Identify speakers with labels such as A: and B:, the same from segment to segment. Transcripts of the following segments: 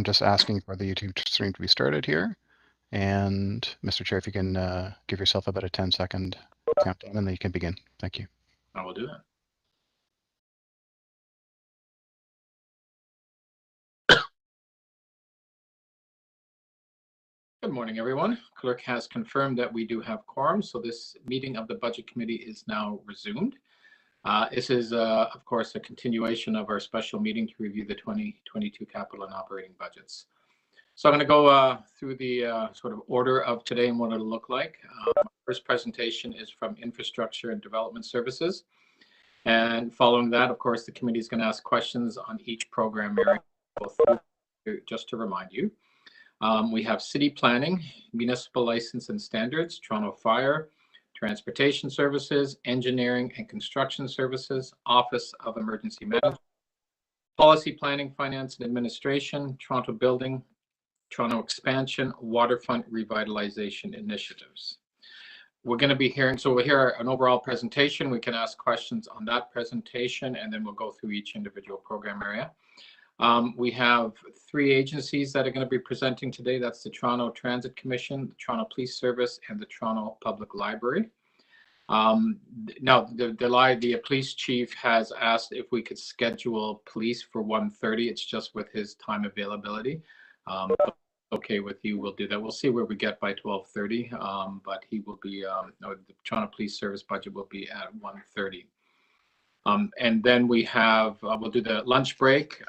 A: just asking for the YouTube stream to be started here. And Mr. Chair, if you can give yourself about a 10-second countdown, and then you can begin. Thank you.
B: I will do that. Good morning, everyone. Clerk has confirmed that we do have quorum, so this meeting of the Budget Committee is now resumed. This is, of course, a continuation of our special meeting to review the 2022 capital and operating budgets. So I'm going to go through the sort of order of today and what it'll look like. First presentation is from Infrastructure and Development Services. And following that, of course, the committee is going to ask questions on each program area. Just to remind you, we have City Planning, Municipal License and Standards, Toronto Fire, Transportation Services, Engineering and Construction Services, Office of Emergency Management, Policy Planning, Finance and Administration, Toronto Building, Toronto Expansion, Waterfront Revitalization Initiatives. We're going to be hearing, so we'll hear an overall presentation. We can ask questions on that presentation, and then we'll go through each individual program area. We have 3 agencies that are going to be presenting today. That's the Toronto Transit Commission, the Toronto Police Service, and the Toronto Public Library. Now, the police chief has asked if we could schedule police for 1:30. It's just with his time availability. Okay with you, we'll do that. We'll see where we get by 12:30, but he will be, the Toronto Police Service budget will be at 1:30. And then we have, we'll do the lunch break,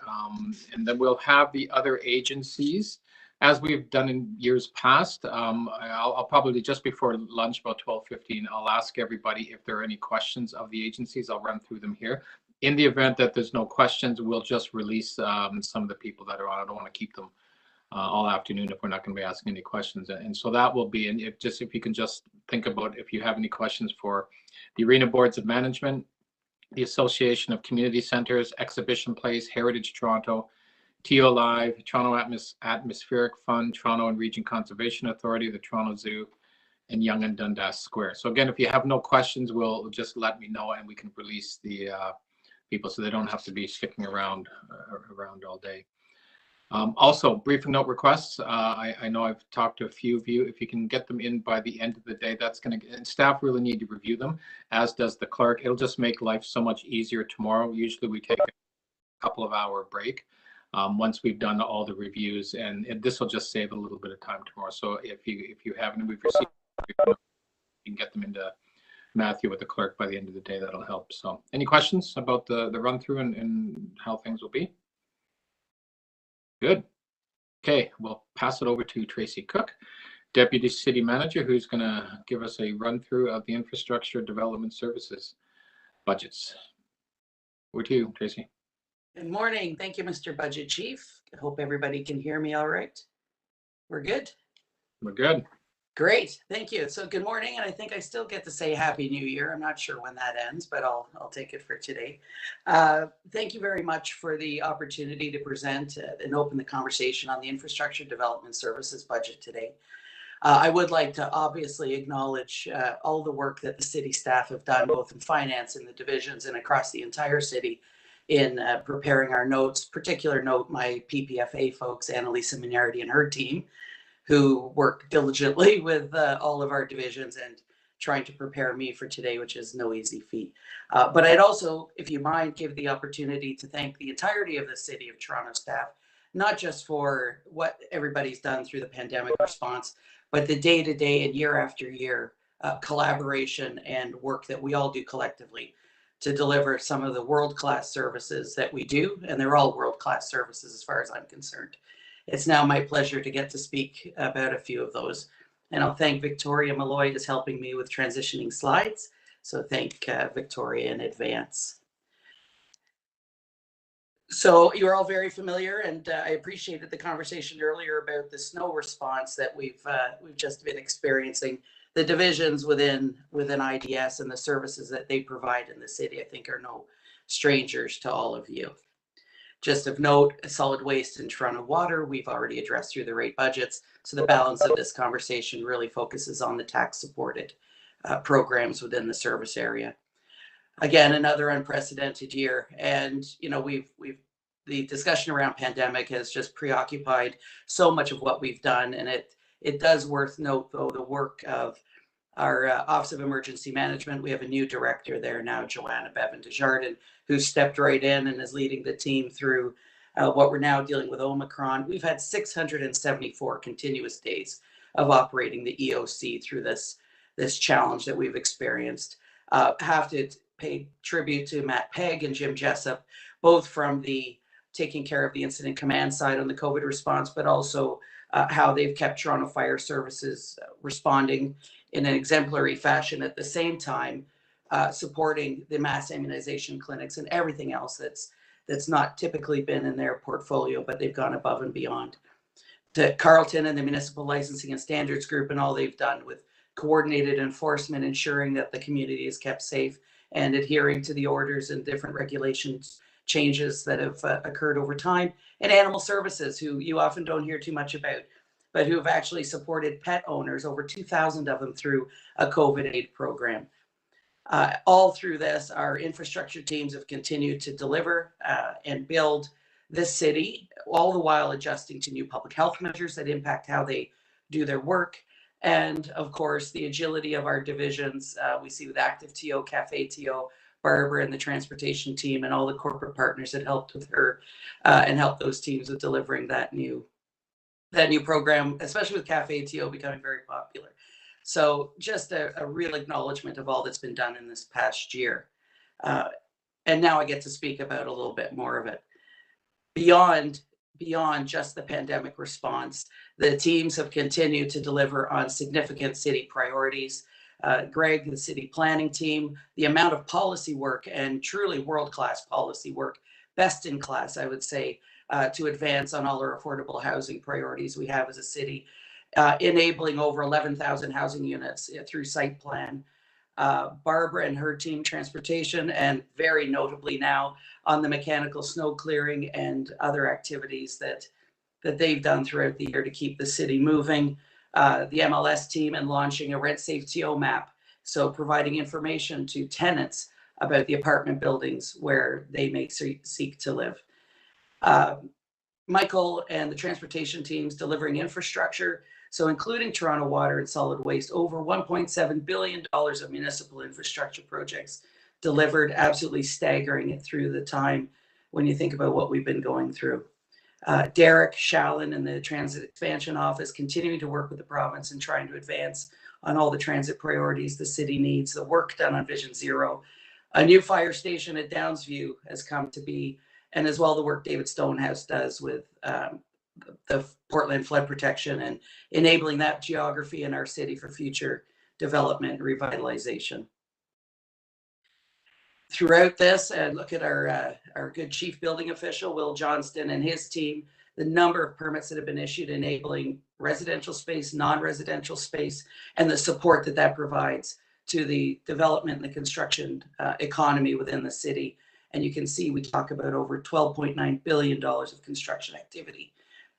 B: and then we'll have the other agencies as we've done in years past. I'll probably just before lunch, about 12:15, I'll ask everybody if there are any questions of the agencies. I'll run through them here. In the event that there's no questions, we'll just release some of the people that are on. I don't want to keep them all afternoon if we're not going to be asking any questions. And so that will be, and if you can just think about if you have any questions for the Arena Boards of Management, the Association of Community Centers, Exhibition Place, Heritage Toronto, TO Live, Toronto Atmospheric Fund, Toronto and Region Conservation Authority, the Toronto Zoo, and Yonge and Dundas Square. So again, if you have no questions, we'll just let me know and we can release the people so they don't have to be sticking around all day. Also, briefing note requests. I know I've talked to a few of you. If you can get them in by the end of the day, that's going to, and staff really need to review them, as does the clerk. It'll just make life so much easier tomorrow. Usually we take a couple of hour break once we've done all the reviews, and this will just save a little bit of time tomorrow. So if you haven't, we've received, you can get them into Matthew with the clerk by the end of the day. That'll help. So any questions about the run through and how things will be? Good. Okay, we'll pass it over to Tracy Cook, Deputy City Manager, who's going to give us a run through of the Infrastructure Development Services budgets. Over to you, Tracy.
C: Good morning. Thank you, Mr. Budget Chief. I hope everybody can hear me all right. We're good?
B: We're good.
C: Great. Thank you. So good morning. And I think I still get to say Happy New Year. I'm not sure when that ends, but I'll take it for today. Thank you very much for the opportunity to present and open the conversation on the Infrastructure Development Services budget today. I would like to obviously acknowledge all the work that the city staff have done, both in finance and the divisions and across the entire city in preparing our notes. Particular note, my PPFA folks, Annalisa Mignardi and her team, who work diligently with all of our divisions and trying to prepare me for today, which is no easy feat. But I'd also, if you mind, give the opportunity to thank the entirety of the City of Toronto staff, not just for what everybody's done through the pandemic response, but the day-to-day and year after year collaboration and work that we all do collectively to deliver some of the world-class services that we do. And they're all world-class services as far as I'm concerned. It's now my pleasure to get to speak about a few of those. And I'll thank Victoria Malloy is helping me with transitioning slides. So thank Victoria in advance. So you're all very familiar, and I appreciated the conversation earlier about the snow response that we've just been experiencing. The divisions within IDS and the services that they provide in the city, I think, are no strangers to all of you. Just of note, solid waste and Toronto Water, we've already addressed through the rate budgets. So the balance of this conversation really focuses on the tax-supported programs within the service area. Again, another unprecedented year, and you know, the discussion around pandemic has just preoccupied so much of what we've done. And it does worth note, though, the work of our Office of Emergency Management. We have a new director there now, Joanna Bevan Desjardins, who stepped right in and is leading the team through what we're now dealing with Omicron. We've had 674 continuous days of operating the EOC through this challenge that we've experienced. Have to pay tribute to Matt Pegg and Jim Jessup, both from the taking care of the incident command side on the COVID response, but also how they've kept Toronto Fire Services responding in an exemplary fashion, at the same time supporting the mass immunization clinics and everything else that's not typically been in their portfolio, but they've gone above and beyond. To Carleton and the Municipal Licensing and Standards Group and all they've done with coordinated enforcement, ensuring that the community is kept safe and adhering to the orders and different regulations changes that have occurred over time. And Animal Services, who you often don't hear too much about, but who have actually supported pet owners, over 2,000 of them, through a COVID aid program. All through this, our infrastructure teams have continued to deliver and build this city, all the while adjusting to new public health measures that impact how they do their work. And of course, the agility of our divisions, we see with Active TO, Cafe TO, Barbara and the transportation team and all the corporate partners that helped with her and helped those teams with delivering that new program, especially with Cafe TO becoming very popular. So just a real acknowledgement of all that's been done in this past year. And now I get to speak about a little bit more of it. Beyond just the pandemic response, the teams have continued to deliver on significant city priorities. Greg, the city planning team, the amount of policy work and truly world-class policy work, best in class, I would say, to advance on all our affordable housing priorities we have as a city, enabling over 11,000 housing units through site plan. Barbara and her team, transportation, and very notably now on the mechanical snow clearing and other activities that they've done throughout the year to keep the city moving. The MLS team and launching a rent safe TO map, so providing information to tenants about the apartment buildings where they may seek to live. Michael and the transportation teams delivering infrastructure, so including Toronto Water and Solid Waste, over $1.7 billion of municipal infrastructure projects delivered, absolutely staggering it through the time when you think about what we've been going through. Derek Shallon and the Transit Expansion Office continuing to work with the province and trying to advance on all the transit priorities the city needs, the work done on Vision Zero. A new fire station at Downsview has come to be, and as well the work David Stonehouse does with the Portland flood protection and enabling that geography in our city for future development and revitalization. Throughout this, and look at our good chief building official, Will Johnston, and his team, the number of permits that have been issued enabling residential space, non-residential space, and the support that provides to the development and the construction economy within the city. And you can see we talk about over $12.9 billion of construction activity.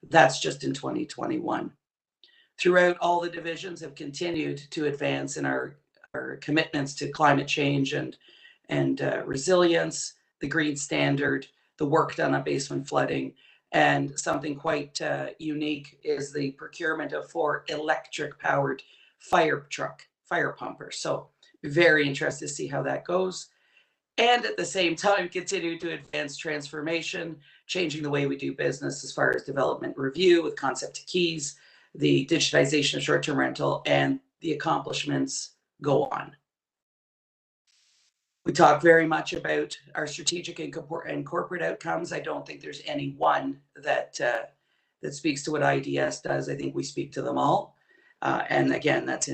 C: That's just in 2021. Throughout, all the divisions have continued to advance in our commitments to climate change and resilience, the green standard, the work done on basement flooding, and something quite unique is the procurement of 4 electric-powered fire pumpers. So very interested to see how that goes. And at the same time, continue to advance transformation, changing the way we do business as far as development review with concept to keys, the digitization of short-term rental, and the accomplishments go on. We talk very much about our strategic and corporate outcomes. I don't think there's any one that speaks to what IDS does. I think we speak to them all. And again, that's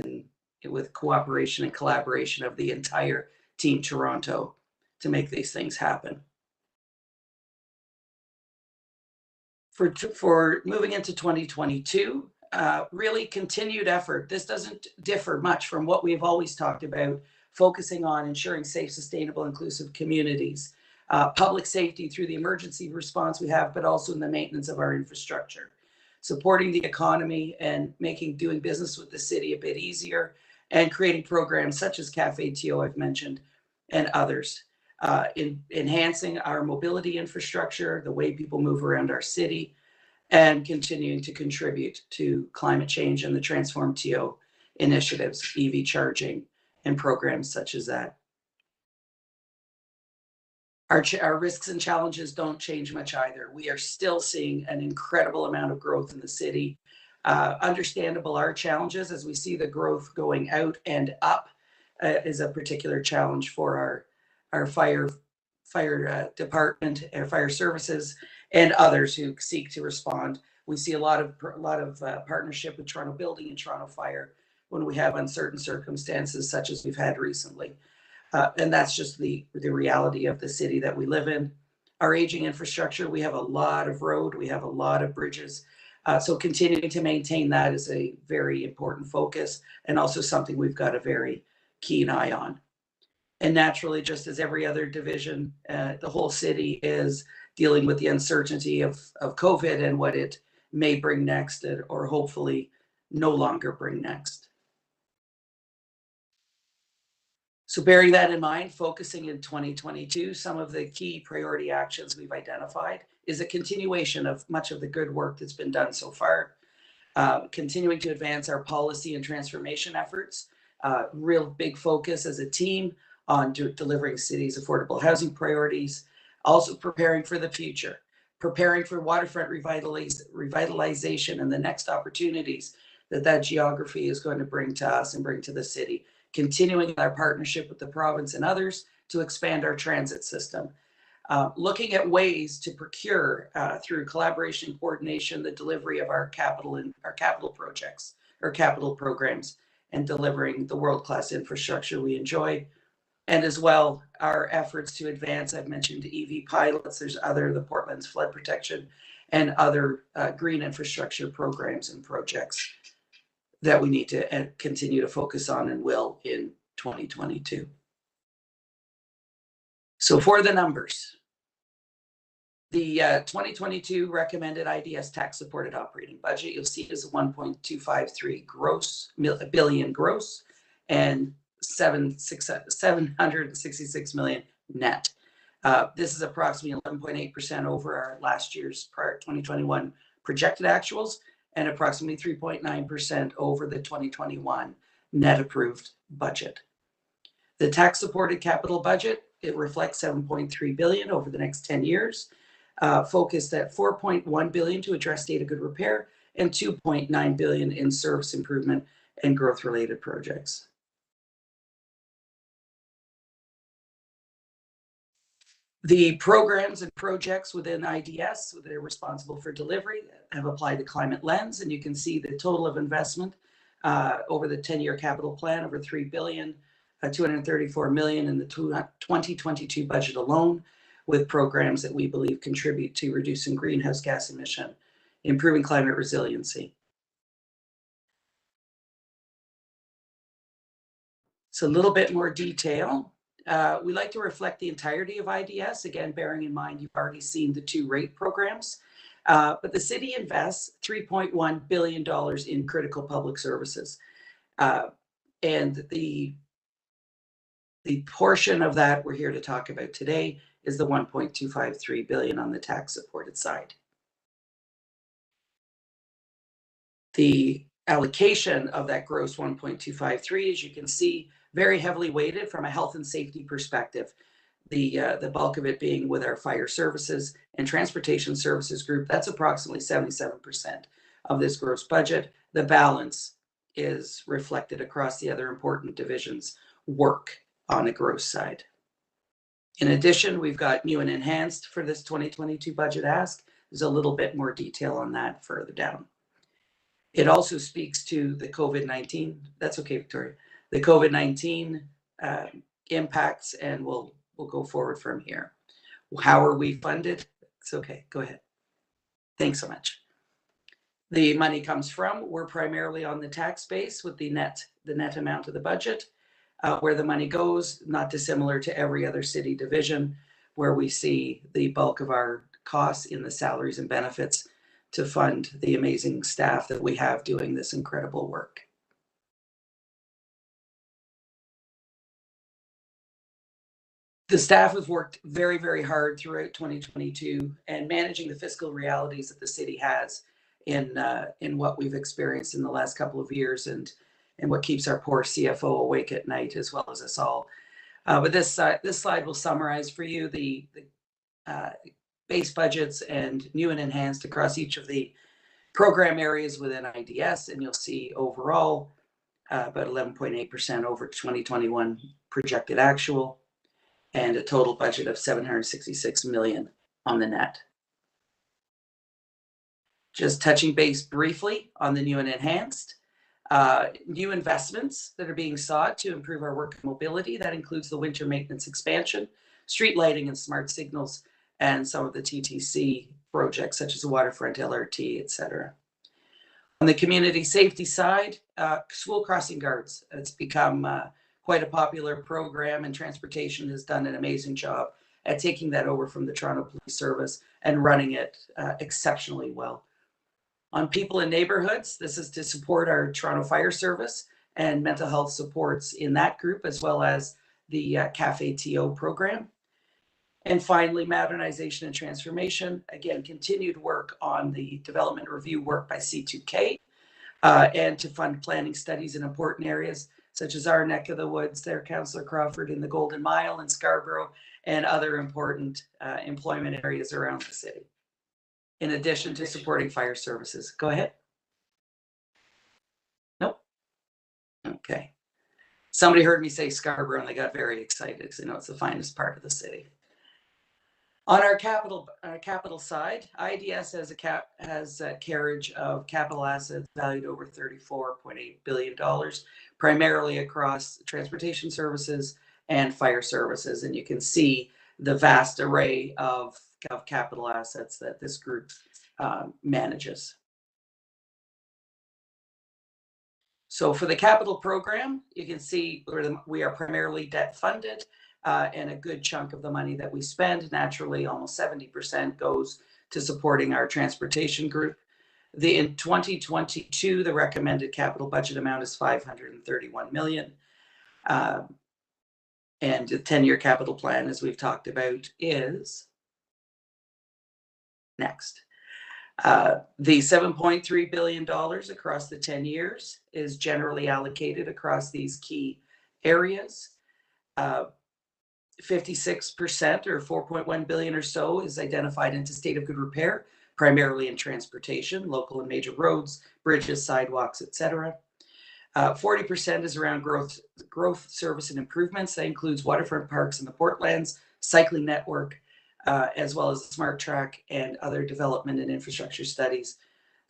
C: with cooperation and collaboration of the entire Team Toronto to make these things happen. For moving into 2022, really continued effort. This doesn't differ much from what we've always talked about, focusing on ensuring safe, sustainable, inclusive communities, public safety through the emergency response we have, but also in the maintenance of our infrastructure, supporting the economy and making doing business with the city a bit easier, and creating programs such as Cafe TO I've mentioned, and others. in enhancing our mobility infrastructure, the way people move around our city, and continuing to contribute to climate change and the Transform TO initiatives, EV charging, and programs such as that. Our risks and challenges don't change much either. We are still seeing an incredible amount of growth in the city. Understandable our challenges as we see the growth going out and up is a particular challenge for our fire department, our fire services, and others who seek to respond. We see a lot of partnership with Toronto Building and Toronto Fire when we have uncertain circumstances such as we've had recently. And that's just the reality of the city that we live in. Our aging infrastructure, we have a lot of road, we have a lot of bridges. So continuing to maintain that is a very important focus and also something we've got a very keen eye on. And naturally, just as every other division, the whole city is dealing with the uncertainty of COVID and what it may bring next, or hopefully no longer bring next. So bearing that in mind, focusing in 2022, some of the key priority actions we've identified is a continuation of much of the good work that's been done so far. Continuing to advance our policy and transformation efforts, real big focus as a team on delivering city's affordable housing priorities, also preparing for the future, preparing for waterfront revitalization and the next opportunities that geography is going to bring to us and bring to the city. Continuing our partnership with the province and others to expand our transit system. Looking at ways to procure through collaboration and coordination the delivery of our capital projects or capital programs and delivering the world-class infrastructure we enjoy. And as well, our efforts to advance, I've mentioned EV pilots, there's the Portland's flood protection and other green infrastructure programs and projects that we need to continue to focus on and will in 2022. So for the numbers, the 2022 recommended IDS tax supported operating budget, you'll see is 1.253 billion gross and 766 million net. This is approximately 11.8% over our last year's prior 2021 projected actuals and approximately 3.9% over the 2021 net approved budget. The tax supported capital budget, it reflects 7.3 billion over the next 10 years, focused at 4.1 billion to address data good repair and 2.9 billion in service improvement and growth related projects. The programs and projects within IDS that are responsible for delivery have applied the climate lens, and you can see the total of investment over the 10-year capital plan over 3 billion, 234 million in the 2022 budget alone, with programs that we believe contribute to reducing greenhouse gas emission, improving climate resiliency. So a little bit more detail. We like to reflect the entirety of IDS, again, bearing in mind you've already seen the two rate programs. But the city invests $3.1 billion in critical public services. And the portion of that we're here to talk about today is the 1.253 billion on the tax supported side. The allocation of that gross 1.253, as you can see, very heavily weighted from a health and safety perspective. The bulk of it being with our fire services and transportation services group. That's approximately 77% of this gross budget. The balance is reflected across the other important divisions' work on the gross side. In addition, we've got new and enhanced for this 2022 budget ask. There's a little bit more detail on that further down. It also speaks to the COVID-19, that's okay, Victoria, the COVID-19 impacts, and we'll go forward from here. How are we funded? It's okay, go ahead. Thanks so much. The money comes from, we're primarily on the tax base with the net amount of the budget. Where the money goes, not dissimilar to every other city division, where we see the bulk of our costs in the salaries and benefits to fund the amazing staff that we have doing this incredible work. The staff have worked very, very hard throughout 2022 and managing the fiscal realities that the city has in what we've experienced in the last couple of years and what keeps our poor CFO awake at night as well as us all. But this slide will summarize for you the base budgets and new and enhanced across each of the program areas within IDS, and you'll see overall about 11.8% over 2021 projected actual, and a total budget of 766 million on the net. Just touching base briefly on the new and enhanced. New investments that are being sought to improve our work mobility. That includes the winter maintenance expansion, street lighting and smart signals, and some of the TTC projects such as the waterfront LRT, etc. On the community safety side, school crossing guards. It's become quite a popular program, and transportation has done an amazing job at taking that over from the Toronto Police Service and running it exceptionally well. On people in neighborhoods, this is to support our Toronto Fire Service and mental health supports in that group, as well as the Cafe TO program. And finally, modernization and transformation. Again, continued work on the development review work by C2K and to fund planning studies in important areas such as our neck of the woods there, Councillor Crawford, in the Golden Mile in Scarborough, and other important employment areas around the city, in addition to supporting fire services. Go ahead. Nope. Okay. Somebody heard me say Scarborough and they got very excited because they know it's the finest part of the city. On our capital side, IDS has a carriage of capital assets valued over $34.8 billion, primarily across transportation services and fire services. And you can see the vast array of capital assets that this group manages. So for the capital program, you can see we are primarily debt funded. And a good chunk of the money that we spend, naturally almost 70%, goes to supporting our transportation group. In 2022, the recommended capital budget amount is 531 million. And the 10-year capital plan, as we've talked about, is next. The $7.3 billion across the 10 years is generally allocated across these key areas. 56% or 4.1 billion or so is identified into state of good repair, primarily in transportation, local and major roads, bridges, sidewalks, etc. 40% is around growth, service and improvements. That includes waterfront parks in the Portlands, cycling network, as well as the smart track and other development and infrastructure studies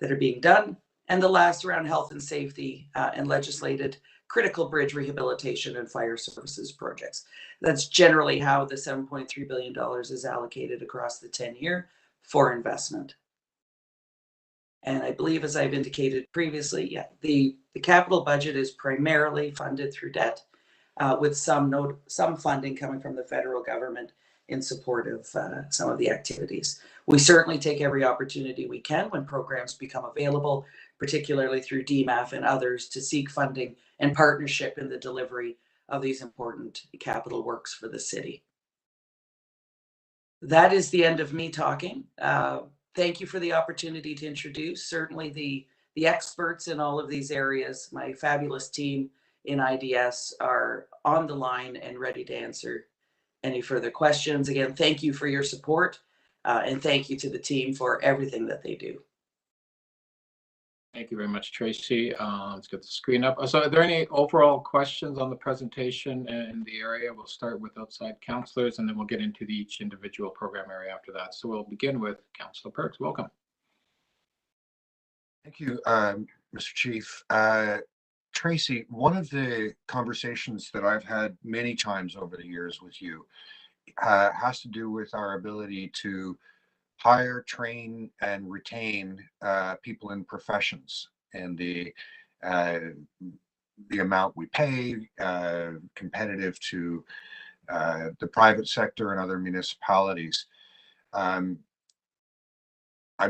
C: that are being done. And the last around health and safety and legislated critical bridge rehabilitation and fire services projects. That's generally how the $7.3 billion is allocated across the 10-year for investment. And I believe, as I've indicated previously, the capital budget is primarily funded through debt, with some funding coming from the federal government in support of some of the activities. We certainly take every opportunity we can when programs become available, particularly through DMAF and others, to seek funding and partnership in the delivery of these important capital works for the city. That is the end of me talking. Thank you for the opportunity to introduce certainly the experts in all of these areas. My fabulous team in IDS are on the line and ready to answer any further questions. Again, thank you for your support, and thank you to the team for everything that they do.
B: Thank you very much, Tracy. Let's get the screen up. So are there any overall questions on the presentation in the area? We'll start with outside councillors, and then we'll get into each individual program area after that. So we'll begin with Councillor Perks. Welcome.
D: Thank you, Mr. Chief. Tracy, one of the conversations that I've had many times over the years with you has to do with our ability to hire, train, and retain people in professions, and the amount we pay competitive to the private sector and other municipalities. I'm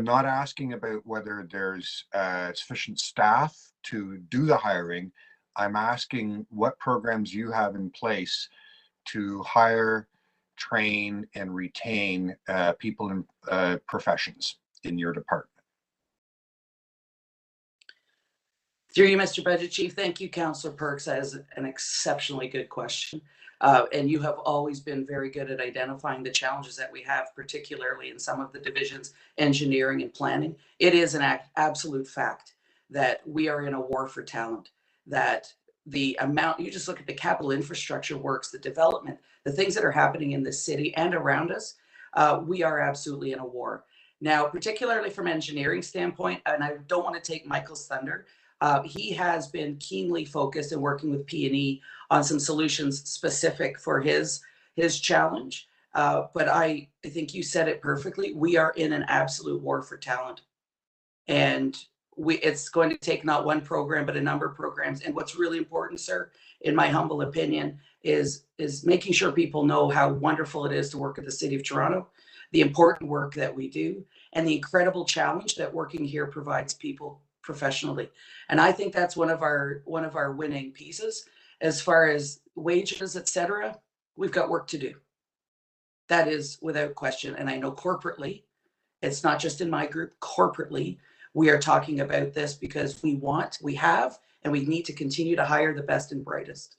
D: not asking about whether there's sufficient staff to do the hiring. I'm asking what programs you have in place to hire train and retain people in professions in your department?
C: Through you, Mr. Budget Chief. Thank you, Councillor Perks. That is an exceptionally good question. And you have always been very good at identifying the challenges that we have, particularly in some of the divisions, engineering and planning. It is an absolute fact that we are in a war for talent, that the amount, you just look at the capital infrastructure works, the development, the things that are happening in the city and around us, we are absolutely in a war. Now, particularly from engineering standpoint, and I don't want to take Michael's thunder, he has been keenly focused and working with P&E on some solutions specific for his challenge. But I think you said it perfectly. We are in an absolute war for talent. And it's going to take not one program, but a number of programs. And what's really important, sir, in my humble opinion, is making sure people know how wonderful it is to work at the City of Toronto, the important work that we do, and the incredible challenge that working here provides people professionally. And I think that's one of our winning pieces. As far as wages, etc., we've got work to do. That is without question. And I know corporately, it's not just in my group, corporately, we are talking about this because we have, and we need to continue to hire the best and brightest.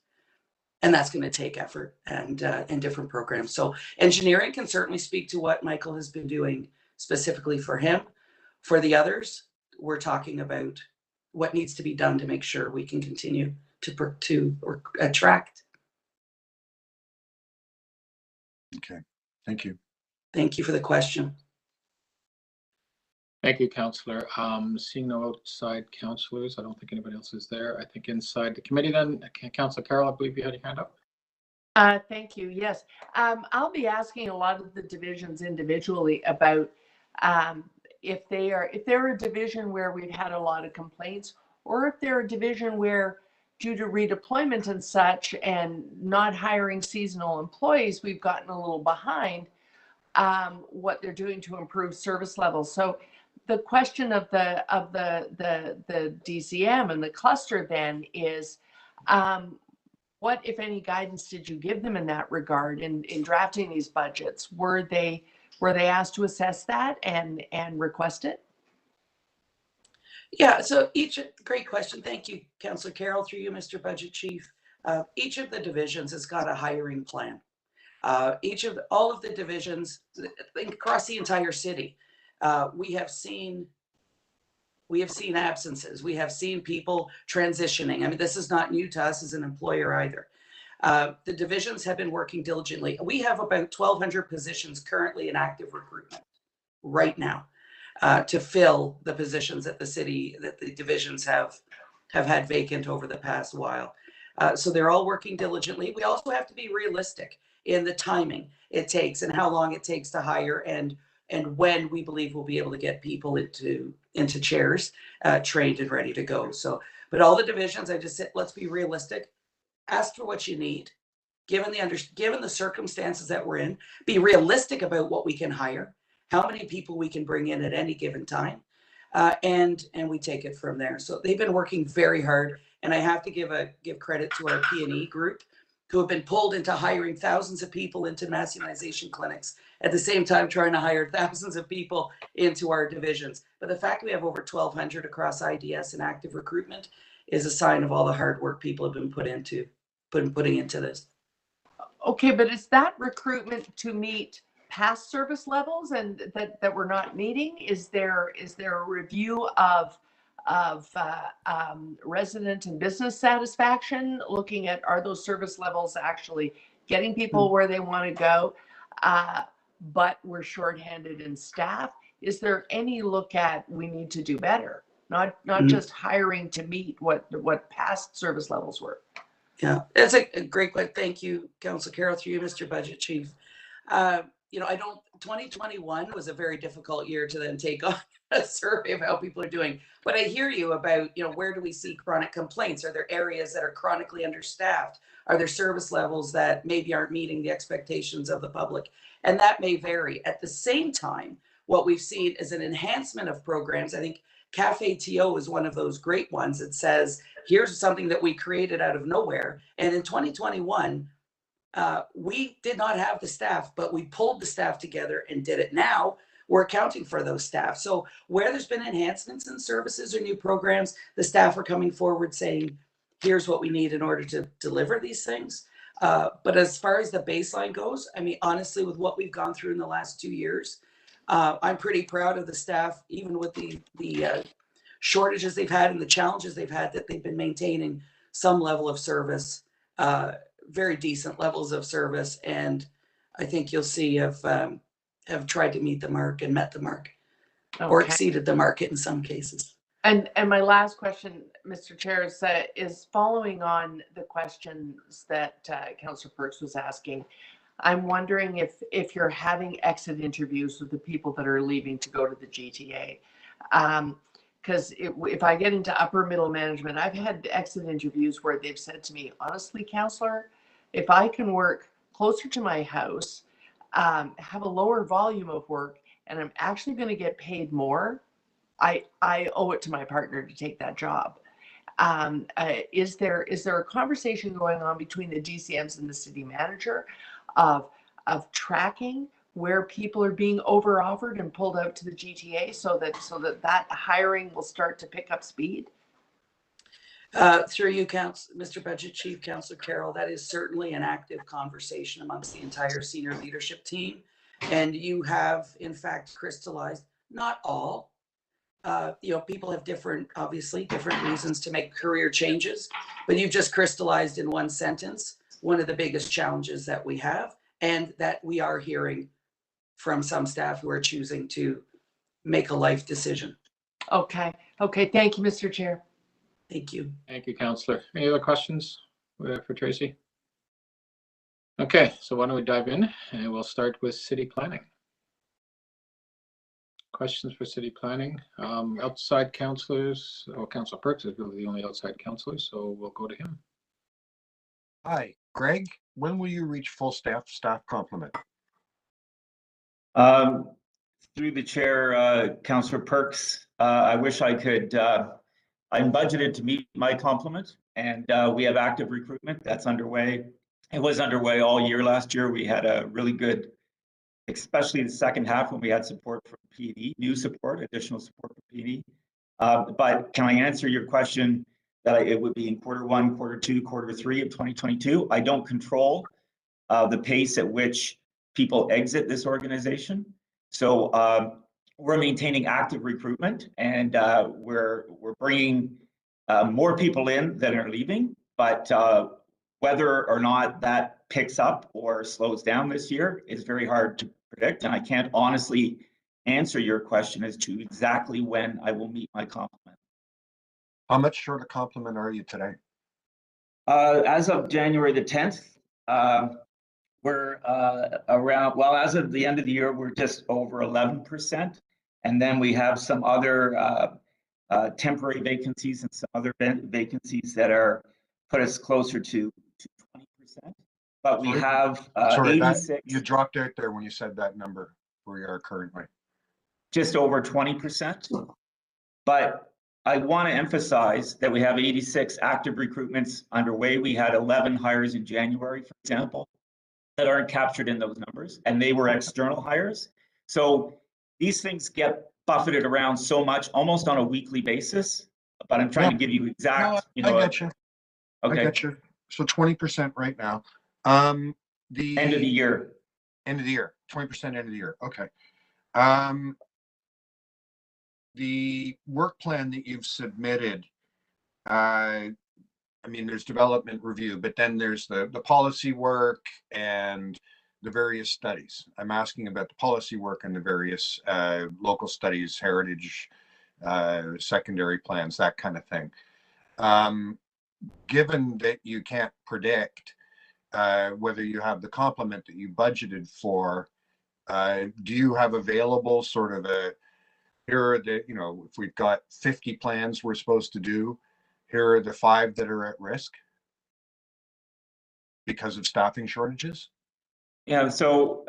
C: And that's going to take effort and different programs. So engineering can certainly speak to what Michael has been doing specifically for him. For the others, we're talking about what needs to be done to make sure we can continue to attract.
D: Okay, thank you.
C: Thank you for the question.
B: Thank you, Councillor. Seeing no outside councillors, I don't think anybody else is there. I think inside the committee then, Councillor Carroll, I believe you had your hand up.
E: Thank you. Yes. I'll be asking a lot of the divisions individually about if they're a division where we've had a lot of complaints, or if they're a division where, due to redeployment and such and not hiring seasonal employees, we've gotten a little behind what they're doing to improve service levels. So the question of the DCM and the cluster then is, what, if any, guidance did you give them in that regard in drafting these budgets? Were they asked to assess that and request it?
C: Yeah, so great question. Thank you, Councillor Carroll, through you, Mr. Budget Chief. Each of the divisions has got a hiring plan. All of the divisions across the entire city, we have seen absences. We have seen people transitioning. I mean, this is not new to us as an employer either. The divisions have been working diligently. We have about 1,200 positions currently in active recruitment right now to fill the positions that the divisions have had vacant over the past while. So they're all working diligently. We also have to be realistic in the timing it takes and how long it takes to hire and when we believe we'll be able to get people into chairs, trained and ready to go. So, but all the divisions, I just said, let's be realistic. Ask for what you need, given the circumstances that we're in. Be realistic about what we can hire, how many people we can bring in at any given time, and we take it from there. So they've been working very hard, and I have to give credit to our P&E group, who have been pulled into hiring thousands of people into mass immunization clinics, at the same time trying to hire thousands of people into our divisions. But the fact we have over 1,200 across IDS and active recruitment is a sign of all the hard work people have been putting into this.
E: Okay, but is that recruitment to meet past service levels and that we're not meeting? Is there a review of resident and business satisfaction, looking at, are those service levels actually getting people where they want to go, but we're shorthanded in staff? Is there any look at, we need to do better, not just hiring to meet what past service levels were?
C: Yeah, that's a great question. Thank you, Councillor Carroll, through you, Mr. Budget Chief. 2021 was a very difficult year to then take on a survey of how people are doing. But I hear you about, where do we see chronic complaints? Are there areas that are chronically understaffed? Are there service levels that maybe aren't meeting the expectations of the public? And that may vary. At the same time, what we've seen is an enhancement of programs. I think Cafe TO is one of those great ones that says, here's something that we created out of nowhere. And in 2021, We did not have the staff, but we pulled the staff together and did it. Now we're accounting for those staff. So where there's been enhancements in services or new programs, the staff are coming forward saying, here's what we need in order to deliver these things. But as far as the baseline goes, I mean, honestly, with what we've gone through in the last 2 years, I'm pretty proud of the staff, even with the shortages they've had and the challenges they've had, that they've been maintaining some level of service, very decent levels of service. And I think you'll see have tried to meet the mark and met the mark, or exceeded the market in some cases.
E: And my last question, Mr. Chair, is following on the questions that Councillor Perks was asking. I'm wondering if you're having exit interviews with the people that are leaving to go to the GTA. Because if I get into upper middle management, I've had exit interviews where they've said to me, honestly, Councillor, if I can work closer to my house, have a lower volume of work, and I'm actually going to get paid more, I owe it to my partner to take that job. Is there a conversation going on between the DCMs and the city manager of tracking where people are being overoffered and pulled out to the GTA so that hiring will start to pick up speed?
C: Through you, Mr. Budget Chief, Councillor Carroll, that is certainly an active conversation amongst the entire senior leadership team. And you have, in fact, crystallized, not all, people have obviously different reasons to make career changes, but you've just crystallized in one sentence one of the biggest challenges that we have, and that we are hearing from some staff who are choosing to make a life decision.
E: Okay. Thank you, Mr. Chair.
C: Thank you.
B: Thank you, Councillor. Any other questions for Tracy? Okay, so why don't we dive in, and we'll start with city planning. Questions for city planning? Outside councillors, Councillor Perks is really the only outside councillor, so we'll go to him.
D: Hi, Greg. When will you reach full staff complement?
F: Through the chair, Councillor Perks, I wish I could. I'm budgeted to meet my complement, and we have active recruitment that's underway. It was underway all year last year. We had a really good, especially the second half when we had support from PD, new support, additional support from PD. But can I answer your question that it would be in Q1, Q2, Q3 of 2022? I don't control the pace at which people exit this organization. So we're maintaining active recruitment, and we're bringing more people in than are leaving. But whether or not that picks up or slows down this year is very hard to predict, and I can't honestly answer your question as to exactly when I will meet my complement.
D: How much short of complement are you today?
F: As of January the 10th, we're around, well, as of the end of the year, we're just over 11%. And then we have some other temporary vacancies and some other vacancies that are put us closer to 20%. But we have 86.
D: You dropped out there when you said that number where you are currently.
F: Just over 20%. But I want to emphasize that we have 86 active recruitments underway. We had 11 hires in January, for example, that aren't captured in those numbers, and they were external hires. So these things get buffeted around so much, almost on a weekly basis. But I'm trying to give you exact.
D: No, I get you.
F: Okay.
D: I get you. So 20% right now. The
F: end of the year.
D: End of the year. 20% end of the year. Okay. The work plan that you've submitted, I mean, there's development review, but then there's the policy work and the various studies. I'm asking about the policy work and the various local studies, heritage, secondary plans, that kind of thing. Given that you can't predict whether you have the complement that you budgeted for, do you have available sort of here are the, if we've got 50 plans we're supposed to do, here are the 5 that are at risk because of staffing shortages?
F: Yeah, so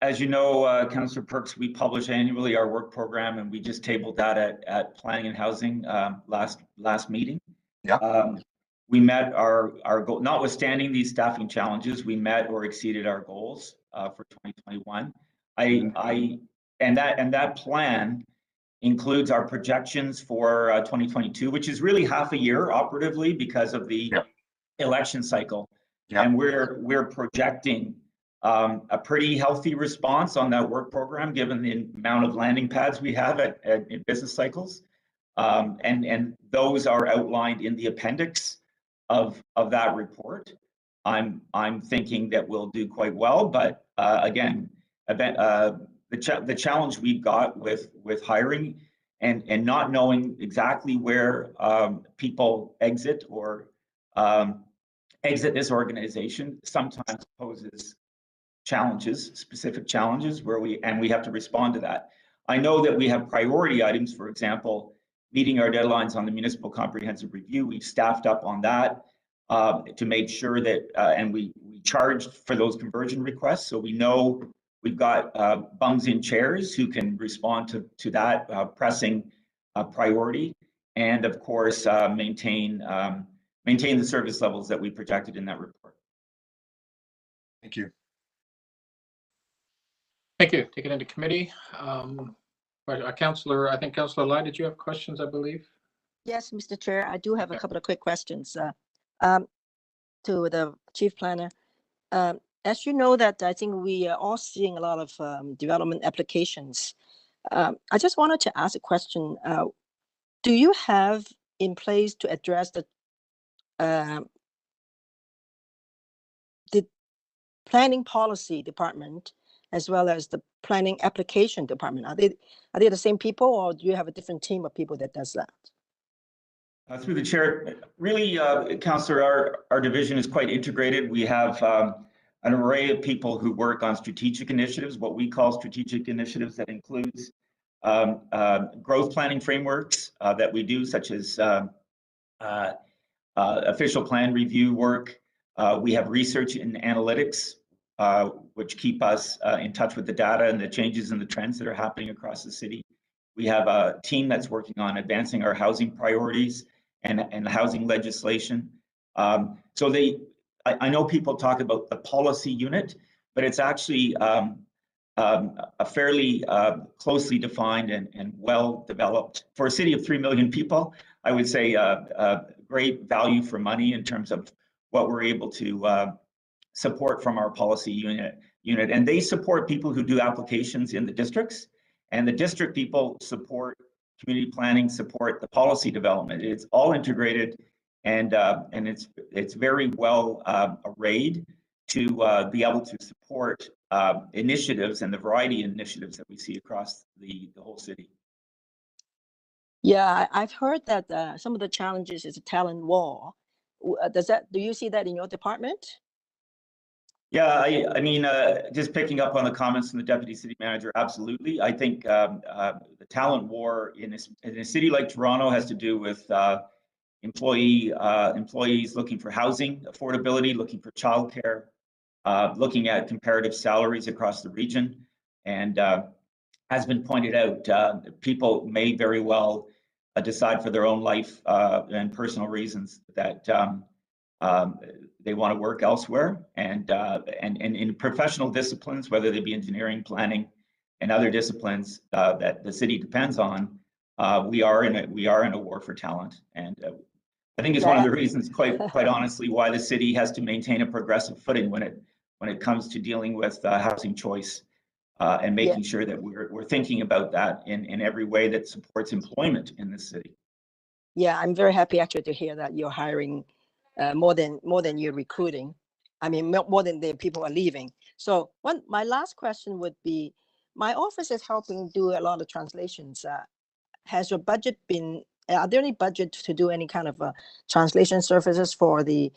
F: as you know, Councillor Perks, we publish annually our work program, and we just tabled that at Planning and Housing last meeting.
D: Yeah.
F: we met our goal, notwithstanding these staffing challenges, we met or exceeded our goals for 2021. And that plan includes our projections for 2022, which is really half a year operatively because of the election cycle. And we're projecting a pretty healthy response on that work program, given the amount of landing pads we have in business cycles. And those are outlined in the appendix of that report. I'm thinking that we'll do quite well, but again, the challenge we've got with hiring and not knowing exactly where people exit or exit this organization sometimes poses challenges, specific challenges where we have to respond to that. I know that we have priority items, for example, meeting our deadlines on the municipal comprehensive review. We've staffed up on that to make sure that, and we charged for those conversion requests. So we know we've got bums in chairs who can respond to that pressing priority, and of course maintain the service levels that we projected in that report.
D: Thank you.
B: Thank you. Take it into committee. Councillor, I think Councillor Lai, did you have questions, I believe?
G: Yes, Mr. Chair, I do have a couple of quick questions to the Chief Planner. As you know that I think we are all seeing a lot of development applications. I just wanted to ask a question. Do you have in place to address the planning policy department as well as the planning application department? Are they the same people, or do you have a different team of people that does that?
F: Through the chair, really, Councillor, our division is quite integrated. We have an array of people who work on strategic initiatives, what we call strategic initiatives, that includes growth planning frameworks that we do, such as official plan review work. We have research and analytics, which keep us in touch with the data and the changes and the trends that are happening across the city. We have a team that's working on advancing our housing priorities and housing legislation. So I know people talk about the policy unit, but it's actually a fairly closely defined and well developed, for a city of 3 million people, I would say great value for money in terms of what we're able to support from our policy unit. And they support people who do applications in the districts, and the district people support community planning, support the policy development. It's all integrated, and it's very well arrayed to be able to support initiatives and the variety of initiatives that we see across the whole city.
G: Yeah, I've heard that some of the challenges is a talent war. Do you see that in your department?
F: Yeah, I mean, just picking up on the comments from the deputy city manager, absolutely. I think the talent war in a city like Toronto has to do with employees looking for housing affordability, looking for childcare, looking at comparative salaries across the region. And has been pointed out, people may very well decide for their own life and personal reasons that they want to work elsewhere, and in professional disciplines, whether they be engineering, planning, and other disciplines that the city depends on, we are in a war for talent, and I think it's one of the reasons, quite honestly, why the city has to maintain a progressive footing when it comes to dealing with housing choice and making sure that we're thinking about that in every way that supports employment in the city.
G: Yeah, I'm very happy actually to hear that you're hiring more than you're recruiting. I mean, more than the people are leaving. So my last question would be, my office is helping do a lot of translations. Has your budget been, are there any budget to do any kind of translation services for the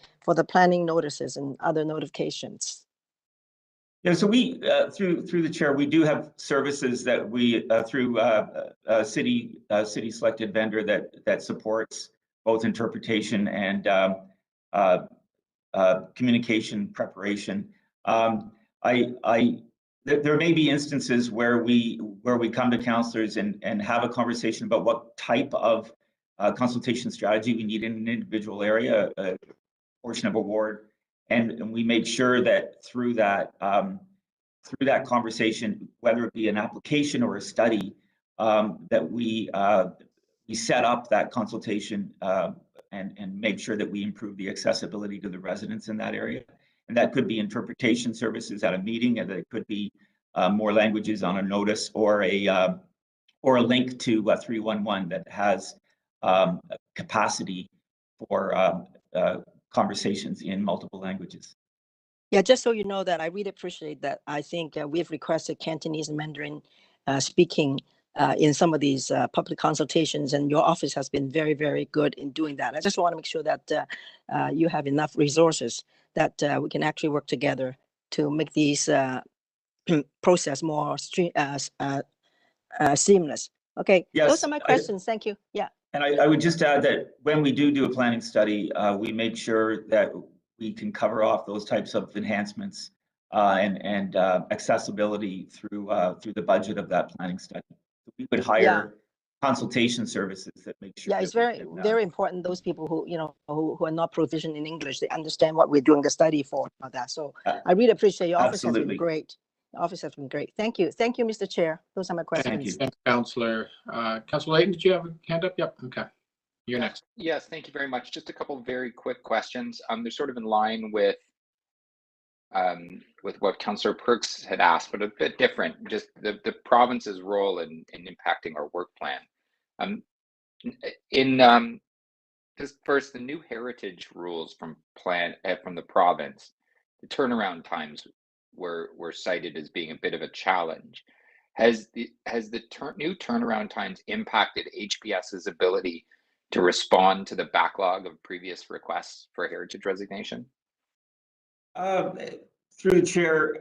G: planning notices and other notifications?
F: Yeah, so we through the chair, we do have services that we through a city selected vendor that supports both interpretation and communication preparation. There may be instances where we come to councillors and have a conversation about what type of consultation strategy. We need in an individual area, a portion of a ward, and we make sure that through that conversation, whether it be an application or a study, that we set up that consultation and make sure that we improve the accessibility to the residents in that area. And that could be interpretation services at a meeting, and it could be more languages on a notice, or a link to 311 that has capacity for conversations in multiple languages.
G: Yeah, just so you know that I really appreciate that. I think we've requested Cantonese and Mandarin speaking in some of these public consultations, and your office has been very, very good in doing that. I just want to make sure that you have enough resources that we can actually work together to make these process more seamless. Okay,
F: Yes,
G: those are my questions. Thank you. Yeah.
F: And I would just add that when we do a planning study, we make sure that we can cover off those types of enhancements and accessibility through the budget of that planning study. We would hire consultation services that make sure.
G: Yeah, it's very, very important. Those people who, who are not proficient in English, they understand what we're doing the study for. About that. So I really appreciate your office has been great. The office has been great. Thank you. Thank you, Mr. Chair. Those are my questions.
F: Thank you.
B: Thanks, Councillor. Councillor Layton, did you have a hand up? Yep. Okay. You're next.
H: Yes, thank you very much. Just a couple of very quick questions. They're sort of in line with what Councillor Perks had asked, but a bit different. Just the province's role in impacting our work plan. Just first, the new heritage rules from the province, the turnaround times were cited as being a bit of a challenge. Has the new turnaround times impacted HPS's ability to respond to the backlog of previous requests for heritage resignation?
F: Through the chair,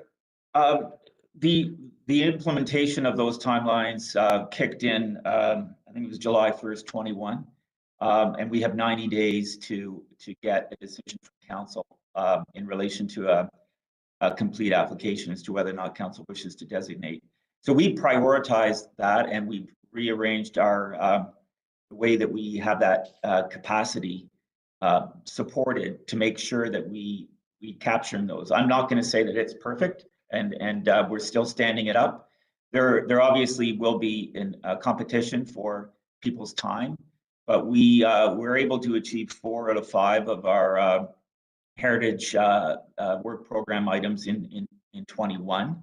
F: the implementation of those timelines kicked in, I think it was July 1st, 21, and we have 90 days to get a decision from council in relation to a complete application as to whether or not council wishes to designate. So we prioritized that, and we've rearranged our the way that we have that capacity supported to make sure that we capture those. I'm not going to say that it's perfect, and we're still standing it up. There obviously will be a competition for people's time, but we're able to achieve 4 out of 5 of our heritage work program items in 21,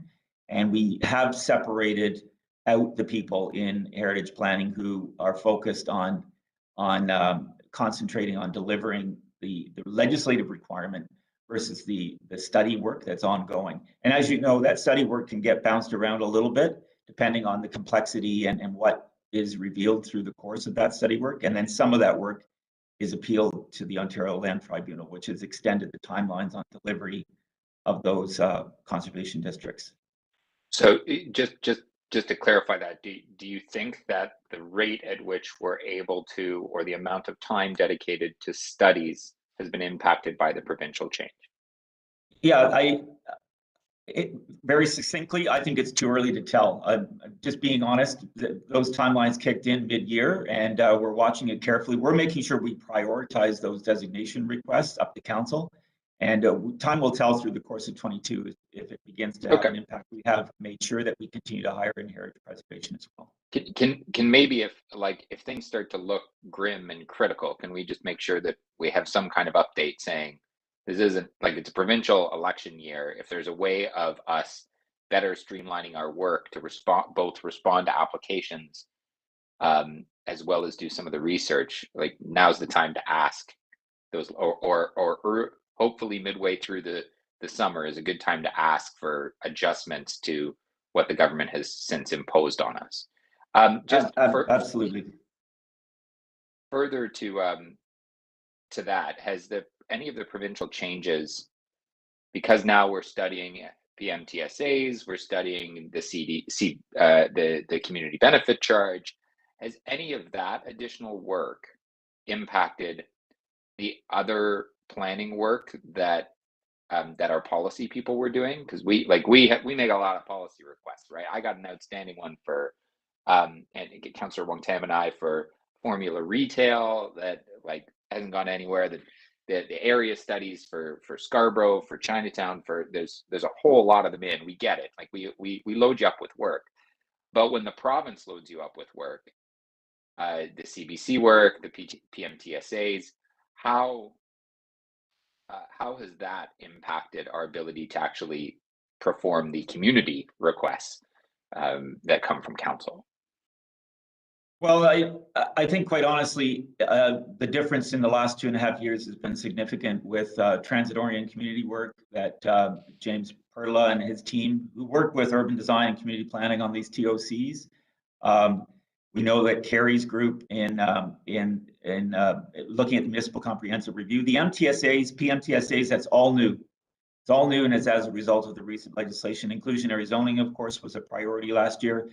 F: and we have separated out the people in heritage planning who are focused on concentrating on delivering the legislative requirement versus the study work that's ongoing. And as you know, that study work can get bounced around a little bit depending on the complexity and what is revealed through the course of that study work. And then some of that work is appealed to the Ontario Land Tribunal, which has extended the timelines on delivery of those conservation districts.
H: So just to clarify that, do you think that the rate at which we're able to, or the amount of time dedicated to studies, has been impacted by the provincial change?
F: Yeah, very succinctly, I think it's too early to tell. Just being honest, those timelines kicked in mid-year, and we're watching it carefully. We're making sure we prioritize those designation requests up to council, and time will tell through the course of 22 if it begins to have an impact. We have made sure that we continue to hire in heritage preservation as well.
H: Can maybe if things start to look grim and critical, can we just make sure that we have some kind of update saying this isn't like it's a provincial election year? If there's a way of us better streamlining our work to respond to applications as well as do some of the research, like now's the time to ask those, or hopefully midway through the summer is a good time to ask for adjustments to what the government has since imposed on us.
F: Absolutely.
H: Further to that, has any of the provincial changes, because now we're studying the MTSAs, we're studying the the community benefit charge, has any of that additional work impacted the other planning work that our policy people were doing? Because we make a lot of policy requests, right? I got an outstanding one for and Councillor Wong Tam and I for formula retail that like hasn't gone anywhere. The area studies for Scarborough, for Chinatown, for there's a whole lot of them in. We get it. Like we load you up with work, but when the province loads you up with work, the CBC work, the PMTSAs, how has that impacted our ability to actually perform the community requests that come from council?
F: Well, I think quite honestly, the difference in the last 2.5 years has been significant with transit-oriented community work that James Perla and his team, who work with urban design and community planning on these TOCs. We know that Carrie's group in looking at the municipal comprehensive review, the MTSAs, PMTSAs, that's all new. It's all new, and it's as a result of the recent legislation. Inclusionary zoning, of course, was a priority last year.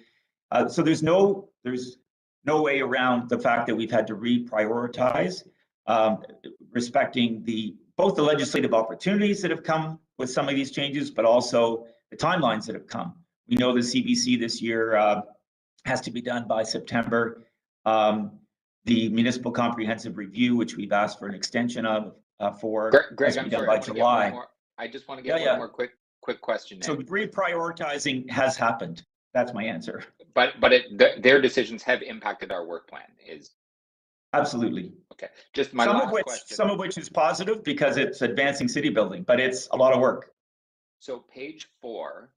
F: So there's no way around the fact that we've had to reprioritize, respecting both the legislative opportunities that have come with some of these changes, but also the timelines that have come. We know the CBC this year has to be done by September. The municipal comprehensive review, which we've asked for an extension of,
H: Greg,
F: has to be done by July.
H: I just want to get one more quick question.
F: So reprioritizing has happened. That's my answer.
H: But their decisions have impacted our work plan.
F: Absolutely.
H: Okay. Just my last question.
F: Some of which is positive because it's advancing city building, but it's a lot of work.
H: So page 4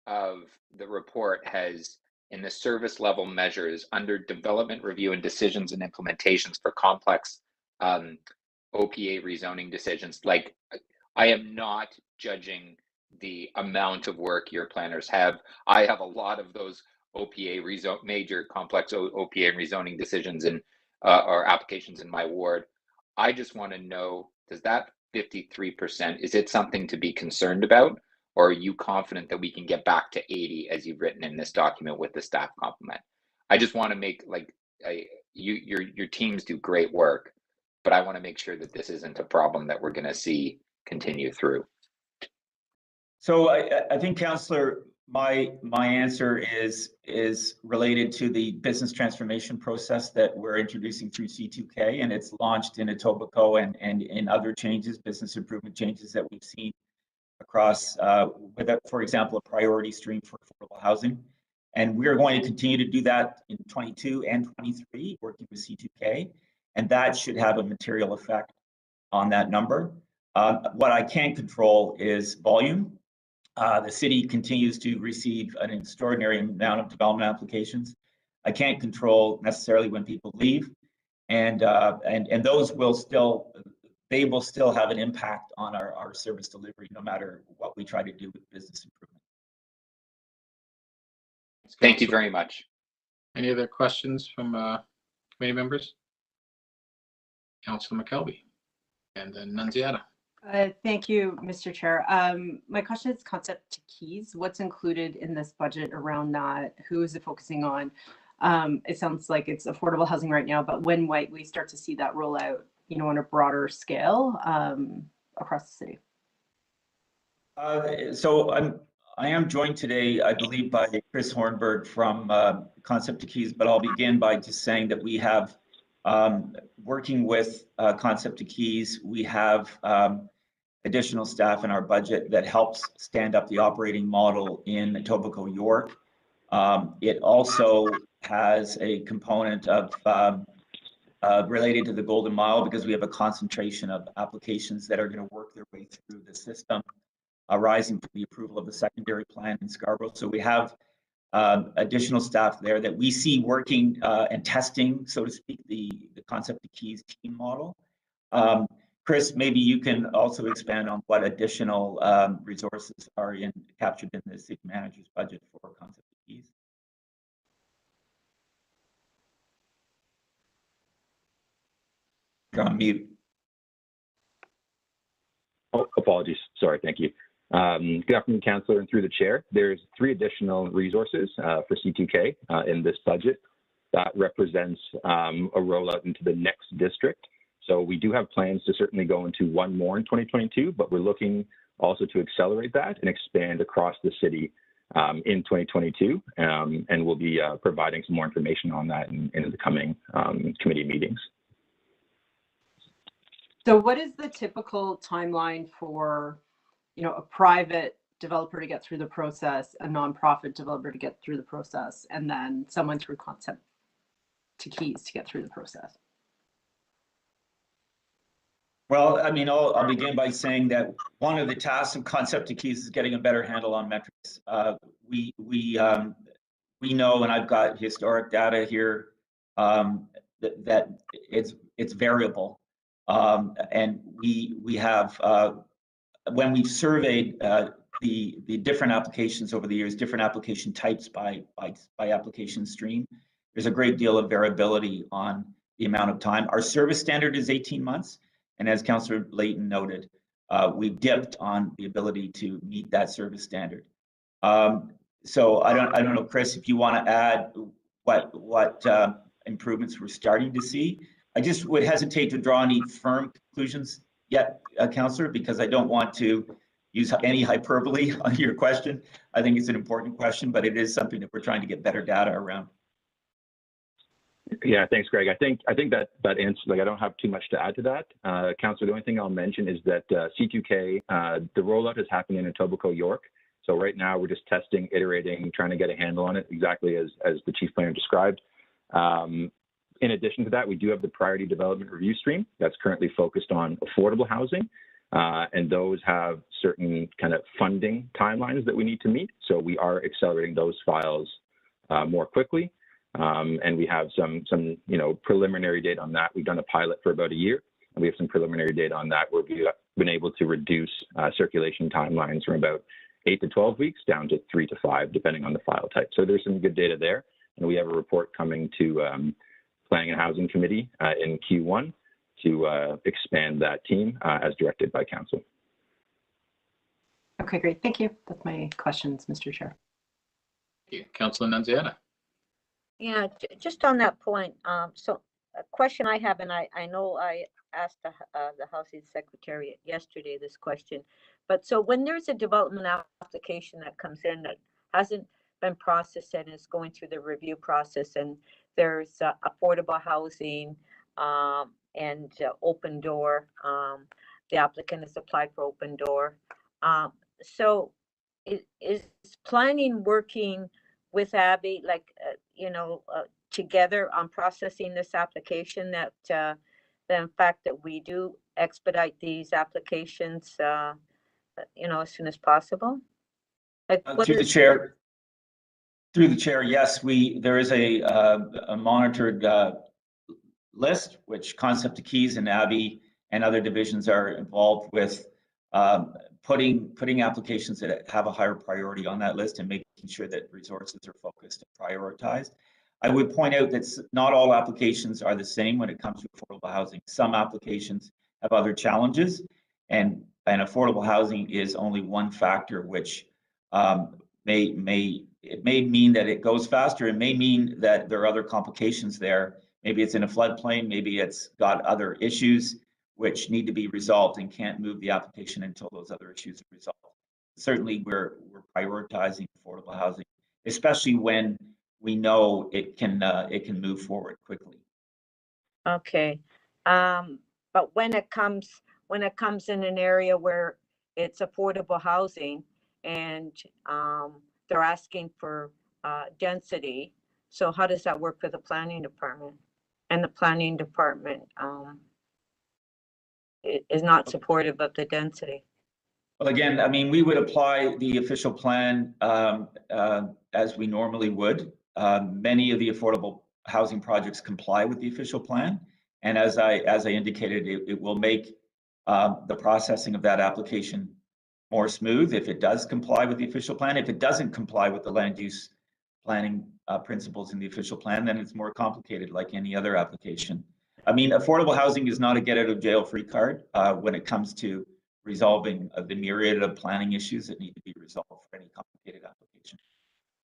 H: of the report has, in the service level measures, under development review and decisions and implementations for complex OPA rezoning decisions. Like, I am not judging the amount of work your planners have. I have a lot of those major complex OPA rezoning decisions or applications in my ward. I just want to know, does that 53%, is it something to be concerned about? Or are you confident that we can get back to 80 as you've written in this document with the staff complement? I just want to make, like, your teams do great work, but I want to make sure that this isn't a problem that we're going to see continue through.
F: So I think, Councillor, my answer is related to the business transformation process that we're introducing through C2K, and it's launched in Etobicoke and in other changes, business improvement changes that we've seen across, with, for example, a priority stream for affordable housing. And we're going to continue to do that in 22 and 23, working with C2K, and that should have a material effect on that number. What I can't control is volume. The city continues to receive an extraordinary amount of development applications. I can't control necessarily when people leave, and those will still, they will still have an impact on our service delivery, no matter what we try to do with business improvement.
H: Thank you very much.
B: Any other questions from committee members? Councillor McKelvey, and then Nunziata.
I: Thank you, Mr. Chair. My question is concept to keys. What's included in this budget around that? Who is it focusing on? It sounds like it's affordable housing right now, but when might we start to see that roll out, you know, on a broader scale across the city?
F: So I am joined today, I believe, by Chris Hornberg from Concept to Keys, but I'll begin by just saying that we have, working with Concept to Keys, we have additional staff in our budget that helps stand up the operating model in Etobicoke, York. It also has a component of related to the Golden Mile, because we have a concentration of applications that are going to work their way through the system, arising from the approval of the secondary plan in Scarborough. So we have additional staff there that we see working and testing, so to speak, the Concept to Keys team model. Chris, maybe you can also expand on what additional resources are captured in the city manager's budget for Concept to Keys. You're on mute.
J: Oh, apologies. Sorry. Thank you. Good afternoon, Councillor, and through the chair. There's 3 additional resources for C2K in this budget that represents a rollout into the next district. So we do have plans to certainly go into one more in 2022, but we're looking also to accelerate that and expand across the city in 2022, and we'll be providing some more information on that in the coming committee meetings.
I: So what is the typical timeline for, a private developer to get through the process, a nonprofit developer to get through the process, and then someone through concept to keys to get through the process?
F: Well, I mean, I'll begin by saying that one of the tasks of concept to keys is getting a better handle on metrics. We know, and I've got historic data here, that it's variable, and we have when we've surveyed the different applications over the years, different application types by application stream, there's a great deal of variability on the amount of time. Our service standard is 18 months. And as Councillor Layton noted, we've dipped on the ability to meet that service standard. So I don't know, Chris, if you want to add what improvements we're starting to see. I just would hesitate to draw any firm conclusions yet, Councillor, because I don't want to use any hyperbole on your question. I think it's an important question, but it is something that we're trying to get better data around.
J: Yeah, thanks, Greg. I think that answer, I don't have too much to add to that. Councillor, the only thing I'll mention is that C2K, the rollout is happening in Etobicoke, York. So right now we're just testing, iterating, trying to get a handle on it, exactly as the Chief Planner described. In addition to that, we do have the Priority Development Review stream that's currently focused on affordable housing. And those have certain kind of funding timelines that we need to meet. So we are accelerating those files more quickly. And we have some preliminary data on that. We've done a pilot for about a year, and we have some preliminary data on that where we've been able to reduce circulation timelines from about 8 to 12 weeks down to 3 to 5, depending on the file type. So there's some good data there, and we have a report coming to Planning and Housing Committee in Q1 to expand that team as directed by Council.
I: Okay, great. Thank you. That's my questions, Mr. Chair.
B: Thank you. Councillor Nunziata.
K: Yeah, just on that point. So a question I have, and I know I asked the Housing Secretary yesterday this question, but so when there's a development application that comes in that hasn't been processed and is going through the review process, and there's affordable housing and open door, the applicant has applied for open door. So is planning working with Abby, like, together on processing this application, that in fact that we do expedite these applications, as soon as possible? Like,
F: through the chair, yes, there is a monitored list, which Concept to Keys and Abby and other divisions are involved with putting applications that have a higher priority on that list and making sure that resources are focused and prioritized. I would point out that not all applications are the same when it comes to affordable housing. Some applications have other challenges, and affordable housing is only one factor, which may mean that it goes faster. It may mean that there are other complications there. Maybe it's in a floodplain, maybe it's got other issues which need to be resolved and can't move the application until those other issues are resolved. Certainly, we're prioritizing affordable housing, especially when we know it can move forward quickly.
K: Okay, but when it comes in an area where it's affordable housing and they're asking for density, so how does that work for the planning department? And the planning department is not supportive of the density.
F: Well, again, I mean, we would apply the official plan as we normally would. Many of the affordable housing projects comply with the official plan, and as I indicated, it will make the processing of that application more smooth if it does comply with the official plan. If it doesn't comply with the land use planning principles in the official plan, then it's more complicated, like any other application. I mean, affordable housing is not a get out of jail free card when it comes to resolving the myriad of planning issues that need to be resolved for any complicated application.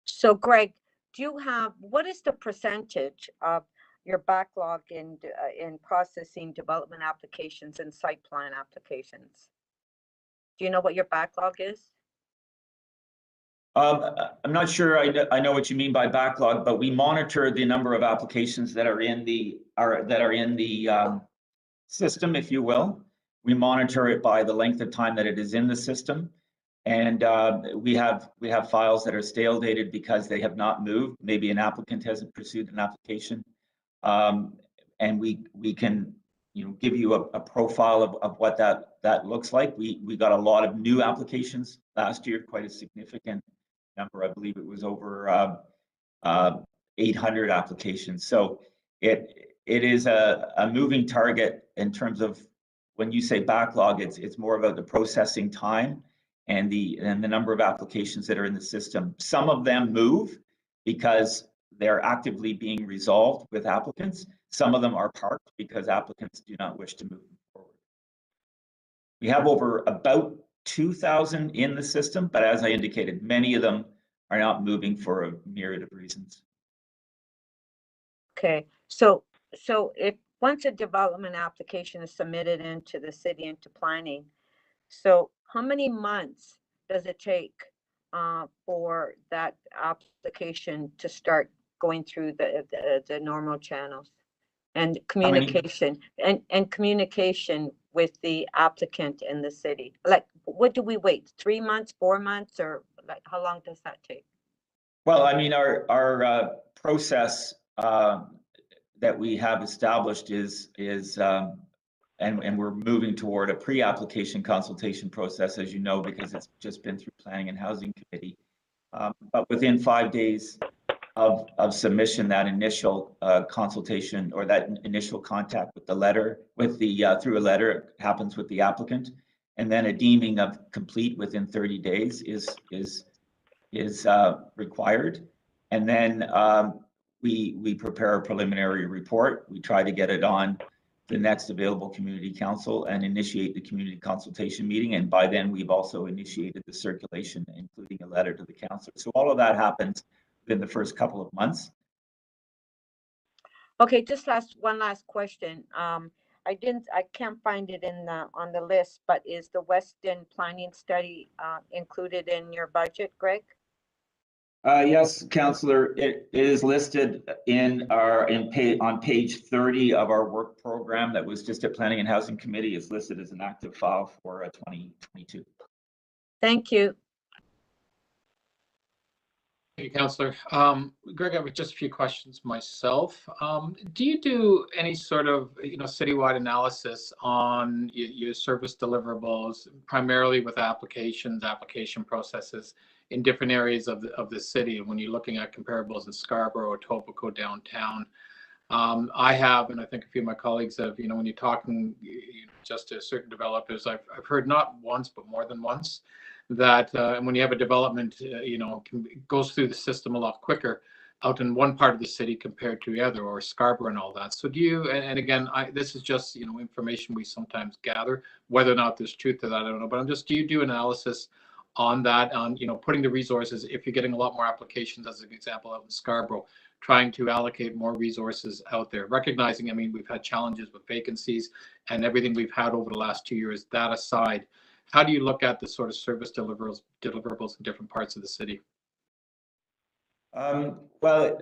K: So, Greg, what is the percentage of your backlog in processing development applications and site plan applications? Do you know what your backlog is?
F: I'm not sure I know what you mean by backlog, but we monitor the number of applications that are in the system, if you will. We monitor it by the length of time that it is in the system, and we have files that are stale dated because they have not moved. Maybe an applicant hasn't pursued an application, and we can give you a profile of what that looks like. We got a lot of new applications last year, quite a significant number. I believe it was over 800 applications. So it is a moving target in terms of when you say backlog. It's more about the processing time and the number of applications that are in the system. Some of them move because they're actively being resolved with applicants. Some of them are parked because applicants do not wish to move forward. We have over about 2,000 in the system, but as I indicated, many of them are not moving for a myriad of reasons.
K: Okay, so if once a development application is submitted into the city, into planning, so how many months does it take for that application to start going through the normal channels and communication and communication with the applicant in the city? Like, what do we wait? 3 months, 4 months, or like how long does that take?
F: Well, I mean, our process that we have established is and we're moving toward a pre-application consultation process, as you know, because it's just been through Planning and Housing Committee. But within 5 days of submission, that initial consultation or that initial contact with the letter, through a letter, happens with the applicant, and then a deeming of complete within 30 days is required, and then we prepare a preliminary report. We try to get it on the next available community council and initiate the community consultation meeting. And by then, we've also initiated the circulation, including a letter to the council. So all of that happens within the first couple of months.
K: Okay, just one last question. I can't find it on the list, but is the Weston planning study included in your budget, Greg?
F: Yes, Councillor, it is listed on page 30 of our work program that was just at Planning and Housing Committee. It's listed as an active file for 2022.
K: Thank you.
B: Thank you, Councillor. Greg, I have just a few questions myself. Do you do any sort of citywide analysis on your service deliverables, primarily with application processes in different areas of the city? And when you're looking at comparables in Scarborough, Etobicoke, downtown, I have, and I think a few of my colleagues have. When you're talking just to certain developers, I've heard not once but more than once that when you have a development, it goes through the system a lot quicker out in one part of the city compared to the other, or Scarborough and all that. So do you, and again, this is just, information we sometimes gather, whether or not there's truth to that, I don't know, but do you do analysis on that, on, putting the resources, if you're getting a lot more applications, as an example, out in Scarborough, trying to allocate more resources out there, recognizing, we've had challenges with vacancies and everything we've had over the last 2 years. That aside, how do you look at the sort of service deliverables in different parts of the city?
F: Well,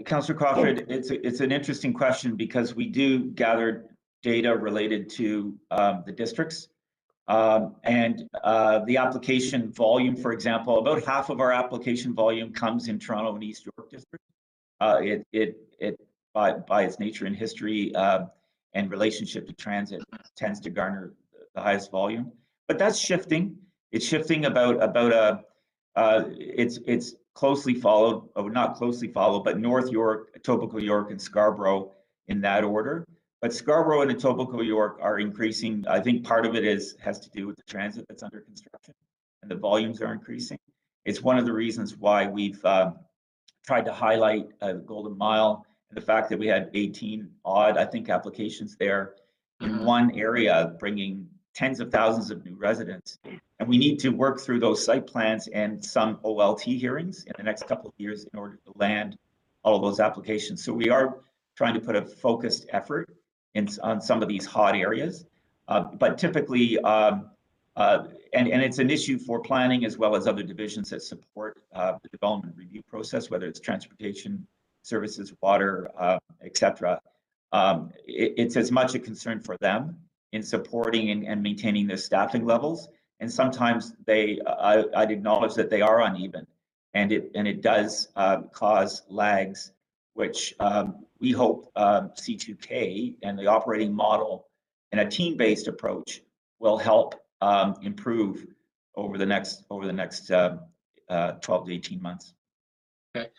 F: Councillor Crawford, it's an interesting question because we do gather data related to the districts and the application volume. For example, about half of our application volume comes in Toronto and East York district. It by its nature and history and relationship to transit tends to garner the highest volume. But that's shifting. It's shifting it's closely followed, or not closely followed, but North York, Etobicoke York, and Scarborough in that order. But Scarborough and Etobicoke York are increasing. I think part of it has to do with the transit that's under construction, and the volumes are increasing. It's one of the reasons why we've tried to highlight Golden Mile and the fact that we had 18 odd, I think, applications there in one area, bringing tens of thousands of new residents. And we need to work through those site plans and some OLT hearings in the next couple of years in order to land all of those applications. So we are trying to put a focused effort on some of these hot areas. But typically, and it's an issue for planning as well as other divisions that support the development review process, whether it's transportation, services, water, etc. It's as much a concern for them in supporting and maintaining their staffing levels. And sometimes I'd acknowledge that they are uneven, and it does cause lags, which we hope C2K and the operating model and a team-based approach will help improve over the next 12 to 18 months.
B: Okay.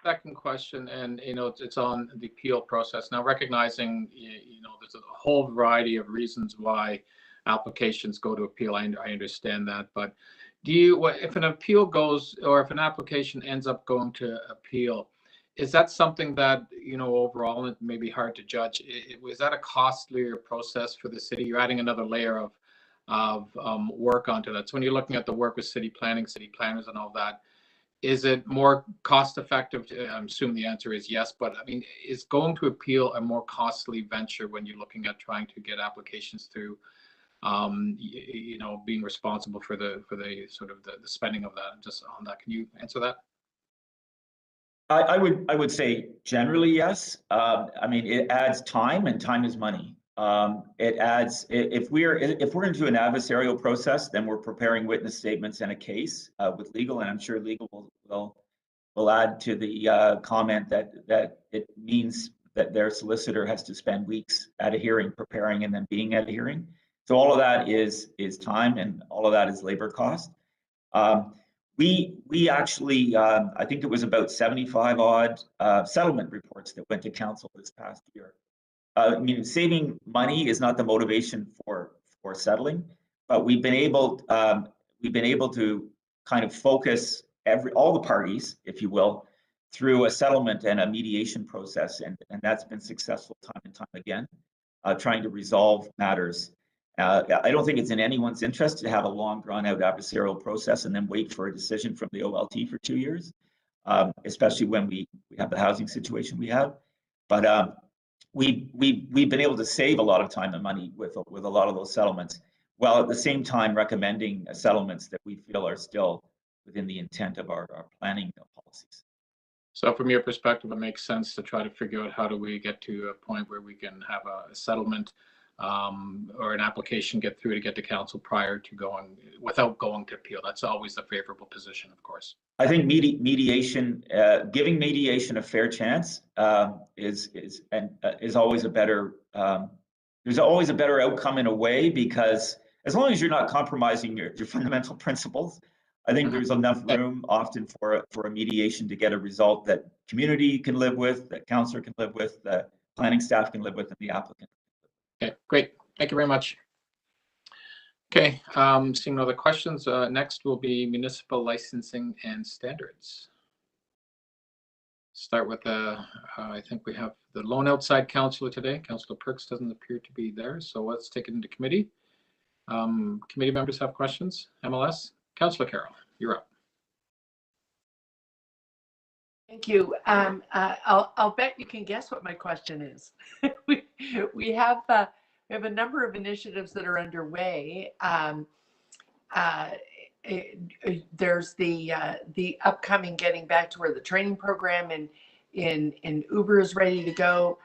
B: Second question, and it's on the appeal process. Now, recognizing there's a whole variety of reasons why applications go to appeal. I understand that, but if an appeal goes, or if an application ends up going to appeal, is that something that overall it may be hard to judge? Was that a costlier process for the city? You're adding another layer of work onto that. So when you're looking at the work with city planning, city planners, and all that, is it more cost effective? I'm assuming the answer is yes, but I mean, is going to appeal a more costly venture when you're looking at trying to get applications through, being responsible for the sort of the spending of that? Just on that, can you answer that?
F: I would say generally yes. I mean, it adds time, and time is money. It adds, if we're going to do an adversarial process, then we're preparing witness statements and a case with legal, and I'm sure legal will add to the comment that it means that their solicitor has to spend weeks at a hearing preparing and then being at a hearing. So all of that is time, and all of that is labor cost. We actually, I think it was about 75 odd settlement reports that went to council this past year. I mean, saving money is not the motivation for settling, but we've been able to kind of focus all the parties, if you will, through a settlement and a mediation process, and that's been successful time and time again, trying to resolve matters. I don't think it's in anyone's interest to have a long, drawn-out adversarial process and then wait for a decision from the OLT for 2 years, especially when we have the housing situation we have. But we've been able to save a lot of time and money with a lot of those settlements, while at the same time recommending settlements that we feel are still within the intent of our planning policies.
B: So from your perspective, it makes sense to try to figure out how do we get to a point where we can have a settlement or an application get through to get to council prior to without going to appeal. That's always the favorable position, of course.
F: I think mediation, giving mediation a fair chance is always a better. There's always a better outcome in a way, because as long as you're not compromising your fundamental principles, I think there's enough room often for a mediation to get a result that community can live with, that councillor can live with, that planning staff can live with, and the applicant.
B: Okay, great. Thank you very much. Okay, seeing no other questions, next will be municipal licensing and standards. Start with I think we have the lone outside councillor today. Councillor Perks doesn't appear to be there, so let's take it into committee. Committee members have questions? MLS? Councillor Carroll, you're up.
E: Thank you. I'll bet you can guess what my question is. we have a number of initiatives that are underway. There's the upcoming Getting Back to Where the training program in Uber is ready to go,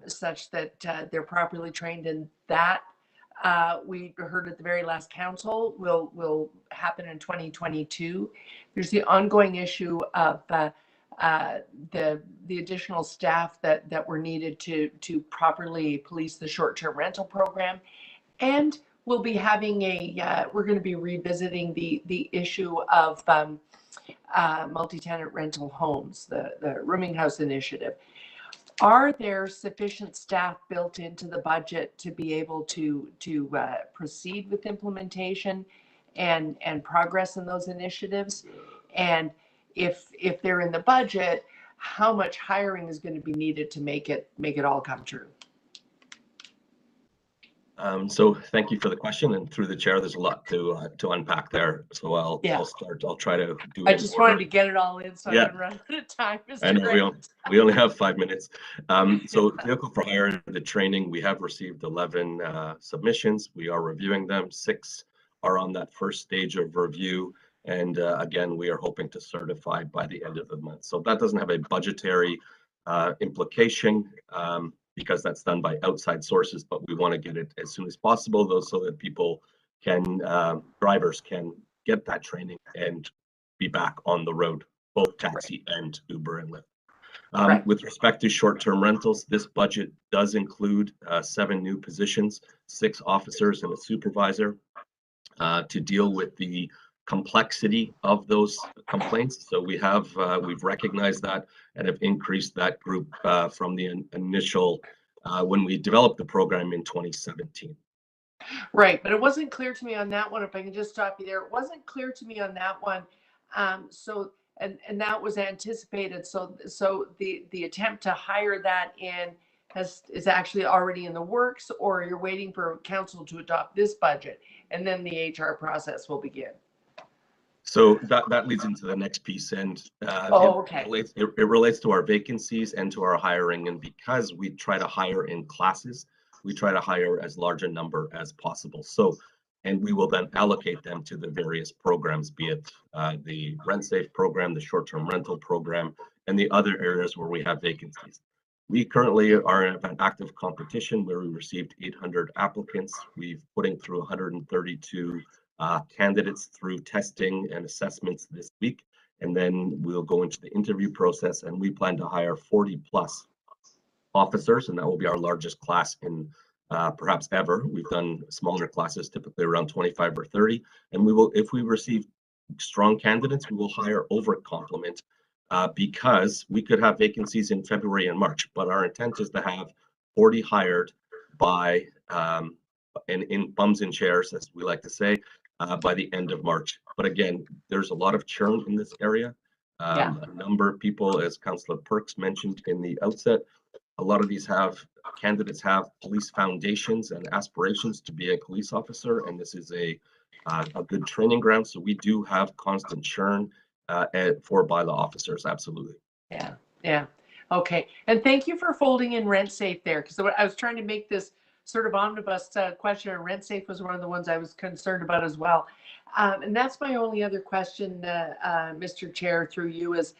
E: such that they're properly trained in that. We heard at the very last council will happen in 2022. There's the ongoing issue of the additional staff that were needed to properly police the short-term rental program, and we'll be having we're going to be revisiting the issue of multi-tenant rental homes, the rooming house initiative. Are there sufficient staff built into the budget to be able to proceed with implementation and progress in those initiatives? And if they're in the budget, how much hiring is going to be needed to make it all come true?
L: So thank you for the question, and through the chair, there's a lot to unpack there. So I'll start. I'll try to do.
E: I just wanted to get it all in, so I can run out of time.
L: I know we only have 5 minutes. So vehicle for hire, the training, we have received 11 submissions. We are reviewing them. 6 are on that first stage of review. And again, we are hoping to certify by the end of the month. So that doesn't have a budgetary implication because that's done by outside sources, but we want to get it as soon as possible, though, so that people can, drivers can get that training and be back on the road, both taxi and Uber and Lyft. With respect to short-term rentals, this budget does include 7 new positions, 6 officers and a supervisor to deal with the complexity of those complaints. So we have we've recognized that and have increased that group from the initial when we developed the program in 2017.
E: Right, but it wasn't clear to me on that one. If I can just stop you there, it wasn't clear to me on that one. So and that was anticipated. So the attempt to hire that in is actually already in the works, or you're waiting for council to adopt this budget and then the HR process will begin.
L: So that leads into the next piece, and it relates to our vacancies and to our hiring. And because we try to hire in classes, we try to hire as large a number as possible. So, and we will then allocate them to the various programs, be it the Rent Safe program, the short-term rental program, and the other areas where we have vacancies. We currently are in an active competition where we received 800 applicants. We've putting through 132 candidates through testing and assessments this week, and then we'll go into the interview process, and we plan to hire 40 plus officers, and that will be our largest class in perhaps ever. We've done smaller classes, typically around 25 or 30, and we will, if we receive strong candidates, we will hire over complement because we could have vacancies in February and March, but our intent is to have 40 hired by in bums and chairs, as we like to say, by the end of March. But again, there's a lot of churn in this area. A number of people, as Councillor Perks mentioned in the outset, a lot of these candidates have police foundations and aspirations to be a police officer, and this is a good training ground. So we do have constant churn for bylaw officers, absolutely.
E: Yeah. Okay, and thank you for folding in Rent Safe there, because I was trying to make this sort of omnibus question, and Rent Safe was one of the ones I was concerned about as well. And that's my only other question, Mr. Chair, through you, is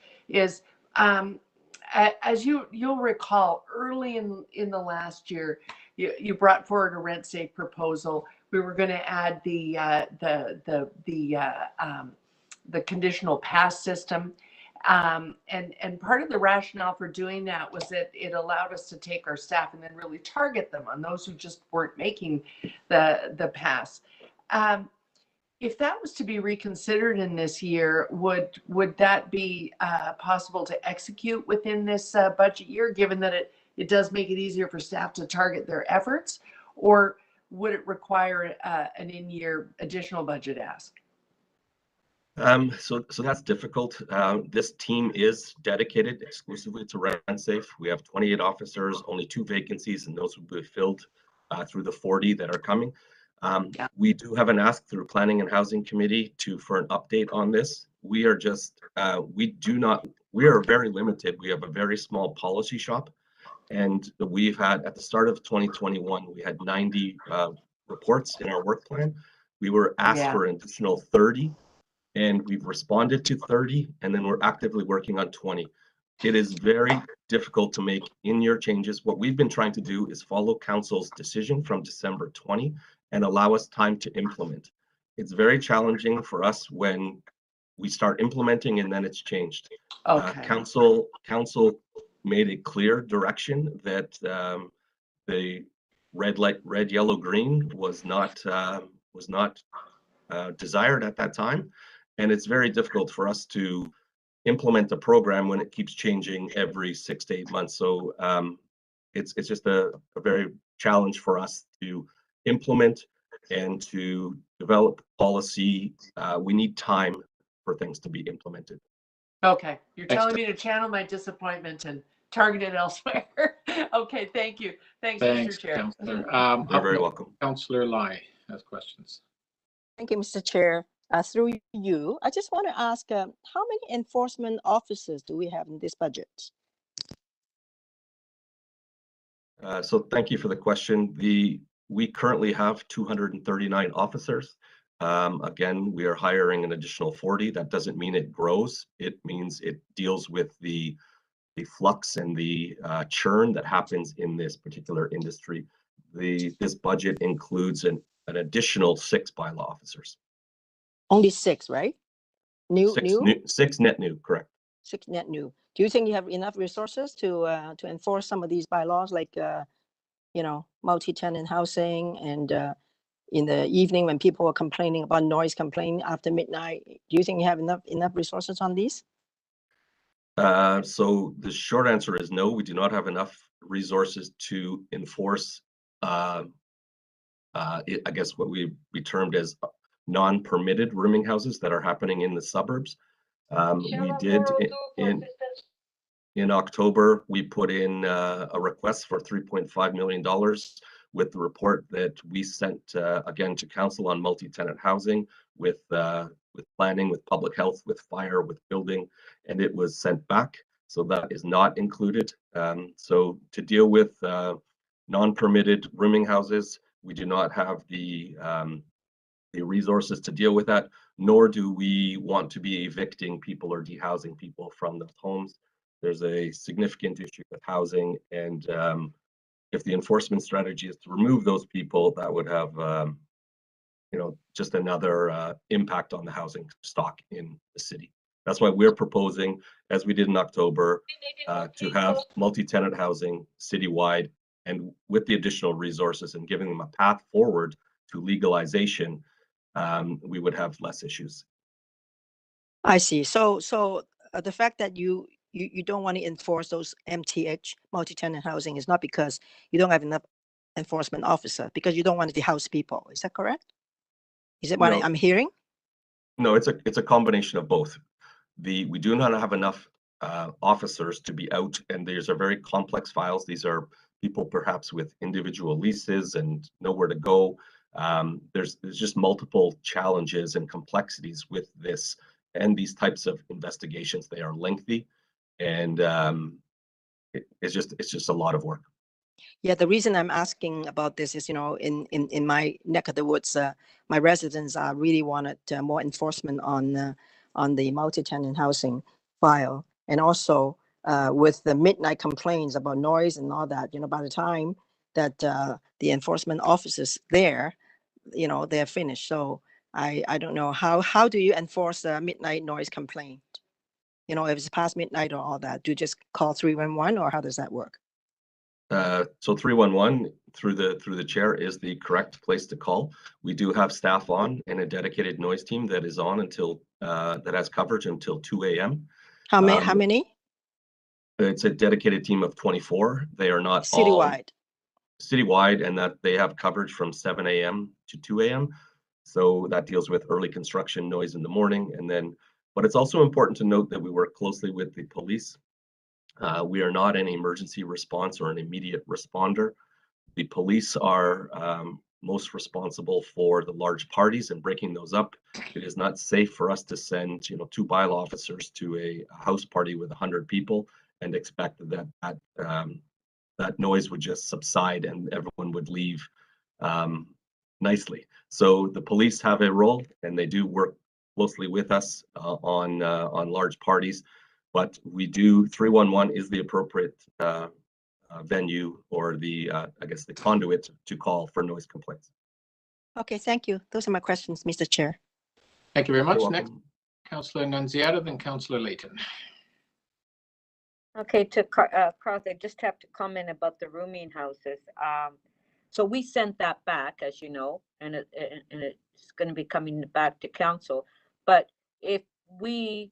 E: as you'll recall, early in the last year, you brought forward a Rent Safe proposal. We were going to add the conditional pass system. And part of the rationale for doing that was that it allowed us to take our staff and then really target them on those who just weren't making the pass. If that was to be reconsidered in this year, would that be possible to execute within this budget year, given that it does make it easier for staff to target their efforts, or would it require an in-year additional budget ask?
L: So that's difficult. This team is dedicated exclusively to Rent Safe. We have 28 officers, only 2 vacancies, and those will be filled through the 40 that are coming. We do have an ask through Planning and Housing Committee for an update on this. We are just, we are very limited. We have a very small policy shop, and we've had, at the start of 2021, we had 90 reports in our work plan. We were asked for an additional 30. And we've responded to 30, and then we're actively working on 20. It is very difficult to make in-year changes. What we've been trying to do is follow council's decision from December 20 and allow us time to implement. It's very challenging for us when we start implementing and then it's changed. Okay. Council made a clear direction that the red, yellow, green was not desired at that time. And it's very difficult for us to implement a program when it keeps changing every 6 to 8 months. So it's just a very challenge for us to implement and to develop policy. We need time for things to be implemented.
E: Okay, you're telling me to channel my disappointment and target it elsewhere. Okay, thank you. Thanks, Mr. Chair.
B: Councillor.
L: You're very welcome.
B: Councillor Lai has questions.
G: Thank you, Mr. Chair. Through you, I just want to ask, how many enforcement officers do we have in this budget?
L: So thank you for the question. We currently have 239 officers. Again, we are hiring an additional 40. That doesn't mean it grows. It means it deals with the flux and the churn that happens in this particular industry. This budget includes an additional 6 bylaw officers.
G: Only 6, right?
L: Six net new, correct.
G: 6 net new. Do you think you have enough resources to enforce some of these bylaws, like multi-tenant housing, and in the evening when people are complaining about noise complaint after midnight? Do you think you have enough resources on these?
L: So the short answer is no, we do not have enough resources to enforce I guess what we termed as non-permitted rooming houses that are happening in the suburbs. We did in October, we put in a request for $3.5 million with the report that we sent again to council on multi-tenant housing with planning, with public health, with fire, with building, and it was sent back. So that is not included. So to deal with non-permitted rooming houses, we do not have the resources to deal with that, nor do we want to be evicting people or dehousing people from those homes. There's a significant issue with housing, and if the enforcement strategy is to remove those people, that would have just another impact on the housing stock in the city. That's why we're proposing, as we did in October, to have multi-tenant housing citywide, and with the additional resources and giving them a path forward to legalization, we would have less issues.
G: I see. So the fact that you don't want to enforce those MTH, multi-tenant housing, is not because you don't have enough enforcement officer, because you don't want to house people. Is that correct? Is it what I'm hearing?
L: No, it's a combination of both. We do not have enough officers to be out, and these are very complex files. These are people perhaps with individual leases and nowhere to go. There's just multiple challenges and complexities with this and these types of investigations. They are lengthy, and it's just a lot of work.
G: Yeah, the reason I'm asking about this is, in my neck of the woods, my residents really wanted more enforcement on the multi-tenant housing file, and also with the midnight complaints about noise and all that. By the time that the enforcement officers there, they're finished. So I don't know how do you enforce a midnight noise complaint? If it's past midnight or all that, do you just call 311, or how does that work?
L: So 311 through the chair is the correct place to call. We do have staff on and a dedicated noise team that is on until that has coverage until 2 a.m.
G: How many?
L: It's a dedicated team of 24. They are not
G: citywide.
L: Citywide, and that they have coverage from 7 a.m. to 2 a.m. So that deals with early construction noise in the morning, and then. But it's also important to note that we work closely with the police. We are not an emergency response or an immediate responder. The police are most responsible for the large parties and breaking those up. It is not safe for us to send, 2 bylaw officers to a house party with 100 people and expect that noise would just subside and everyone would leave nicely. So the police have a role, and they do work closely with us on large parties. But we do 311 is the appropriate venue, or the I guess the conduit to call for noise complaints.
G: Okay, thank you. Those are my questions, Mr. Chair.
B: Thank you very much. Next, Councillor Nunziata, then Councillor Layton.
K: Okay, to Carl, I just have to comment about the rooming houses. So we sent that back, as you know, and it's going to be coming back to council. But if we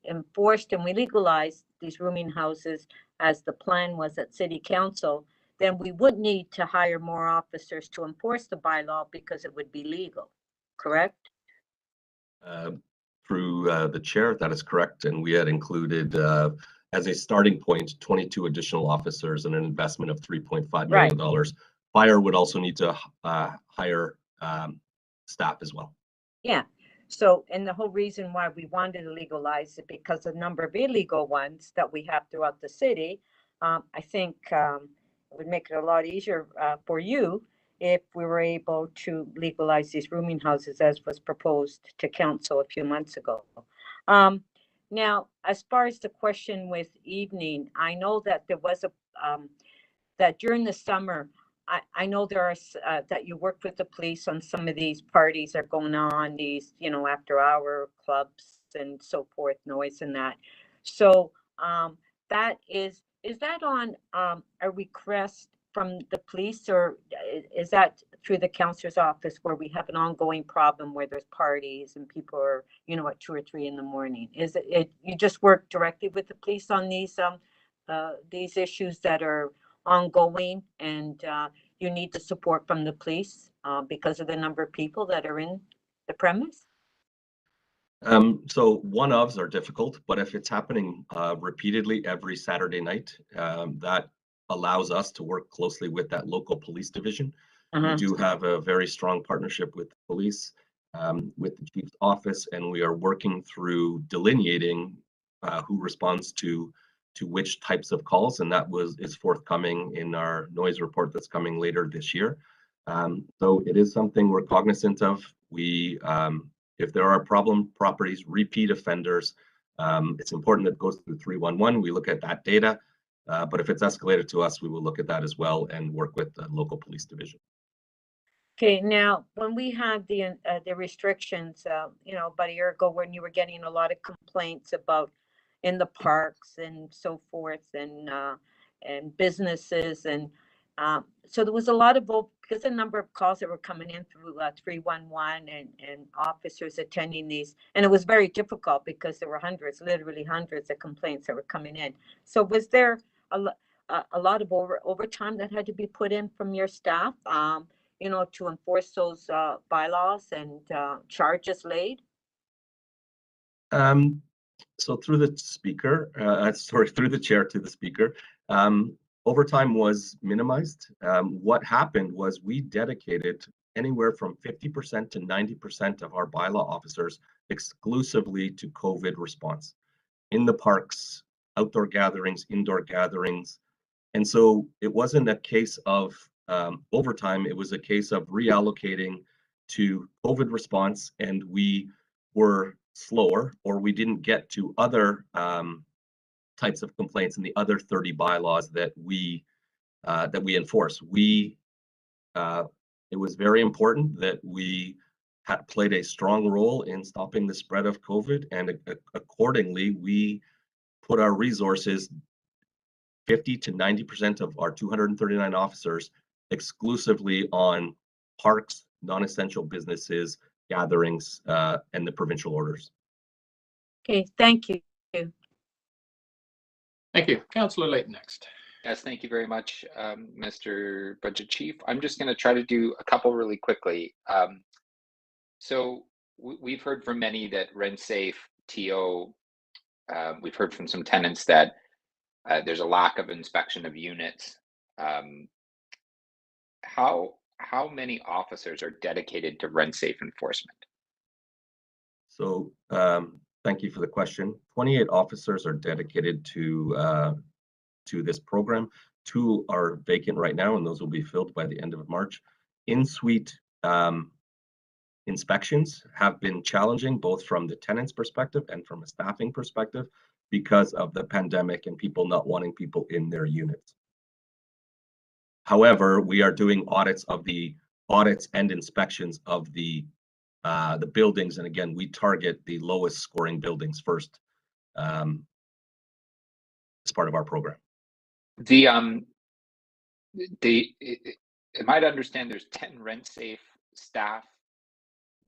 K: enforced and we legalized these rooming houses as the plan was at City Council, then we would need to hire more officers to enforce the bylaw because it would be legal, correct?
L: Through the chair, that is correct. And we had included as a starting point 22 additional officers and an investment of $3.5 million. Right. Fire would also need to hire staff as well.
K: Yeah. So, and the whole reason why we wanted to legalize it because the number of illegal ones that we have throughout the city, I think it would make it a lot easier for you if we were able to legalize these rooming houses as was proposed to council a few months ago. Now, as far as the question with evening, I know that there was that during the summer, I know there are that you worked with the police on some of these parties that are going on, these, you know, after hour clubs and so forth, noise and that. So that is that on a request from the police, or is that through the councillor's office where we have an ongoing problem where there's parties and people are, you know, at 2 or 3 in the morning? Is it you just work directly with the police on these issues that are ongoing, and you need the support from the police because of the number of people that are in the premise?
L: So one-ofs are difficult, but if it's happening repeatedly every Saturday night, that allows us to work closely with that local police division. We do have a very strong partnership with the police, with the chief's office, and we are working through delineating who responds to which types of calls, and that is forthcoming in our noise report that's coming later this year. So it is something we're cognizant of. We if there are problem properties, repeat offenders, it's important that it goes through 311. We look at that data, but if it's escalated to us, we will look at that as well and work with the local police division.
K: Okay, now when we had the restrictions, you know, about a year ago, when you were getting a lot of complaints about in the parks and so forth, and businesses, and so there was a lot of because the number of calls that were coming in through 311 and officers attending these, and it was very difficult because there were literally hundreds of complaints that were coming in. So was there a lot of overtime that had to be put in from your staff, you know, to enforce those bylaws and charges laid?
L: So through the speaker, through the chair to the speaker, overtime was minimized. What happened was we dedicated anywhere from 50% to 90% of our bylaw officers exclusively to COVID response in the parks, outdoor gatherings, indoor gatherings. And so it wasn't a case of overtime, it was a case of reallocating to COVID response, and we were slower, or we didn't get to other types of complaints in the other 30 bylaws that we enforce. It was very important that we had played a strong role in stopping the spread of COVID, and accordingly, we put our resources, 50 to 90% of our 239 officers, exclusively on parks, non-essential businesses, gatherings, and the provincial orders.
K: Okay, thank you.
B: Thank you. Councillor Layton next.
H: Yes, thank you very much, Mr. Budget Chief. I'm just going to try to do a couple really quickly. So we've heard from many that rent safe, TO, we've heard from some tenants that there's a lack of inspection of units. How many officers are dedicated to rent safe enforcement?
L: So thank you for the question. 28 officers are dedicated to this program. 2 are vacant right now, and those will be filled by the end of March. In-suite inspections have been challenging, both from the tenant's perspective and from a staffing perspective, because of the pandemic and people not wanting people in their units. However, we are doing audits and inspections of the buildings, and again, we target the lowest scoring buildings first as part of our program.
H: Am I to understand there's 10 rent safe staff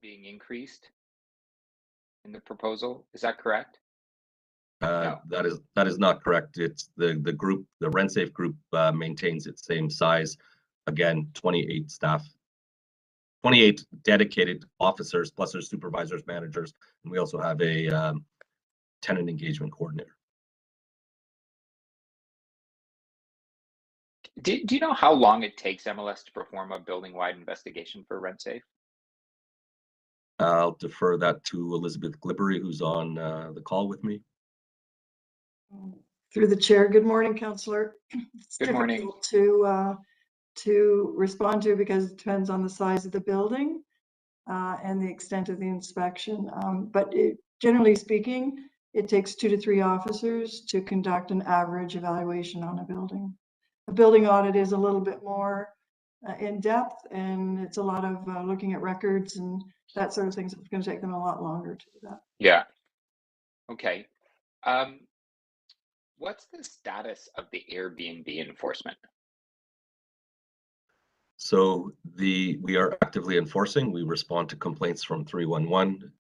H: being increased in the proposal? Is that correct?
L: No. That is not correct. It's the group, the rent safe group maintains its same size. Again, 28 staff, 28 dedicated officers plus their supervisors, managers, and we also have a tenant engagement coordinator.
H: Do you know how long it takes MLS to perform a building-wide investigation for rent safe?
L: I'll defer that to Elizabeth Glibbery, who's on the call with me.
M: Through the chair, good morning, Councillor. It's
H: good morning.
M: To to respond to because it depends on the size of the building and the extent of the inspection. But generally speaking, it takes 2 to 3 officers to conduct an average evaluation on a building. A building audit is a little bit more in depth, and it's a lot of looking at records and that sort of things. It's going to take them a lot longer to do that.
H: Yeah. Okay. What's the status of the Airbnb enforcement?
L: So we are actively enforcing. We respond to complaints from 311.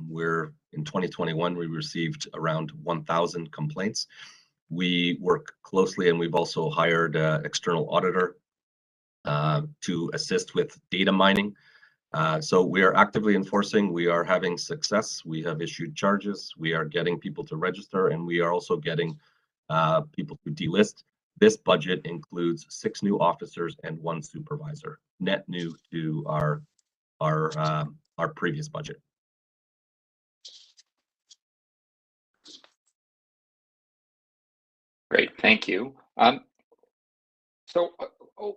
L: We're in 2021, we received around 1,000 complaints. We work closely, and we've also hired an external auditor to assist with data mining. So we are actively enforcing. We are having success. We have issued charges. We are getting people to register, and we are also getting people to delist. This budget includes 6 new officers and 1 supervisor, net new to our previous budget.
H: Great, thank you. So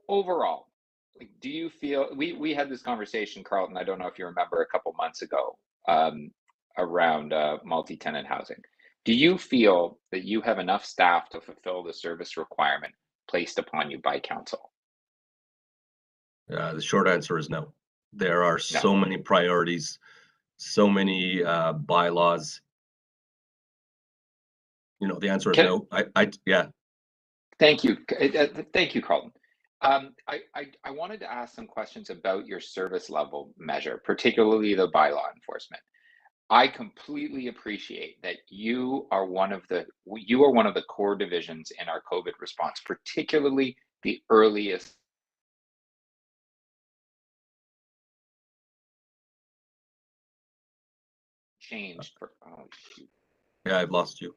H: overall, do you feel we had this conversation, Carlton? I don't know if you remember a couple months ago around multi-tenant housing. Do you feel that you have enough staff to fulfill the service requirement placed upon you by council?
L: The short answer is no. There are so many priorities, so many bylaws. You know, the answer is no. Yeah.
H: Thank you. Thank you, Carlton. I wanted to ask some questions about your service level measure, particularly the bylaw enforcement. I completely appreciate that you are one of the core divisions in our COVID response, particularly the earliest changed.
L: Yeah, I've lost you,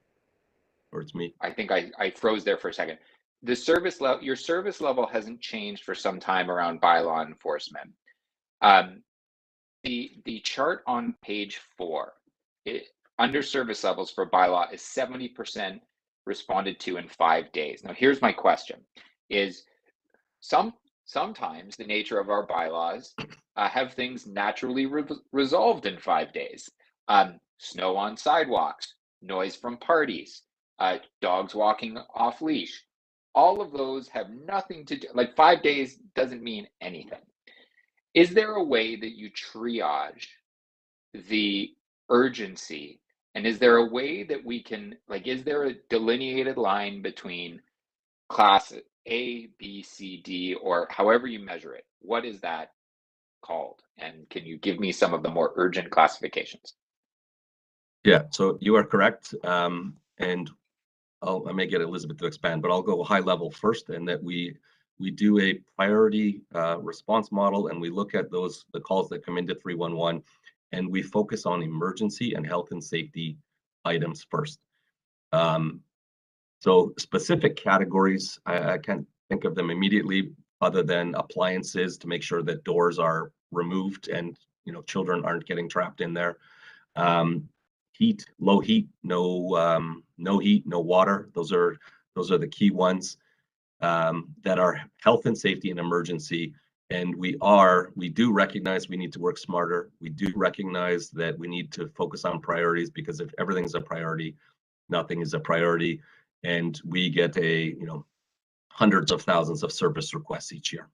L: or it's me.
H: I think I froze there for a second. The service level, your service level hasn't changed for some time around bylaw enforcement. The chart on page 4, under service levels for bylaw is 70% responded to in 5 days. Now, here's my question: is sometimes the nature of our bylaws have things naturally resolved in 5 days. Snow on sidewalks, noise from parties, dogs walking off leash. All of those have nothing to do, like 5 days doesn't mean anything. Is there a way that you triage the urgency? And is there a way that we can, like, is there a delineated line between class A, B, C, D, or however you measure it? What is that called? And can you give me some of the more urgent classifications?
L: Yeah, so you are correct. And I may get Elizabeth to expand, but I'll go high level first, and that we do a priority response model, and we look at the calls that come into 311, and we focus on emergency and health and safety items first. So specific categories, I can't think of them immediately, other than appliances to make sure that doors are removed and children aren't getting trapped in there. Heat, low heat, no heat, no water. Those are the key ones that are health and safety and emergency. And we do recognize we need to work smarter. We do recognize that we need to focus on priorities, because if everything's a priority, nothing is a priority. And we get hundreds of thousands of service requests each year.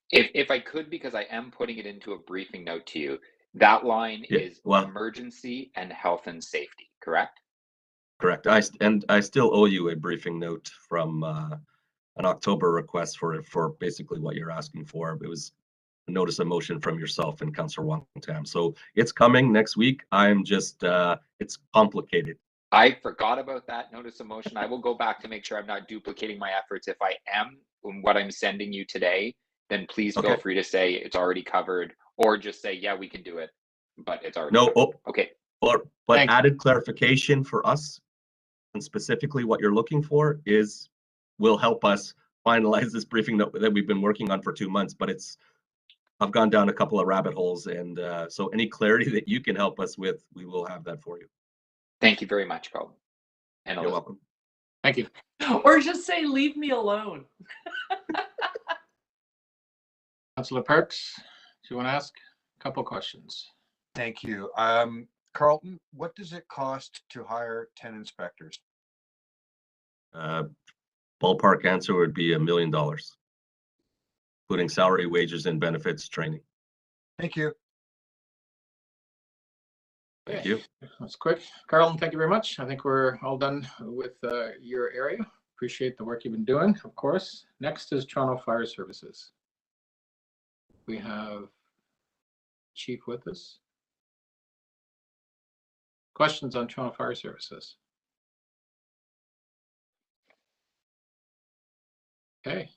H: If I could, because I am putting it into a briefing note to you, that line is emergency and health and safety, correct?
L: Correct. I still owe you a briefing note from an October request for basically what you're asking for. It was a notice of motion from yourself and Councillor Wong-Tam. So it's coming next week. I'm just, it's complicated.
H: I forgot about that notice of motion. I will go back to make sure I'm not duplicating my efforts. If I am in what I'm sending you today, then please feel free to say it's already covered, or just say, yeah, we can do it, but it's already covered. Okay.
L: But added clarification for us, and specifically what you're looking for, will help us finalize this briefing note that we've been working on for 2 months. But I've gone down a couple of rabbit holes, and so any clarity that you can help us with, we will have that for you.
H: Thank you very much, Carl.
L: And you're welcome.
B: Thank you.
E: Or just say, leave me alone.
B: Councillor Perks, do you want to ask a couple questions?
D: Thank you. Carlton, what does it cost to hire 10 inspectors?
L: Ballpark answer would be $1 million, including salary, wages, and benefits training.
D: Thank you.
L: Thank you.
B: That's quick. Carlton, thank you very much. I think we're all done with your area. Appreciate the work you've been doing, of course. Next is Toronto Fire Services. We have Chief with us. Questions on Toronto Fire Services? Okay.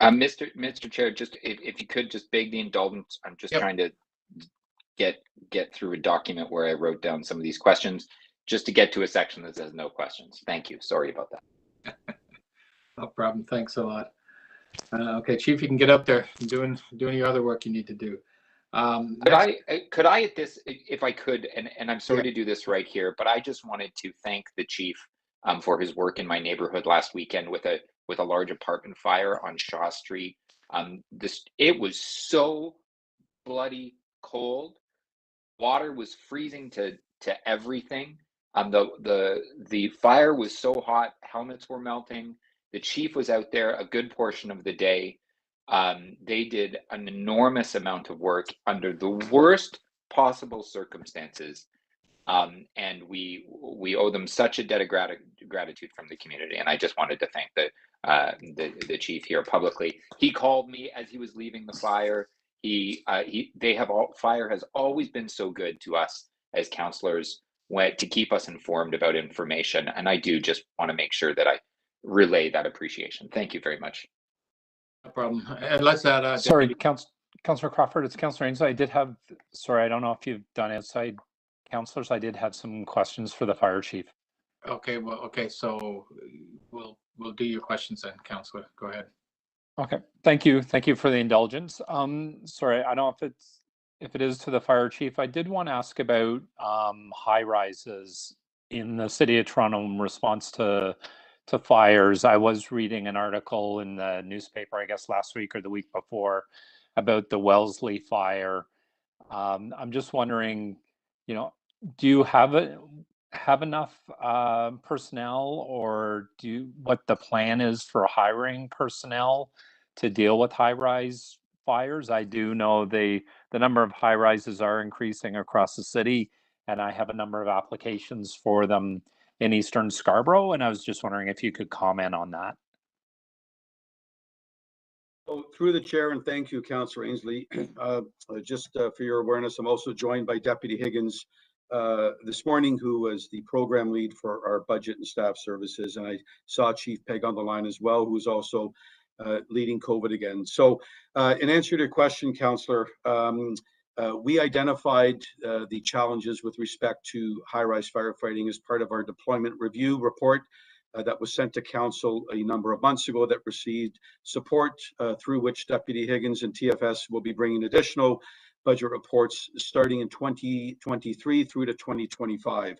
H: Mr. Chair, just if you could just beg the indulgence, I'm just trying to get through a document where I wrote down some of these questions just to get to a section that says no questions. Thank you. Sorry about that.
B: No problem. Thanks a lot. Okay, Chief, you can get up there doing your other work you need to do.
H: Could I at this, if I could, and I'm sorry to do this right here, but I just wanted to thank the chief for his work in my neighborhood last weekend with a large apartment fire on Shaw Street. It was so bloody cold. Water was freezing to everything. The fire was so hot, helmets were melting. The chief was out there a good portion of the day. They did an enormous amount of work under the worst possible circumstances. And we owe them such a debt of gratitude from the community. And I just wanted to thank the chief here publicly. He called me as he was leaving the fire. Fire has always been so good to us as councillors to keep us informed about information. And I do just want to make sure that I relay that appreciation. Thank you very much.
B: No problem. And let's add.
N: Sorry, Councillor Crawford, it's Councillor Ainsley. I don't know if you've done outside councillors. I did have some questions for the fire chief.
B: Okay, well, okay, so we'll do your questions then, Councillor. Go ahead.
N: Okay, thank you for the indulgence. Sorry, I don't know if it is to the fire chief. I did want to ask about high rises in the city of Toronto in response to fires. I was reading an article in the newspaper, I guess last week or the week before, about the Wellesley fire. I'm just wondering, do you have enough personnel, or what the plan is for hiring personnel to deal with high-rise fires? I do know the number of high rises are increasing across the city, and I have a number of applications for them in Eastern Scarborough, and I was just wondering if you could comment on that.
O: So through the chair, and thank you, Councillor Ainsley. Just for your awareness, I'm also joined by Deputy Higgins this morning, who was the program lead for our budget and staff services, and I saw Chief Peg on the line as well, who's also leading COVID again. So in answer to your question, Councillor, we identified the challenges with respect to high-rise firefighting as part of our deployment review report that was sent to council a number of months ago, that received support through which Deputy Higgins and TFS will be bringing additional budget reports starting in 2023 through to 2025.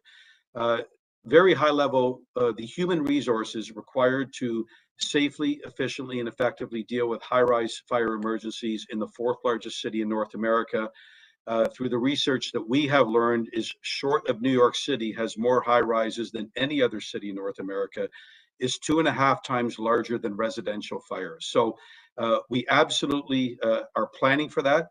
O: Very high level, the human resources required to safely, efficiently, and effectively deal with high-rise fire emergencies in the fourth largest city in North America, through the research that we have learned, is short of New York City, has more high rises than any other city in North America, is 2.5 times larger than residential fires. So we absolutely are planning for that.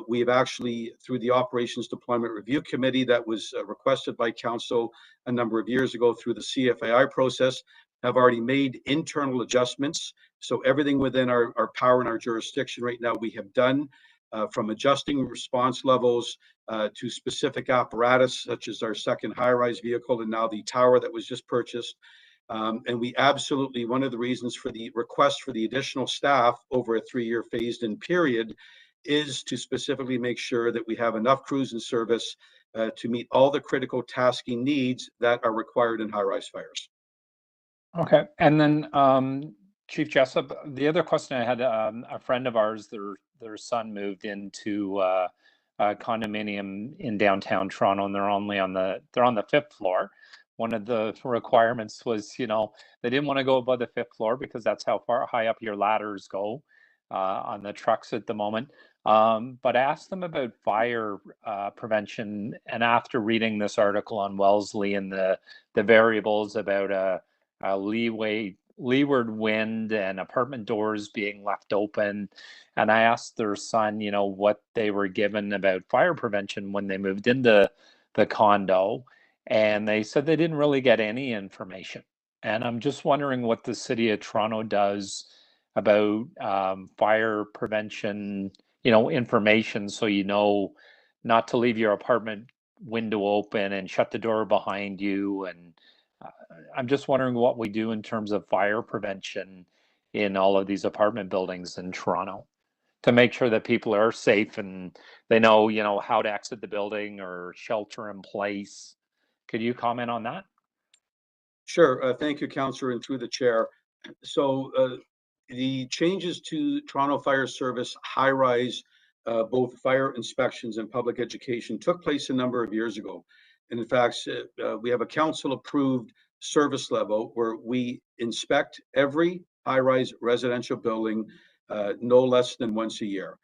O: We have actually, through the Operations Deployment Review Committee that was requested by Council a number of years ago through the CFAI process, have already made internal adjustments. So everything within our power and our jurisdiction right now we have done, from adjusting response levels to specific apparatus, such as our second high-rise vehicle and now the tower that was just purchased. And we absolutely, one of the reasons for the request for the additional staff over a 3-year phased-in period is to specifically make sure that we have enough crews in service to meet all the critical tasking needs that are required in high-rise fires.
N: Okay, and then Chief Jessup, the other question I had, a friend of ours, their son moved into a condominium in downtown Toronto, and they're on the 5th floor. One of the requirements was, they didn't want to go above the 5th floor because that's how far high up your ladders go. on the trucks at the moment. But I asked them about fire prevention, and after reading this article on Wellesley and the variables about a leeward wind and apartment doors being left open, and I asked their son, you know, what they were given about fire prevention when they moved into the condo, and they said they didn't really get any information. And I'm just wondering what the city of Toronto does about fire prevention, you know, information, so you know not to leave your apartment window open and shut the door behind you. And I'm just wondering what we do in terms of fire prevention in all of these apartment buildings in Toronto to make sure that people are safe and they know, you know, how to exit the building or shelter in place. Could you comment on that?
O: Sure. Thank you, Councillor, and through the chair. So the changes to Toronto Fire Service high-rise, both fire inspections and public education took place a number of years ago. And in fact, we have a council-approved service level where we inspect every high-rise residential building no less than once a year.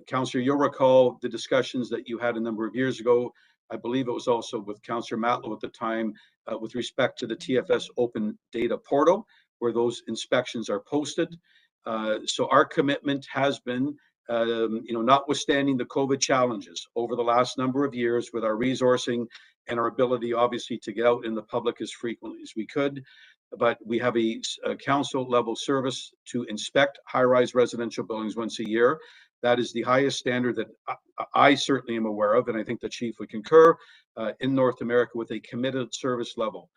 O: Councillor, you'll recall the discussions that you had a number of years ago. I believe it was also with Councillor Matlow at the time with respect to the TFS open data portal, where those inspections are posted. So our commitment has been, notwithstanding the COVID challenges over the last number of years with our resourcing and our ability, obviously, to get out in the public as frequently as we could. But we have a council level service to inspect high-rise residential buildings once a year. That is the highest standard that I certainly am aware of, and I think the chief would concur in North America with a committed service level.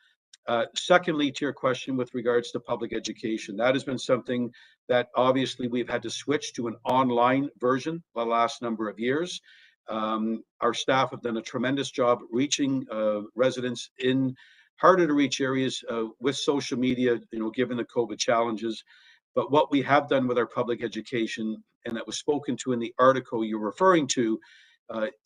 O: Secondly, to your question with regards to public education, that has been something that obviously we've had to switch to an online version the last number of years. Our staff have done a tremendous job reaching residents in harder to reach areas with social media, given the COVID challenges. But what we have done with our public education, and that was spoken to in the article you're referring to,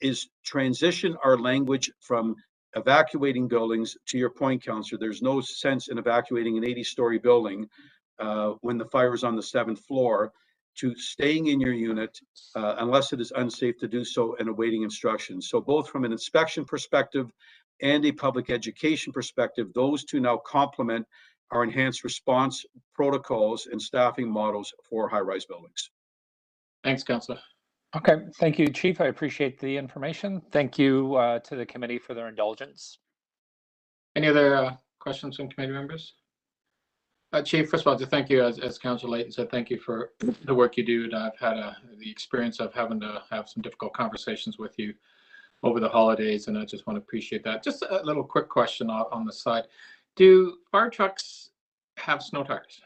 O: is transition our language from evacuating buildings. To your point, Councillor, there's no sense in evacuating an 80-story building when the fire is on the 7th floor, to staying in your unit unless it is unsafe to do so and awaiting instructions. So both from an inspection perspective and a public education perspective, those two now complement our enhanced response protocols and staffing models for high-rise buildings.
B: Thanks, Councillor.
N: Okay, thank you, Chief. I appreciate the information. Thank you to the committee for their indulgence.
B: Any other questions from committee members? Chief, first of all, to thank you, as Councillor Layton said, thank you for the work you do. And I've had the experience of having to have some difficult conversations with you over the holidays, and I just want to appreciate that. Just a little quick question on the side. Do fire trucks have snow tires?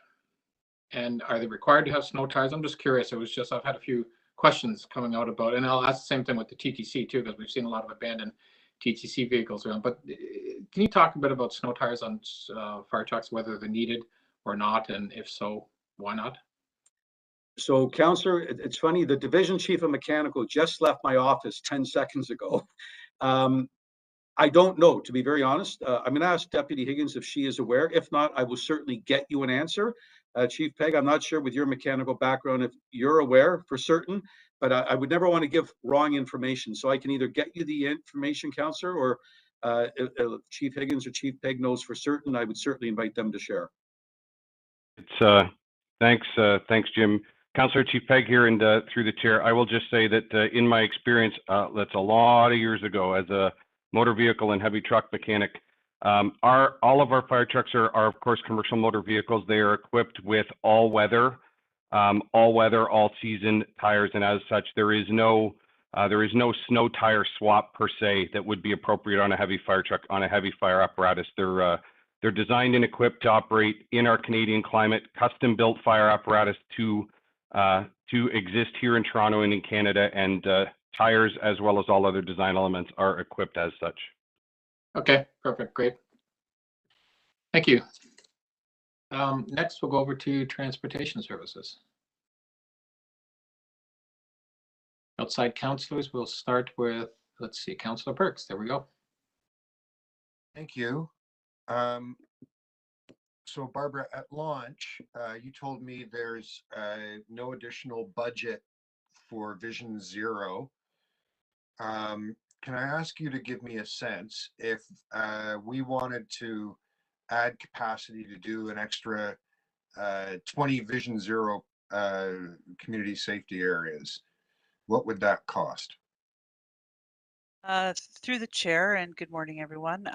B: And are they required to have snow tires? I'm just curious. I've had a few questions coming out about, and I'll ask the same thing with the TTC too, because we've seen a lot of abandoned TTC vehicles around. But can you talk a bit about snow tires on fire trucks, whether they're needed or not, and if so, why not?
O: So, Councillor, it's funny, the division chief of mechanical just left my office 10 seconds ago. I don't know, to be very honest. I'm going to ask Deputy Higgins if she is aware. If not, I will certainly get you an answer. Chief Pegg, I'm not sure with your mechanical background if you're aware for certain, but I would never want to give wrong information. So I can either get you the information, Councillor, or if Chief Higgins or Chief Pegg knows for certain, I would certainly invite them to share.
P: It's thanks, Jim. Councillor Chief Pegg here, and through the chair, I will just say that in my experience, that's a lot of years ago as a motor vehicle and heavy truck mechanic. All of our fire trucks are of course commercial motor vehicles. They are equipped with all-weather, all-season tires, and as such, there is no snow tire swap per se that would be appropriate on a heavy fire truck, on a heavy fire apparatus. They're designed and equipped to operate in our Canadian climate, custom-built fire apparatus to exist here in Toronto and in Canada, and tires, as well as all other design elements, are equipped as such.
B: Okay, perfect, great. Thank you. Next, we'll go over to transportation services. Outside councillors, we'll start with, let's see, Councillor Perks. There we go.
D: Thank you. So Barbara, at launch, you told me there's no additional budget for Vision Zero. Can I ask you to give me a sense if we wanted to add capacity to do an extra 20 Vision Zero community safety areas, what would that cost?
Q: Through the chair, and good morning, everyone.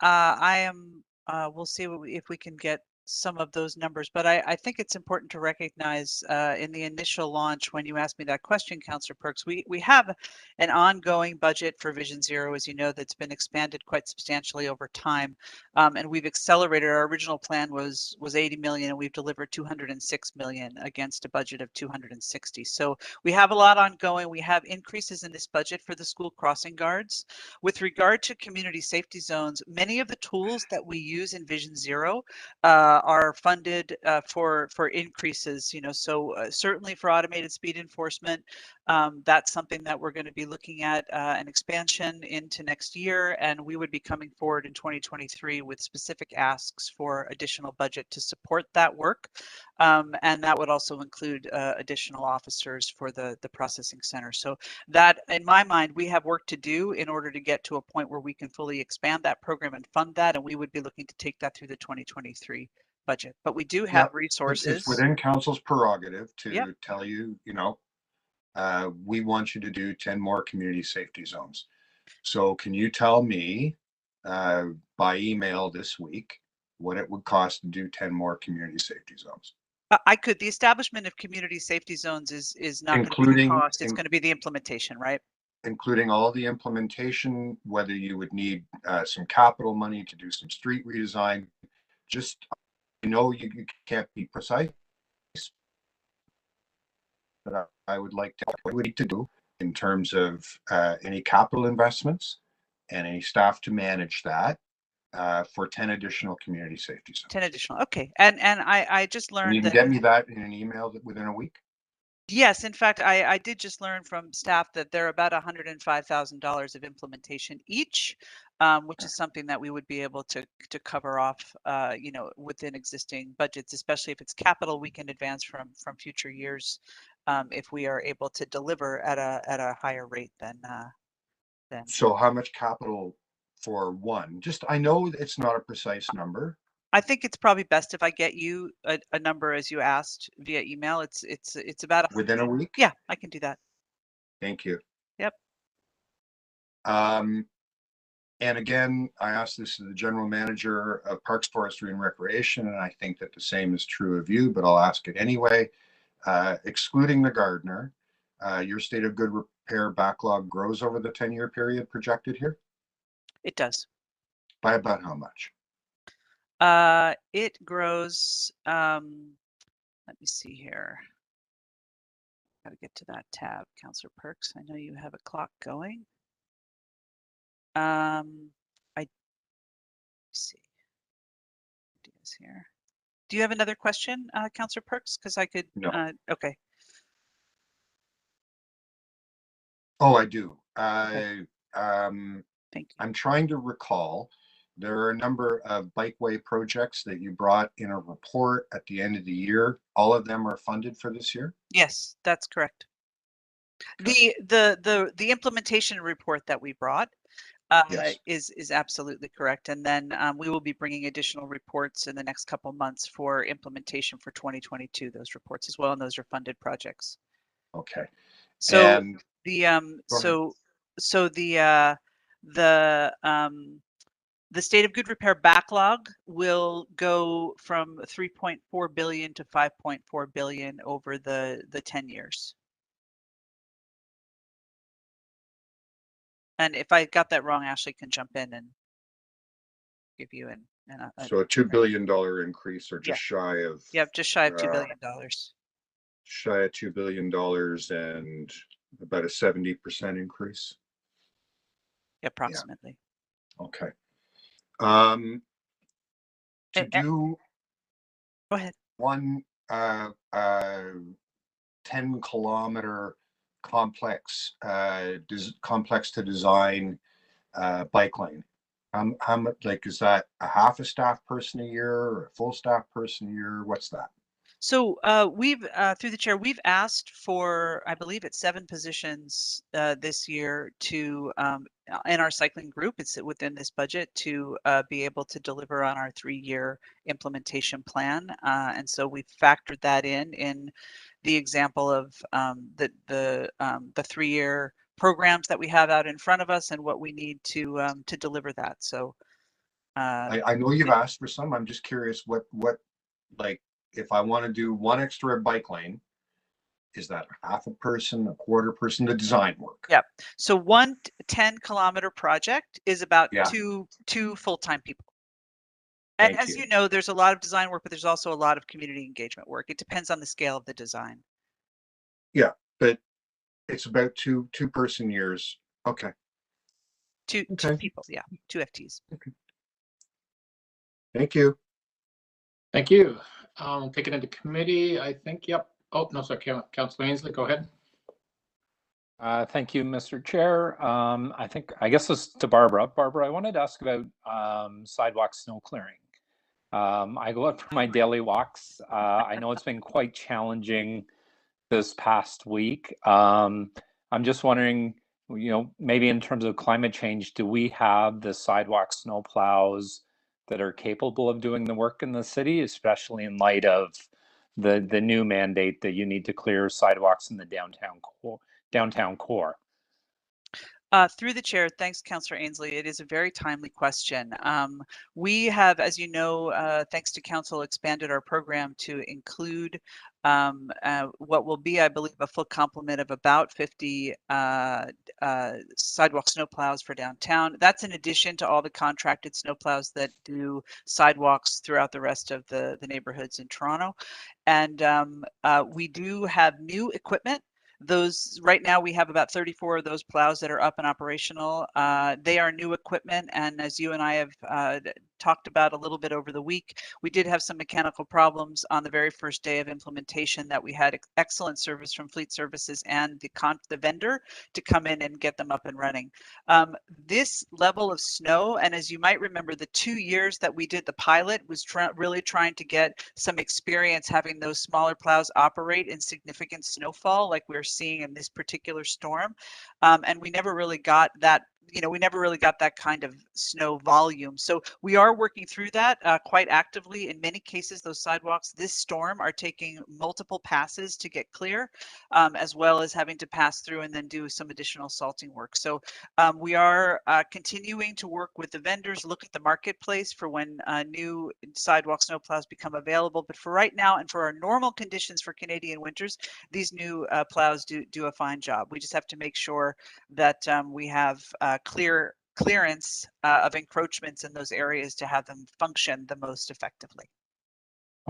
Q: We'll see if we can get some of those numbers, but I think it's important to recognize in the initial launch, when you asked me that question, Councillor Perks, we have an ongoing budget for Vision Zero, as you know, that's been expanded quite substantially over time. And we've accelerated. Our original plan was 80 million, and we've delivered 206 million against a budget of 260. So we have a lot ongoing. We have increases in this budget for the school crossing guards. With regard to community safety zones, many of the tools that we use in Vision Zero are funded for increases. You know, so certainly for automated speed enforcement, that's something that we're going to be looking at an expansion into next year, and we would be coming forward in 2023 with specific asks for additional budget to support that work. And that would also include additional officers for the processing center. So that, in my mind, we have work to do in order to get to a point where we can fully expand that program and fund that, and we would be looking to take that through the 2023 budget. But we do have resources.
D: It's within council's prerogative to
Q: Yep.
D: tell you, you know, we want you to do 10 more community safety zones. So can you tell me by email this week what it would cost to do 10 more community safety zones?
Q: I could. The establishment of community safety zones is not going to be the cost. It's going to be the implementation, right?
D: Including all the implementation, whether you would need some capital money to do some street redesign. Just, I know you can't be precise, but I would like to, what we need to do in terms of any capital investments and any staff to manage that for 10 additional community safety zones.
Q: 10 additional. Okay. And I just learned
D: and you can
Q: that.
D: Get me that in an email within a week?
Q: Yes, in fact, I did just learn from staff that they're about $105,000 of implementation each, which is something that we would be able to cover off, you know, within existing budgets, especially if it's capital we can advance from future years, if we are able to deliver at a higher rate than.
D: So how much capital for one? Just, I know it's not a precise number.
Q: I think it's probably best if I get you a number as you asked via email. It's about
D: within a week.
Q: Yeah, I can do that.
D: Thank you.
Q: Yep.
D: And again, I asked this to the general manager of Parks, Forestry, and Recreation, and I think that the same is true of you, but I'll ask it anyway. Excluding the gardener, your state of good repair backlog grows over the 10-year period projected here?
Q: It does.
D: By about how much?
Q: It grows, let me see here. Got to get to that tab, Councillor Perks. I know you have a clock going. I see. Ideas here. Do you have another question, Councillor Perks? Because I could.
D: No.
Q: Okay.
D: Oh, I do.
Q: Okay. Thank you.
D: I'm trying to recall. There are a number of bikeway projects that you brought in a report at the end of the year. All of them are funded for this year?
Q: Yes, that's correct. Okay. The implementation report that we brought yes. is absolutely correct. And then we will be bringing additional reports in the next couple months for implementation for 2022, those reports as well, and those are funded projects.
D: Okay.
Q: So
D: and
Q: the state of good repair backlog will go from 3.4 billion to 5.4 billion over the 10 years. And if I got that wrong, Ashley can jump in and give you
D: so a $2 billion increase, or just shy of?
Q: Yep, just shy of $2 billion.
D: Shy of $2 billion and about a 70% increase?
Q: Approximately.
D: Yeah. Okay. Do
Q: go ahead.
D: One 10-kilometer complex to design bike lane. How much, like, is that a half a staff person a year or a full staff person a year? What's that?
Q: So we've, through the chair, we've asked for, I believe it's 7 positions this year to, in our cycling group, it's within this budget to be able to deliver on our 3-year implementation plan. And so we've factored that in the example of the 3-year programs that we have out in front of us and what we need to deliver that. So
D: I know you've asked for some. I'm just curious what like, if I want to do one extra bike lane, is that half a person, a quarter person, the design work?
Q: Yeah. So one 10-kilometer project is about
D: Yeah.
Q: two full-time people. And
D: Thank
Q: as
D: you.
Q: you know, there's a lot of design work, but there's also a lot of community engagement work. It depends on the scale of the design.
D: Yeah, but it's about two person years. Okay.
Q: Two people, yeah, 2 FTs.
D: Okay. Thank you.
B: Thank you. Take it into committee, I think. Yep. Oh, no, sorry, Councillor Ainsley, go ahead.
N: Thank you, Mr. Chair. I guess this is to Barbara. Barbara, I wanted to ask about sidewalk snow clearing. I go out for my daily walks. I know it's been quite challenging this past week. I'm just wondering, maybe in terms of climate change, do we have the sidewalk snow plows that are capable of doing the work in the city, especially in light of the new mandate that you need to clear sidewalks in the downtown core?
Q: Through the chair, thanks, Councillor Ainsley. It is a very timely question. We have, as you know, thanks to Council, expanded our program to include what will be, I believe, a full complement of about 50 sidewalk snowplows for downtown. That's in addition to all the contracted snowplows that do sidewalks throughout the rest of the neighborhoods in Toronto. And we do have new equipment. Those right now we have about 34 of those plows that are up and operational. They are new equipment, and as you and I have talked about a little bit over the week, we did have some mechanical problems on the very first day of implementation that we had excellent service from Fleet Services and the vendor to come in and get them up and running. This level of snow, and as you might remember, the 2 years that we did the pilot was really trying to get some experience having those smaller plows operate in significant snowfall like we're seeing in this particular storm. And we never really got that, we never really got that kind of snow volume. So we are working through that quite actively. In many cases, those sidewalks this storm are taking multiple passes to get clear, as well as having to pass through and then do some additional salting work. So we are continuing to work with the vendors, look at the marketplace for when new sidewalk snowplows become available. But for right now and for our normal conditions for Canadian winters, these new plows do a fine job. We just have to make sure that we have clearance of encroachments in those areas to have them function the most effectively.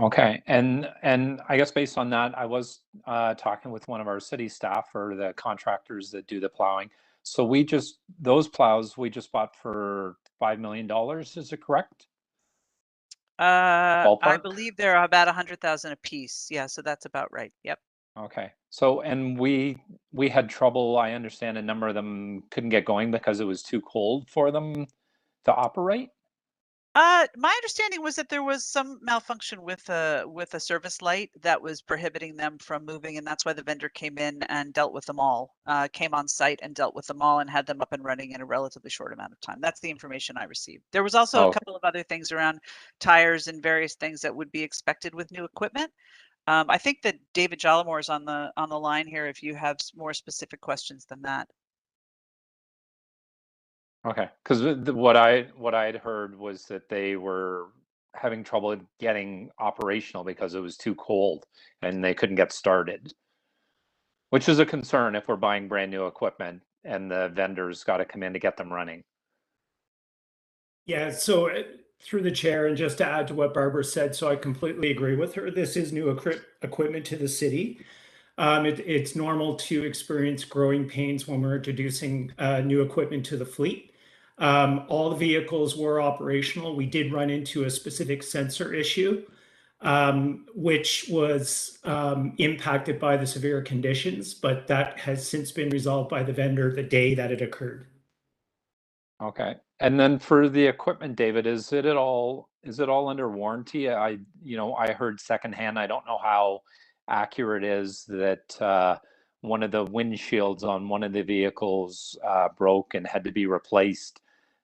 N: Okay, and I guess based on that, I was talking with one of our city staff or the contractors that do the plowing. So those plows we just bought for $5 million. Is it correct?
Q: I believe they're about 100,000 a piece. Yeah, so that's about right. Yep.
N: Okay. So, and we had trouble. I understand a number of them couldn't get going because it was too cold for them to operate.
Q: My understanding was that there was some malfunction with a service light that was prohibiting them from moving, and that's why the vendor came in and dealt with them all. Came on site and dealt with them all and had them up and running in a relatively short amount of time. That's the information I received. There was also a couple of other things around tires and various things that would be expected with new equipment. I think that David Jallamore is on the line here if you have more specific questions than that.
N: Okay, because what I had heard was that they were having trouble getting operational because it was too cold and they couldn't get started, which is a concern if we're buying brand new equipment and the vendors got to come in to get them running.
R: Yeah, so through the chair, and just to add to what Barbara said, so I completely agree with her. This is new equipment to the city. It's normal to experience growing pains when we're introducing new equipment to the fleet. All the vehicles were operational. We did run into a specific sensor issue, which was impacted by the severe conditions, but that has since been resolved by the vendor the day that it occurred.
N: Okay. And then for the equipment, David, is it all under warranty? I heard secondhand. I don't know how accurate it is that one of the windshields on one of the vehicles broke and had to be replaced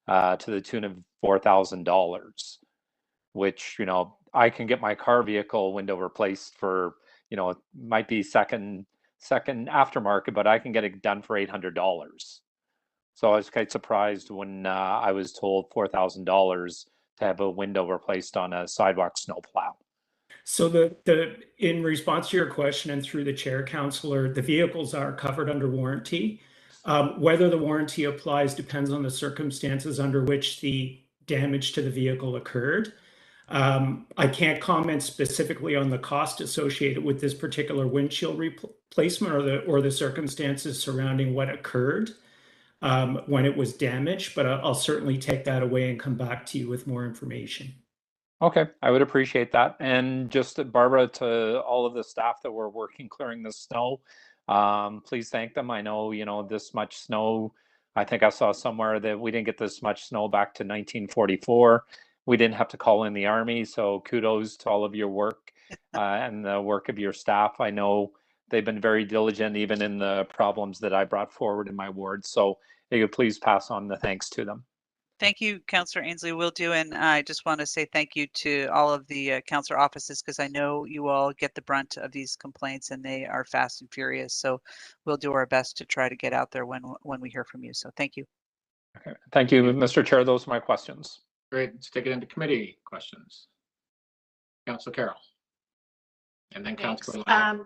N: to the tune of $4,000, which, I can get my car vehicle window replaced for, it might be second aftermarket, but I can get it done for $800. So I was quite surprised when I was told $4,000 to have a window replaced on a sidewalk snowplow.
R: So in response to your question and through the chair, Councillor, the vehicles are covered under warranty. Whether the warranty applies depends on the circumstances under which the damage to the vehicle occurred. I can't comment specifically on the cost associated with this particular windshield replacement or the circumstances surrounding what occurred when it was damaged, but I'll certainly take that away and come back to you with more information.
N: Okay, I would appreciate that. And just Barbara, to all of the staff that were working clearing the snow, please thank them. I know, this much snow, I think I saw somewhere that we didn't get this much snow back to 1944. We didn't have to call in the Army, so kudos to all of your work and the work of your staff. I know they've been very diligent even in the problems that I brought forward in my ward. So if you please pass on the thanks to them.
Q: Thank you, Councillor Ainsley. Will do. And I just want to say thank you to all of the councillor offices, because I know you all get the brunt of these complaints and they are fast and furious. So we'll do our best to try to get out there when we hear from you. So thank you.
N: Okay. Thank you, Mr. Chair. Those are my questions.
B: Great. Let's take it into committee questions. Councillor Carroll. And then Councillor Lyon.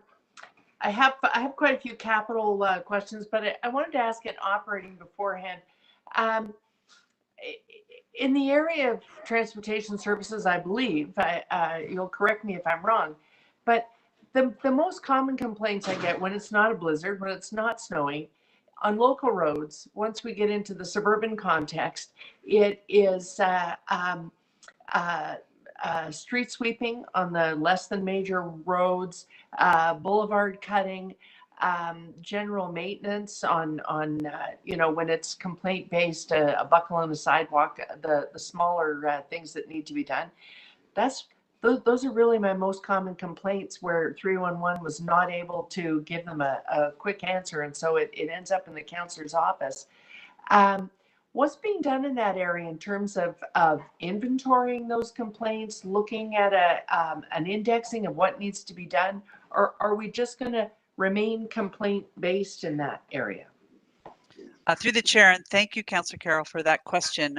E: I have quite a few capital questions, but I wanted to ask it operating beforehand. In the area of transportation services, I believe, you'll correct me if I'm wrong, but the most common complaints I get when it's not a blizzard, when it's not snowing, on local roads, once we get into the suburban context, it is street sweeping on the less than major roads, boulevard cutting, general maintenance on when it's complaint based, a buckle on the sidewalk, the smaller things that need to be done. Those are really my most common complaints, where 311 was not able to give them a quick answer, and so it ends up in the councillor's office. What's being done in that area in terms of inventorying those complaints, looking at an indexing of what needs to be done, or are we just going to remain complaint based in that area?
Q: Through the chair, and thank you, Councillor Carroll, for that question.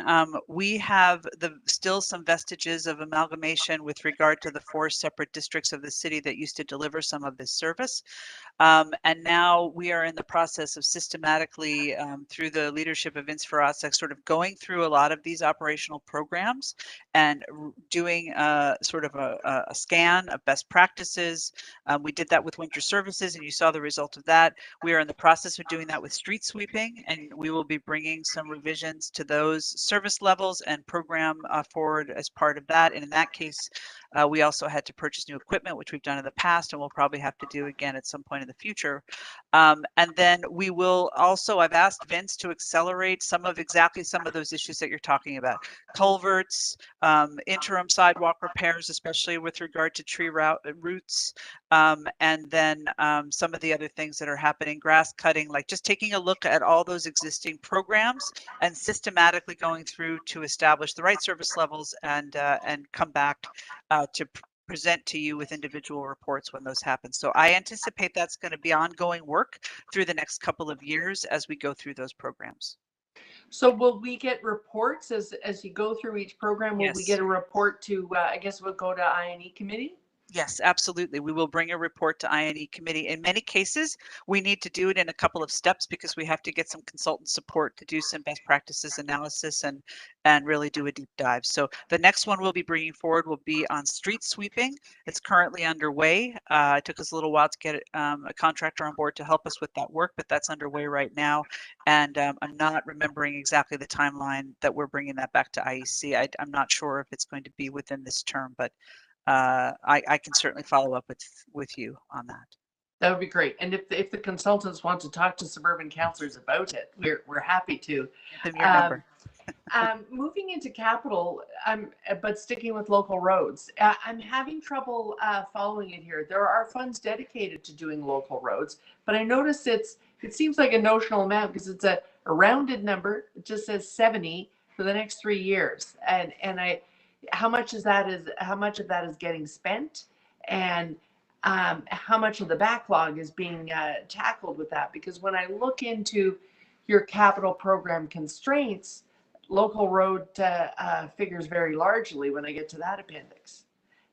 Q: We have still some vestiges of amalgamation with regard to the 4 separate districts of the city that used to deliver some of this service. And now we are in the process of systematically, through the leadership of Vince Farasek, sort of going through a lot of these operational programs and doing sort of a scan of best practices. We did that with winter services, and you saw the result of that. We are in the process of doing that with street sweeping, and we will be bringing some revisions to those service levels and program forward as part of that. And in that case, we also had to purchase new equipment, which we've done in the past, and we'll probably have to do again at some point in the future. And then we will also, I've asked Vince to accelerate some of those issues that you're talking about. Culverts, interim sidewalk repairs, especially with regard to tree roots, and then some of the other things that are happening, grass cutting, like just taking a look at all those existing programs and systematically going through to establish the right service levels and come back to present to you with individual reports when those happen. So I anticipate that's going to be ongoing work through the next couple of years as we go through those programs.
E: So will we get reports as you go through each program? Will we get a report to, I guess we'll go to I&E committee?
Q: Yes, absolutely. We will bring a report to I&E committee. In many cases, we need to do it in a couple of steps because we have to get some consultant support to do some best practices analysis and really do a deep dive. So the next one we'll be bringing forward will be on street sweeping. It's currently underway. It took us a little while to get a contractor on board to help us with that work, but that's underway right now. And I'm not remembering exactly the timeline that we're bringing that back to IEC. I'm not sure if it's going to be within this term, but I can certainly follow up with you on that.
E: That would be great. And if the consultants want to talk to suburban councillors about it, we're happy to.
Q: Give them your number.
E: Moving into capital, but sticking with local roads, I'm having trouble following it here. There are funds dedicated to doing local roads, but I notice it seems like a notional amount because it's a rounded number. It just says 70 for the next 3 years, and how much of that is getting spent, and how much of the backlog is being tackled with that? Because when I look into your capital program constraints, local road figures very largely when I get to that appendix.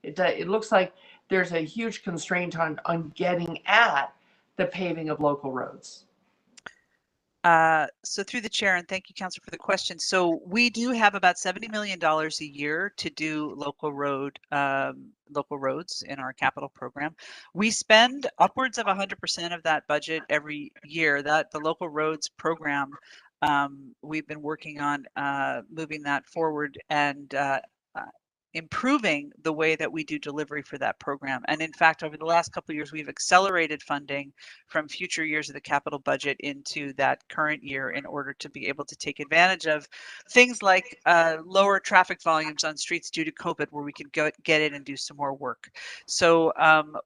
E: It looks like there's a huge constraint on getting at the paving of local roads.
Q: So through the chair, and thank you, Councillor, for the question. So we do have about $70 million a year to do local roads in our capital program. We spend upwards of 100% of that budget every year. That the local roads program, we've been working on moving that forward and improving the way that we do delivery for that program. And in fact, over the last couple of years, we've accelerated funding from future years of the capital budget into that current year in order to be able to take advantage of things like lower traffic volumes on streets due to COVID, where we could get in and do some more work. So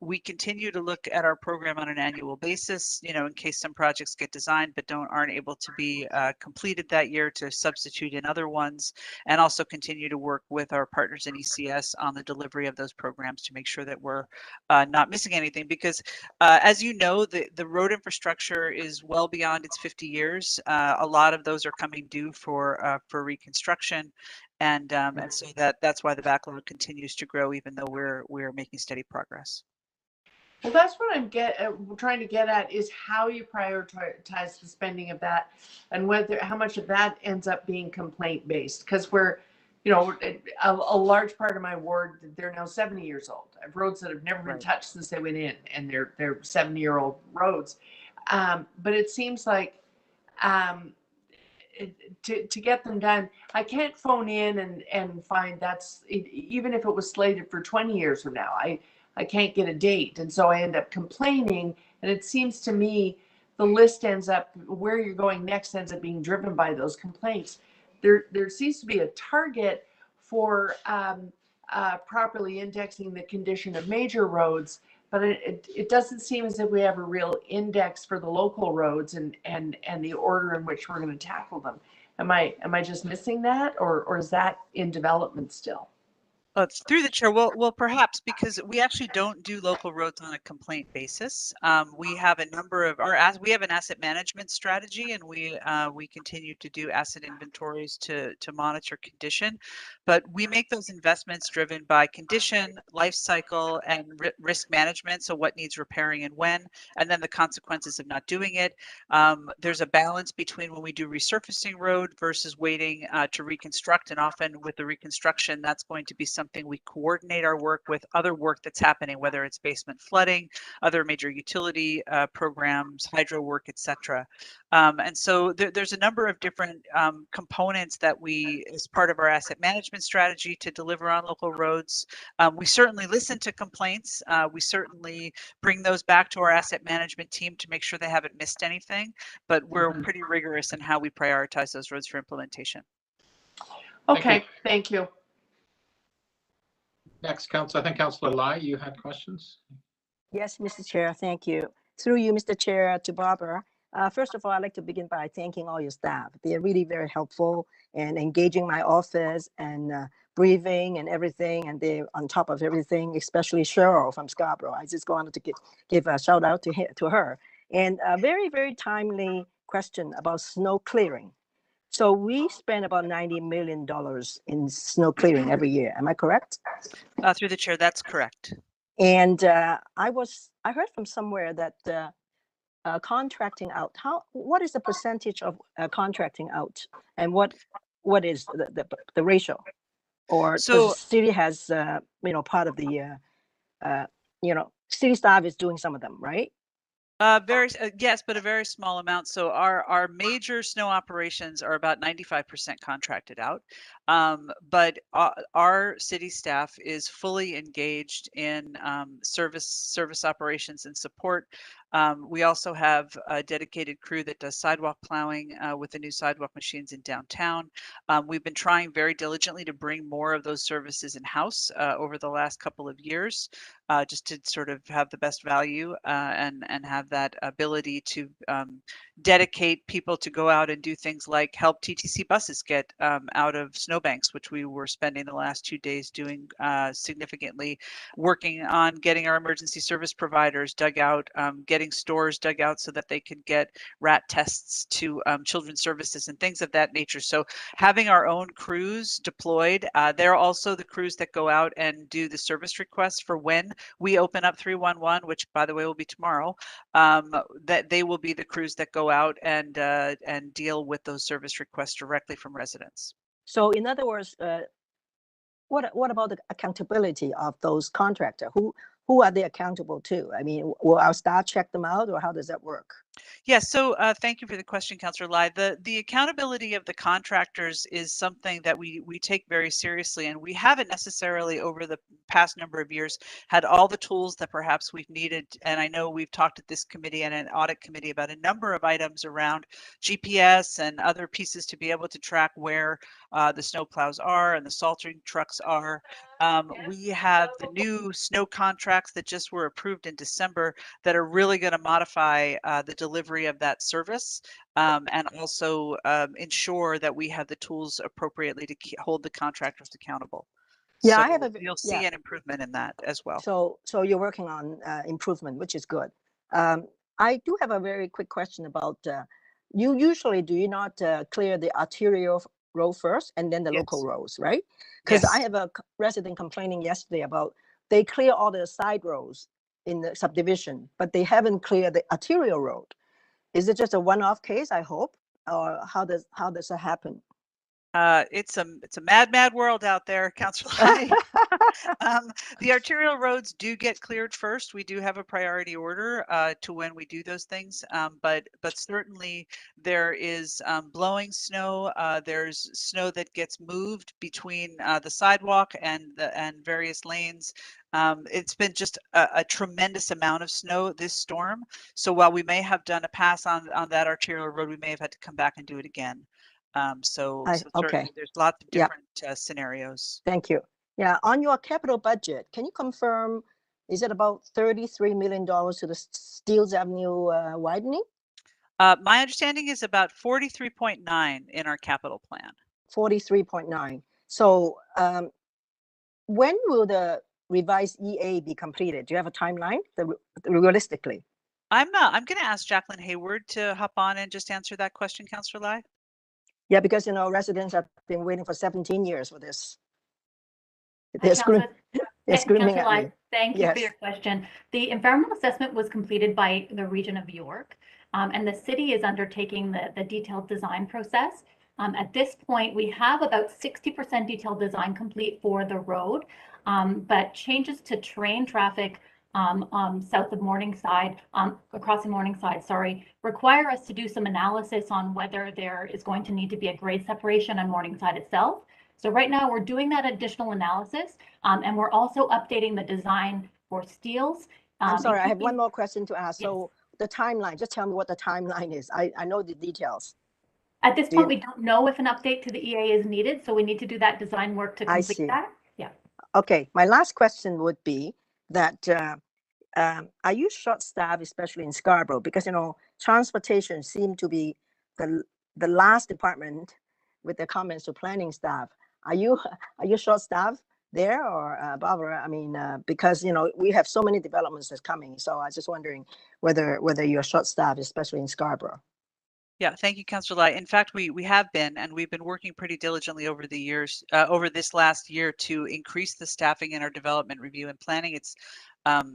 Q: we continue to look at our program on an annual basis, in case some projects get designed but aren't able to be completed that year, to substitute in other ones, and also continue to work with our partners in ECS on the delivery of those programs to make sure that we're not missing anything. Because as you know, the road infrastructure is well beyond its 50 years. A lot of those are coming due for reconstruction, and so that's why the backlog continues to grow, even though we're making steady progress.
E: Well, that's what I'm trying to get at, is how you prioritize the spending of that, and how much of that ends up being complaint based. Because we're, a large part of my ward, they're now 70 years old. I have roads that have never been touched since they went in, and they're 70-year-old roads. But it seems like to get them done, I can't phone in and find even if it was slated for 20 years from now, I can't get a date. And so I end up complaining. And it seems to me the list where you're going next ends up being driven by those complaints. There seems to be a target for properly indexing the condition of major roads, but it doesn't seem as if we have a real index for the local roads and the order in which we're going to tackle them. Am I just missing that, or is that in development still?
Q: Through the chair, well, perhaps, because we actually don't do local roads on a complaint basis. We have a number of we have an asset management strategy, and we continue to do asset inventories to monitor condition. But we make those investments driven by condition, life cycle, and risk management. So what needs repairing and when, and then the consequences of not doing it. There's a balance between when we do resurfacing road versus waiting to reconstruct, and often with the reconstruction, that's going to be something we coordinate our work with other work that's happening, whether it's basement flooding, other major utility programs, hydro work, etc. And so there's a number of different components that we, as part of our asset management strategy to deliver on local roads. We certainly listen to complaints. We certainly bring those back to our asset management team to make sure they haven't missed anything, but we're pretty rigorous in how we prioritize those roads for implementation.
E: Okay, thank you.
B: Next, I think Councillor Lai, you had questions?
G: Yes, Mr. Chair, thank you. Through you, Mr. Chair, to Barbara. First of all, I'd like to begin by thanking all your staff. They're really very helpful and engaging my office and briefing and everything, and they're on top of everything, especially Cheryl from Scarborough. I just wanted to give a shout out to her. And a very, very timely question about snow clearing. So we spend about $90 million in snow clearing every year. Am I correct?
Q: Through the chair, that's correct.
G: And I heard from somewhere that contracting out, what is the percentage of contracting out, and what is the ratio? Or so, the city has part of the city staff is doing some of them, right?
Q: Yes, but a very small amount. So our major snow operations are about 95% contracted out. But our city staff is fully engaged in service operations and support. We also have a dedicated crew that does sidewalk plowing with the new sidewalk machines in downtown. We've been trying very diligently to bring more of those services in-house over the last couple of years, just to sort of have the best value and have that ability to dedicate people to go out and do things like help TTC buses get out of snowbanks, which we were spending the last 2 days doing significantly, working on getting our emergency service providers dug out, getting stores dug out so that they could get rat tests to children's services and things of that nature. So having our own crews deployed, they're also the crews that go out and do the service requests for when we open up 311, which by the way will be tomorrow. That they will be the crews that go out and deal with those service requests directly from residents.
G: So in other words, what about the accountability of those contractors? Who are they accountable to? I mean, will our staff check them out, or how does that work?
Q: Yes, so thank you for the question, Councillor Lai. The accountability of the contractors is something that we take very seriously, and we haven't necessarily over the past number of years had all the tools that perhaps we've needed. And I know we've talked at this committee and an audit committee about a number of items around GPS and other pieces to be able to track where the snow plows are and the salting trucks are. We have the new snow contracts that just were approved in December that are really going to modify the delivery of that service and also ensure that we have the tools appropriately to hold the contractors accountable.
G: Yeah,
Q: so
G: I have a
Q: you'll see an improvement in that as well.
G: So you're working on improvement, which is good. I do have a very quick question about you usually do you not clear the arterial road first and then the local roads, right? Because I have a resident complaining yesterday about they clear all the side roads in the subdivision, but they haven't cleared the arterial road. Is it just a one-off case, I hope, or how does that happen?
Q: It's a mad world out there, Councillor Lai. The arterial roads do get cleared first. We do have a priority order to when we do those things, but certainly there is blowing snow. There's snow that gets moved between the sidewalk and various lanes. It's been just a tremendous amount of snow this storm. So while we may have done a pass on that arterial road, we may have had to come back and do it again. So certainly there's lots of different scenarios.
G: Thank you. Yeah, on your capital budget, can you confirm, is it about $33 million to the Steeles Avenue widening?
Q: My understanding is about 43.9 in our capital plan.
G: 43.9. So when will the revised EA be completed? Do you have a timeline realistically?
Q: I'm going to ask Jacqueline Hayward to hop on and just answer that question, Councillor Lai.
G: Yeah, because residents have been waiting for 17 years for this.
S: They're
G: screaming at me.
S: Thank you for your question. The environmental assessment was completed by the Region of York, and the city is undertaking the detailed design process. At this point, we have about 60% detailed design complete for the road, but changes to train traffic south of Morningside, crossing Morningside, sorry, require us to do some analysis on whether there is going to need to be a grade separation on Morningside itself. So right now we're doing that additional analysis, and we're also updating the design for Steeles.
G: I'm sorry, I have one more question to ask. Yes. So the timeline, just tell me what the timeline is. I know the details.
S: At this point, we don't know if an update to the EA is needed, so we need to do that design work to complete that. Yeah.
G: Okay, my last question would be that are you short-staffed, especially in Scarborough? Because transportation seemed to be the last department with the comments to planning staff. Are you short-staffed there, or Barbara? I mean, because we have so many developments that's coming, so I was just wondering whether you're short-staffed, especially in Scarborough.
Q: Yeah, thank you, Councillor Lai. In fact, we have been, and we've been working pretty diligently over the years, over this last year, to increase the staffing in our development review and planning.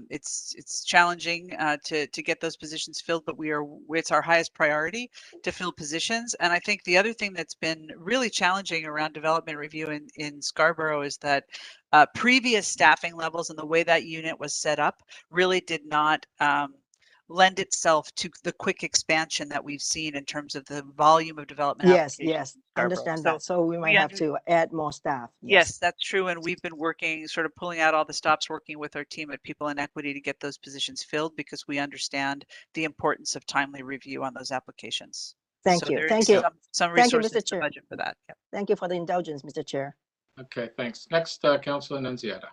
Q: It's challenging to get those positions filled, but it's our highest priority to fill positions. And I think the other thing that's been really challenging around development review in Scarborough is that previous staffing levels and the way that unit was set up really did not lend itself to the quick expansion that we've seen in terms of the volume of development
G: Yes,
Q: applications.
G: yes,
Q: in Scarborough.
G: understand that. So we might have to add more staff.
Q: Yes, that's true. And we've been working, sort of pulling out all the stops, working with our team at People in Equity to get those positions filled because we understand the importance of timely review on those applications.
G: Thank
Q: So
G: you.
Q: there
G: Thank
Q: is
G: you.
Q: some
G: Thank you,
Q: resources
G: Mr.
Q: in the
G: Chair.
Q: budget for that. Yep.
G: Thank you for the indulgence, Mr. Chair.
B: Okay, thanks. Next, Councillor Nunziata.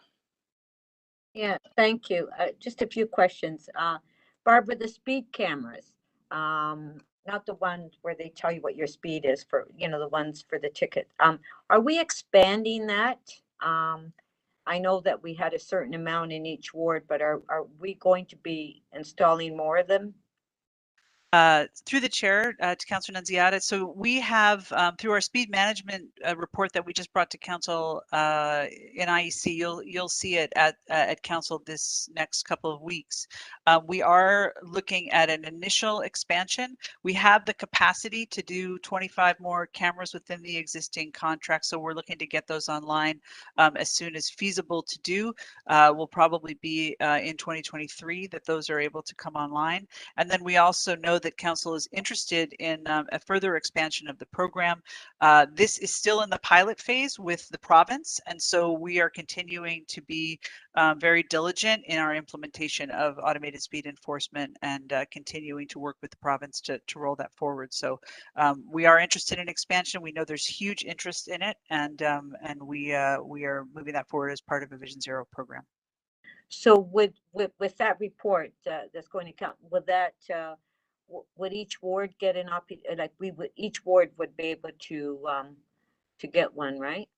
K: Yeah, thank you. Just a few questions. Barbara, the speed cameras, not the ones where they tell you what your speed is for, you know, the ones for the ticket. Are we expanding that? I know that we had a certain amount in each ward, but are we going to be installing more of them?
Q: Through the chair to Councillor Nunziata. So we have, through our speed management report that we just brought to council in IEC, you'll see it at council this next couple of weeks. We are looking at an initial expansion. We have the capacity to do 25 more cameras within the existing contract. So we're looking to get those online as soon as feasible to do. Will probably be in 2023 that those are able to come online. And then we also know that council is interested in a further expansion of the program. This is still in the pilot phase with the province, and so we are continuing to be very diligent in our implementation of automated speed enforcement and continuing to work with the province to roll that forward. So we are interested in expansion. We know there's huge interest in it, and we are moving that forward as part of a Vision Zero program.
K: So with that report that's going to come, would that would each ward get an each ward would be able to get one, right?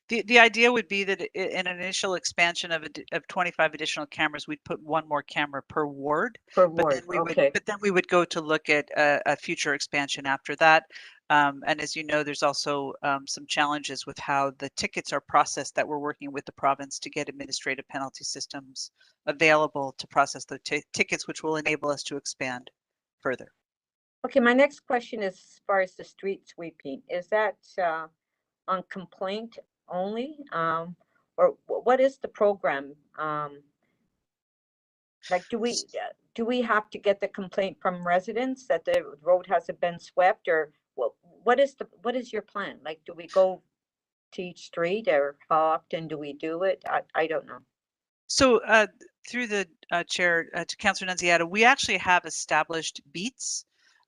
Q: The idea would be that in an initial expansion of 25 additional cameras, we'd put one more camera per ward.
K: Per ward, okay.
Q: But then we would go to look at a future expansion after that. And as you know, there's also some challenges with how the tickets are processed that we're working with the province to get administrative penalty systems available to process the tickets, which will enable us to expand further.
K: Okay, my next question is as far as the street sweeping, is that on complaint only, or what is the program? Like, do we have to get the complaint from residents that the road hasn't been swept, or what is your plan? Like, do we go to each street, or how often do we do it? I don't know.
Q: So through the chair to Councillor Nunziata, we actually have established beats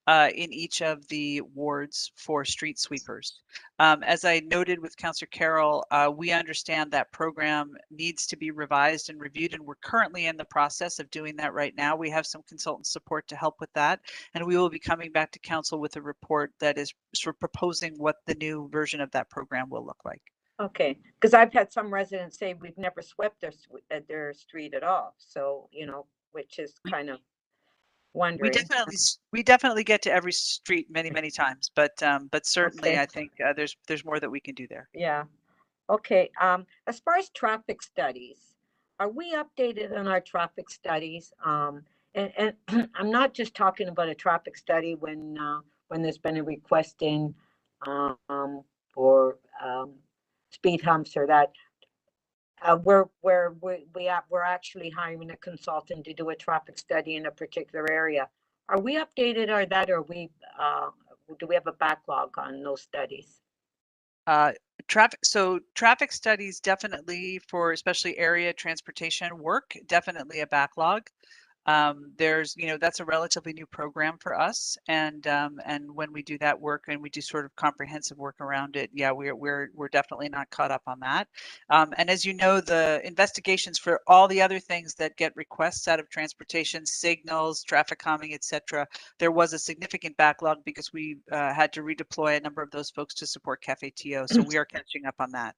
Q: in each of the wards for street sweepers. As I noted with Councillor Carroll, we understand that program needs to be revised and reviewed, and we're currently in the process of doing that right now. We have some consultant support to help with that, and we will be coming back to council with a report that is sort of proposing what the new version of that program will look like.
K: Okay, because I've had some residents say we've never swept their street at all. So, you know, which is kind of wondering.
Q: We definitely get to every street many times, but certainly
K: Okay.
Q: I think there's more that we can do there.
K: Yeah. Okay. As far as traffic studies, are we updated on our traffic studies? And I'm not just talking about a traffic study when there's been a request in for speed humps or that. We're actually hiring a consultant to do a traffic study in a particular area. Are we updated or that, or do we have a backlog on those studies?
Q: Traffic studies definitely for especially area transportation work, definitely a backlog. There's, you know, that's a relatively new program for us, and when we do that work and we do sort of comprehensive work around it, yeah, we're definitely not caught up on that. And as you know, the investigations for all the other things that get requests out of transportation, signals, traffic calming, etc., there was a significant backlog because we had to redeploy a number of those folks to support Cafe TO. So we are catching up on that.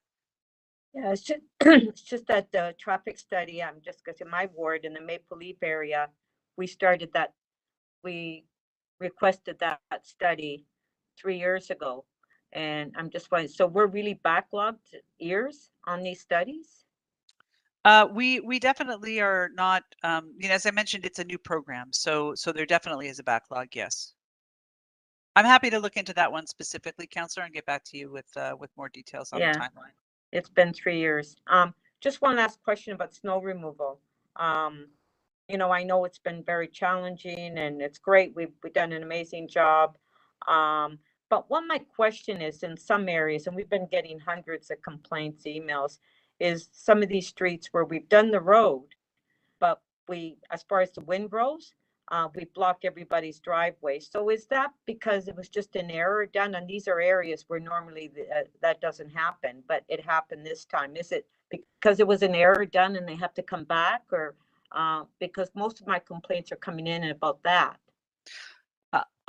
K: Yeah, it's just it's just that the traffic study, I'm just because in my ward in the Maple Leaf area, we requested that study 3 years ago. And I'm just wondering, so we're really backlogged years on these studies?
Q: We definitely are not, you know, as I mentioned, it's a new program. So there definitely is a backlog, yes. I'm happy to look into that one specifically, Councillor, and get back to you with more details on the timeline.
K: It's been 3 years. Just one last question about snow removal. You know, I know it's been very challenging and it's great. We've done an amazing job. But what my question is, in some areas, and we've been getting hundreds of complaints, emails, is some of these streets where we've done the road, but as far as the windrows, we blocked everybody's driveway. So is that because it was just an error done? And these are areas where normally that doesn't happen, but it happened this time. Is it because it was an error done and they have to come back, or because most of my complaints are coming in about that?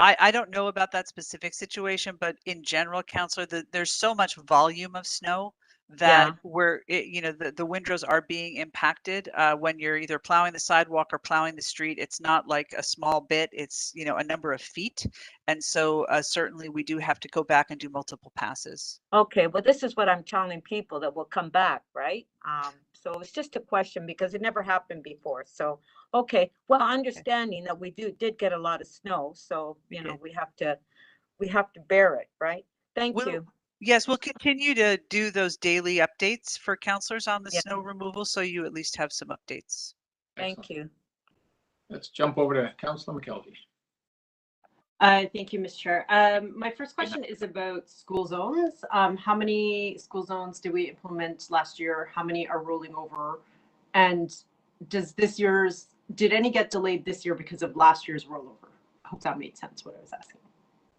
Q: I don't know about that specific situation, but in general, Councillor, there's so much volume of snow that the windrows are being impacted when you're either plowing the sidewalk or plowing the street. It's not like a small bit, it's, a number of feet. And so certainly we do have to go back and do multiple passes.
K: Okay, well, this is what I'm telling people, that will come back, right? So it's just a question because it never happened before. So, okay, well, understanding that we did get a lot of snow, so, we have to bear it, right? Thank you.
Q: Yes, we'll continue to do those daily updates for councillors on the snow removal, so you at least have some updates.
K: Thank you.
B: Let's jump over to Councillor McKelvey.
I: Thank you, Mr. Chair. My first question is about school zones. How many school zones did we implement last year? How many are rolling over? And did any get delayed this year because of last year's rollover? I hope that made sense, what I was asking.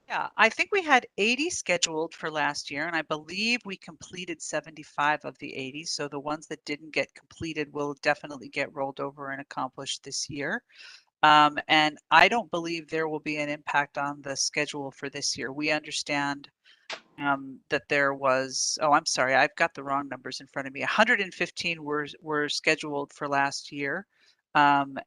Q: Yeah, I think we had 80 scheduled for last year, and I believe we completed 75 of the 80. So the ones that didn't get completed will definitely get rolled over and accomplished this year. And I don't believe there will be an impact on the schedule for this year. We understand that there was, I'm sorry, I've got the wrong numbers in front of me. 115 were scheduled for last year. And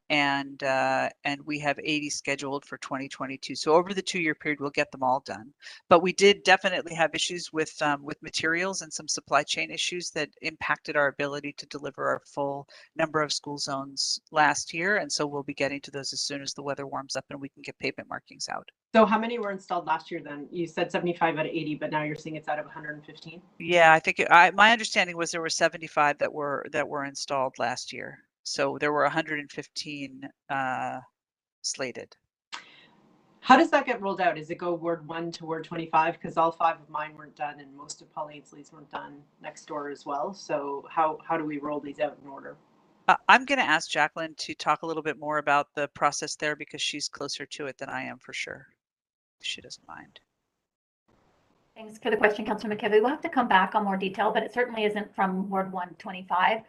Q: we have 80 scheduled for 2022. So over the 2-year period, we'll get them all done. But we did definitely have issues with materials and some supply chain issues that impacted our ability to deliver our full number of school zones last year. And so we'll be getting to those as soon as the weather warms up and we can get pavement markings out.
I: So how many were installed last year then? You said 75 out of 80, but now you're saying it's out of 115?
Q: Yeah, I think my understanding was there were 75 that were installed last year. So there were 115 slated.
I: How does that get rolled out? Does it go Ward 1 to Ward 25? Because all 5 of mine weren't done and most of Paul Ainsley's weren't done next door as well. So how do we roll these out in order?
Q: I'm going to ask Jacqueline to talk a little bit more about the process there because she's closer to it than I am for sure. If she doesn't mind.
S: Thanks for the question, Councillor McKelvey. We'll have to come back on more detail, but it certainly isn't from Ward 125.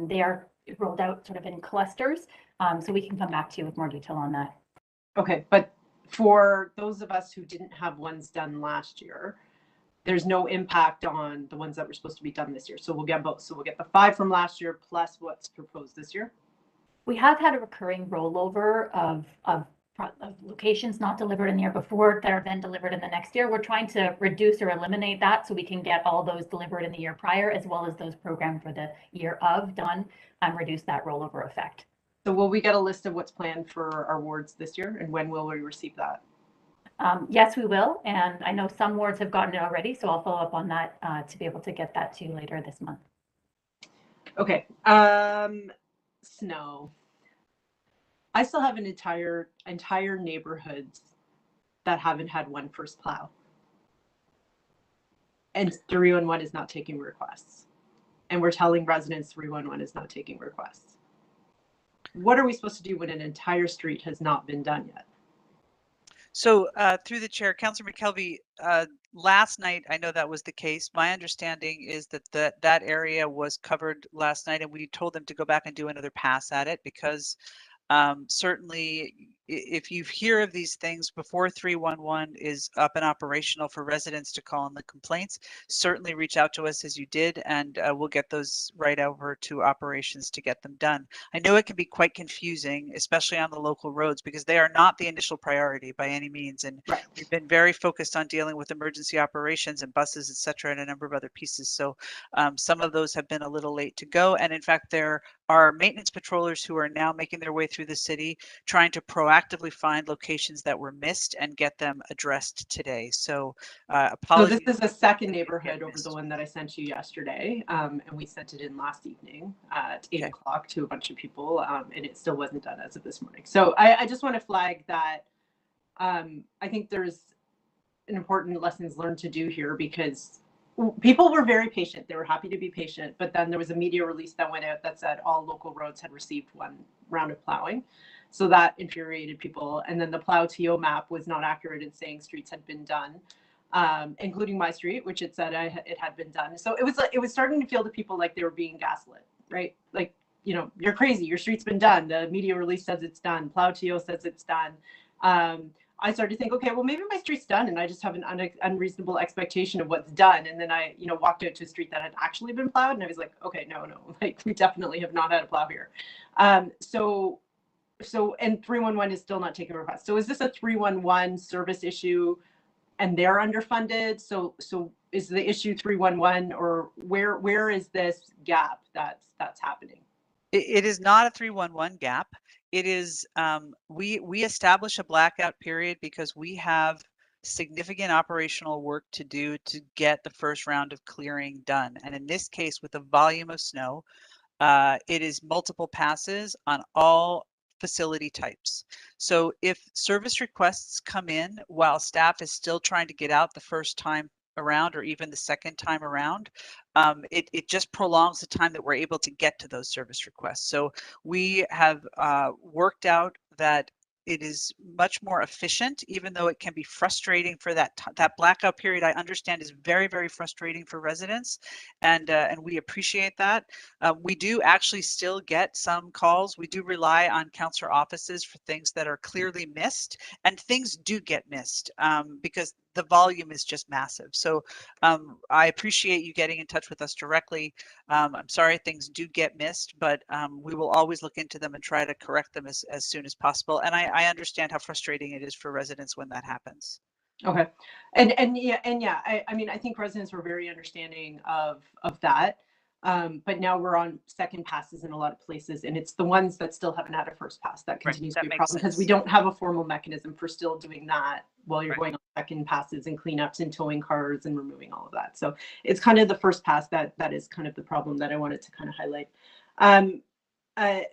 S: They are rolled out sort of in clusters, so we can come back to you with more detail on that.
I: Okay, but for those of us who didn't have ones done last year, there's no impact on the ones that were supposed to be done this year. So we'll get both. So we'll get the 5 from last year plus what's proposed this year.
S: We have had a recurring rollover of locations not delivered in the year before that are then delivered in the next year. We're trying to reduce or eliminate that so we can get all those delivered in the year prior, as well as those programmed for the year of done, and reduce that rollover effect.
I: So will we get a list of what's planned for our wards this year, and when will we receive that?
S: Yes, we will. And I know some wards have gotten it already, so I'll follow up on that to be able to get that to you later this month.
I: Okay. Snow. I still have an entire neighborhoods that haven't had one first plow. And 311 is not taking requests. And we're telling residents 311 is not taking requests. What are we supposed to do when an entire street has not been done yet?
Q: So through the chair, Councillor McKelvey, last night, I know that was the case. My understanding is that that area was covered last night and we told them to go back and do another pass at it because certainly if you hear of these things before 311 is up and operational for residents to call in the complaints, certainly reach out to us as you did and we'll get those right over to operations to get them done. I know it can be quite confusing, especially on the local roads, because they are not the initial priority by any means. And we've been very focused on dealing with emergency operations and buses, et cetera, and a number of other pieces. So some of those have been a little late to go. And in fact, there are maintenance patrollers who are now making their way through the city trying to proactively proactively find locations that were missed and get them addressed today. So
I: So
Q: apologies.
I: this is a second neighborhood over the one that I sent you yesterday, and we sent it in last evening at 8 o'clock to a bunch of people, and it still wasn't done as of this morning. So I just want to flag that I think there's an important lessons learned to do here, because people were very patient. They were happy to be patient, but then there was a media release that went out that said all local roads had received one round of plowing. So that infuriated people. And then the plow TO map was not accurate in saying streets had been done, including my street, which it said it had been done. So it was starting to feel to people like they were being gaslit, right? Like, you know, you're crazy. Your street's been done. The media release says it's done. Plow TO says it's done. I started to think, okay, well, maybe my street's done and I just have an unreasonable expectation of what's done. And then I, you know, walked out to a street that had actually been plowed and I was like, okay, no, like we definitely have not had a plow here. And 311 is still not taking requests. So is this a 311 service issue and they're underfunded? So is the issue 311, or where is this gap that's happening?
Q: It is not a 311 gap. It is, we establish a blackout period because we have significant operational work to do to get the first round of clearing done. And in this case, with the volume of snow, it is multiple passes on all facility types. So if service requests come in while staff is still trying to get out the first time around or even the second time around, it just prolongs the time that we're able to get to those service requests. So we have worked out that it is much more efficient, even though it can be frustrating for that blackout period. I understand is very, very frustrating for residents, and we appreciate that. We do actually still get some calls. We do rely on councillor offices for things that are clearly missed, and things do get missed because the volume is just massive. So I appreciate you getting in touch with us directly. I'm sorry things do get missed, but we will always look into them and try to correct them as soon as possible. And I understand how frustrating it is for residents when that happens.
I: Okay. And yeah, I mean, I think residents were very understanding of that. But now we're on second passes in a lot of places, and it's the ones that still haven't had a first pass that continues to be a problem, because we don't have a formal mechanism for still doing that while you're going on second passes and cleanups and towing cars and removing all of that. So it's kind of the first pass that is kind of the problem that I wanted to kind of highlight.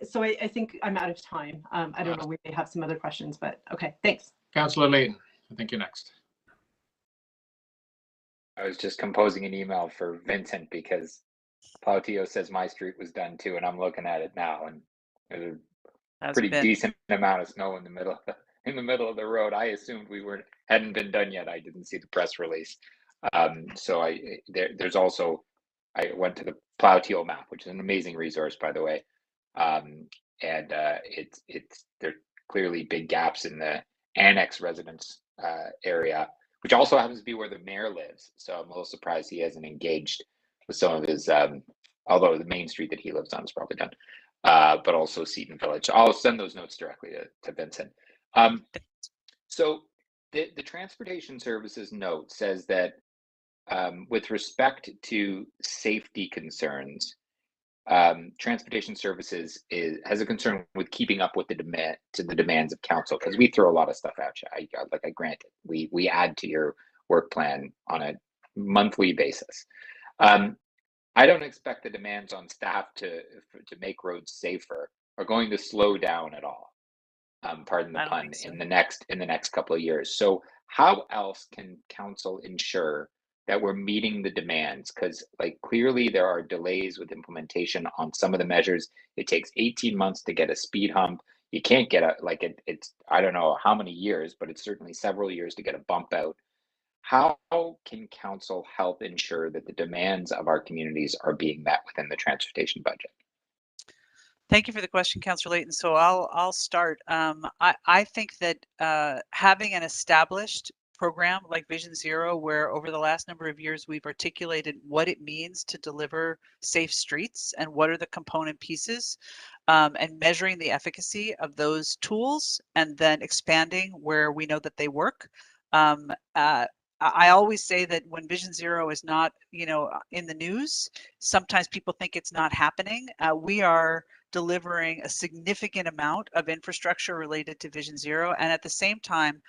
I: So I think I'm out of time. I don't know, we may have some other questions, but okay, thanks.
B: Councillor Layton, I think you're next.
H: I was just composing an email for Vincent because Pautio says my street was done too, and I'm looking at it now, and there's a pretty decent amount of snow in the middle of the road. I assumed we hadn't been done yet. I didn't see the press release. So there's also, I went to the Pautio map, which is an amazing resource, by the way, and there's clearly big gaps in the annex residence area, which also happens to be where the mayor lives. So I'm a little surprised he hasn't engaged with some of his, although the main street that he lives on is probably done, but also Seton Village. I'll send those notes directly to Vincent. So the transportation services note says that with respect to safety concerns, transportation services has a concern with keeping up with the demands of council, because we throw a lot of stuff at you. I grant it. We add to your work plan on a monthly basis. I don't expect the demands on staff to make roads safer are going to slow down at all. Pardon the pun. In the next couple of years. So how else can council ensure that we're meeting the demands? Because clearly there are delays with implementation on some of the measures. It takes 18 months to get a speed hump. You can't get it's I don't know how many years, but it's certainly several years to get a bump out. How can council help ensure that the demands of our communities are being met within the transportation budget?
Q: Thank you for the question, Councillor Layton. So I'll start. I think that having an established program like Vision Zero, where over the last number of years we've articulated what it means to deliver safe streets and what are the component pieces, and measuring the efficacy of those tools and then expanding where we know that they work. I always say that when Vision Zero is not, in the news, sometimes people think it's not happening. We are delivering a significant amount of infrastructure related to Vision Zero. And at the same time,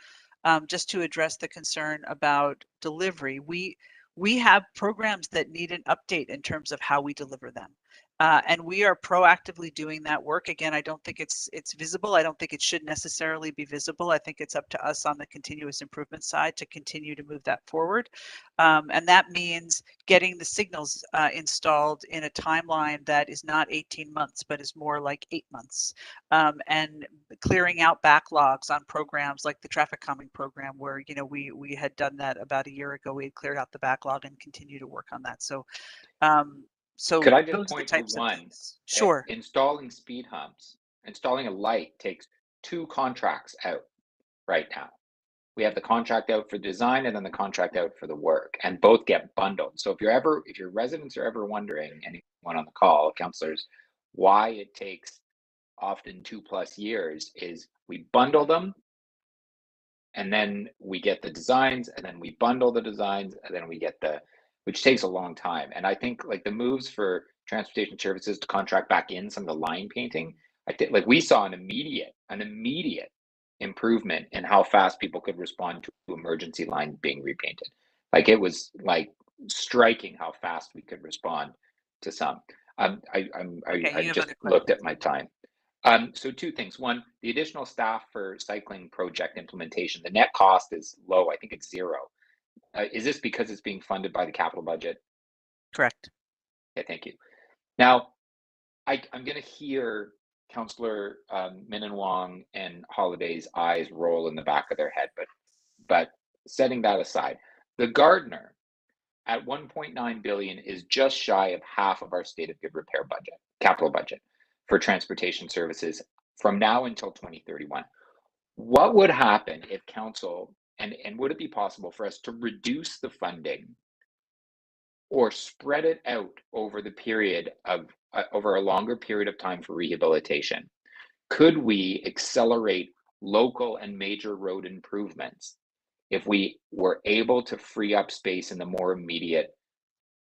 Q: just to address the concern about delivery, we have programs that need an update in terms of how we deliver them. And we are proactively doing that work. Again, I don't think it's visible. I don't think it should necessarily be visible. I think it's up to us on the continuous improvement side to continue to move that forward. And that means getting the signals installed in a timeline that is not 18 months, but is more like 8 months. And clearing out backlogs on programs like the traffic calming program, where we had done that about a year ago. We had cleared out the backlog and continue to work on that. So
H: could I just
Q: those are the
H: point to
Q: types of
H: one?
Q: things. Sure.
H: Installing speed humps, installing a light takes 2 contracts out right now. We have the contract out for design and then the contract out for the work, and both get bundled. So if your residents are ever wondering, anyone on the call, councillors, why it takes often 2+ years, is we bundle them, and then we get the designs, and then we bundle the designs, and then we get which takes a long time. And I think like the moves for transportation services to contract back in some of the line painting, I think like we saw an immediate improvement in how fast people could respond to emergency lines being repainted. Like it was like striking how fast we could respond to some. I just looked at my time. So 2 things. One, the additional staff for cycling project implementation, the net cost is low. I think it's 0. Is this because it's being funded by the capital budget?
Q: Correct.
H: Yeah, thank you. Now, I'm going to hear Councillor Minnan-Wong and Holiday's eyes roll in the back of their head, but setting that aside, the Gardner at 1.9 billion is just shy of half of our state of good repair budget, capital budget for transportation services from now until 2031. What would happen if council, and would it be possible for us to reduce the funding or spread it out over the period of over a longer period of time for rehabilitation? Could we accelerate local and major road improvements if we were able to free up space in the more immediate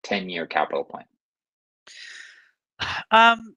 H: 10-year capital plan?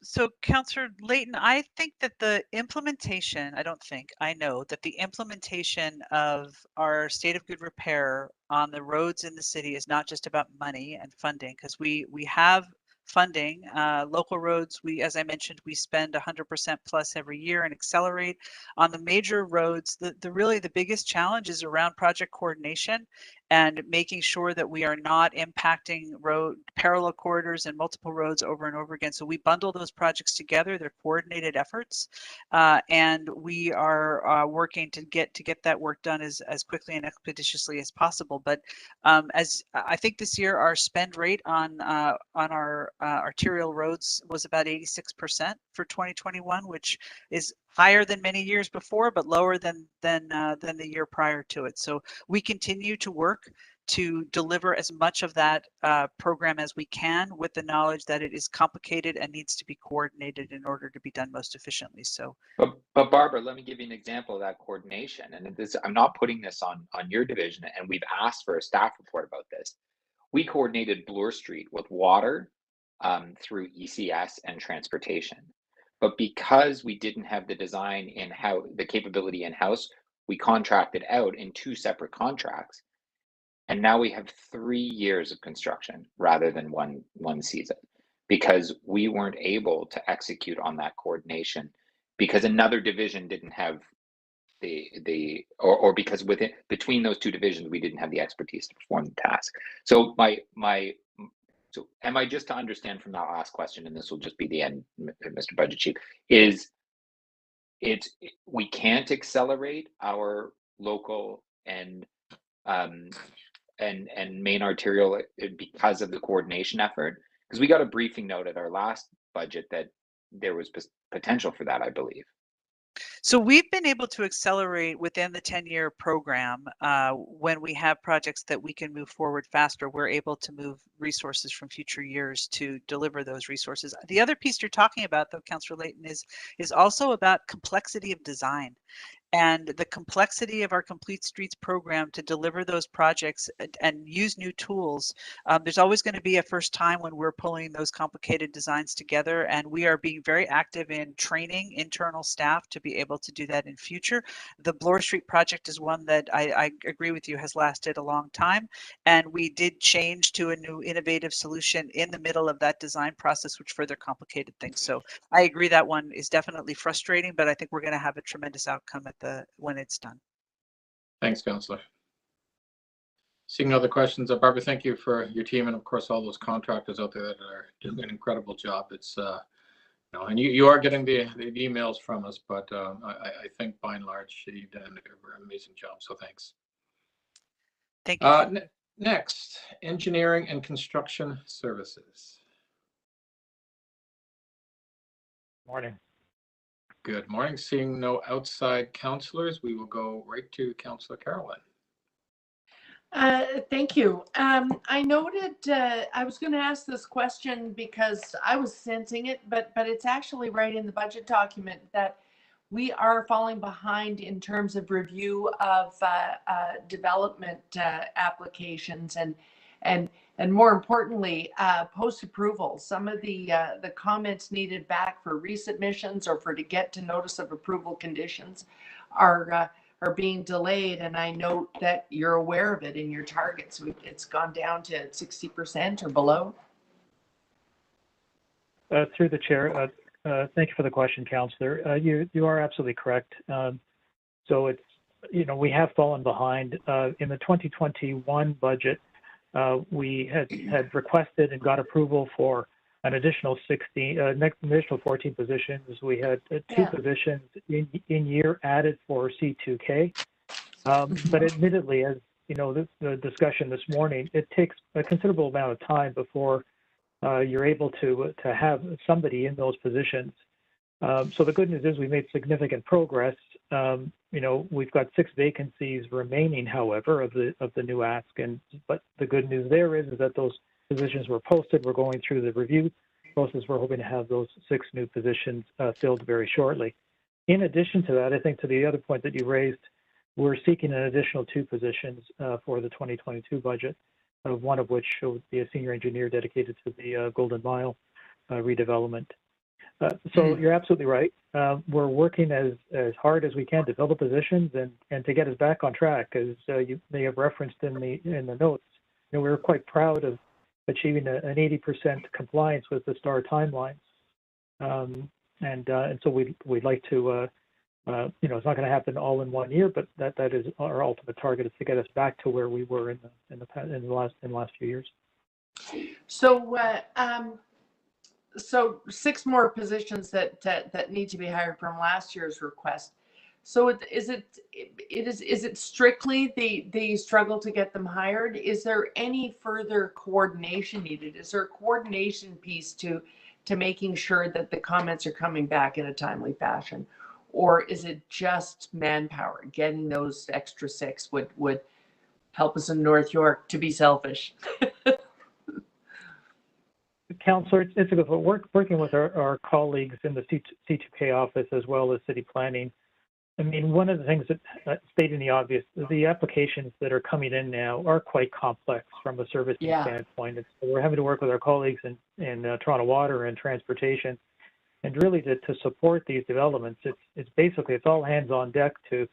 Q: So Councillor Layton, I think that the implementation, I know that the implementation of our state of good repair on the roads in the city is not just about money and funding, because we have funding. Local roads, as I mentioned, we spend 100% plus every year and accelerate. On the major roads, really the biggest challenge is around project coordination and making sure that we are not impacting road parallel corridors and multiple roads over and over again. So we bundle those projects together. They're coordinated efforts, and we are working to get that work done as quickly and expeditiously as possible. But as I think this year, our spend rate on our arterial roads was about 86% for 2021, which is higher than many years before, but lower than the year prior to it. So we continue to work to deliver as much of that program as we can, with the knowledge that it is complicated and needs to be coordinated in order to be done most efficiently. So,
H: but Barbara, let me give you an example of that coordination. And this, I'm not putting this on your division, and we've asked for a staff report about this. We coordinated Bloor Street with water through ECS and transportation. But because we didn't have the design the capability in-house, we contracted out in 2 separate contracts. And now we have 3 years of construction rather than one season, because we weren't able to execute on that coordination because another division didn't have or because between those 2 divisions, we didn't have the expertise to perform the task. So so am I just to understand from that last question, and this will just be the end, Mr. Budget Chief, is we can't accelerate our local and main arterial because of the coordination effort? Because we got a briefing note at our last budget that there was potential for that, I believe.
Q: So we've been able to accelerate within the 10-year program. When we have projects that we can move forward faster, we're able to move resources from future years to deliver those resources. The other piece you're talking about, though, Councillor Layton, is also about complexity of design. and the complexity of our Complete Streets program to deliver those projects and use new tools. There's always going to be a first time when we're pulling those complicated designs together, and we are being very active in training internal staff to be able to do that in future. The Bloor Street project is one that I agree with you has lasted a long time, and we did change to a new innovative solution in the middle of that design process, which further complicated things. So I agree that one is definitely frustrating, but I think we're going to have a tremendous outcome when it's done.
B: Thanks, Councillor. Seeing no other questions, Barbara, thank you for your team and of course all those contractors out there that are doing an incredible job. It's and you are getting the emails from us, but I think by and large you've done an amazing job. So thanks.
Q: Thank you.
B: Next, engineering and construction services.
T: Morning.
B: Good morning. Seeing no outside councillors, we will go right to Councillor Carolyn.
E: Thank you. I noted, I was going to ask this question because I was sensing it, but it's actually right in the budget document that we are falling behind in terms of review of development applications and more importantly, post-approval. Some of the comments needed back for resubmissions or to get to notice of approval conditions are being delayed, and I note that you're aware of it in your targets. It's gone down to 60% or below.
T: Through the chair, thank you for the question, Councillor. You are absolutely correct. So it's, we have fallen behind. In the 2021 budget, we had requested and got approval for an additional 14 positions. We had two positions in year added for C2K. But admittedly, as the discussion this morning, it takes a considerable amount of time before you're able to have somebody in those positions. So the good news is we made significant progress. We've got 6 vacancies remaining, however, of the new ask. But the good news there is that those positions were posted. We're going through the review process. We're hoping to have those 6 new positions filled very shortly. In addition to that, I think to the other point that you raised, we're seeking an additional 2 positions for the 2022 budget, one of which would be a senior engineer dedicated to the Golden Mile redevelopment. So you're absolutely right. We're working as hard as we can to fill the positions and to get us back on track, as you may have referenced in the notes. We were quite proud of achieving an 80% compliance with the STAR timelines, and so we'd like to. It's not going to happen all in 1 year, but that is our ultimate target, is to get us back to where we were in the last few years.
E: So 6 more positions that need to be hired from last year's request. So is it strictly the struggle to get them hired? Is there any further coordination needed? Is there a coordination piece to making sure that the comments are coming back in a timely fashion? Or is it just manpower? Getting those extra 6 would help us in North York, to be selfish.
T: Councillor, it's a good one. Working with our colleagues in the C2K office as well as city planning. I mean, one of the things that stating the obvious, the applications that are coming in now are quite complex from a servicing standpoint. And so we're having to work with our colleagues in Toronto Water and Transportation, and really to support these developments. It's all hands on deck to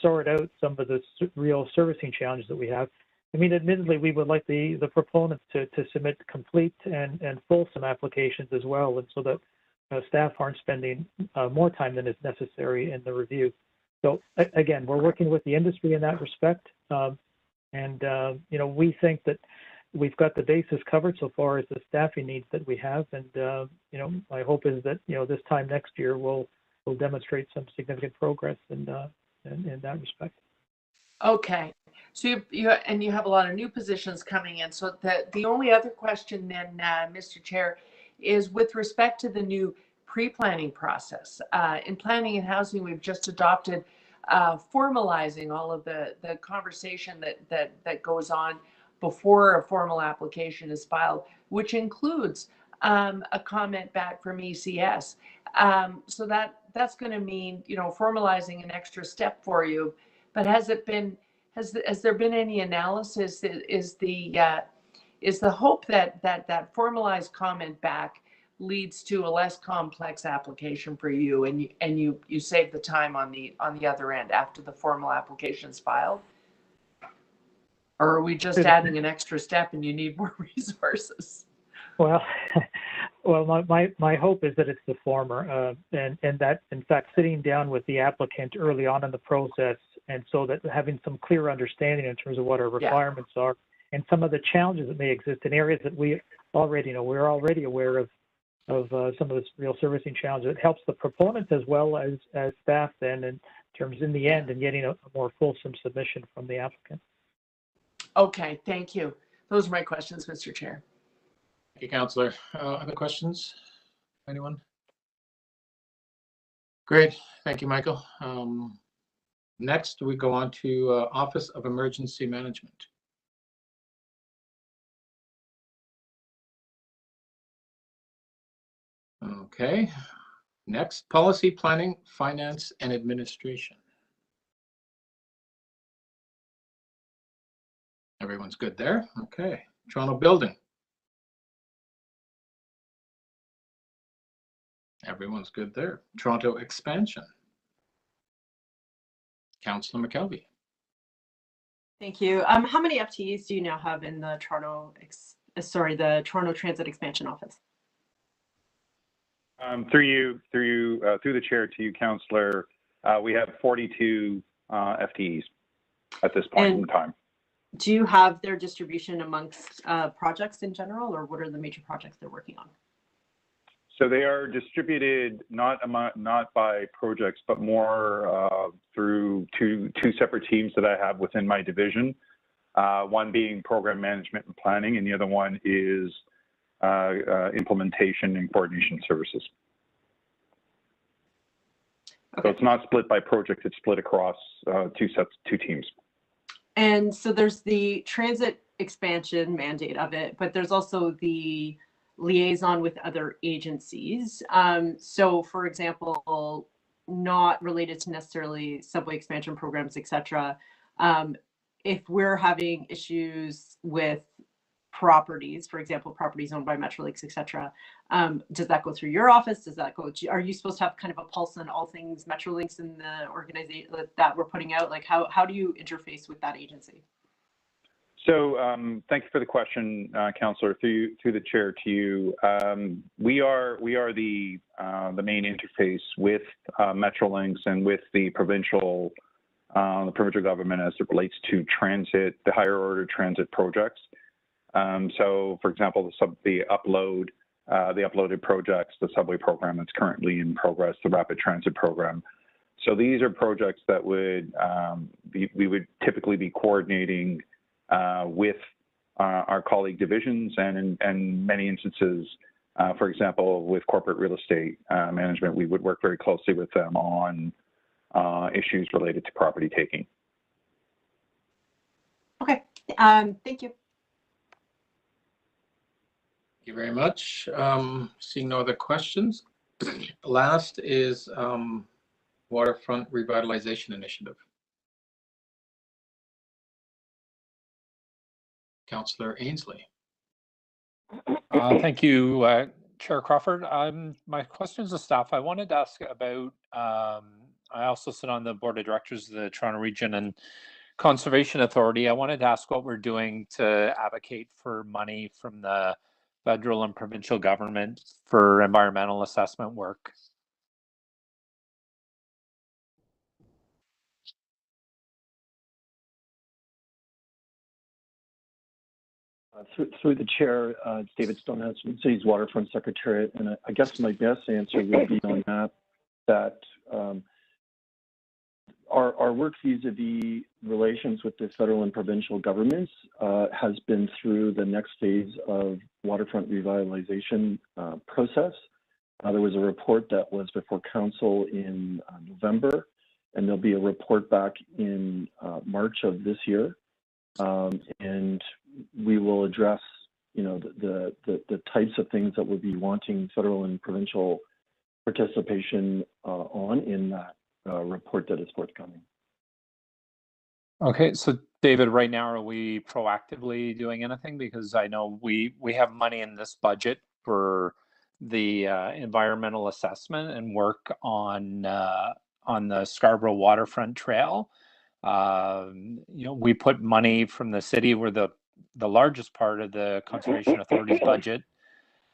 T: sort out some of the real servicing challenges that we have. I mean, admittedly, we would like the proponents to submit complete and fulsome applications as well, and so that staff aren't spending more time than is necessary in the review. So again, we're working with the industry in that respect, and we think that we've got the basis covered so far as the staffing needs that we have, and my hope is that this time next year we'll demonstrate some significant progress in that respect.
E: Okay, so you have a lot of new positions coming in. So the only other question then, Mr. Chair, is with respect to the new pre-planning process. In planning and housing, we've just adopted formalizing all of the conversation that goes on before a formal application is filed, which includes a comment back from ECS. So that's going to mean, you know, formalizing an extra step for you. But has there been any analysis? Is the hope that formalized comment back leads to a less complex application for you, and you save the time on the other end after the formal application's filed? Or are we just adding an extra step and you need more resources?
T: Well, my hope is that it's the former, and that in fact sitting down with the applicant early on in the process, and so that having some clear understanding in terms of what our requirements are and some of the challenges that may exist in areas that we already know. We're already aware of some of the real servicing challenges. It helps the proponents as well as staff then in terms in the end and getting a more fulsome submission from the applicant.
E: Okay, thank you. Those are my questions, Mr. Chair.
B: Thank you, Councillor. Other questions? Anyone? Great. Thank you, Michael. Next, we go on to Office of Emergency Management. Okay. Next, Policy, Planning, Finance, and Administration. Everyone's good there? Okay. Toronto Building. Everyone's good there. Toronto Expansion. Councillor McKelvey.
I: Thank you. How many FTEs do you now have in the Toronto Transit Expansion Office?
U: Through the chair to you, Councillor, we have 42 FTEs at this point in time.
I: Do you have their distribution amongst projects in general, or what are the major projects they're working on?
U: So they are distributed not by projects, but more through two separate teams that I have within my division. One being program management and planning, and the other one is implementation and coordination services. Okay. So it's not split by project; it's split across two teams.
I: And so there's the transit expansion mandate of it, but there's also the liaison with other agencies. So for example, not related to necessarily subway expansion programs, etc. If we're having issues with properties, for example, properties owned by Metrolinx, etc., does that go through your office? Does that go to, are you supposed to have kind of a pulse on all things Metrolinx in the organization that we're putting out? Like how do you interface with that agency?
U: So thank you for the question, Councillor. Through the chair to you, we are the main interface with Metrolinx and with the provincial government as it relates to transit, the higher order transit projects. So, for example, the uploaded projects, the subway program that's currently in progress, the rapid transit program. So these are projects that we would typically be coordinating with our colleague divisions, and in many instances, for example, with corporate real estate management, we would work very closely with them on issues related to property taking.
I: Okay, thank you.
B: Thank you very much. Seeing no other questions. Last is Waterfront Revitalization Initiative. Councillor Ainsley.
N: Thank you, Chair Crawford. My questions to staff. I wanted to ask about, I also sit on the board of directors of the Toronto Region and Conservation Authority. I wanted to ask what we're doing to advocate for money from the federal and provincial government for environmental assessment work.
V: Through the chair, it's David Stonehouse, City's Waterfront Secretariat, and I guess my best answer would be on that our work vis-a-vis relations with the federal and provincial governments has been through the next phase of waterfront revitalization process. There was a report that was before council in November, and there'll be a report back in March of this year. And we will address the types of things that we'll be wanting federal and provincial participation on in that report that is forthcoming.
N: Okay, so David, right now, are we proactively doing anything? Because I know we have money in this budget for the environmental assessment and work on the Scarborough Waterfront Trail. We put money from the city, where the largest part of the Conservation Authority's budget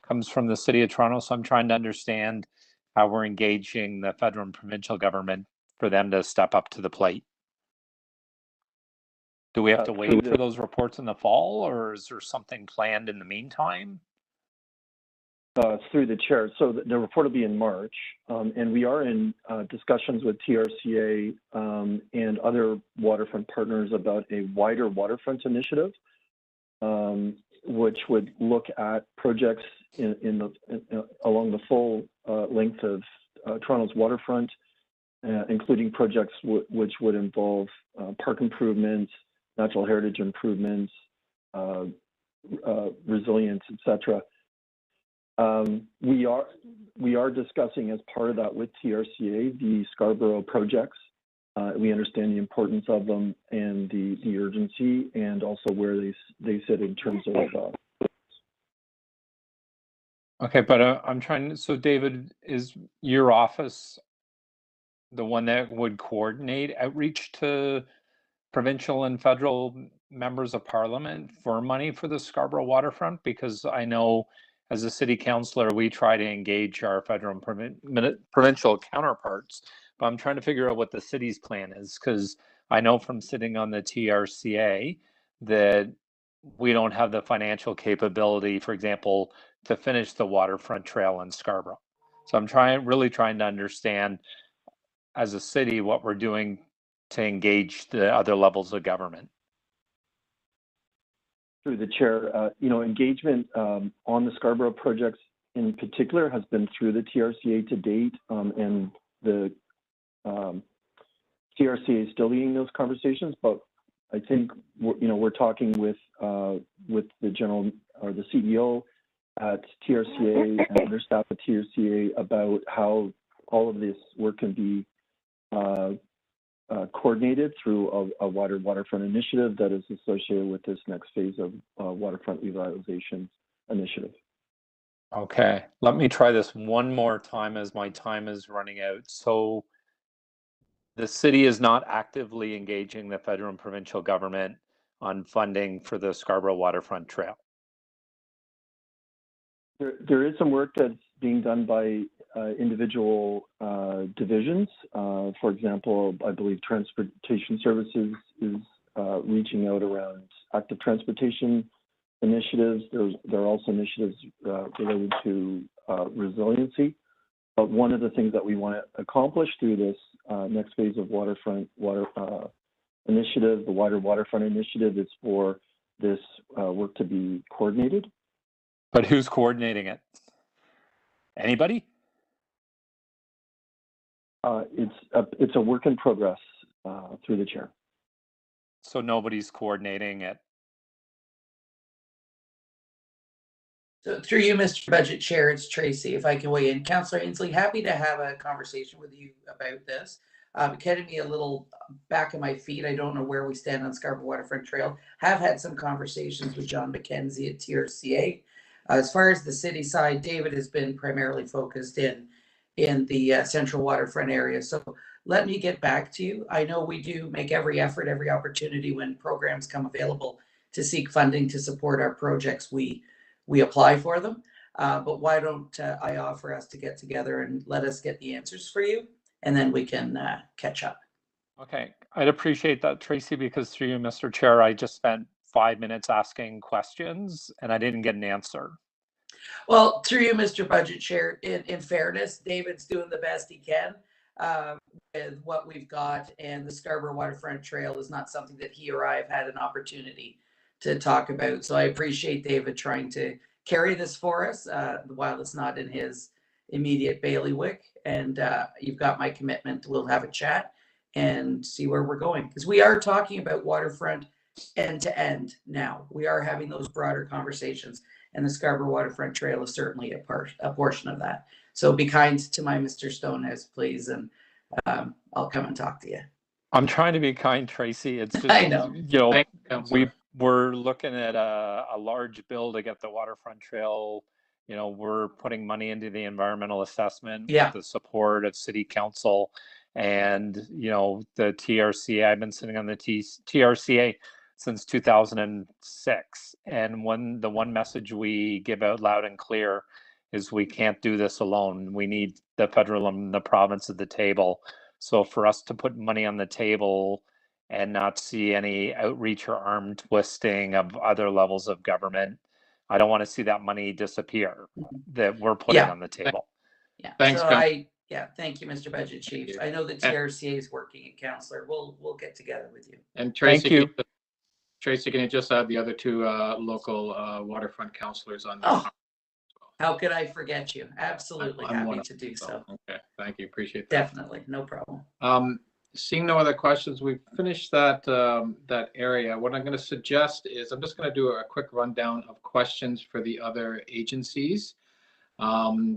N: comes from the City of Toronto. So I'm trying to understand how we're engaging the federal and provincial government for them to step up to the plate. Do we have to wait for those reports in the fall, or is there something planned in the meantime?
V: Through the chair. So the report will be in March, and we are in discussions with TRCA and other waterfront partners about a wider waterfront initiative, which would look at projects along the full length of Toronto's waterfront, including projects which would involve park improvements, natural heritage improvements, resilience, etc. We are discussing as part of that with TRCA the Scarborough projects. We understand the importance of them and the urgency, and also where they sit in terms of.
N: Okay, but I'm trying. So, David, is your office the one that would coordinate outreach to provincial and federal members of parliament for money for the Scarborough waterfront? Because I know as a city councillor, we try to engage our federal and provincial counterparts, but I'm trying to figure out what the city's plan is, because I know from sitting on the TRCA that we don't have the financial capability, for example, to finish the waterfront trail in Scarborough. So I'm really trying to understand as a city what we're doing to engage the other levels of government.
V: Through the chair, engagement on the Scarborough projects in particular has been through the TRCA to date, and the TRCA is still leading those conversations. But I think we're talking with the general or the CEO at TRCA and other staff at TRCA about how all of this work can be coordinated through a wider waterfront initiative that is associated with this next phase of waterfront revitalization initiative.
N: Okay, let me try this one more time as my time is running out. So the city is not actively engaging the federal and provincial government on funding for the Scarborough Waterfront Trail.
V: There is some work that's being done by individual divisions. For example, I believe Transportation Services is reaching out around active transportation initiatives. There are also initiatives related to resiliency. But one of the things that we want to accomplish through this next phase of waterfront initiative, the wider waterfront initiative, is for this work to be coordinated.
N: But who's coordinating it? Anybody?
V: It's a work in progress through the chair.
N: So nobody's coordinating it.
A: So through you, Mr. Budget Chair, it's Tracy. If I can weigh in, Councillor Ainsley, happy to have a conversation with you about this. Getting me a little back of my feet. I don't know where we stand on Scarborough Waterfront Trail. Have had some conversations with John McKenzie at TRCA. As far as the city side, David has been primarily focused in the central waterfront area. So let me get back to you. I know we do make every effort, every opportunity when programs come available to seek funding to support our projects. We apply for them. But why don't I offer us to get together and let us get the answers for you, and then we can catch up.
N: Okay, I'd appreciate that, Tracy, because through you, Mr. Chair, I just spent 5 minutes asking questions and I didn't get an answer.
A: Well, through you, Mr. Budget Chair, in fairness, David's doing the best he can with what we've got, and the Scarborough Waterfront Trail is not something that he or I have had an opportunity to talk about. So I appreciate David trying to carry this for us while it's not in his immediate bailiwick. And you've got my commitment. We'll have a chat and see where we're going, because we are talking about waterfront end to end now. We are having those broader conversations, and the Scarborough Waterfront Trail is certainly a portion of that. So be kind to my Mr. Stonehouse, please, and I'll come and talk to you.
N: I'm trying to be kind, Tracy. It's just,
A: I know.
N: you know, we're looking at a large bill to get the waterfront trail. You know, we're putting money into the environmental assessment with the support of City Council and, you know, the TRCA. I've been sitting on the TRCA since 2006. And the one message we give out loud and clear is we can't do this alone. We need the federal and the province at the table. So for us to put money on the table and not see any outreach or arm twisting of other levels of government, I don't want to see that money disappear that we're putting on the table.
A: Yeah.
B: Thanks,
A: so
B: Councillor.
A: thank you, Mr. Budget Chief. I know the TRCA is working at Councillor. We'll get together with you.
B: And Tracy,
N: thank you.
B: Tracy, can you just add the other two local waterfront councillors on there?
A: Oh, how could I forget you? Absolutely
B: I'm
A: happy to do so.
B: Okay, thank you. Appreciate that.
A: Definitely, no problem.
B: Seeing no other questions, we've finished that that area. What I'm going to suggest is I'm just going to do a quick rundown of questions for the other agencies,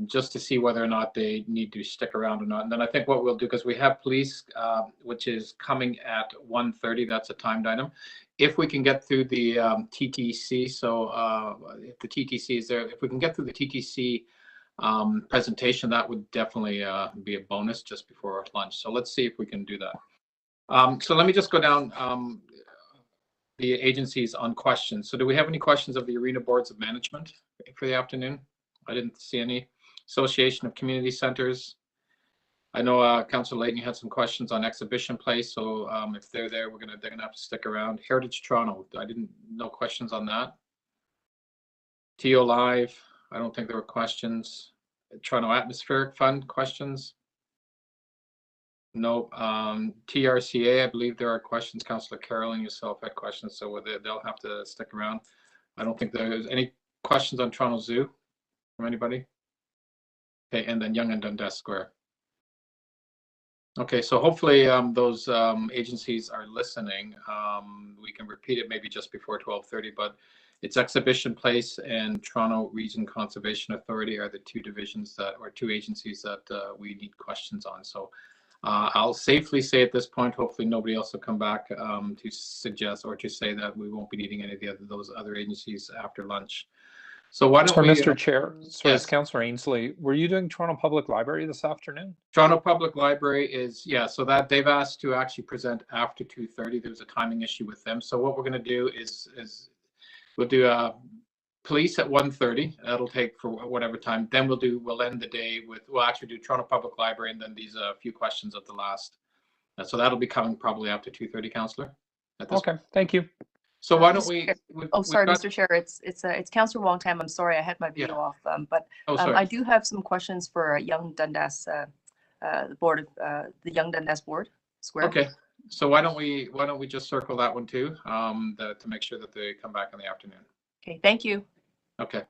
B: just to see whether or not they need to stick around or not. And then I think what we'll do, because we have police, which is coming at 1:30, that's a timed item. If we can get through the TTC, so if the TTC is there, if we can get through the TTC presentation, that would definitely be a bonus just before lunch. So let's see if we can do that. So let me just go down the agencies on questions. So do we have any questions of the Arena Boards of Management for the afternoon? I didn't see any. Association of Community Centers. I know Councillor Layton, you had some questions on Exhibition Place, so if they're there, they're gonna have to stick around. Heritage Toronto, no questions on that. TO Live, I don't think there were questions. Toronto Atmospheric Fund questions. No. TRCA, I believe there are questions. Councillor Carroll and yourself had questions, so they'll have to stick around. I don't think there's any questions on Toronto Zoo from anybody. Okay, and then Yonge and Dundas Square. Okay, so hopefully those agencies are listening. We can repeat it maybe just before 12:30, but it's Exhibition Place and Toronto Region Conservation Authority are the two divisions or two agencies that we need questions on. So I'll safely say at this point, hopefully nobody else will come back to suggest or to say that we won't be needing any of those other agencies after lunch. So why don't we,
N: Mr. Chair, sorry,
B: yes.
N: as Councillor Ainsley, were you doing Toronto Public Library this afternoon?
B: Toronto Public Library is, yeah, so that they've asked to actually present after 2:30. There's a timing issue with them. So what we're going to do is we'll do police at 1:30. That'll take for whatever time. Then we'll end the day with, we'll actually do Toronto Public Library and then these few questions at the last. So that'll be coming probably after 2:30, Councillor.
N: Okay, thank you.
B: So why don't we?
C: Sorry, Mr. Chair. It's Councillor Wong-Tam. I'm sorry, I had my video off. But I do have some questions for Yonge Dundas, the board of the Yonge Dundas Board Square.
B: Okay. So why don't we just circle that one too, to make sure that they come back in the afternoon.
C: Okay. Thank you.
B: Okay.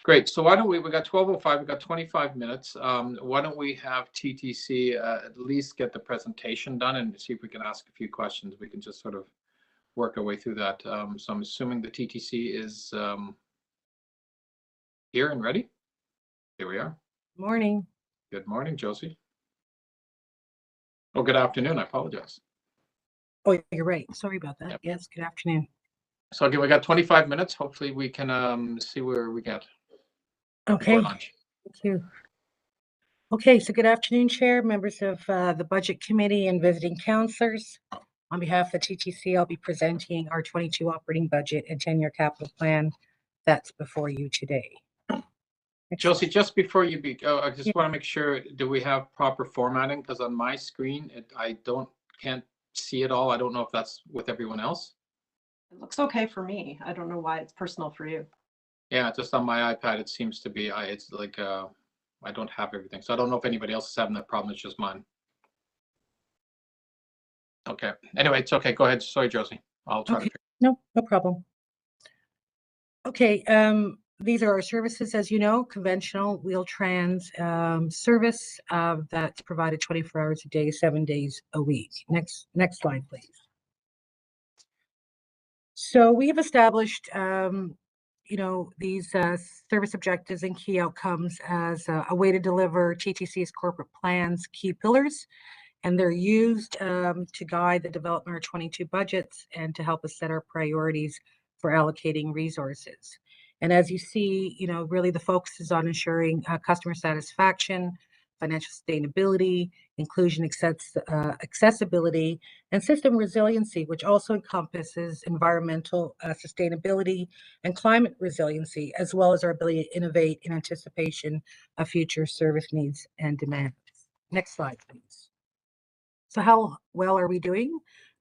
B: Great. So why don't we got 12:05. We got 25 minutes. Why don't we have TTC at least get the presentation done and see if we can ask a few questions. We can just sort of work our way through that. So I'm assuming the TTC is here and ready. Here we are.
J: Morning.
B: Good morning, Josie. Oh, good afternoon. I apologize.
J: Oh, you're right. Sorry about that. Yep. Yes, good afternoon.
B: So again, we got 25 minutes. Hopefully we can see where we get.
J: Okay. Thank you. Okay, so good afternoon, Chair, members of the Budget Committee and visiting councillors. On behalf of the TTC, I'll be presenting our 22 operating budget and 10-year capital plan that's before you today.
B: Josie, just before you I just want to make sure, do we have proper formatting? Because on my screen, I can't see it all. I don't know if that's with everyone else.
I: It looks okay for me. I don't know why it's personal for you.
B: Yeah, just on my iPad, it seems to be, it's like, I don't have everything. So I don't know if anybody else is having that problem. It's just mine. Okay. Anyway, it's okay. Go ahead. Sorry, Josie. I'll try to.
J: No problem. Okay. These are our services, as you know, conventional Wheel-Trans service that's provided 24 hours a day, 7 days a week. Next slide, please. So we have established, these service objectives and key outcomes as a way to deliver TTC's corporate plans, key pillars, and they're used to guide the development of 22 budgets and to help us set our priorities for allocating resources. And as you see, really the focus is on ensuring customer satisfaction, financial sustainability, inclusion, accessibility, and system resiliency, which also encompasses environmental sustainability and climate resiliency, as well as our ability to innovate in anticipation of future service needs and demands. Next slide, please. So how well are we doing?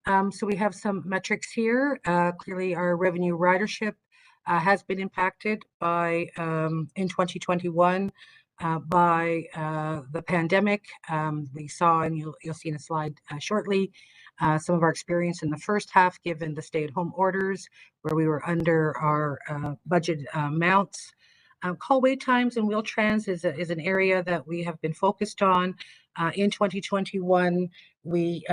J: So we have some metrics here. Clearly, our revenue ridership has been impacted by in 2021 by the pandemic. We saw, and you'll see in a slide shortly, some of our experience in the first half, given the stay-at-home orders, where we were under our budget amounts. Call wait times and wheel trans is an area that we have been focused on. In 2021, we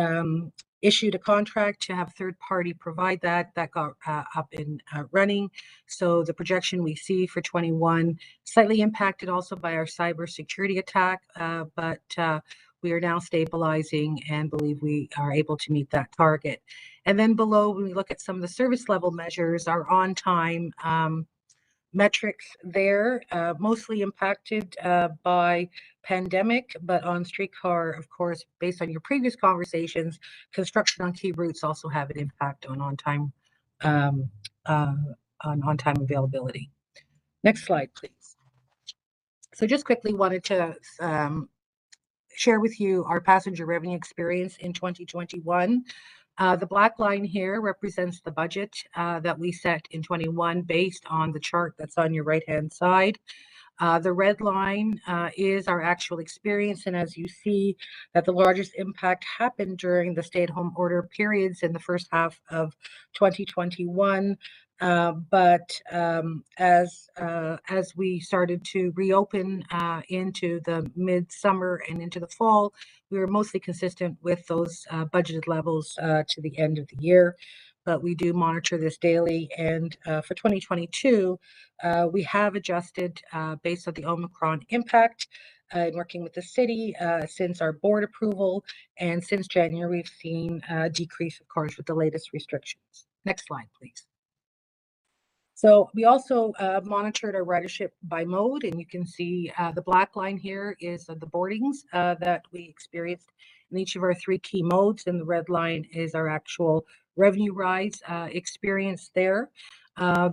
J: issued a contract to have third party provide that. That got up and running. So the projection we see for 21, slightly impacted also by our cybersecurity attack, but we are now stabilizing and believe we are able to meet that target. And then below, when we look at some of the service level measures, our on time metrics there, mostly impacted by pandemic, but on streetcar, of course, based on your previous conversations, construction on key routes also have an impact on on-time availability. Next slide, please. So just quickly wanted to share with you our passenger revenue experience in 2021. The black line here represents the budget that we set in 21 based on the chart that's on your right-hand side. The red line is our actual experience, and as you see that the largest impact happened during the stay-at-home order periods in the first half of 2021. But as we started to reopen into the midsummer and into the fall, we were mostly consistent with those budgeted levels to the end of the year. But we do monitor this daily, and for 2022, we have adjusted based on the Omicron impact in working with the city since our board approval, and since January, we've seen a decrease, of course, with the latest restrictions. Next slide, please. So we also monitored our ridership by mode, and you can see the black line here is the boardings that we experienced in each of our three key modes, and the red line is our actual revenue rise experience there. Our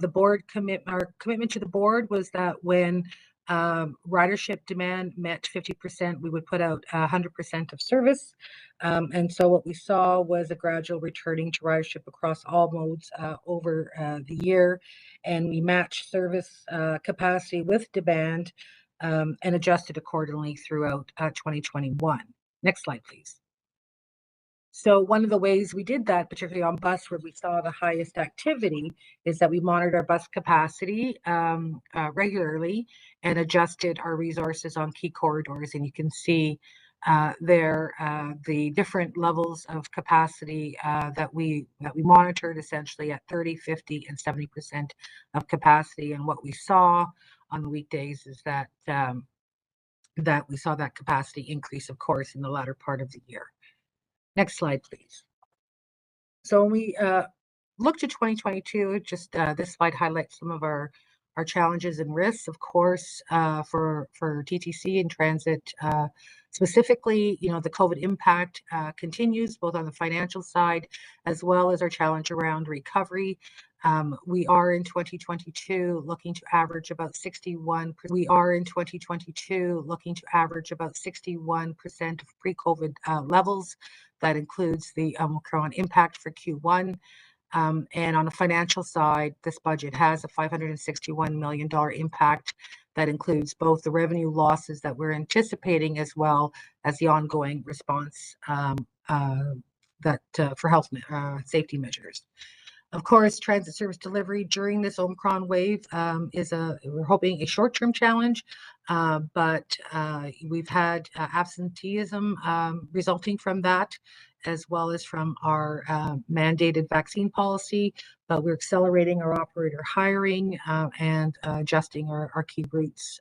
J: commitment to the board was that when ridership demand met 50%, we would put out 100% of service. And so what we saw was a gradual returning to ridership across all modes over the year. And we matched service capacity with demand and adjusted accordingly throughout 2021. Next slide, please. So one of the ways we did that, particularly on bus where we saw the highest activity, is that we monitored our bus capacity regularly and adjusted our resources on key corridors. And you can see there the different levels of capacity that we monitored, essentially at 30, 50, and 70% of capacity. And what we saw on the weekdays is that that we saw that capacity increase, of course, in the latter part of the year. Next slide, please. So when we look to 2022, just this slide highlights some of our challenges and risks, of course, for TTC and transit. Specifically, the COVID impact continues both on the financial side as well as our challenge around recovery. We are in 2022 looking to average about 61%. We are in 2022 looking to average about 61% of pre-COVID levels. That includes the Omicron impact for Q1. And on the financial side, this budget has a $561 million impact that includes both the revenue losses that we're anticipating as well as the ongoing response for health safety measures. Of course, transit service delivery during this Omicron wave is we're hoping a short-term challenge, but we've had absenteeism resulting from that. as well as from our mandated vaccine policy, but we're accelerating our operator hiring and adjusting our key routes,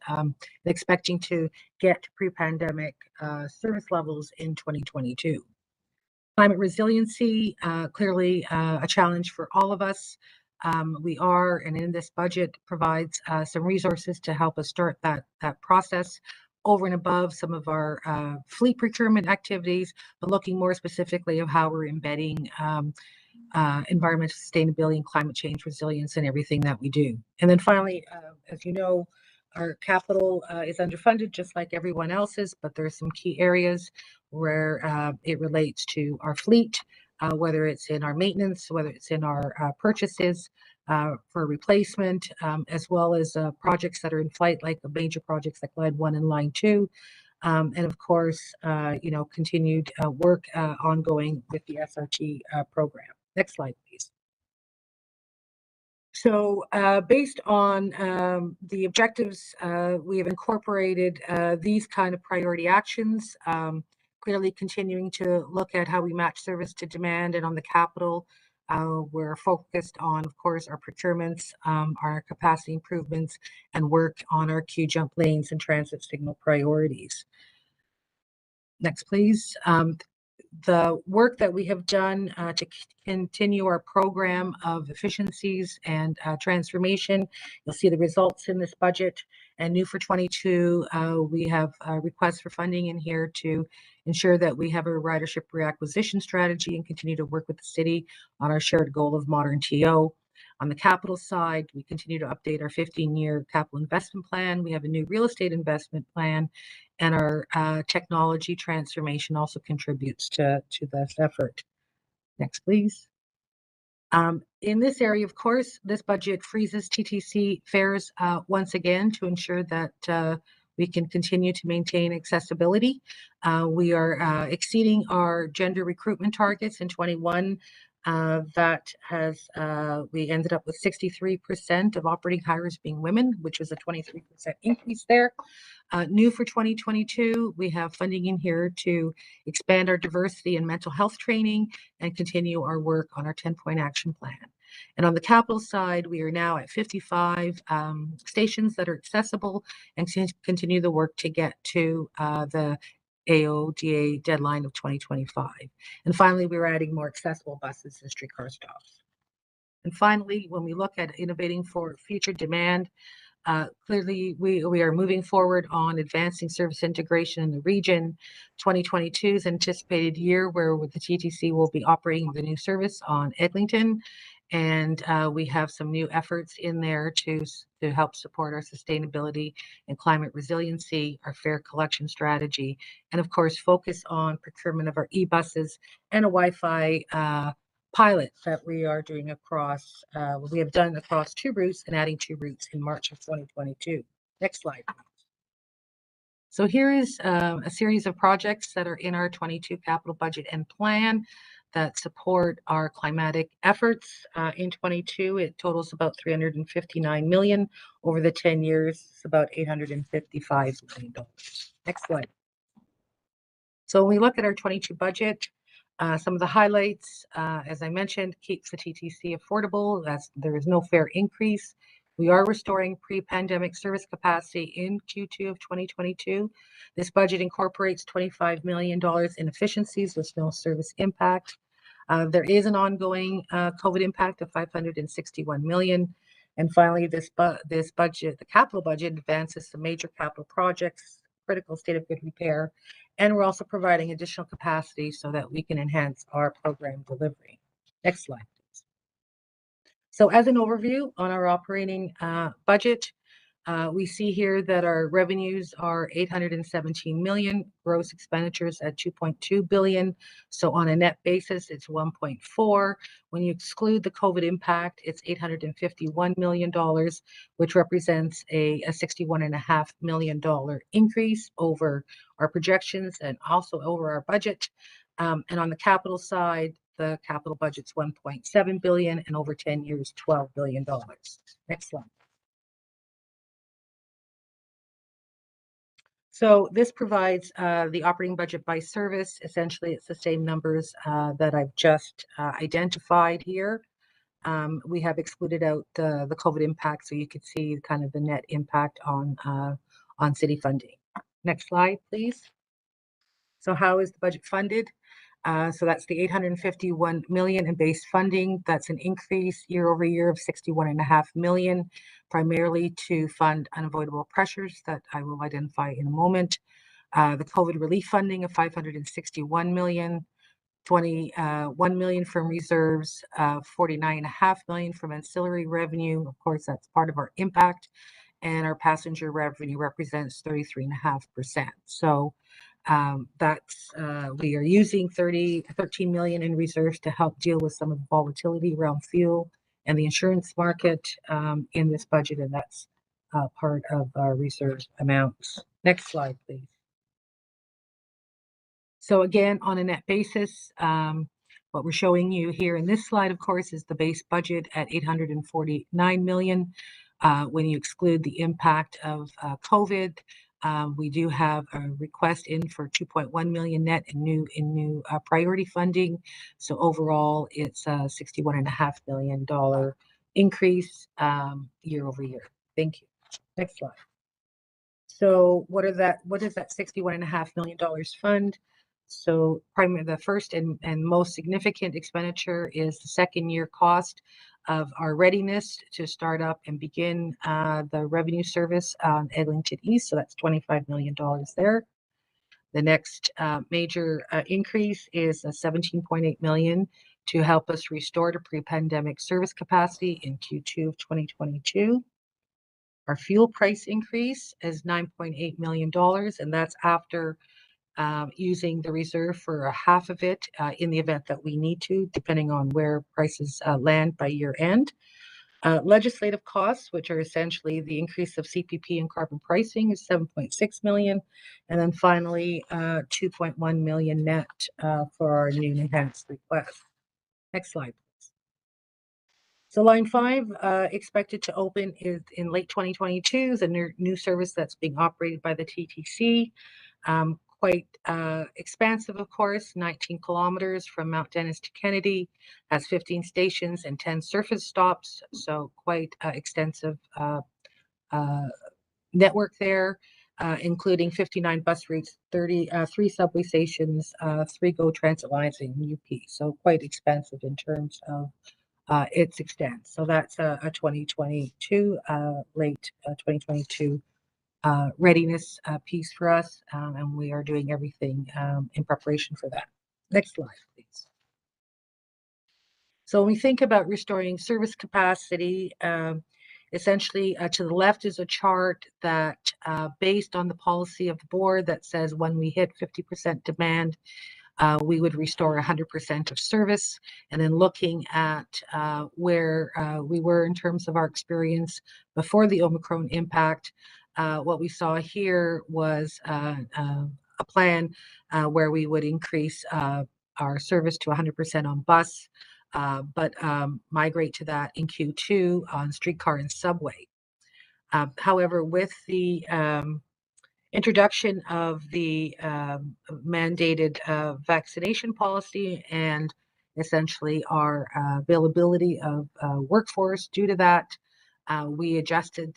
J: expecting to get to pre-pandemic service levels in 2022. Climate resiliency, clearly a challenge for all of us. We are, and in this budget provides some resources to help us start that process over and above some of our fleet procurement activities, but looking more specifically of how we're embedding environmental sustainability and climate change resilience in everything that we do. And then finally, as you know, our capital is underfunded just like everyone else's, but there are some key areas where it relates to our fleet, whether it's in our maintenance, whether it's in our purchases for replacement, as well as projects that are in flight, like the major projects like Line 1 and Line 2. And of course, continued work ongoing with the SRT program. Next slide, please. So based on the objectives, we have incorporated these kind of priority actions, clearly continuing to look at how we match service to demand. And on the capital, we're focused on, of course, our procurements, our capacity improvements, and work on our queue jump lanes and transit signal priorities. Next, please. The work that we have done to continue our program of efficiencies and transformation. You'll see the results in this budget. And new for 22, we have requests for funding in here to ensure that we have a ridership reacquisition strategy and continue to work with the city on our shared goal of modern TO. On the capital side, we continue to update our 15-year capital investment plan. We have a new real estate investment plan, and our technology transformation also contributes to this effort. Next, please. In this area, of course, this budget freezes TTC fares once again to ensure that we can continue to maintain accessibility. We are exceeding our gender recruitment targets in 21. We ended up with 63% of operating hires being women, which was a 23% increase there. New for 2022, we have funding in here to expand our diversity and mental health training and continue our work on our 10-point action plan. And on the capital side, we are now at 55 stations that are accessible and continue the work to get to the AODA deadline of 2025. And finally, we're adding more accessible buses and streetcar stops. And finally, when we look at innovating for future demand, clearly we are moving forward on advancing service integration in the region. 2022 is anticipated year where the TTC will be operating the new service on Eglinton. And we have some new efforts in there to help support our sustainability and climate resiliency, our fare collection strategy, and of course, focus on procurement of our e-buses and a Wi-Fi pilot that we are doing across, we have done across 2 routes and adding 2 routes in March of 2022. Next slide. So here is a series of projects that are in our 22 capital budget and plan that support our climatic efforts. In 22, it totals about $359 million. Over the 10 years, it's about $855 million. Next slide. So when we look at our 22 budget, some of the highlights, as I mentioned, keeps the TTC affordable. There is no fare increase. We are restoring pre-pandemic service capacity in Q2 of 2022. This budget incorporates $25 million in efficiencies with no service impact. There is an ongoing COVID impact of $561 million. And finally, this budget, the capital budget, advances some major capital projects, critical state of good repair, and we're also providing additional capacity so that we can enhance our program delivery. Next slide, please. So as an overview on our operating budget, we see here that our revenues are $817 million, gross expenditures at $2.2 billion. So on a net basis, it's 1.4. When you exclude the COVID impact, it's $851 million, which represents a $61.5 million increase over our projections and also over our budget. And on the capital side, the capital budget's $1.7 billion and over 10 years, $12 billion. Next slide. So this provides the operating budget by service. Essentially, it's the same numbers that I've just identified here. We have excluded out the COVID impact, so you could see kind of the net impact on city funding. Next slide, please. So how is the budget funded? So that's the 851 million in base funding. That's an increase year over year of 61.5 million, primarily to fund unavoidable pressures that I will identify in a moment. The COVID relief funding of 561 million, 21 million from reserves, 49.5 million from ancillary revenue. Of course, that's part of our impact, and our passenger revenue represents 33.5%. So that's we are using 13 million in reserves to help deal with some of the volatility around fuel and the insurance market in this budget, and that's part of our reserve amounts. Next slide, please. So again, on a net basis, what we're showing you here in this slide, of course, is the base budget at 849 million. When you exclude the impact of COVID, we do have a request in for 2.1 million net in new priority funding. So overall, it's a $61.5 million increase year over year. Thank you. Next slide. So what does that $61.5 million fund? So primarily the first and most significant expenditure is the second year cost of our readiness to start up and begin the revenue service on Eglinton East. So that's $25 million there. The next major increase is a 17.8 million to help us restore to pre-pandemic service capacity in Q2 of 2022. Our fuel price increase is $9.8 million, and that's after using the reserve for a half of it in the event that we need to, depending on where prices land by year end. Legislative costs, which are essentially the increase of CPP and carbon pricing, is 7.6 million. And then finally, 2.1 million net for our new enhanced request. Next slide, please. So line 5, expected to open in late 2022, is a new service that's being operated by the TTC. Quite expansive, of course, 19 kilometers from Mount Dennis to Kennedy, has 15 stations and 10 surface stops, so quite extensive network there, including 59 bus routes, 3 subway stations, 3 GO transit lines, and UP, so quite expansive in terms of its extent. So that's a 2022, late 2022 readiness piece for us, and we are doing everything in preparation for that. Next slide, please. So when we think about restoring service capacity, essentially to the left is a chart that based on the policy of the board that says when we hit 50% demand, we would restore 100% of service. And then looking at where we were in terms of our experience before the Omicron impact, what we saw here was a plan where we would increase our service to 100% on bus, but migrate to that in Q2 on streetcar and subway. However, with the introduction of the mandated vaccination policy and essentially our availability of workforce due to that, we adjusted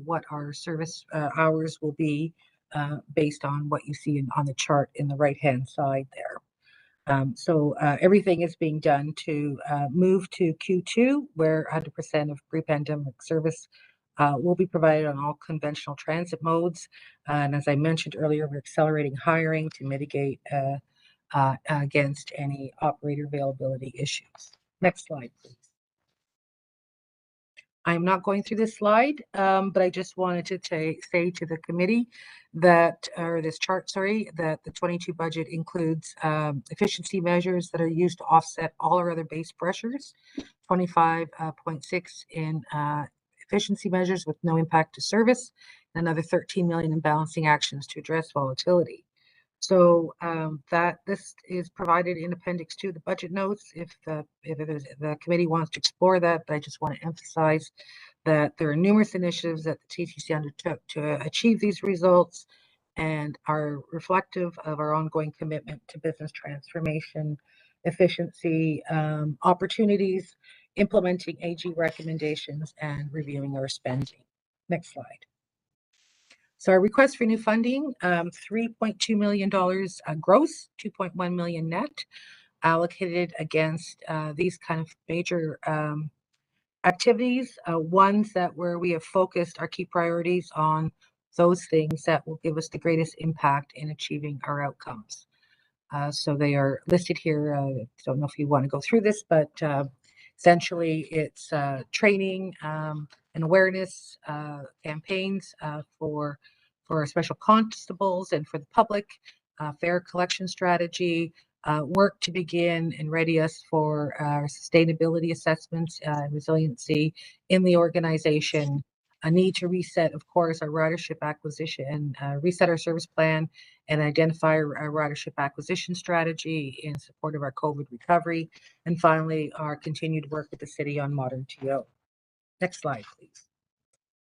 J: what our service hours will be based on what you see on the chart in the right-hand side there. So everything is being done to move to Q2, where 100% of pre-pandemic service will be provided on all conventional transit modes. And as I mentioned earlier, we're accelerating hiring to mitigate against any operator availability issues. Next slide, please. I'm not going through this slide, but I just wanted to say to the committee that, or this chart, sorry, that the 22 budget includes efficiency measures that are used to offset all our other base pressures, 25.6 in efficiency measures with no impact to service, and another 13 million in balancing actions to address volatility. So that this is provided in Appendix 2 of the budget notes if the committee wants to explore that. But I just want to emphasize that there are numerous initiatives that the TTC undertook to achieve these results, and are reflective of our ongoing commitment to business transformation, efficiency, opportunities, implementing AG recommendations, and reviewing our spending. Next slide. So our request for new funding, $3.2 million gross, 2.1 million net, allocated against these kind of major activities, ones that where we have focused our key priorities on those things that will give us the greatest impact in achieving our outcomes. So they are listed here. I don't know if you want to go through this, but essentially it's training and awareness campaigns for special constables and for the public, fare collection strategy, work to begin and ready us for our sustainability assessments and resiliency in the organization, a need to reset, of course, our ridership acquisition, reset our service plan, and identify our ridership acquisition strategy in support of our COVID recovery, and finally, our continued work with the city on modern TO. Next slide, please.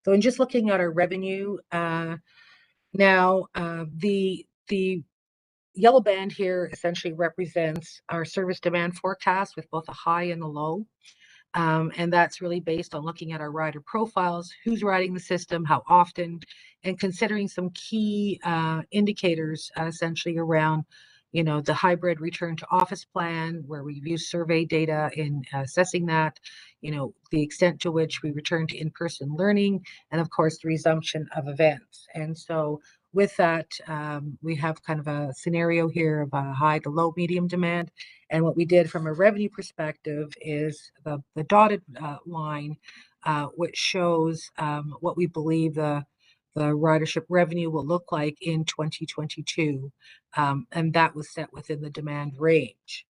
J: So in just looking at our revenue, now the yellow band here essentially represents our service demand forecast with both a high and a low. And that's really based on looking at our rider profiles, who's riding the system, how often, and considering some key indicators essentially around, you know, the hybrid return to office plan, where we've used survey data in assessing that, you know, the extent to which we return to in-person learning, and of course, the resumption of events. And so with that, we have kind of a scenario here of a high to low medium demand. And what we did from a revenue perspective is the dotted line, which shows what we believe the ridership revenue will look like in 2022. And that was set within the demand range.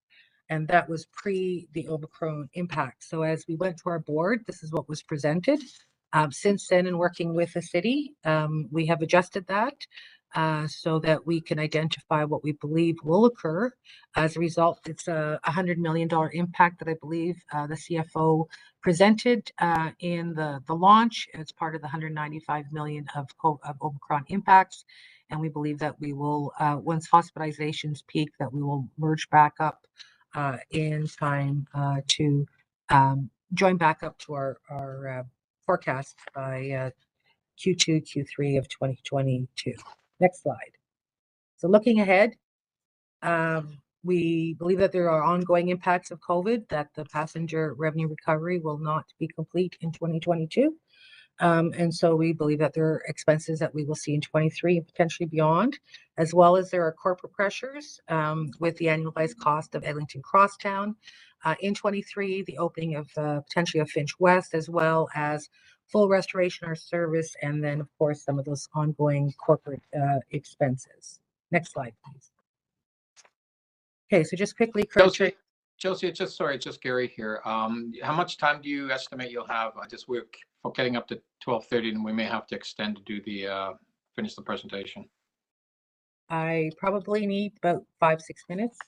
J: And that was pre the Omicron impact. So as we went to our board, this is what was presented. Since then, in working with the city, we have adjusted that so that we can identify what we believe will occur. As a result, it's a $100 million impact that I believe the CFO presented in the launch as part of the $195 million of Omicron impacts. And we believe that we will, once hospitalizations peak, that we will merge back up in time to join back up to our forecast by Q2, Q3 of 2022. Next slide. So looking ahead, we believe that there are ongoing impacts of COVID, that the passenger revenue recovery will not be complete in 2022. And so we believe that there are expenses that we will see in 23 and potentially beyond, as well as there are corporate pressures with the annualized cost of Eglinton Crosstown. In 23, the opening of potentially of Finch West, as well as full restoration or service, and then of course some of those ongoing corporate expenses. Next slide, please. Okay, so just quickly,
B: Josie, it's just Gary here. How much time do you estimate you'll have? We're getting up to 12:30, and we may have to extend to do the finish the presentation.
J: I probably need about 5-6 minutes.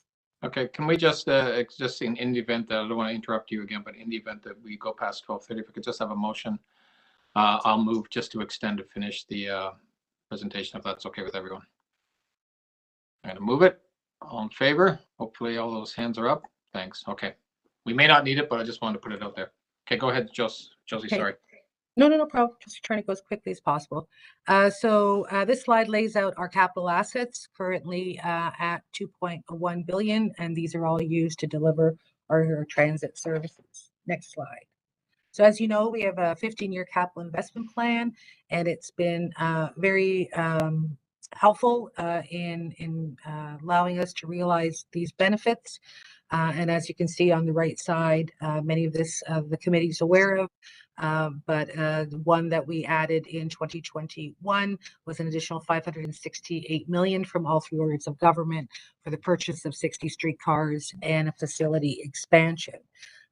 B: Okay, can we just in the event that I don't want to interrupt you again, but in the event that we go past 12:30, if we could just have a motion, I'll move just to extend to finish the presentation, if that's okay with everyone. I'm going to move it. All in favor? Hopefully all those hands are up. Thanks. Okay. We may not need it, but I just wanted to put it out there. Okay, go ahead, Josie. Okay. Sorry.
J: No problem. Just trying to go as quickly as possible. So this slide lays out our capital assets currently at $2.1 billion, and these are all used to deliver our transit services. Next slide. So as you know, we have a 15-year capital investment plan, and it's been very helpful in allowing us to realize these benefits. And as you can see on the right side, many of this the committee is aware of, but the one that we added in 2021 was an additional $568 million from all three areas of government for the purchase of 60 streetcars and a facility expansion.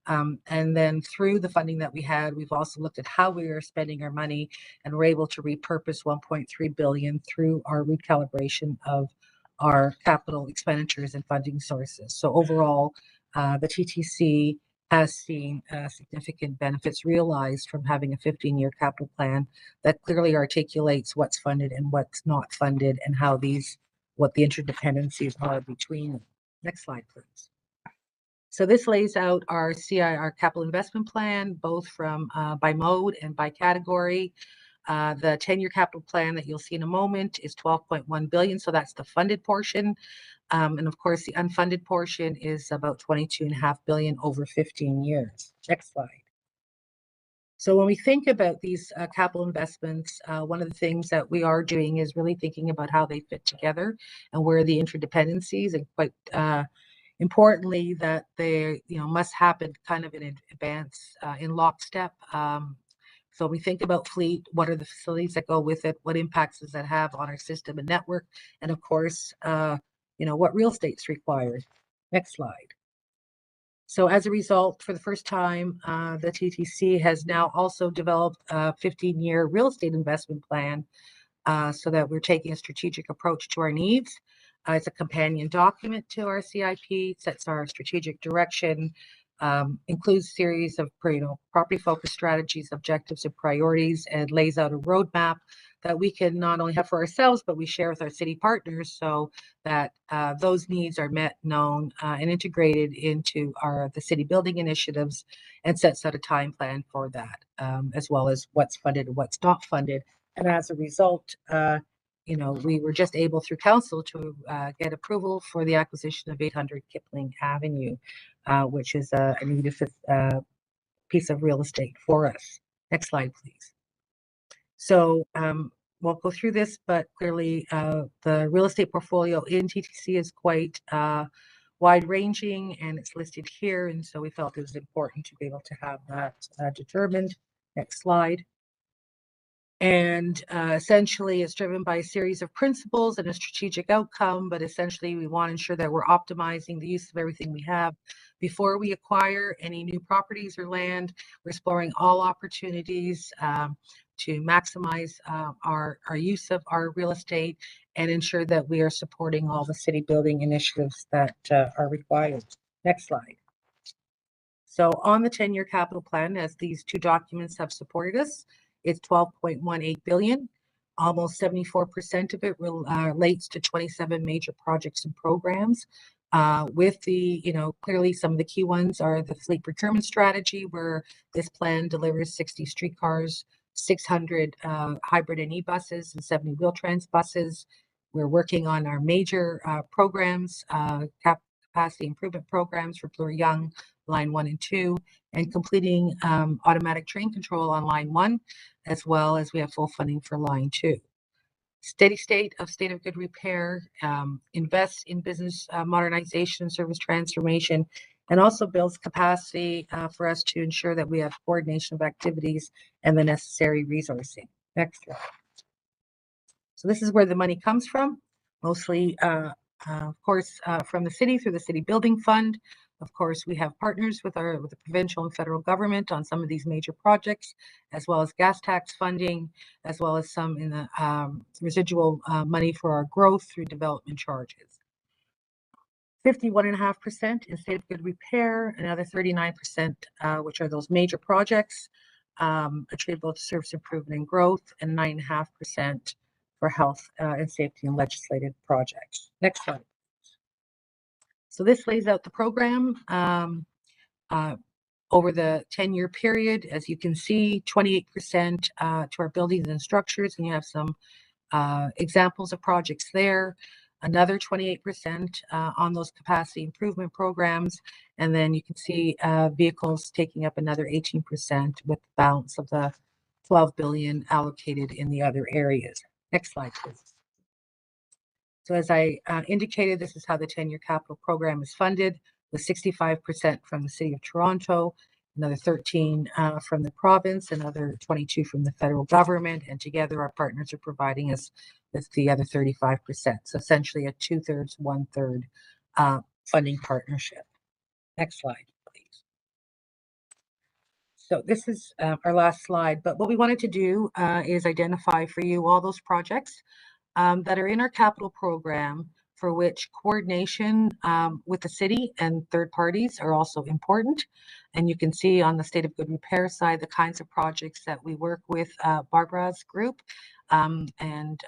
J: And then through the funding that we had, we've also looked at how we are spending our money, and we're able to repurpose $1.3 billion through our recalibration of our capital expenditures and funding sources. So overall, the TTC has seen significant benefits realized from having a 15-year capital plan that clearly articulates what's funded and what's not funded and how what the interdependencies are between them. Next slide, please. So this lays out our CIR capital investment plan, both from by mode and by category. The 10-year capital plan that you'll see in a moment is 12.1 billion. So that's the funded portion. And of course, the unfunded portion is about 22.5 billion over 15 years. Next slide. So when we think about these capital investments, one of the things that we are doing is really thinking about how they fit together and where the interdependencies, and quite importantly, that they must happen kind of in advance, in lockstep. So we think about fleet, what are the facilities that go with it? What impacts does that have on our system and network? And of course, what real estate's required. Next slide. So as a result, for the first time, the TTC has now also developed a 15-year real estate investment plan so that we're taking a strategic approach to our needs. It's a companion document to our CIP, sets our strategic direction, includes a series of property-focused strategies, objectives, and priorities, and lays out a roadmap that we can not only have for ourselves, but we share with our city partners so that those needs are met, known, and integrated into the city building initiatives, and sets out a time plan for that, as well as what's funded and what's not funded. And as a result, we were just able through council to get approval for the acquisition of 800 Kipling Avenue, which is a needed piece of real estate for us. Next slide, please. So we'll go through this, but clearly the real estate portfolio in TTC is quite wide-ranging, and it's listed here. And so we felt it was important to be able to have that determined. Next slide. And essentially, it's driven by a series of principles and a strategic outcome. But essentially, we want to ensure that we're optimizing the use of everything we have before we acquire any new properties or land. We're exploring all opportunities to maximize our use of our real estate and ensure that we are supporting all the city building initiatives that are required. Next slide. So on the 10-year capital plan, as these two documents have supported us, it's 12.18 billion. Almost 74% of it relates to 27 major projects and programs. With clearly some of the key ones are the fleet procurement strategy, where this plan delivers 60 streetcars, 600 hybrid and e-buses, and 70 Wheel-Trans buses. We're working on our major programs, capacity improvement programs for Bloor Yonge, line 1 and 2, and completing automatic train control on line 1, as well as we have full funding for line 2. Steady state of good repair, invest in business modernization, service transformation, and also builds capacity for us to ensure that we have coordination of activities and the necessary resourcing. Next slide. So this is where the money comes from, mostly, of course, from the city through the City Building Fund. Of course, we have partners with the provincial and federal government on some of these major projects, as well as gas tax funding, as well as some in the residual money for our growth through development charges. 51.5% in state of good repair, another 39%, which are those major projects attributable to service improvement and growth, and 9.5% for health and safety and legislative projects. Next slide. So this lays out the program over the 10-year period. As you can see, 28% to our buildings and structures, and you have some examples of projects there. Another 28% on those capacity improvement programs, and then you can see vehicles taking up another 18% with the balance of the 12 billion allocated in the other areas. Next slide, please. So as I indicated, this is how the 10-year capital program is funded, with 65% from the City of Toronto, another 13 from the province, another 22 from the federal government, and together our partners are providing us with the other 35%. So essentially a 2/3, 1/3 funding partnership. Next slide, please. So this is our last slide, but what we wanted to do is identify for you all those projects that are in our capital program for which coordination with the city and third parties are also important. And you can see on the State of Good Repair side the kinds of projects that we work with Barbara's group and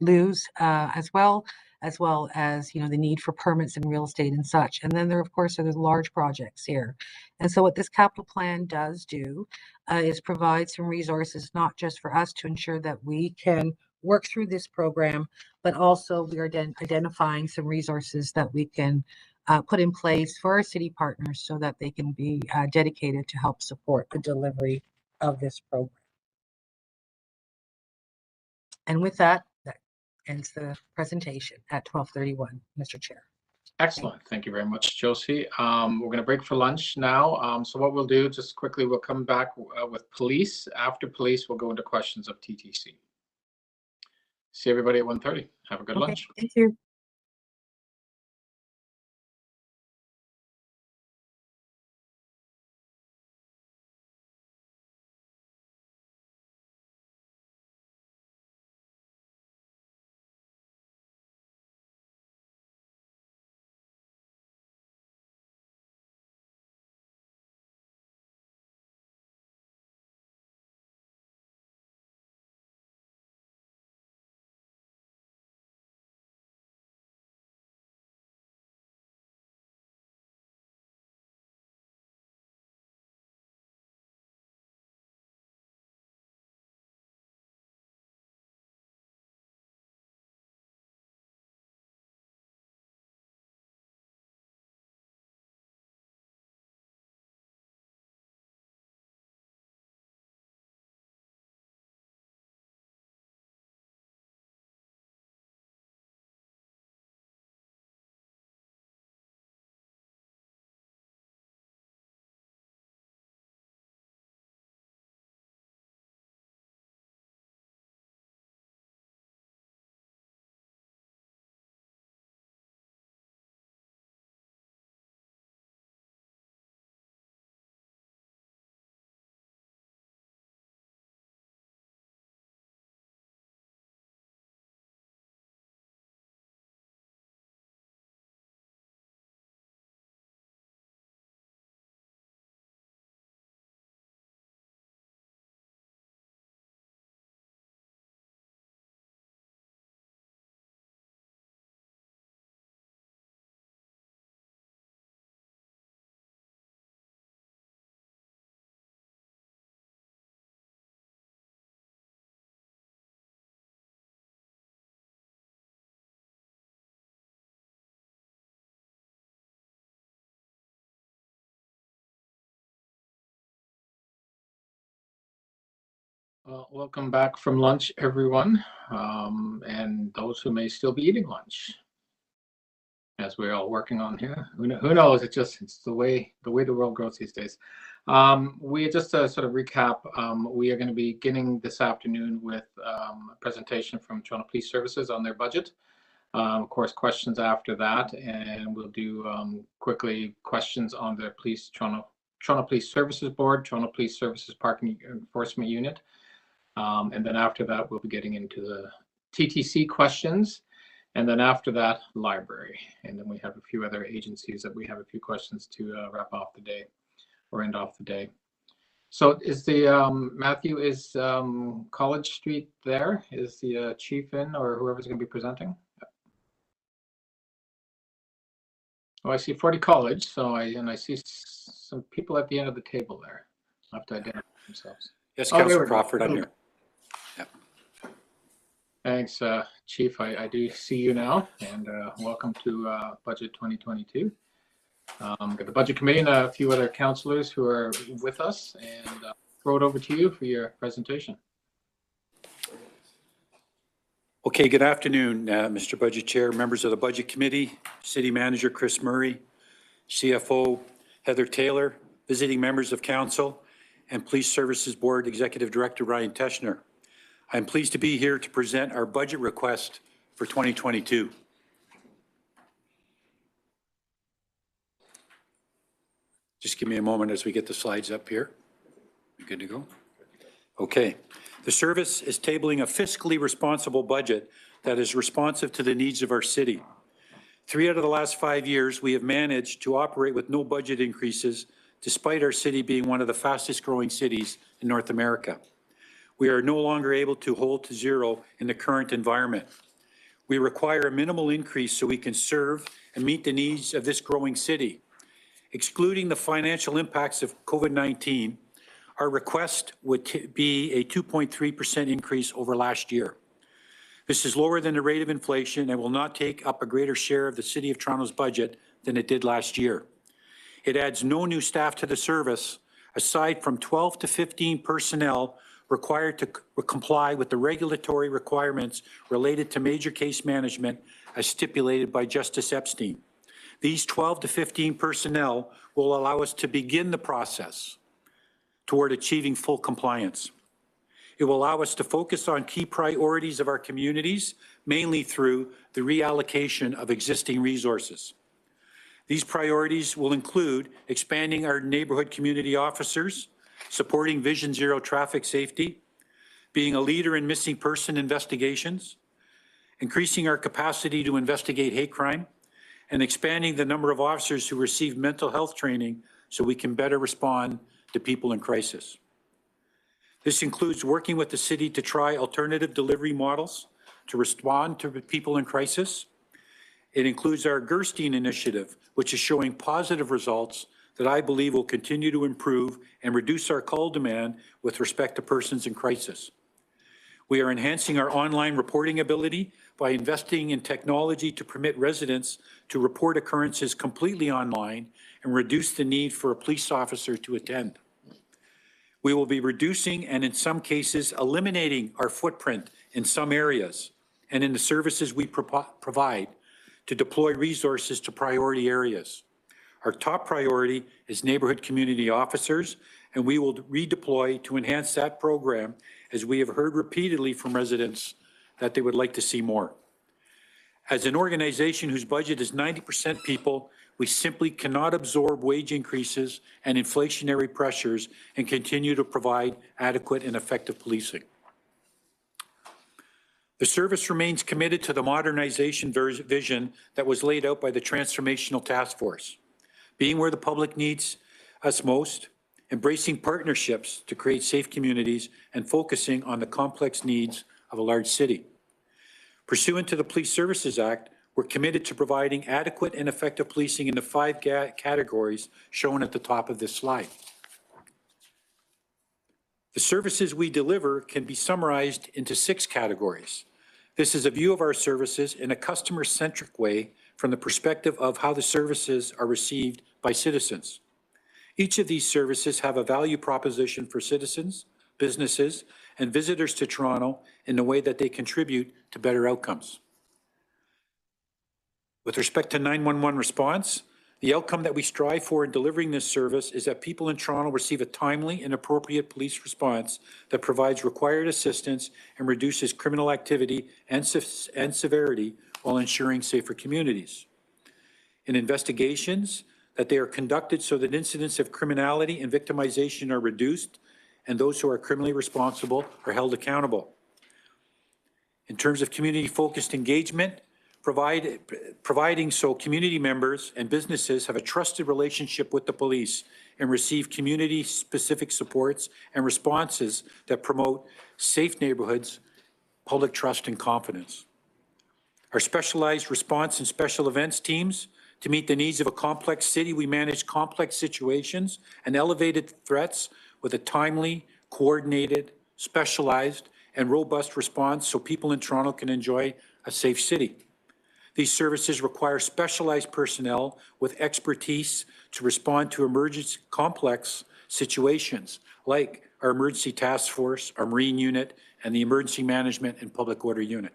J: Lou's as well as, you know, the need for permits and real estate and such. And then there, of course, are the large projects here. And so what this capital plan does do is provide some resources, not just for us to ensure that we can work through this program, but also we are identifying some resources that we can put in place for our city partners so that they can be dedicated to help support the delivery of this program. And with that, that ends the presentation at 12:31, Mr. Chair.
B: Excellent. Thank you very much, Josie. We're going to break for lunch now. So what we'll do, just quickly, we'll come back with police. After police, we'll go into questions of TTC. See everybody at 1:30. Have a good lunch.
J: Thank you.
B: Well, welcome back from lunch, everyone, and those who may still be eating lunch, as we're all working on here. Who knows? It's the way the world goes these days. We just to sort of recap. We are going to be beginning this afternoon with a presentation from Toronto Police Services on their budget. Of course, questions after that, and we'll do quickly questions on the Toronto Police Services Board, Toronto Police Services Parking Enforcement Unit. And then after that, we'll be getting into the TTC questions. And then after that, library. And then we have a few other agencies that we have a few questions to wrap off the day or end off the day. So is the, Matthew, is College Street there? Is the chief in or whoever's going to be presenting? Oh, I see 40 College. So I see some people at the end of the table there. I'll have to identify themselves.
F: Yes, Councillor Crawford, I'm here. Yeah.
B: Thanks, Chief. I do see you now, and welcome to Budget 2022. Got the Budget Committee and a few other councillors who are with us, and throw it over to you for your presentation.
F: Okay, good afternoon, Mr. Budget Chair, members of the Budget Committee, City Manager Chris Murray, CFO Heather Taylor, visiting members of Council, and Police Services Board Executive Director Ryan Teschner. I'm pleased to be here to present our budget request for 2022. Just give me a moment as we get the slides up here. You good to go? Okay. The service is tabling a fiscally responsible budget that is responsive to the needs of our city. 3 out of the last 5 years, we have managed to operate with no budget increases, despite our city being one of the fastest growing cities in North America. We are no longer able to hold to zero in the current environment. We require a minimal increase so we can serve and meet the needs of this growing city. Excluding the financial impacts of COVID-19, our request would be a 2.3% increase over last year. This is lower than the rate of inflation and will not take up a greater share of the City of Toronto's budget than it did last year. It adds no new staff to the service, aside from 12 to 15 personnel required to comply with the regulatory requirements related to major case management as stipulated by Justice Epstein. These 12 to 15 personnel will allow us to begin the process toward achieving full compliance. It will allow us to focus on key priorities of our communities, mainly through the reallocation of existing resources. These priorities will include expanding our neighborhood community officers, supporting Vision Zero traffic safety, being a leader in missing person investigations, increasing our capacity to investigate hate crime, and expanding the number of officers who receive mental health training so we can better respond to people in crisis. This includes working with the city to try alternative delivery models to respond to people in crisis. It includes our Gerstein initiative, which is showing positive results that I believe will continue to improve and reduce our call demand with respect to persons in crisis. We are enhancing our online reporting ability by investing in technology to permit residents to report occurrences completely online and reduce the need for a police officer to attend. We will be reducing and in some cases eliminating our footprint in some areas and in the services we provide to deploy resources to priority areas. Our top priority is neighborhood community officers, and we will redeploy to enhance that program as we have heard repeatedly from residents that they would like to see more. As an organization whose budget is 90% people, we simply cannot absorb wage increases and inflationary pressures and continue to provide adequate and effective policing. The service remains committed to the modernization vision that was laid out by the Transformational Task Force, being where the public needs us most, embracing partnerships to create safe communities, and focusing on the complex needs of a large city. Pursuant to the Police Services Act, we're committed to providing adequate and effective policing in the 5 categories shown at the top of this slide. The services we deliver can be summarized into 6 categories. This is a view of our services in a customer-centric way from the perspective of how the services are received by citizens. Each of these services have a value proposition for citizens, businesses, and visitors to Toronto in the way that they contribute to better outcomes. With respect to 911 response, the outcome that we strive for in delivering this service is that people in Toronto receive a timely and appropriate police response that provides required assistance and reduces criminal activity and severity while ensuring safer communities. In investigations, that they are conducted so that incidents of criminality and victimization are reduced and those who are criminally responsible are held accountable. In terms of community-focused engagement, providing so community members and businesses have a trusted relationship with the police and receive community-specific supports and responses that promote safe neighborhoods, public trust and confidence. Our specialized response and special events teams, to meet the needs of a complex city, we manage complex situations and elevated threats with a timely, coordinated, specialized, and robust response so people in Toronto can enjoy a safe city. These services require specialized personnel with expertise to respond to emergency complex situations like our emergency task force, our Marine unit, and the emergency management and public order unit.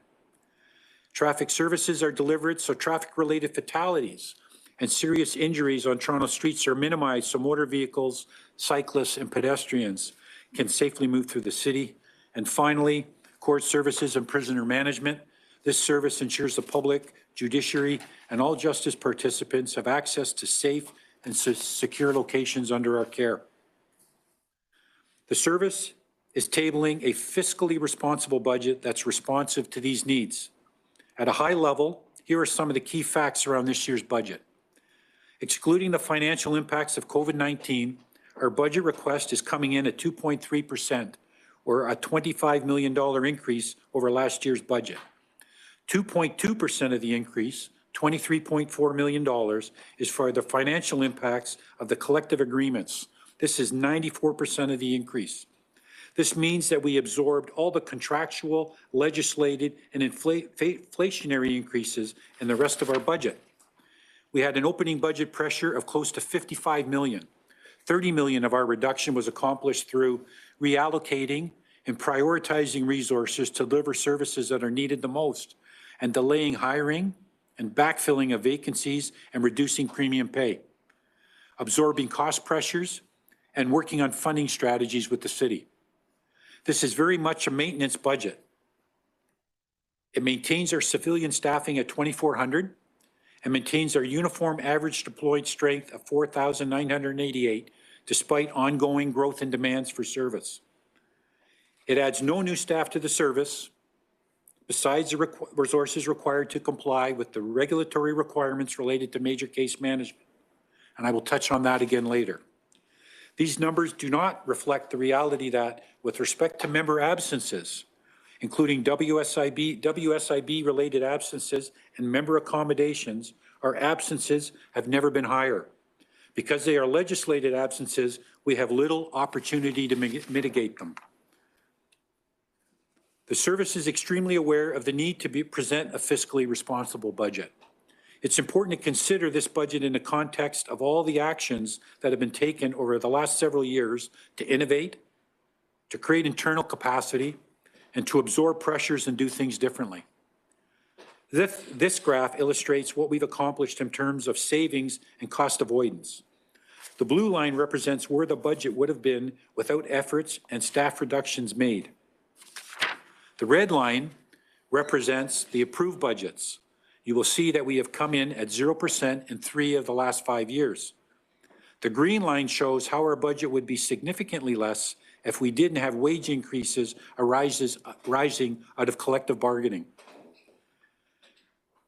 F: Traffic services are delivered so traffic-related fatalities and serious injuries on Toronto streets are minimized so motor vehicles, cyclists, and pedestrians can safely move through the city. And finally, court services and prisoner management. This service ensures the public, judiciary, and all justice participants have access to safe and secure locations under our care. The service is tabling a fiscally responsible budget that's responsive to these needs. At a high level, here are some of the key facts around this year's budget. Excluding the financial impacts of COVID-19, our budget request is coming in at 2.3%, or a $25 million increase over last year's budget. 2.2% of the increase, $23.4 million, is for the financial impacts of the collective agreements. This is 94% of the increase. This means that we absorbed all the contractual, legislated, and inflationary increases in the rest of our budget. We had an opening budget pressure of close to $55 million. $30 million of our reduction was accomplished through reallocating and prioritizing resources to deliver services that are needed the most, and delaying hiring and backfilling of vacancies and reducing premium pay, absorbing cost pressures, and working on funding strategies with the city. This is very much a maintenance budget. It maintains our civilian staffing at 2,400 and maintains our uniform average deployed strength of 4,988 despite ongoing growth in demands for service. It adds no new staff to the service besides the resources required to comply with the regulatory requirements related to major case management, and I will touch on that again later. These numbers do not reflect the reality that, with respect to member absences, including WSIB-related absences and member accommodations, our absences have never been higher. Because they are legislated absences, we have little opportunity to mitigate them. The service is extremely aware of the need to present a fiscally responsible budget. It's important to consider this budget in the context of all the actions that have been taken over the last several years to innovate, to create internal capacity, and to absorb pressures and do things differently. This graph illustrates what we've accomplished in terms of savings and cost avoidance. The blue line represents where the budget would have been without efforts and staff reductions made. The red line represents the approved budgets. You will see that we have come in at 0% in 3 of the last 5 years. The green line shows how our budget would be significantly less if we didn't have wage increases rising out of collective bargaining.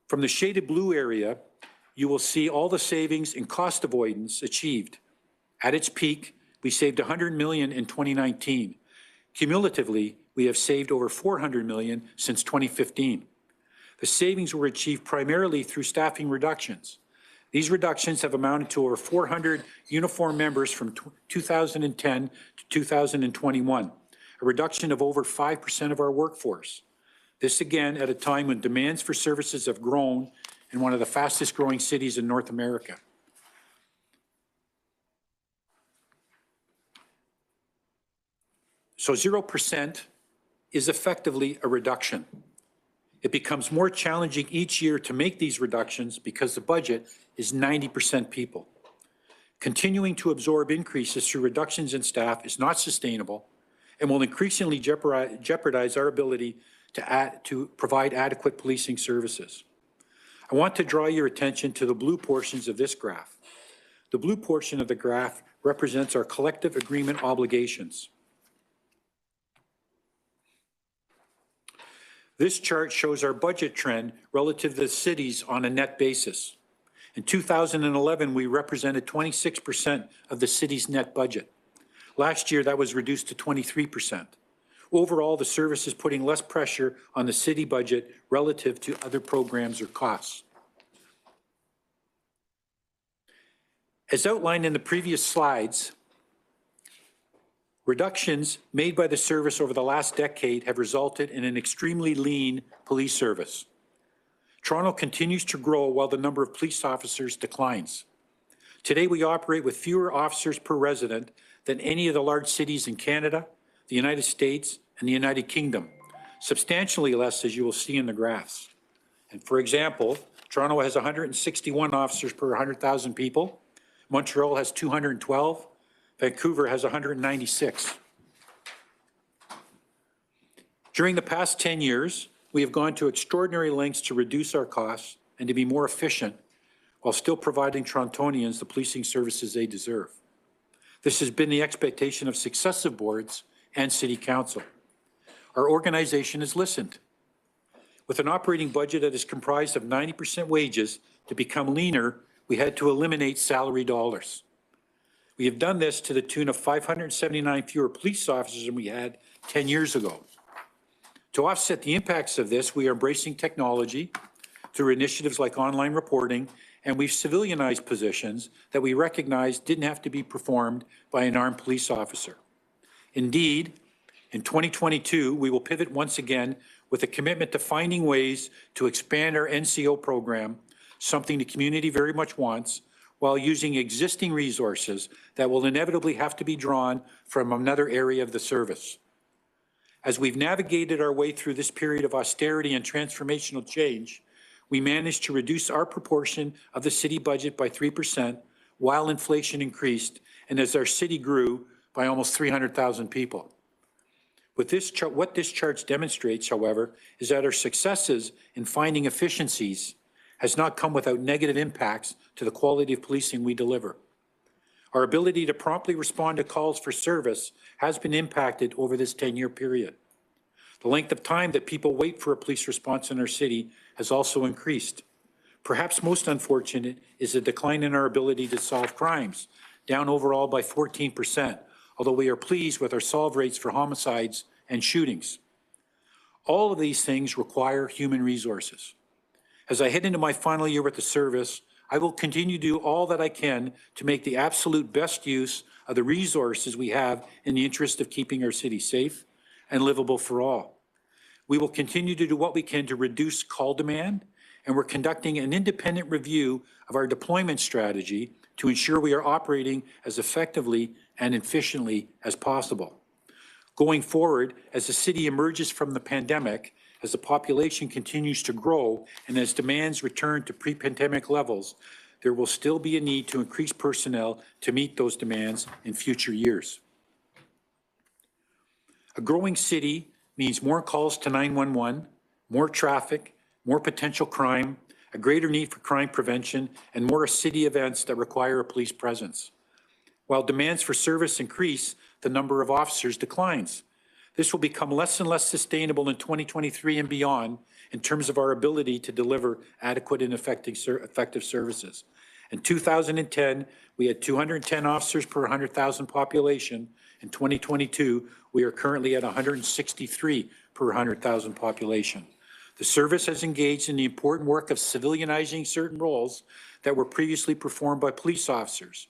F: From the shaded blue area, you will see all the savings and cost avoidance achieved. At its peak, we saved $100 million in 2019. Cumulatively, we have saved over $400 million since 2015. The savings were achieved primarily through staffing reductions. These reductions have amounted to over 400 uniform members from 2010 to 2021, a reduction of over 5% of our workforce. This again at a time when demands for services have grown in one of the fastest growing cities in North America. So 0% is effectively a reduction. It becomes more challenging each year to make these reductions because the budget is 90% people. Continuing to absorb increases through reductions in staff is not sustainable and will increasingly jeopardize our ability to provide adequate policing services. I want to draw your attention to the blue portions of this graph. The blue portion of the graph represents our collective agreement obligations. This chart shows our budget trend relative to the cities on a net basis. In 2011, we represented 26% of the city's net budget. Last year, that was reduced to 23%. Overall, the service is putting less pressure on the city budget relative to other programs or costs. As outlined in the previous slides, reductions made by the service over the last decade have resulted in an extremely lean police service. Toronto continues to grow while the number of police officers declines. Today, we operate with fewer officers per resident than any of the large cities in Canada, the United States, and the United Kingdom, substantially less, as you will see in the graphs. And for example, Toronto has 161 officers per 100,000 people. Montreal has 212. Vancouver has 196. During the past 10 years, we have gone to extraordinary lengths to reduce our costs and to be more efficient while still providing Torontonians the policing services they deserve. This has been the expectation of successive boards, and City Council. Our organization has listened. With an operating budget that is comprised of 90% wages, to become leaner, we had to eliminate salary dollars. We have done this to the tune of 579 fewer police officers than we had 10 years ago. To offset the impacts of this, we are embracing technology through initiatives like online reporting, and we've civilianized positions that we recognized didn't have to be performed by an armed police officer. Indeed, in 2022, we will pivot once again with a commitment to finding ways to expand our NCO program, something the community very much wants, while using existing resources that will inevitably have to be drawn from another area of the service. As we've navigated our way through this period of austerity and transformational change, we managed to reduce our proportion of the city budget by 3% while inflation increased and as our city grew by almost 300,000 people. What this chart demonstrates, however, is that our successes in finding efficiencies has not come without negative impacts to the quality of policing we deliver. Our ability to promptly respond to calls for service has been impacted over this 10-year period. The length of time that people wait for a police response in our city has also increased. Perhaps most unfortunate is the decline in our ability to solve crimes, down overall by 14%, although we are pleased with our solve rates for homicides and shootings. All of these things require human resources. As I head into my final year with the service, I will continue to do all that I can to make the absolute best use of the resources we have in the interest of keeping our city safe and livable for all. We will continue to do what we can to reduce call demand, and we're conducting an independent review of our deployment strategy to ensure we are operating as effectively and efficiently as possible. Going forward, as the city emerges from the pandemic, as the population continues to grow, and as demands return to pre-pandemic levels, there will still be a need to increase personnel to meet those demands in future years. A growing city means more calls to 911, more traffic, more potential crime, a greater need for crime prevention, and more city events that require a police presence. While demands for service increase, the number of officers declines. This will become less and less sustainable in 2023 and beyond in terms of our ability to deliver adequate and effective services. In 2010, we had 210 officers per 100,000 population. In 2022, we are currently at 163 per 100,000 population. The service has engaged in the important work of civilianizing certain roles that were previously performed by police officers.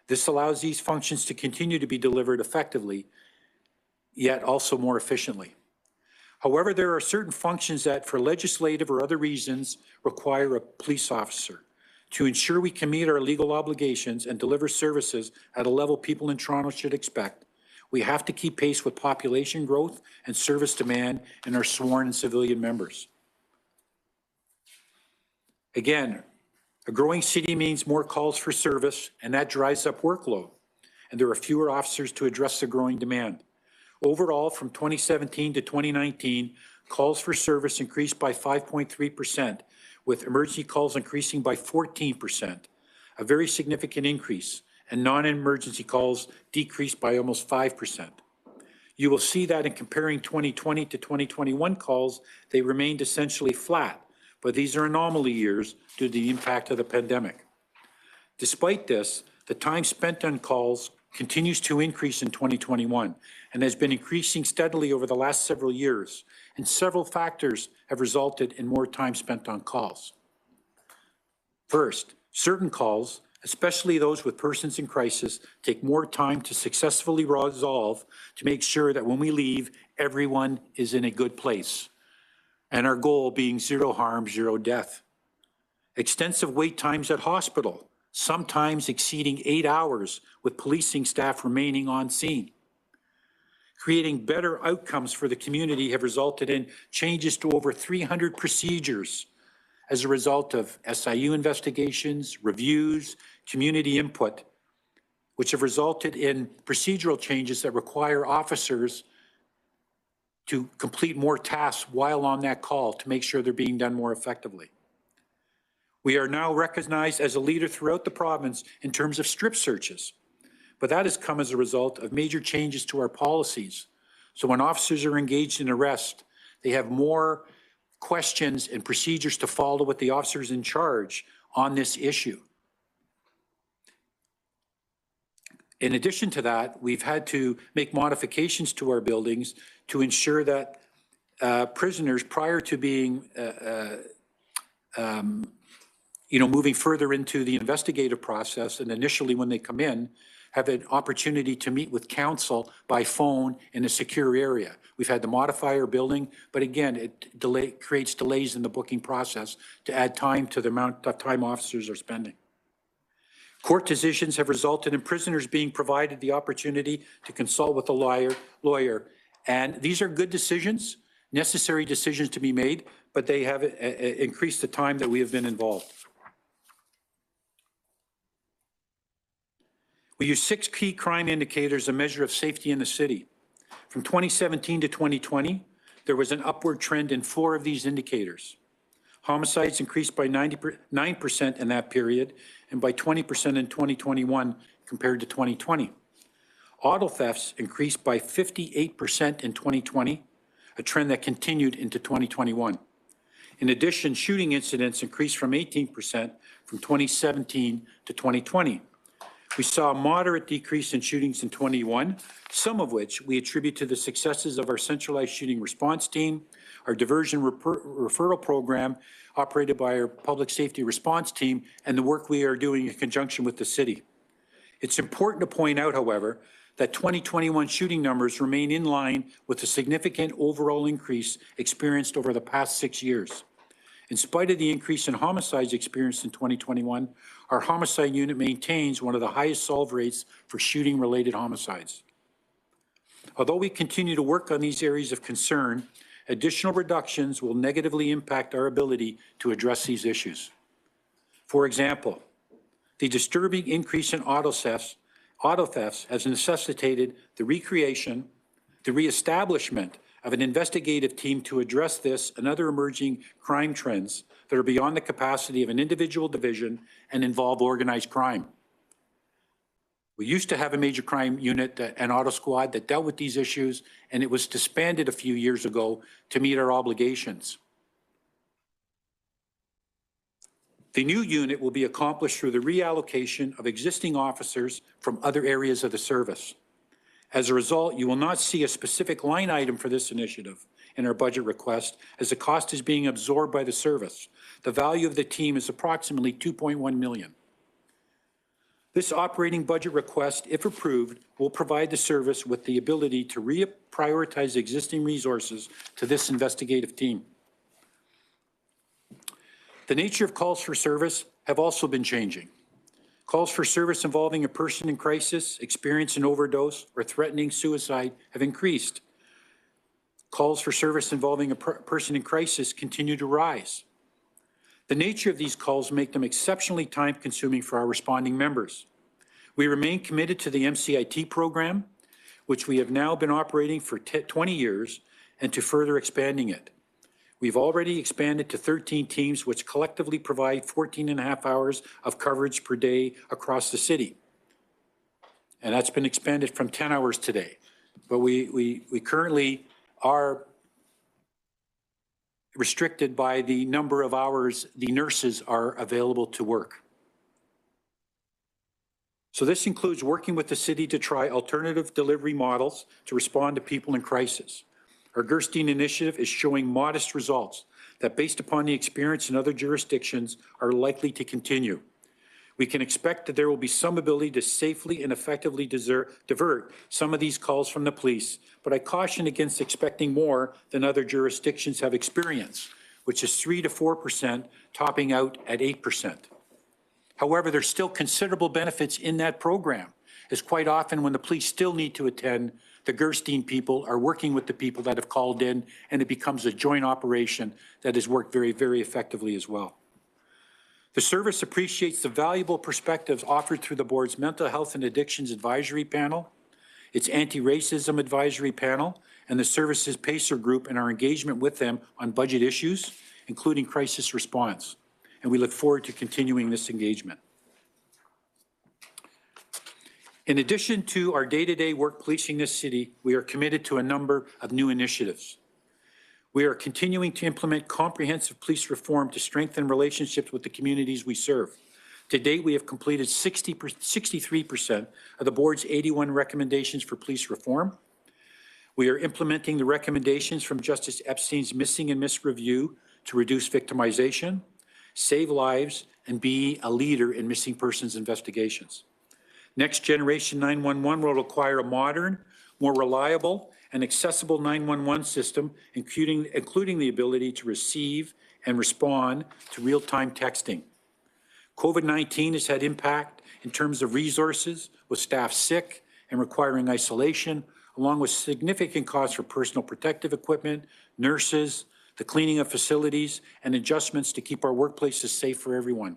F: This allows these functions to continue to be delivered effectively, yet also more efficiently. However, there are certain functions that, for legislative or other reasons, require a police officer. To ensure we can meet our legal obligations and deliver services at a level people in Toronto should expect, we have to keep pace with population growth and service demand in our sworn and civilian members. Again, a growing city means more calls for service, and that drives up workload, and there are fewer officers to address the growing demand. Overall, from 2017 to 2019, calls for service increased by 5.3%, with emergency calls increasing by 14%, a very significant increase, and non-emergency calls decreased by almost 5%. You will see that in comparing 2020 to 2021 calls, they remained essentially flat, but these are anomaly years due to the impact of the pandemic. Despite this, the time spent on calls continues to increase in 2021 and has been increasing steadily over the last several years, and several factors have resulted in more time spent on calls. First, certain calls, especially those with persons in crisis, take more time to successfully resolve to make sure that when we leave, everyone is in a good place, and our goal being zero harm, zero death. Extensive wait times at hospital, sometimes exceeding 8 hours with policing staff remaining on scene. Creating better outcomes for the community have resulted in changes to over 300 procedures as a result of SIU investigations, reviews, community input, which have resulted in procedural changes that require officers to complete more tasks while on that call to make sure they're being done more effectively. We are now recognized as a leader throughout the province in terms of strip searches, but that has come as a result of major changes to our policies, So when officers are engaged in arrest, they have more questions and procedures to follow with the officers in charge on this issue. In addition to that, we've had to make modifications to our buildings to ensure that prisoners, prior to being, moving further into the investigative process, and initially when they come in, have an opportunity to meet with counsel by phone in a secure area. We've had to modify our building, but again, it creates delays in the booking process to add time to the amount of time officers are spending. Court decisions have resulted in prisoners being provided the opportunity to consult with a lawyer. And these are good decisions, necessary decisions to be made, but they have increased the time that we have been involved. We use 6 key crime indicators, a measure of safety in the city. From 2017 to 2020, there was an upward trend in 4 of these indicators. Homicides increased by 9% in that period and by 20% in 2021 compared to 2020. Auto thefts increased by 58% in 2020, a trend that continued into 2021. In addition, shooting incidents increased from 18% from 2017 to 2020. We saw a moderate decrease in shootings in 21, some of which we attribute to the successes of our centralized shooting response team, our diversion referral program operated by our public safety response team, and the work we are doing in conjunction with the city. It's important to point out, however, that 2021 shooting numbers remain in line with the significant overall increase experienced over the past 6 years. In spite of the increase in homicides experienced in 2021, our homicide unit maintains one of the highest solve rates for shooting-related homicides. Although we continue to work on these areas of concern, additional reductions will negatively impact our ability to address these issues. For example, the disturbing increase in auto thefts has necessitated the reestablishment of an investigative team to address this and other emerging crime trends that are beyond the capacity of an individual division and involve organized crime. We used to have a major crime unit, an auto squad, that dealt with these issues, and it was disbanded a few years ago to meet our obligations. The new unit will be accomplished through the reallocation of existing officers from other areas of the service. As a result, you will not see a specific line item for this initiative in our budget request, as the cost is being absorbed by the service. The value of the team is approximately $2.1 million. This operating budget request, if approved, will provide the service with the ability to reprioritize existing resources to this investigative team. The nature of calls for service have also been changing. Calls for service involving a person in crisis, experiencing an overdose, or threatening suicide have increased. Calls for service involving a person in crisis continue to rise. The nature of these calls make them exceptionally time-consuming for our responding members. We remain committed to the MCIT program, which we have now been operating for 20 years, and to further expanding it. We've already expanded to 13 teams, which collectively provide 14.5 hours of coverage per day across the city. And that's been expanded from 10 hours today. But we currently are restricted by the number of hours the nurses are available to work. So this includes working with the city to try alternative delivery models to respond to people in crisis. Our Gerstein initiative is showing modest results that, based upon the experience in other jurisdictions, are likely to continue. We can expect that there will be some ability to safely and effectively divert some of these calls from the police, but I caution against expecting more than other jurisdictions have experienced, which is 3 to 4%, topping out at 8%. However, there's still considerable benefits in that program, as quite often when the police still need to attend, the Gerstein people are working with the people that have called in, and it becomes a joint operation that has worked very, very effectively as well. The service appreciates the valuable perspectives offered through the board's Mental Health and Addictions Advisory Panel, its Anti-Racism Advisory Panel, and the service's PACER group, and our engagement with them on budget issues, including crisis response. And we look forward to continuing this engagement. In addition to our day-to-day work policing this city, we are committed to a number of new initiatives. We are continuing to implement comprehensive police reform to strengthen relationships with the communities we serve. To date, we have completed 63% of the board's 81 recommendations for police reform. We are implementing the recommendations from Justice Epstein's Missing and Missed Review to reduce victimization, save lives, and be a leader in missing persons investigations. Next Generation 911 will require a modern, more reliable, and accessible 911 system, including the ability to receive and respond to real-time texting. COVID-19 has had impact in terms of resources, with staff sick and requiring isolation, along with significant costs for personal protective equipment, nurses, the cleaning of facilities, and adjustments to keep our workplaces safe for everyone.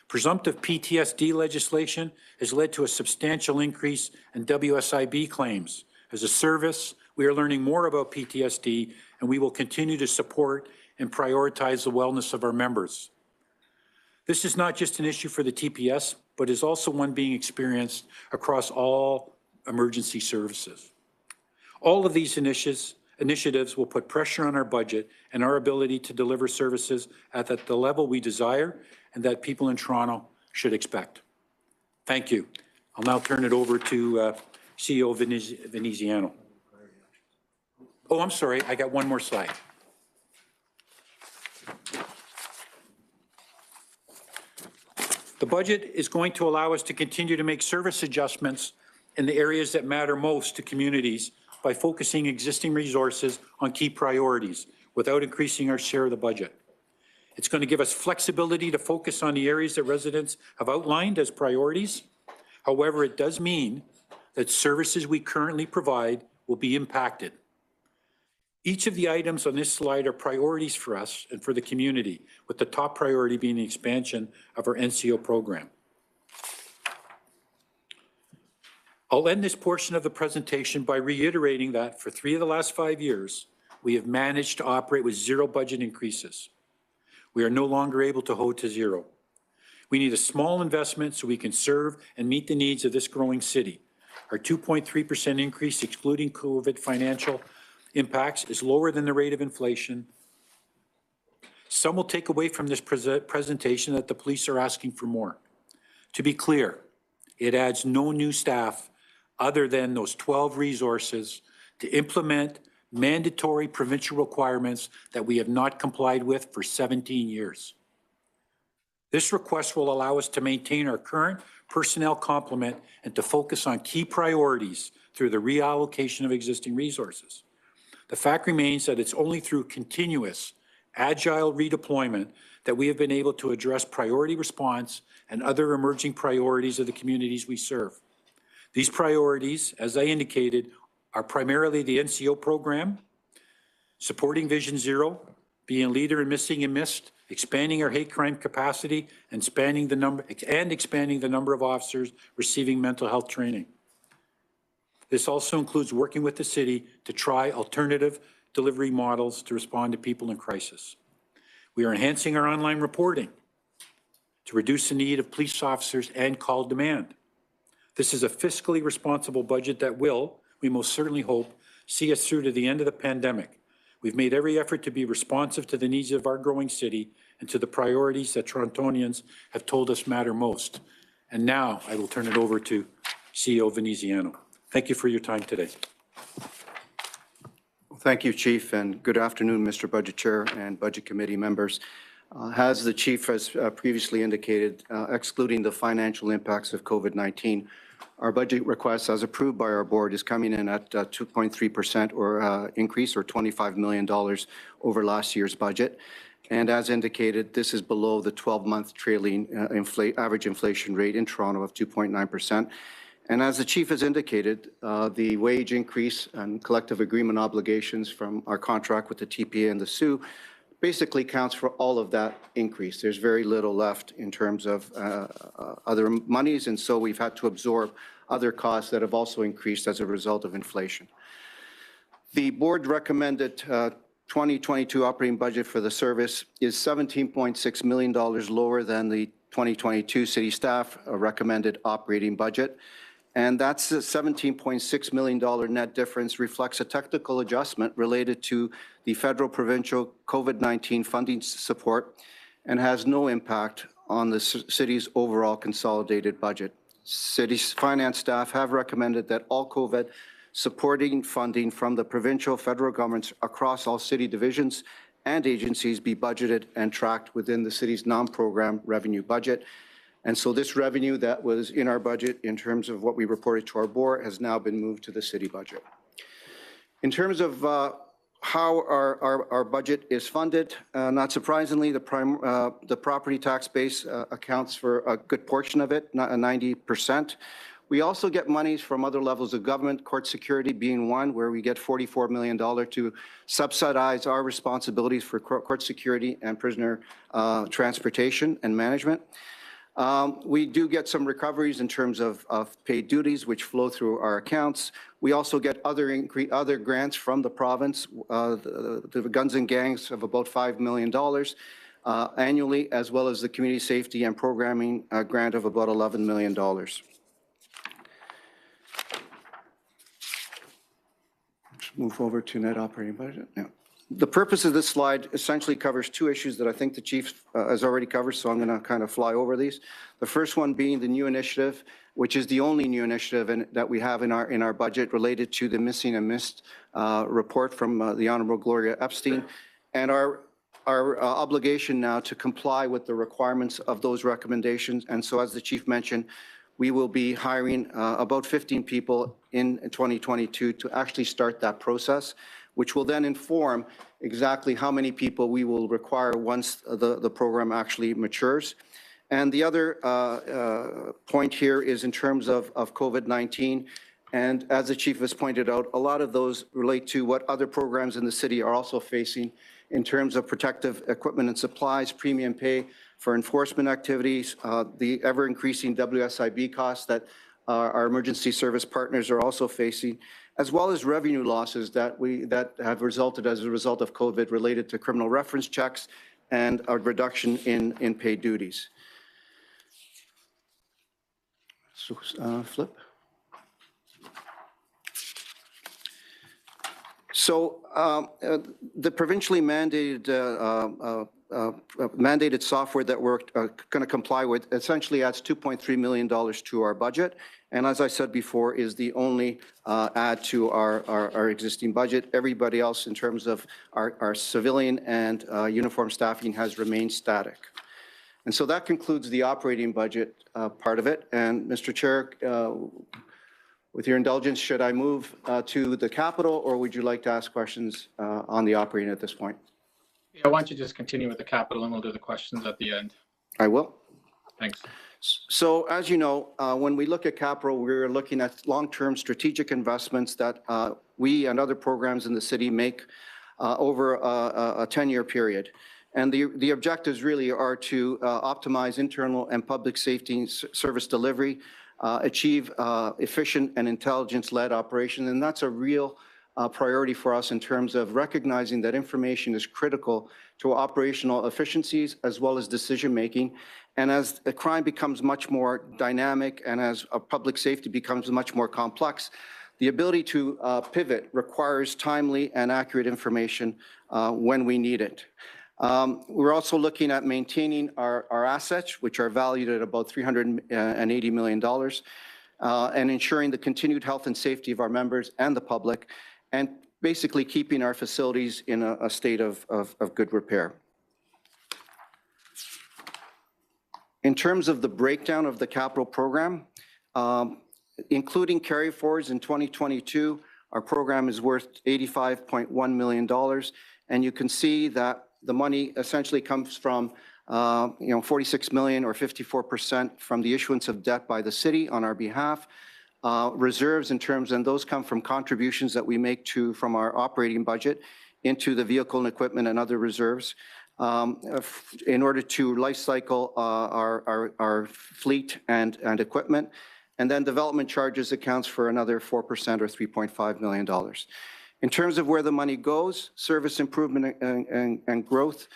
F: Presumptive PTSD legislation has led to a substantial increase in WSIB claims. As a service, we are learning more about PTSD, and we will continue to support and prioritize the wellness of our members. This is not just an issue for the TPS, but is also one being experienced across all emergency services. All of these initiatives will put pressure on our budget and our ability to deliver services at the level we desire and that people in Toronto should expect. Thank you. I'll now turn it over to CEO Veneziano. Oh, I'm sorry, I got one more slide. The budget is going to allow us to continue to make service adjustments in the areas that matter most to communities by focusing existing resources on key priorities without increasing our share of the budget. It's going to give us flexibility to focus on the areas that residents have outlined as priorities. However, it does mean that services we currently provide will be impacted. Each of the items on this slide are priorities for us and for the community, with the top priority being the expansion of our NCO program. I'll end this portion of the presentation by reiterating that for 3 of the last 5 years, we have managed to operate with 0 budget increases. We are no longer able to hold to 0. We need a small investment so we can serve and meet the needs of this growing city. Our 2.3% increase, excluding COVID financial impacts, is lower than the rate of inflation. Some will take away from this presentation that the police are asking for more. To be clear, it adds no new staff other than those 12 resources to implement mandatory provincial requirements that we have not complied with for 17 years. This request will allow us to maintain our current personnel complement and to focus on key priorities through the reallocation of existing resources. The fact remains that it's only through continuous, agile redeployment that we have been able to address priority response and other emerging priorities of the communities we serve. These priorities, as I indicated, are primarily the NCO program, supporting Vision Zero, being a leader in missing and missed, expanding our hate crime capacity, and expanding the number of officers receiving mental health training. This also includes working with the city to try alternative delivery models to respond to people in crisis. We are enhancing our online reporting to reduce the need of police officers and call demand. This is a fiscally responsible budget that will, we most certainly hope, see us through to the end of the pandemic. We've made every effort to be responsive to the needs of our growing city and to the priorities that Torontonians have told us matter most. And now I will turn it over to CEO Veneziano. Thank you for your time today.
L: Thank you, Chief, and good afternoon, Mr. Budget Chair and Budget Committee members. As the Chief has previously indicated, excluding the financial impacts of COVID-19, our budget request, as approved by our board, is coming in at 2.3% or increase, or $25 million over last year's budget. And as indicated, this is below the 12-month trailing average inflation rate in Toronto of 2.9%. And as the Chief has indicated, the wage increase and collective agreement obligations from our contract with the TPA and the SU basically counts for all of that increase. There's very little left in terms of other monies, and so we've had to absorb other costs that have also increased as a result of inflation. The board recommended 2022 operating budget for the service is $17.6 million lower than the 2022 city staff recommended operating budget. And that's a $17.6 million net difference reflects a technical adjustment related to the federal provincial COVID-19 funding support and has no impact on the city's overall consolidated budget. City's finance staff have recommended that all COVID supporting funding from the provincial, federal governments across all city divisions and agencies be budgeted and tracked within the city's non-program revenue budget. And so this revenue that was in our budget in terms of what we reported to our board has now been moved to the city budget. In terms of how our budget is funded, not surprisingly, the property tax base accounts for a good portion of it, 90%. We also get monies from other levels of government, court security being one, where we get $44 million to subsidize our responsibilities for court security and prisoner transportation and management. We do get some recoveries in terms of paid duties, which flow through our accounts. We also get other grants from the province, the guns and gangs of about $5 million annually, as well as the community safety and programming grant of about $11 million. Move over to net operating budget. Yeah. The purpose of this slide essentially covers two issues that I think the chief has already covered, so I'm going to kind of fly over these. The first one being the new initiative, which is the only new initiative that we have in our budget related to the missing and missed report from the Honorable Gloria Epstein, and our obligation now to comply with the requirements of those recommendations. And so, as the chief mentioned, we will be hiring about 15 people in 2022 to actually start that process, which will then inform exactly how many people we will require once the program actually matures. And the other point here is in terms of COVID-19. And as the chief has pointed out, a lot of those relate to what other programs in the city are also facing in terms of protective equipment and supplies, premium pay for enforcement activities, the ever-increasing WSIB costs that our emergency service partners are also facing, as well as revenue losses that have resulted as a result of COVID related to criminal reference checks and a reduction in paid duties. So, flip. So the provincially mandated mandated software that we're going to comply with essentially adds $2.3 million to our budget. And as I said before, is the only add to our existing budget. Everybody else in terms of our civilian and uniform staffing has remained static. And so that concludes the operating budget part of it. And Mr. Chair, with your indulgence, should I move to the capital, or would you like to ask questions on the operating at this point?
B: Yeah, why don't you just continue with the capital and we'll do the questions at the end.
L: I will.
B: Thanks.
L: So as you know, when we look at capital, we're looking at long-term strategic investments that we and other programs in the city make over a 10-year period. And the objectives really are to optimize internal and public safety service delivery, achieve efficient and intelligence-led operation. And that's a real priority for us in terms of recognizing that information is critical to operational efficiencies as well as decision-making. And as a crime becomes much more dynamic and as public safety becomes much more complex, the ability to pivot requires timely and accurate information when we need it. We're also looking at maintaining our assets, which are valued at about $380 million, and ensuring the continued health and safety of our members and the public, and basically keeping our facilities in a state of good repair. In terms of the breakdown of the capital program, including carry forwards in 2022, our program is worth $85.1 million. And you can see that the money essentially comes from 46 million or 54% from the issuance of debt by the city on our behalf. Reserves in terms, and those come from contributions that we make from our operating budget into the vehicle and equipment and other reserves in order to life cycle our fleet and equipment. And then development charges accounts for another 4% or $3.5 million. In terms of where the money goes, service improvement and growth,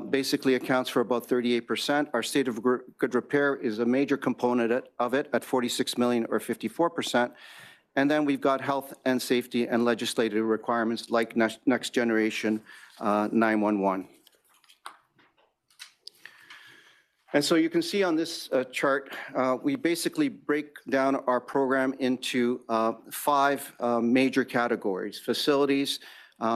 L: basically accounts for about 38%. Our state of good repair is a major component of it at 46 million or 54%. And then we've got health and safety and legislative requirements like next generation 911. And so you can see on this chart, we basically break down our program into 5 major categories: facilities,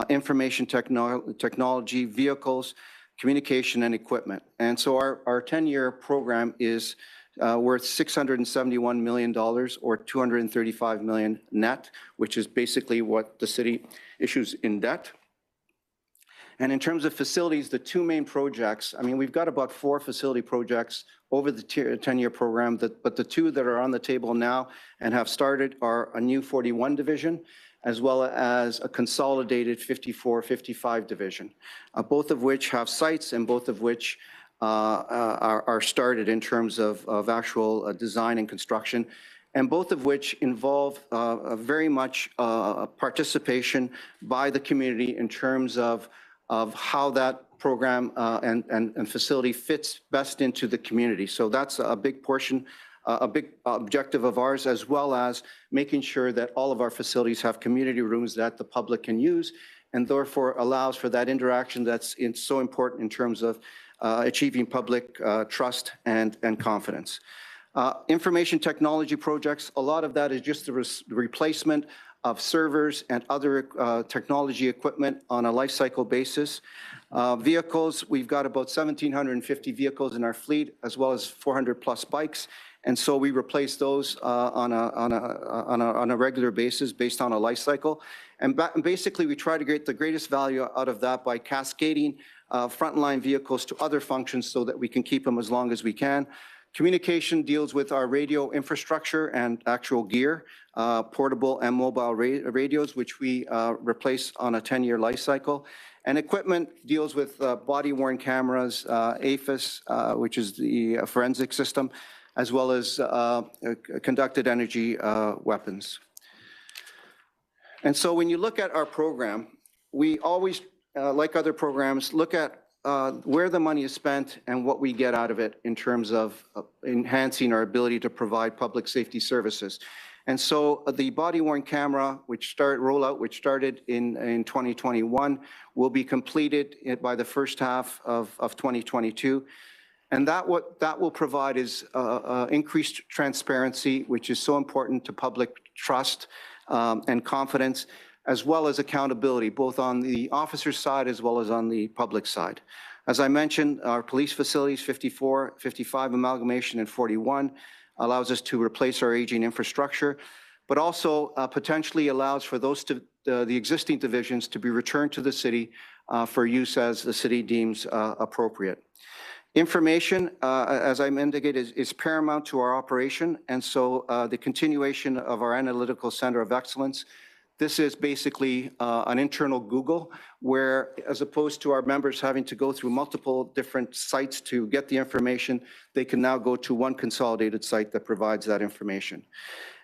L: information technology, vehicles, communication, and equipment. And so our 10-year program is worth $671 million or $235 million net, which is basically what the city issues in debt. And in terms of facilities, the 2 main projects, I mean, we've got about 4 facility projects over the 10-year program, but the 2 that are on the table now and have started are a new 41 division, as well as a consolidated 54-55 division, both of which have sites and both of which are started in terms of actual design and construction, and both of which involve very much participation by the community in terms of how that program and facility fits best into the community. So that's a big portion, a big objective of ours, as well as making sure that all of our facilities have community rooms that the public can use, and therefore allows for that interaction that's so important in terms of achieving public trust and confidence. Information technology projects, a lot of that is just the replacement of servers and other technology equipment on a life cycle basis. Vehicles, we've got about 1,750 vehicles in our fleet, as well as 400 plus bikes. And so we replace those on a regular basis based on a life cycle. And basically, we try to get the greatest value out of that by cascading frontline vehicles to other functions so that we can keep them as long as we can. Communication deals with our radio infrastructure and actual gear, portable and mobile radios, which we replace on a 10-year life cycle. And equipment deals with body-worn cameras, AFIS, which is the forensic system, as well as conducted energy weapons. And so when you look at our program, we always, like other programs, look at where the money is spent and what we get out of it in terms of enhancing our ability to provide public safety services. And so the body-worn camera, which started in 2021, will be completed by the first half of 2022. And what that will provide is increased transparency, which is so important to public trust and confidence, as well as accountability, both on the officer side as well as on the public side. As I mentioned, our police facilities, 54, 55 amalgamation, and 41, allows us to replace our aging infrastructure, but also potentially allows for the existing divisions to be returned to the city for use as the city deems appropriate. Information, as I indicated, is paramount to our operation, and so the continuation of our analytical center of excellence. This is basically an internal Google, where as opposed to our members having to go through multiple different sites to get the information, they can now go to one consolidated site that provides that information.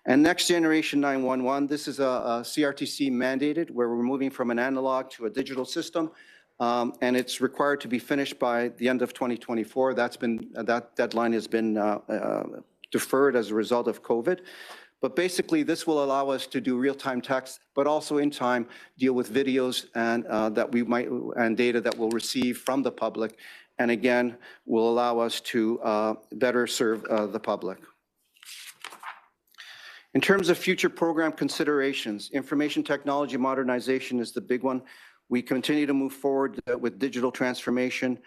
L: And next generation 911, this is a CRTC mandated, where we're moving from an analog to a digital system, and it's required to be finished by the end of 2024. That deadline has been deferred as a result of COVID. But basically, this will allow us to do real-time text, but also in time deal with videos and data that we'll receive from the public, and again will allow us to better serve the public. In terms of future program considerations, information technology modernization is the big one. We continue to move forward with digital transformation.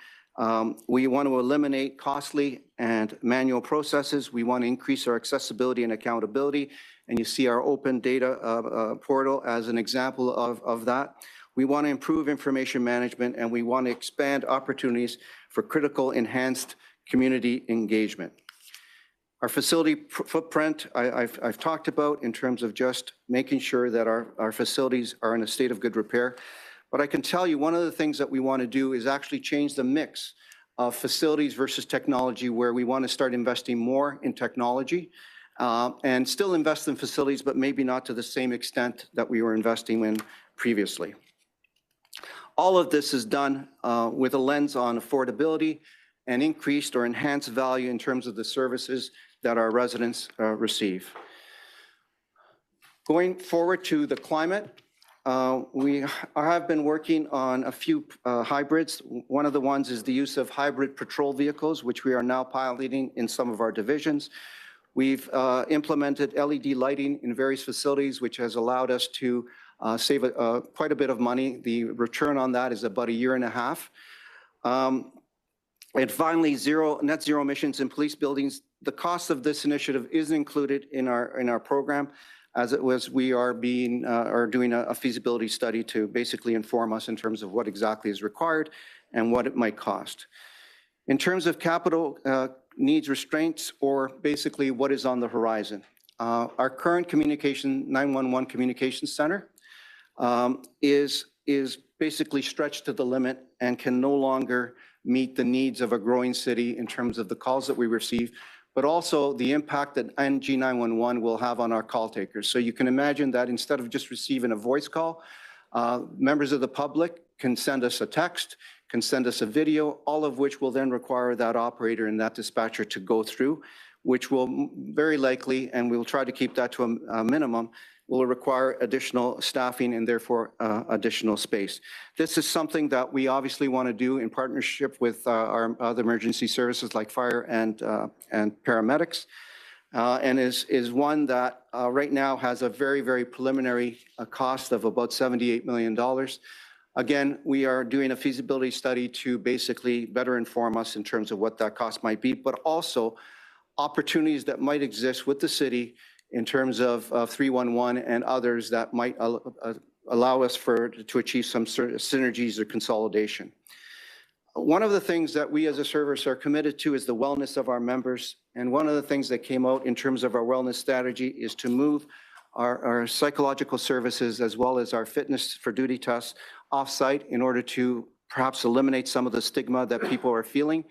L: We want to eliminate costly and manual processes. We want to increase our accessibility and accountability. And you see our open data portal as an example of that. We want to improve information management, and we want to expand opportunities for critical enhanced community engagement. Our facility footprint, I've talked about in terms of just making sure that our facilities are in a state of good repair. But I can tell you one of the things that we want to do is actually change the mix of facilities versus technology, where we want to start investing more in technology and still invest in facilities, but maybe not to the same extent that we were investing in previously. All of this is done with a lens on affordability and increased or enhanced value in terms of the services that our residents receive. Going forward to the climate, we have been working on a few hybrids. One of the ones is the use of hybrid patrol vehicles, which we are now piloting in some of our divisions. We've implemented LED lighting in various facilities, which has allowed us to save quite a bit of money. The return on that is about 1.5 years. And finally, net zero emissions in police buildings. The cost of this initiative is included in our program, as it was. We are doing a feasibility study to basically inform us in terms of what exactly is required and what it might cost. In terms of capital needs restraints, or basically what is on the horizon, our current 911 communication center is basically stretched to the limit and can no longer meet the needs of a growing city in terms of the calls that we receive, but also the impact that NG911 will have on our call takers. So you can imagine that instead of just receiving a voice call, members of the public can send us a text, can send us a video, all of which will then require that operator and that dispatcher to go through, which will very likely, and we'll try to keep that to a minimum, will require additional staffing and therefore additional space. This is something that we obviously want to do in partnership with our other emergency services like fire and paramedics, and is one that right now has a very, very preliminary cost of about $78 million. Again, we are doing a feasibility study to basically better inform us in terms of what that cost might be, but also opportunities that might exist with the city in terms of 311 and others that might allow us to achieve some sort of synergies or consolidation. One of the things that we as a service are committed to is the wellness of our members. And one of the things that came out in terms of our wellness strategy is to move our psychological services as well as our fitness for duty tests off-site in order to perhaps eliminate some of the stigma that people are feeling.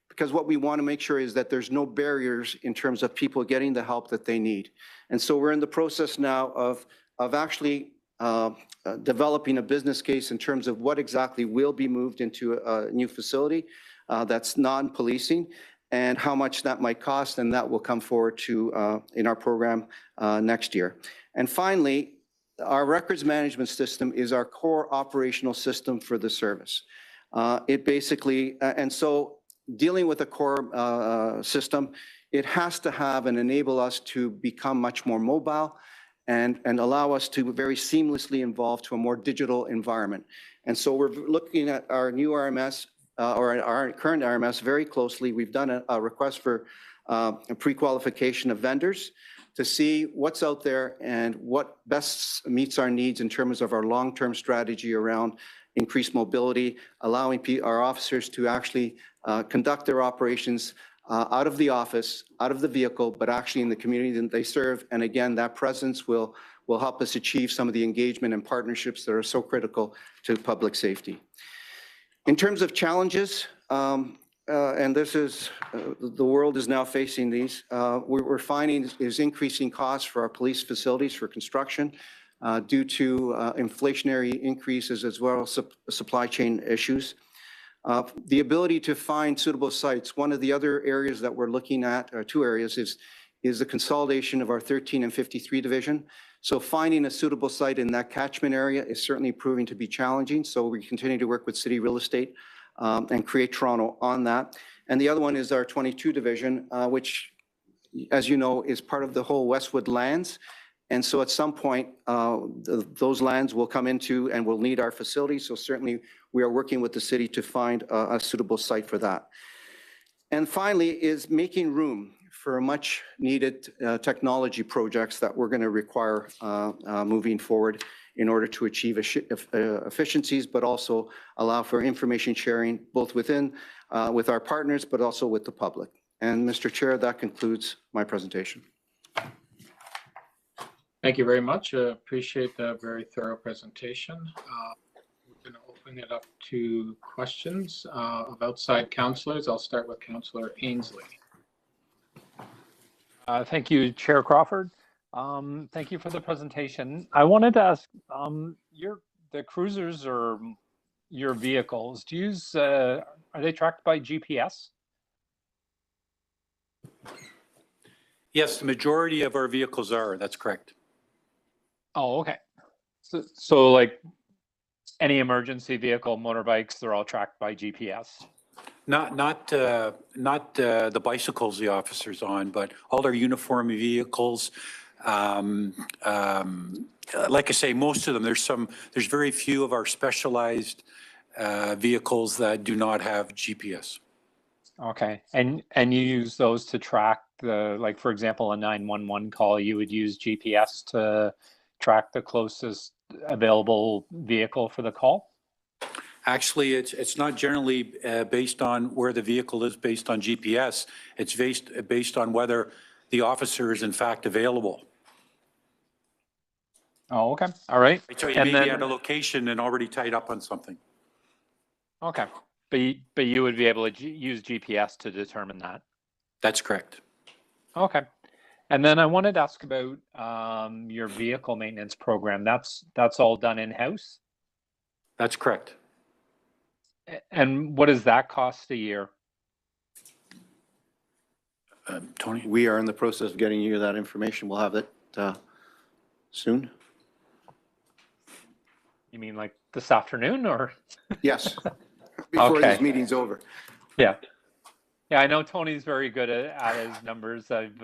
L: Because what we want to make sure is that there's no barriers in terms of people getting the help that they need. And so we're in the process now of actually developing a business case in terms of what exactly will be moved into a new facility that's non-policing and how much that might cost, and that will come forward to in our program next year. And finally, our records management system is our core operational system for the service. It basically, and so dealing with a core system, it has to have and enable us to become much more mobile and allow us to very seamlessly evolve to a more digital environment. And so we're looking at our new RMS or our current RMS very closely. We've done a request for a pre-qualification of vendors to see what's out there and what best meets our needs in terms of our long-term strategy around increased mobility, allowing our officers to actually conduct their operations out of the office, out of the vehicle, but actually in the community that they serve. And again, that presence will help us achieve some of the engagement and partnerships that are so critical to public safety. In terms of challenges, and this is, the world is now facing these, we're finding is increasing costs for our police facilities for construction due to inflationary increases as well as supply chain issues. The ability to find suitable sites. One of the other areas that we're looking at, or two areas, is the consolidation of our 13 and 53 division. So finding a suitable site in that catchment area is certainly proving to be challenging. So we continue to work with City Real Estate and Create Toronto on that. And the other one is our 22 division, which, as you know, is part of the whole Westwood lands. And so at some point, those lands will come into and will need our facilities. So certainly we are working with the city to find a suitable site for that. And finally is making room for much needed technology projects that we're going to require moving forward in order to achieve efficiencies, but also allow for information sharing both within, with our partners, but also with the public. And Mr. Chair, that concludes my presentation.
B: Thank you very much. Appreciate the very thorough presentation. We're going to open it up to questions of outside councillors. I'll start with Councillor Ainsley.
N: Thank you, Chair Crawford. Thank you for the presentation. I wanted to ask, the cruisers are your vehicles, do you use, are they tracked by GPS?
F: Yes, the majority of our vehicles are, that's correct.
N: Oh, okay. So like any emergency vehicle, motorbikes, they're all tracked by GPS?
F: Not the bicycles the officers on, but all our uniform vehicles. Like I say, most of them, there's very few of our specialized vehicles that do not have GPS.
N: Okay, and you use those to track the, like, for example, a 911 call, you would use GPS to track the closest available vehicle for the call?
F: Actually, it's not generally based on where the vehicle is based on GPS. It's based on whether the officer is in fact available.
N: Oh, okay. All right.
F: So you may be at a location and already tied up on something.
N: Okay. But you would be able to use GPS to determine that?
F: That's correct.
N: Okay. And then I wanted to ask about your vehicle maintenance program. That's all done in-house?
F: That's correct.
N: And what does that cost a year?
F: Tony?
L: We are in the process of getting you that information. We'll have it soon.
N: You mean like this afternoon or?
L: Yes, before
N: Okay.
L: this meeting's over.
N: Yeah. Yeah, I know Tony's very good at his numbers. I've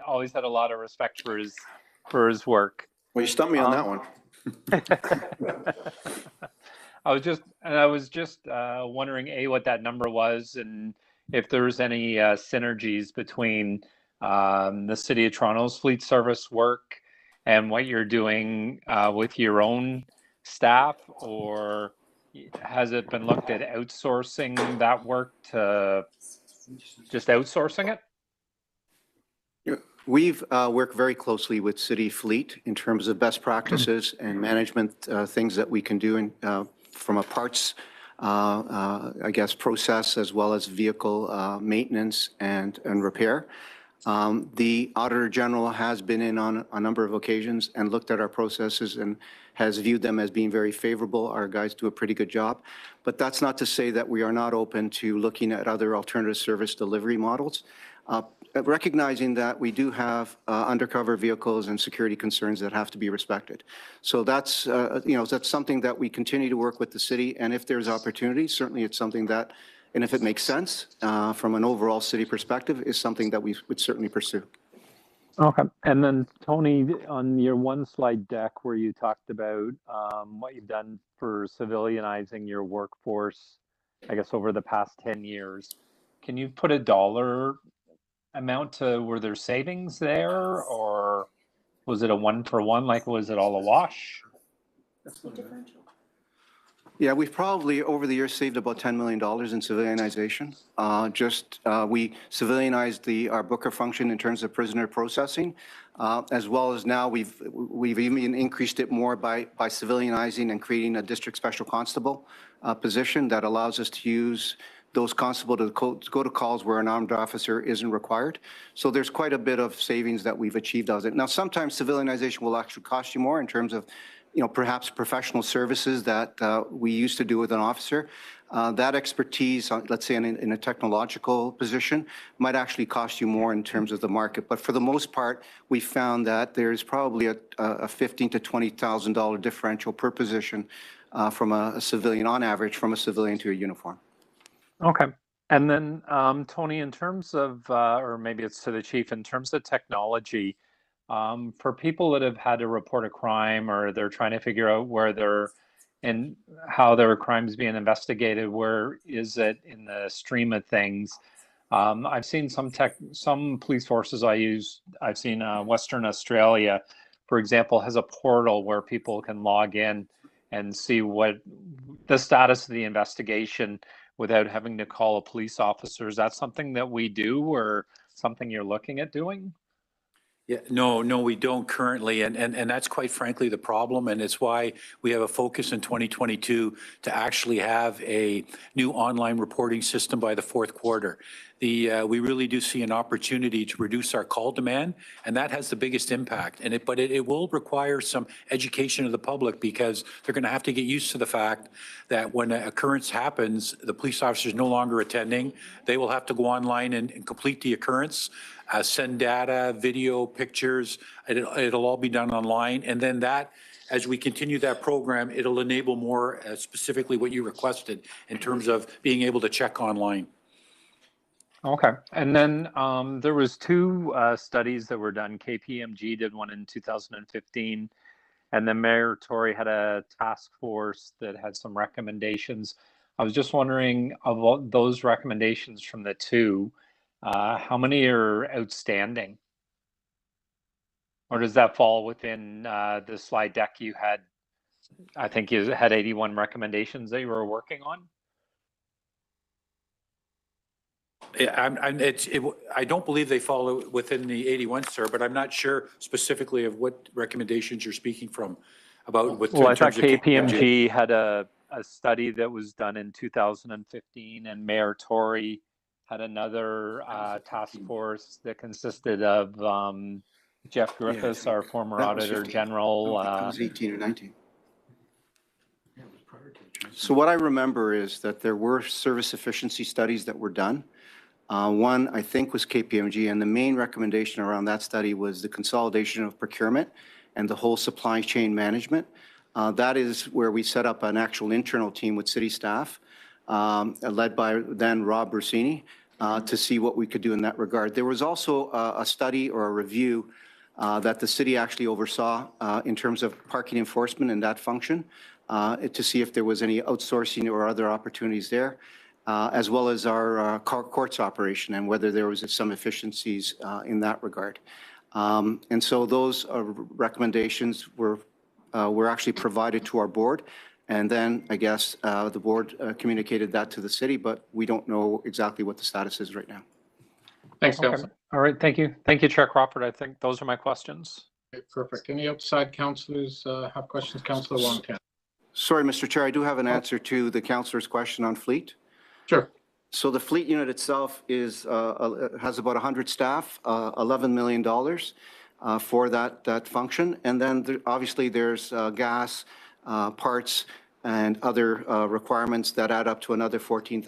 N: always had a lot of respect for his work.
L: Well, you stumped me on that one.
N: I was just wondering, what that number was, and if there's any synergies between the City of Toronto's fleet service work and what you're doing with your own staff, or has it been looked at outsourcing that work to just outsourcing it?
L: We've worked very closely with City Fleet in terms of best practices and management things that we can do from a parts, I guess, process, as well as vehicle maintenance and repair. The Auditor General has been in on a number of occasions and looked at our processes and has viewed them as being very favorable. Our guys do a pretty good job. But that's not to say that we are not open to looking at other alternative service delivery models. Recognizing that we do have undercover vehicles and security concerns that have to be respected. So that's, that's something that we continue to work with the city. And if there's opportunities, certainly it's something that, and if it makes sense from an overall city perspective, is something that we would certainly pursue.
N: Okay. And then Tony, on your one slide deck where you talked about what you've done for civilianizing your workforce, I guess over the past 10 years, can you put a dollar amount to, were there savings there, or was it a 1-for-1? Like, was it all a wash?
L: That's the differential. Yeah, we've probably over the years saved about $10 million in civilianization. We civilianized our booker function in terms of prisoner processing, as well as now we've even increased it more by civilianizing and creating a district special constable position that allows us to use those constables to go to calls where an armed officer isn't required. So there's quite a bit of savings that we've achieved out of it. Now, sometimes civilianization will actually cost you more in terms of, perhaps professional services that we used to do with an officer. That expertise, let's say in a technological position, might actually cost you more in terms of the market. But for the most part, we found that there's probably a $15,000 to $20,000 differential per position from a civilian, on average, from a civilian to a uniform.
N: Okay. And then, Tony, in terms of, or maybe it's to the chief, in terms of technology, for people that have had to report a crime or they're trying to figure out where they're and how their crime's being investigated, where is it in the stream of things? I've seen some police forces I've seen Western Australia, for example, has a portal where people can log in and see what the status of the investigation without having to call a police officer. Is that something that we do or something you're looking at doing?
F: Yeah, no, we don't currently. And that's quite frankly the problem. And it's why we have a focus in 2022 to actually have a new online reporting system by the fourth quarter. we really do see an opportunity to reduce our call demand, and that has the biggest impact. But it will require some education of the public, because they're going to have to get used to the fact that when an occurrence happens, the police officer is no longer attending. They will have to go online and complete the occurrence, send data, video, pictures. It'll all be done online, and then that, as we continue that program, it'll enable more specifically what you requested in terms of being able to check online.
N: Okay. And then there was two studies that were done. KPMG did one in 2015, and then Mayor Tory had a task force that had some recommendations. I was just wondering, of all those recommendations from the two, how many are outstanding? Or does that fall within the slide deck you had? I think you had 81 recommendations that you were working on.
F: I don't believe they fall within the 81, sir, but I'm not sure specifically of what recommendations you're speaking from.
N: Well, I thought KPMG had a study that was done in 2015, and Mayor Tory had another task force that consisted of Jeff Griffiths, our former Auditor General.
L: It was 18 or 19. So what I remember is that there were service efficiency studies that were done. One, I think, was KPMG, and the main recommendation around that study was the consolidation of procurement and the whole supply chain management. That is where we set up an actual internal team with city staff, led by then Rob Bersini, to see what we could do in that regard. There was also a study or a review that the city actually oversaw in terms of parking enforcement and that function, to see if there was any outsourcing or other opportunities there, as well as our courts operation and whether there was some efficiencies in that regard. And so those recommendations were actually provided to our board. And then I guess the board communicated that to the city, but we don't know exactly what the status is right now.
B: Thanks,
N: Okay.
B: Councillor.
N: All right, thank you. Thank you, Chair Crawford. I think those are my questions.
B: Okay, perfect. Any outside councillors have questions? Councillor Wong-Tam.
L: Sorry, Mr. Chair, I do have an answer to the councillor's question on fleet.
B: Sure.
L: So the fleet unit itself is has about 100 staff, $11 million for that function. And then obviously there's gas, parts, and other requirements that add up to another 14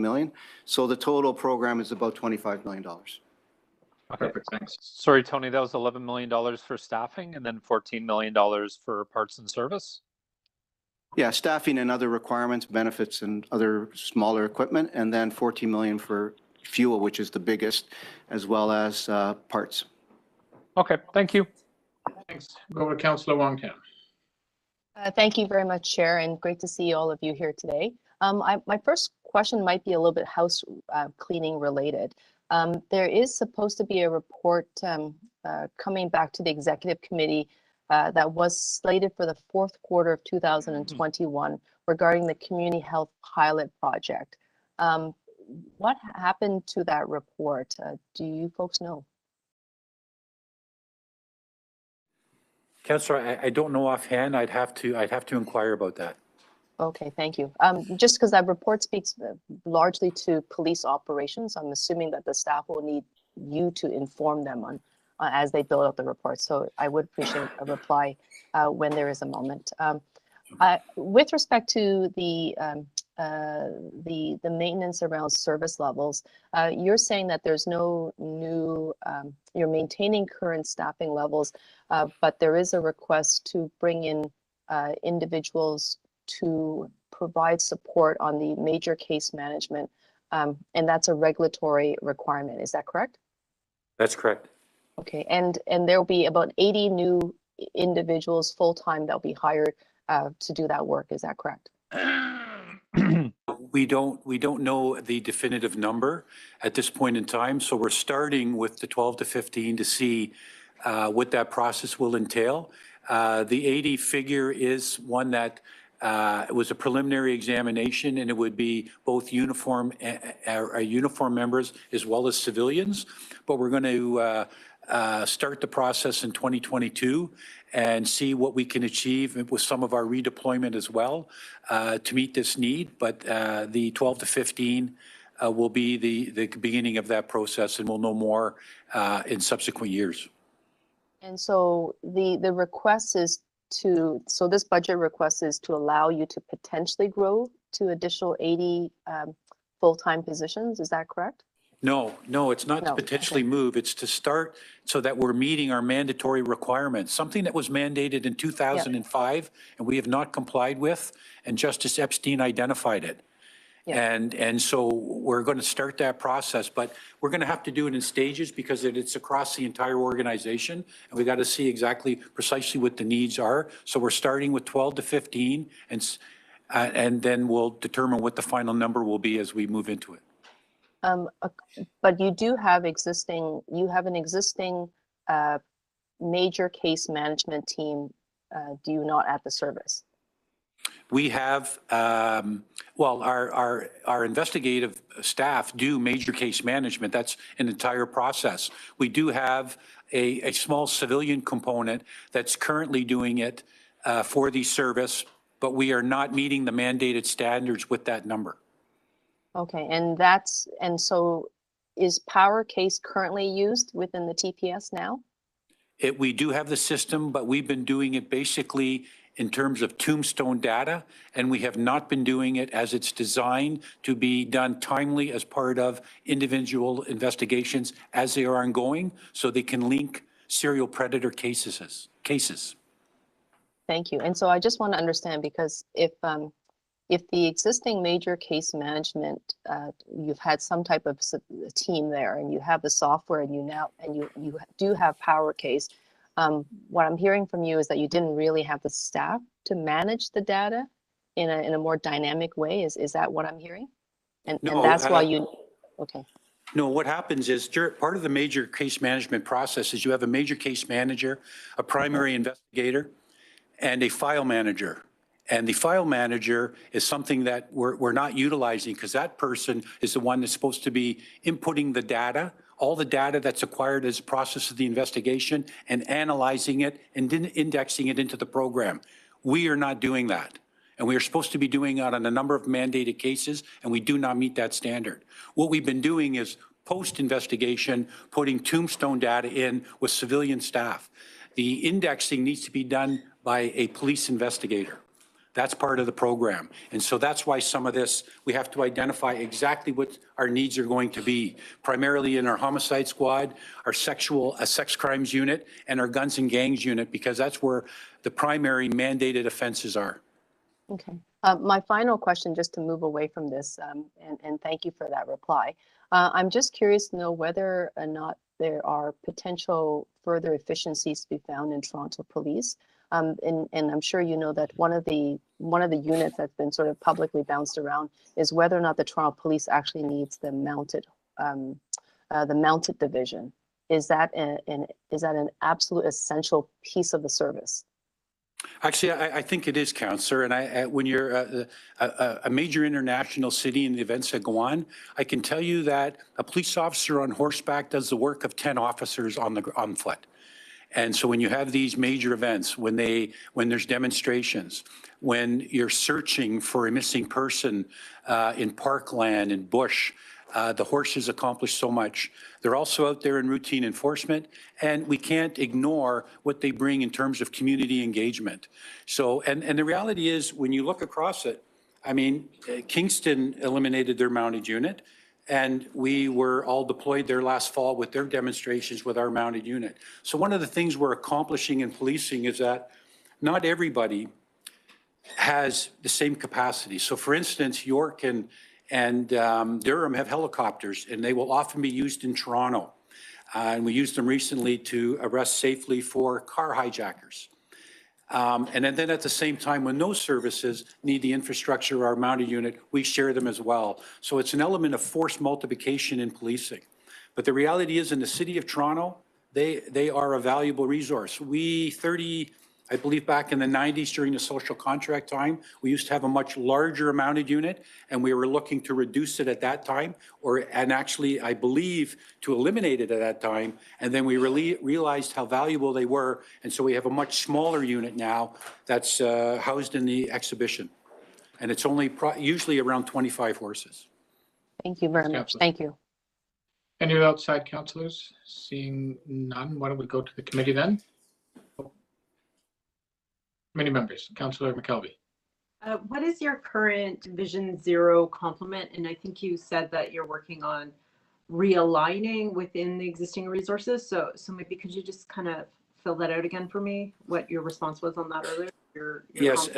L: million. So the total program is about $25 million.
N: Okay. Perfect, thanks. Sorry, Tony, that was $11 million for staffing and then $14 million for parts and service?
L: Yeah, staffing and other requirements, benefits, and other smaller equipment, and then 14 million for fuel, which is the biggest, as well as parts.
N: Okay, thank you.
B: Thanks. Go over to Councillor Wong-Tam.
C: Thank you very much, Chair, and great to see all of you here today. My first question might be a little bit house cleaning related. There is supposed to be a report coming back to the Executive Committee that was slated for the fourth quarter of 2021 regarding the Community Health Pilot Project. What happened to that report? Do you folks know?
F: Councillor, I don't know offhand. I'd have to inquire about that.
C: Okay, thank you. Just because that report speaks largely to police operations, I'm assuming that the staff will need you to inform them on as they build out the report. So I would appreciate a reply when there is a moment. With respect to the maintenance around service levels, you're saying that there's no new, you're maintaining current staffing levels, but there is a request to bring in individuals to provide support on the major case management, and that's a regulatory requirement. Is that correct?
F: That's correct.
C: Okay, and there'll be about 80 new individuals full-time that'll be hired to do that work. Is that correct?
F: We don't know the definitive number at this point in time. So we're starting with the 12 to 15 to see what that process will entail. The 80 figure is one that it was a preliminary examination, and it would be both uniform members as well as civilians. But we're going to start the process in 2022 and see what we can achieve with some of our redeployment as well to meet this need. But the 12 to 15 will be the beginning of that process, and we'll know more in subsequent years.
C: And so the request is so this budget request is to allow you to potentially grow to additional 80 full-time positions. Is that correct?
F: No, it's not to potentially move. It's to start so that we're meeting our mandatory requirements, something that was mandated in 2005 and we have not complied with, and Justice Epstein identified it. And so we're going to start that process, but we're going to have to do it in stages because it's across the entire organization, and we got to see exactly precisely what the needs are. So we're starting with 12 to 15, and then we'll determine what the final number will be as we move into it.
C: But you do have an existing major case management team, do you not, at the service?
F: We have, well, our investigative staff do major case management. That's an entire process. We do have a small civilian component that's currently doing it for the service, but we are not meeting the mandated standards with that number.
C: Okay, and so is Power Case currently used within the TPS now?
F: We do have the system, but we've been doing it basically in terms of tombstone data, and we have not been doing it as it's designed to be done timely as part of individual investigations as they are ongoing, so they can link serial predator cases.
C: Thank you. And so I just want to understand, because if the existing major case management, you've had some type of team there, and you have the software, and you do have Power Case. What I'm hearing from you is that you didn't really have the staff to manage the data in a more dynamic way. Is that what I'm hearing? And that's why you, okay.
F: No, what happens is part of the major case management process is you have a major case manager, a primary investigator, and a file manager. And the file manager is something that we're not utilizing, because that person is the one that's supposed to be inputting the data, all the data that's acquired as a process of the investigation, and analyzing it and then indexing it into the program. We are not doing that. And we are supposed to be doing that on a number of mandated cases, and we do not meet that standard. What we've been doing is post-investigation, putting tombstone data in with civilian staff. The indexing needs to be done by a police investigator. That's part of the program. And so that's why some of this, we have to identify exactly what our needs are going to be, primarily in our homicide squad, our sex crimes unit, and our guns and gangs unit, because that's where the primary mandated offenses are.
C: Okay. My final question, just to move away from this, and thank you for that reply. I'm just curious to know whether or not there are potential further efficiencies to be found in Toronto Police. And I'm sure you know that one of the units that's been sort of publicly bounced around is whether or not the Toronto Police actually needs the mounted division. Is that an absolute essential piece of the service?
F: Actually, I think it is, Councillor. And when you're a major international city and the events that go on, I can tell you that a police officer on horseback does the work of 10 officers on foot. And so when you have these major events, when there's demonstrations, when you're searching for a missing person in parkland and bush, the horses accomplish so much. They're also out there in routine enforcement, and we can't ignore what they bring in terms of community engagement. So, and the reality is, when you look across it, I mean, Kingston eliminated their mounted unit, and we were all deployed there last fall with their demonstrations with our mounted unit. So one of the things we're accomplishing in policing is that not everybody has the same capacity. So for instance, York and Durham have helicopters, and they will often be used in Toronto. And we used them recently to arrest safely for car hijackers. And then at the same time, when those services need the infrastructure of our mounted unit, we share them as well. So it's an element of force multiplication in policing. But the reality is, in the city of Toronto, they are a valuable resource. I believe back in the 90s during the social contract time, we used to have a much larger mounted unit, and we were looking to reduce it at that time, and actually, I believe, to eliminate it at that time. And then we realized how valuable they were, and so we have a much smaller unit now that's housed in the exhibition. And it's only usually around 25 horses.
C: Thank you very much.
B: Councillor.
C: Thank you.
B: Any outside councillors? Seeing none, why don't we go to the committee then? Committee members, Councillor McKelvey.
I: What is your current Vision Zero complement? And I think you said that you're working on realigning within the existing resources. So maybe could you just kind of fill that out again for me? What your response was on that earlier? Your
F: Yes,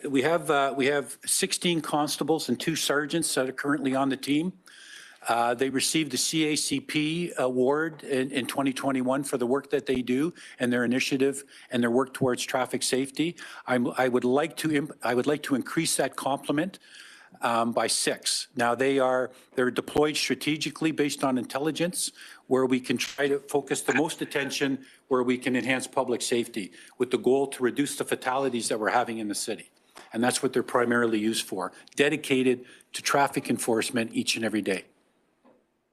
F: we have 16 constables and 2 sergeants that are currently on the team. They received the CACP award in 2021 for the work that they do and their initiative and their work towards traffic safety. I would like to increase that complement by 6. Now they're deployed strategically based on intelligence, where we can try to focus the most attention where we can enhance public safety with the goal to reduce the fatalities that we're having in the city. And that's what they're primarily used for, dedicated to traffic enforcement each and every day.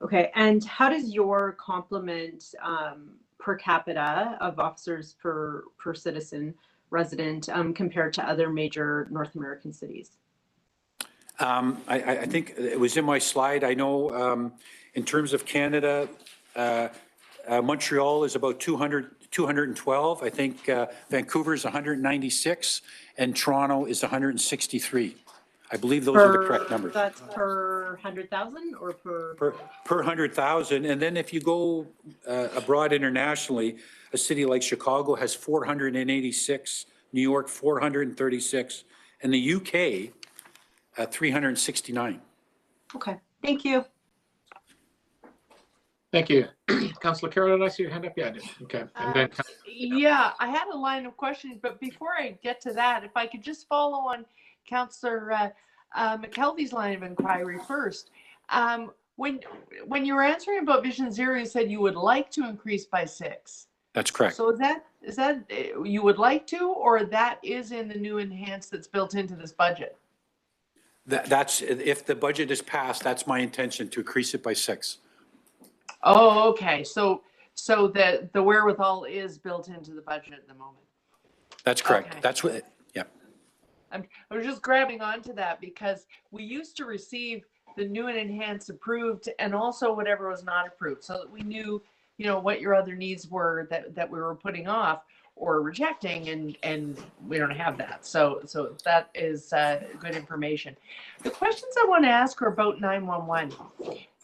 I: Okay, and how does your complement per capita of officers per citizen resident compare to other major North American cities?
F: I think it was in my slide. I know in terms of Canada, Montreal is about 212. I think Vancouver is 196 and Toronto is 163. I believe those are the correct numbers.
I: That's per 100,000 or per
F: 100,000. And then if you go abroad internationally, a city like Chicago has 486, New York 436, and the UK 369.
I: Okay, thank you.
B: Thank you. Councillor Carroll, did I see your hand up? Yeah, I did. Okay. And then
E: Yeah, I had a line of questions, but before I get to that, if I could just follow on Councillor McKelvey's line of inquiry first. When you were answering about Vision Zero, you said you would like to increase by 6.
F: That's correct.
E: So is that you would like to, or that is in the new enhance that's built into this budget?
F: That's if the budget is passed, that's my intention to increase it by 6.
E: Oh, okay. So the wherewithal is built into the budget at the moment.
F: That's correct.
E: Okay.
F: That's what. Yeah.
E: I was just grabbing onto that because we used to receive the new and enhanced approved and also whatever was not approved, so that we knew, what your other needs were that we were putting off or rejecting, and we don't have that. So that is good information. The questions I want to ask are about 911.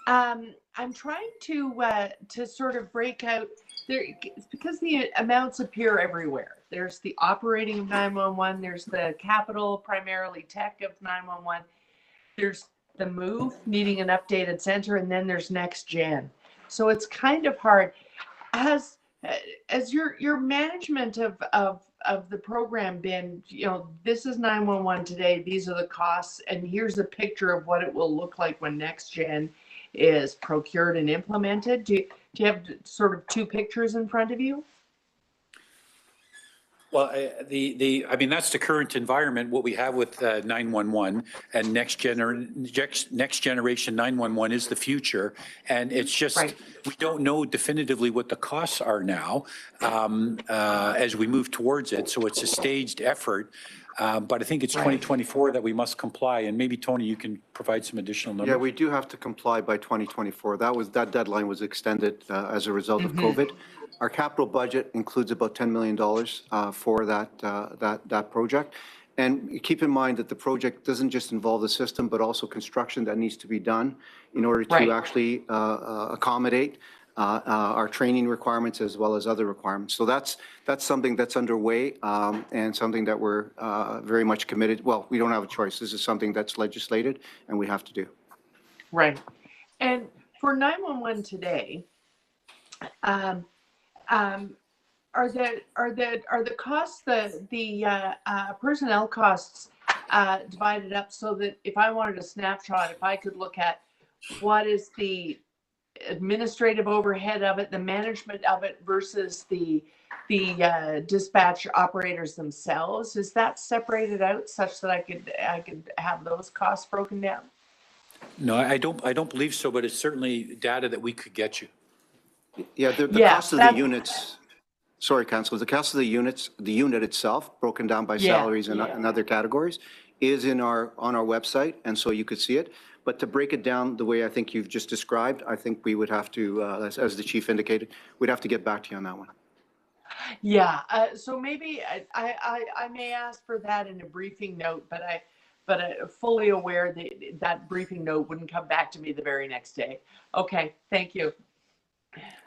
E: I'm trying to sort of break out there because the amounts appear everywhere. There's the operating of 911. There's the capital, primarily tech of 911. There's the move, needing an updated center, and then there's next gen. So it's kind of hard. As your management of the program been, this is 911 today. These are the costs, and here's a picture of what it will look like when next gen is procured and implemented. Do you have sort of 2 pictures in front of you?
F: Well, I mean, that's the current environment, what we have with 911 and next generation 911 is the future. And it's just, we don't know definitively what the costs are now as we move towards it. So it's a staged effort. But I think it's 2024 that we must comply. And maybe, Tony, you can provide some additional numbers.
L: Yeah, we do have to comply by 2024. That deadline was extended as a result of COVID. Our capital budget includes about $10 million for that project. And keep in mind that the project doesn't just involve the system, but also construction that needs to be done in order to actually accommodate our training requirements as well as other requirements. So that's something that's underway and something that we're very much committed. Well, we don't have a choice. This is something that's legislated and we have to do. Right.
E: And for 911 today, are the costs, the personnel costs divided up so that if I wanted a snapshot, if I could look at what is the administrative overhead of it, the management of it versus the dispatch operators themselves, is that separated out such that I could have those costs broken down?
F: No, I don't believe so, but it's certainly data that we could get you.
L: Yeah, the cost of the units, Sorry, Councillor, the cost of the unit itself, broken down by salaries and other categories, is on our website, and so you could see it. But to break it down the way I think you've just described, I think we would have to, as the chief indicated, we'd have to get back to you on that one.
E: Yeah, so maybe I may ask for that in a briefing note, but fully aware that that briefing note wouldn't come back to me the very next day. Okay, thank you.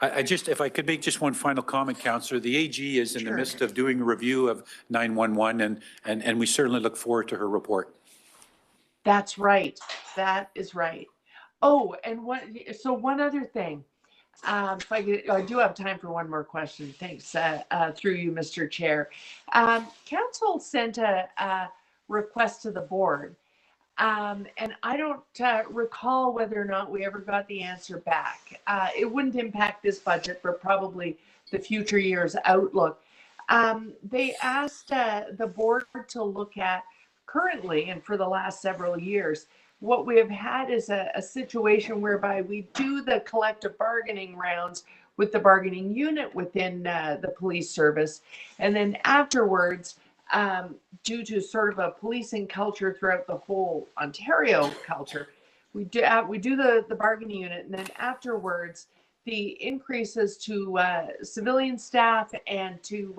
F: If I could make just one final comment, Councillor, the AG is in the midst of doing a review of 911, and we certainly look forward to her report.
E: That's right. That is right. Oh, and one other thing. If I do have time for one more question. Thanks, through you, Mr. Chair. Council sent a request to the board, and I don't recall whether or not we ever got the answer back. It wouldn't impact this budget, but probably the future year's outlook. They asked the board to look at currently and for the last several years. What we have had is a situation whereby we do the collective bargaining rounds with the bargaining unit within the police service. And then afterwards, due to sort of a policing culture throughout the whole Ontario culture, we do the bargaining unit. And then afterwards, the increases to civilian staff and to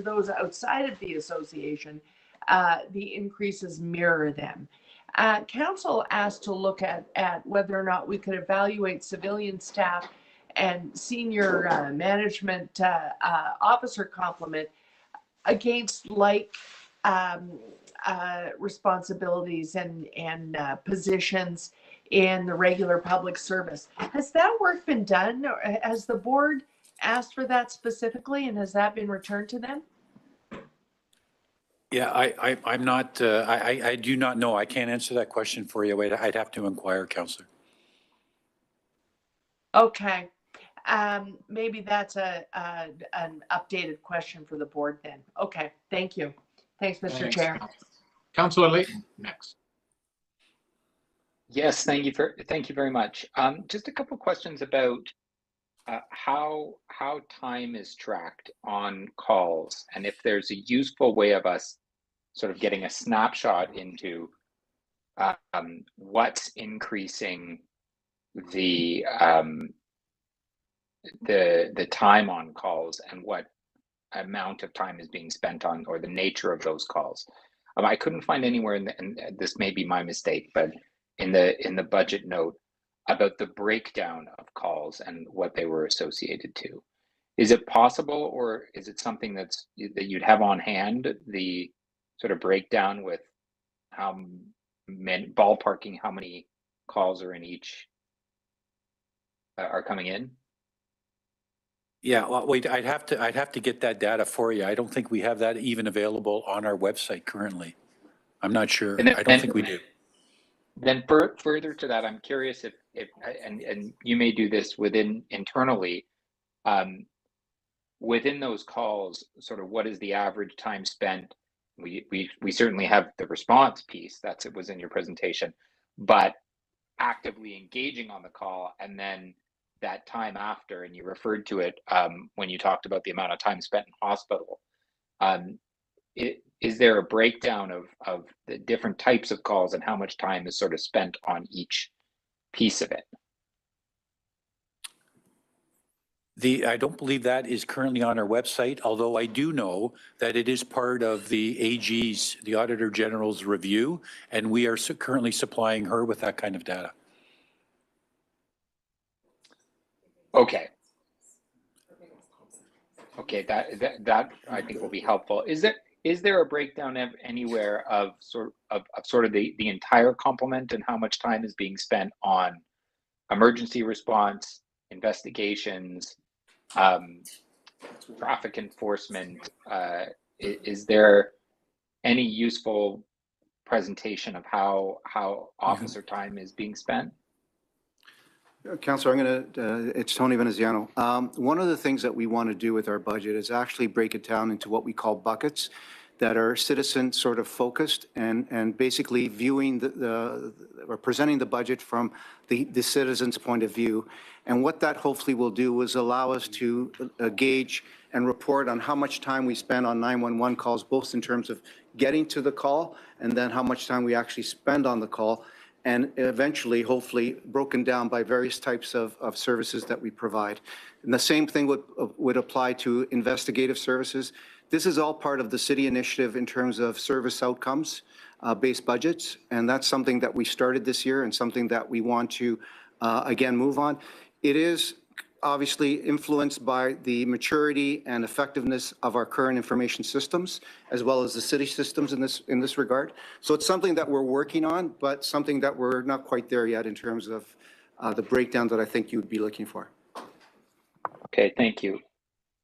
E: those outside of the association, the increases mirror them. Council asked to look at whether or not we could evaluate civilian staff and senior management officer complement against like responsibilities and positions in the regular public service. Has that work been done? Or has the board asked for that specifically, and has that been returned to them?
F: Yeah, I'm not, I do not know. I can't answer that question for you. I'd have to inquire, Councillor.
E: Okay. Maybe that's an updated question for the board then. Okay, thank you. Thanks, Mr. Chair.
B: Councillor Layton, next.
H: Yes, thank you very much. Just a couple of questions about how time is tracked on calls, and if there's a useful way of us sort of getting a snapshot into what's increasing the time on calls and what amount of time is being spent on, or the nature of those calls. I couldn't find anywhere and this may be my mistake, but in the budget note about the breakdown of calls and what they were associated to. Is it possible, or is it something that you'd have on hand, the sort of breakdown with how many, ballparking how many calls are in each, are coming in?
F: Yeah, well, wait, I'd have to get that data for you. I don't think we have that even available on our website currently. I'm not sure. I don't think we do.
H: Then further to that, I'm curious if and you may do this internally, within those calls, sort of what is the average time spent? We certainly have the response piece, it was in your presentation, but actively engaging on the call, and then that time after, and you referred to it when you talked about the amount of time spent in hospital. Is there a breakdown of the different types of calls and how much time is sort of spent on each piece of it?
F: I don't believe that is currently on our website, although I do know that it is part of the AG's, the Auditor General's review, and we are currently supplying her with that kind of data.
H: Okay. Okay, that I think will be helpful. Is there a breakdown anywhere of sort of the entire complement and how much time is being spent on emergency response, investigations, traffic enforcement? Is there any useful presentation of how officer time is being spent?
L: Councillor, it's Tony Veneziano. One of the things that we want to do with our budget is actually break it down into what we call buckets that are citizen sort of focused and basically viewing or presenting the budget from the citizen's point of view. And what that hopefully will do is allow us to gauge and report on how much time we spend on 911 calls, both in terms of getting to the call and then how much time we actually spend on the call, and eventually, hopefully, broken down by various types of services that we provide. And the same thing would apply to investigative services. This is all part of the city initiative in terms of service outcomes based budgets, and that's something that we started this year and something that we want to, again, move on. It is obviously influenced by the maturity and effectiveness of our current information systems, as well as the city systems in this regard. So it's something that we're working on, but something that we're not quite there yet in terms of the breakdown that I think you would be looking for.
H: Okay, thank you.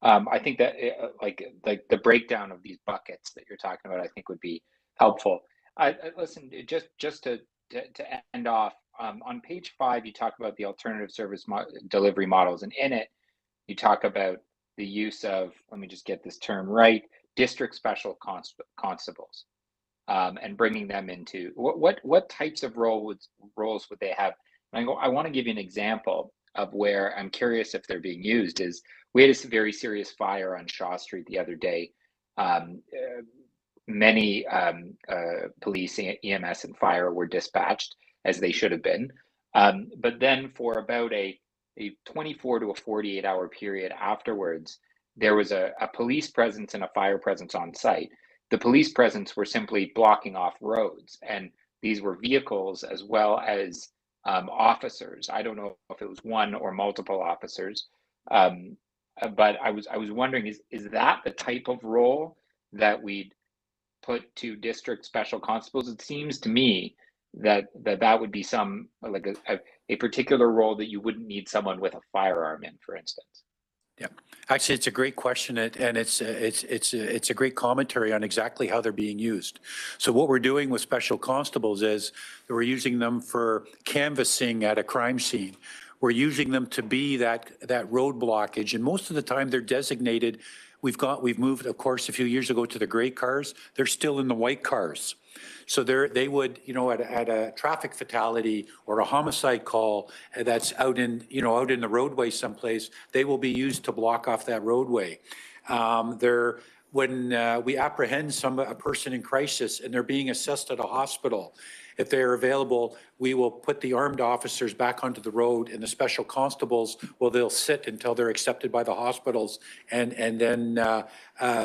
H: I think that like the breakdown of these buckets that you're talking about, I think would be helpful. Listen, just to end off, on page 5, you talk about the alternative service delivery models, and in it, you talk about the use of, let me just get this term right, district special constables, and bringing them into what types of roles would they have? And I want to give you an example of where I'm curious if they're being used. Is we had a very serious fire on Shaw Street the other day. Many police, EMS, and fire were dispatched, as they should have been. But then for about a 24 to a 48-hour period afterwards, there was a police presence and a fire presence on site. The police presence were simply blocking off roads, and these were vehicles as well as officers. I don't know if it was one or multiple officers, but I was wondering, is that the type of role that we'd put to district special constables? It seems to me that would be some like a particular role that you wouldn't need someone with a firearm in, for instance.
F: Yeah, actually, it's a great question, and it's a great commentary on exactly how they're being used. So what we're doing with special constables is that we're using them for canvassing at a crime scene. We're using them to be that road blockage, and most of the time they're designated. We've moved, of course, a few years ago to the gray cars. They're still in the white cars. So they would, at a traffic fatality or a homicide call that's out in the roadway someplace, they will be used to block off that roadway. When we apprehend a person in crisis and they're being assessed at a hospital, if they're available, we will put the armed officers back onto the road, and the special constables, they'll sit until they're accepted by the hospitals, and then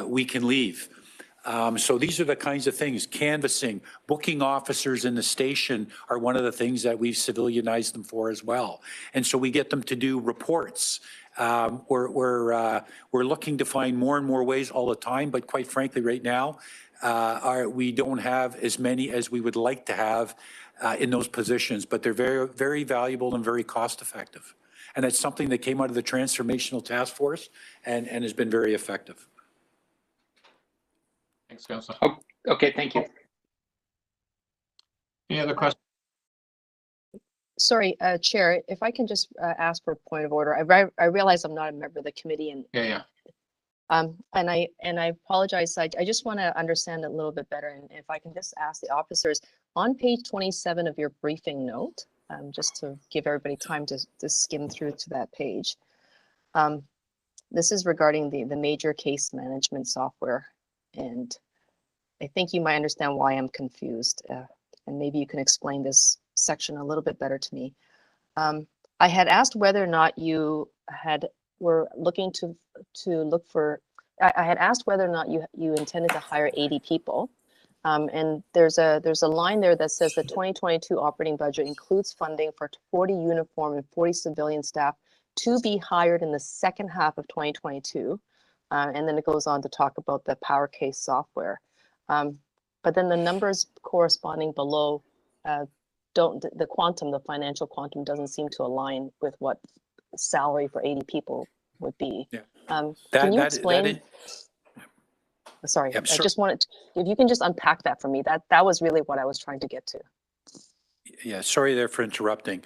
F: we can leave. So these are the kinds of things. Canvassing, booking officers in the station are one of the things that we've civilianized them for as well. And so we get them to do reports. We're looking to find more and more ways all the time, but quite frankly, right now, we don't have as many as we would like to have in those positions, but they're very, very valuable and very cost effective. And that's something that came out of the transformational task force and has been very effective.
B: Thanks, Councillor.
H: Oh, okay, thank you.
B: Any other questions?
C: Sorry, Chair, if I can just ask for a point of order. I realize I'm not a member of the committee, and and I apologize. I just want to understand it a little bit better, and if I can just ask the officers on page 27 of your briefing note, just to give everybody time to skim through to that page. This is regarding the major case management software, and I think you might understand why I'm confused, and maybe you can explain this section a little bit better to me. I had asked whether or not you were looking to look for. I had asked whether or not you intended to hire 80 people, and there's a line there that says the 2022 operating budget includes funding for 40 uniform and 40 civilian staff to be hired in the second half of 2022, and then it goes on to talk about the power case software. But then the numbers corresponding below the financial quantum doesn't seem to align with what salary for 80 people would be.
F: Yeah.
C: Can you explain? Sorry, I just wanted if you can just unpack that for me. That was really what I was trying to get to.
F: Yeah, sorry there for interrupting.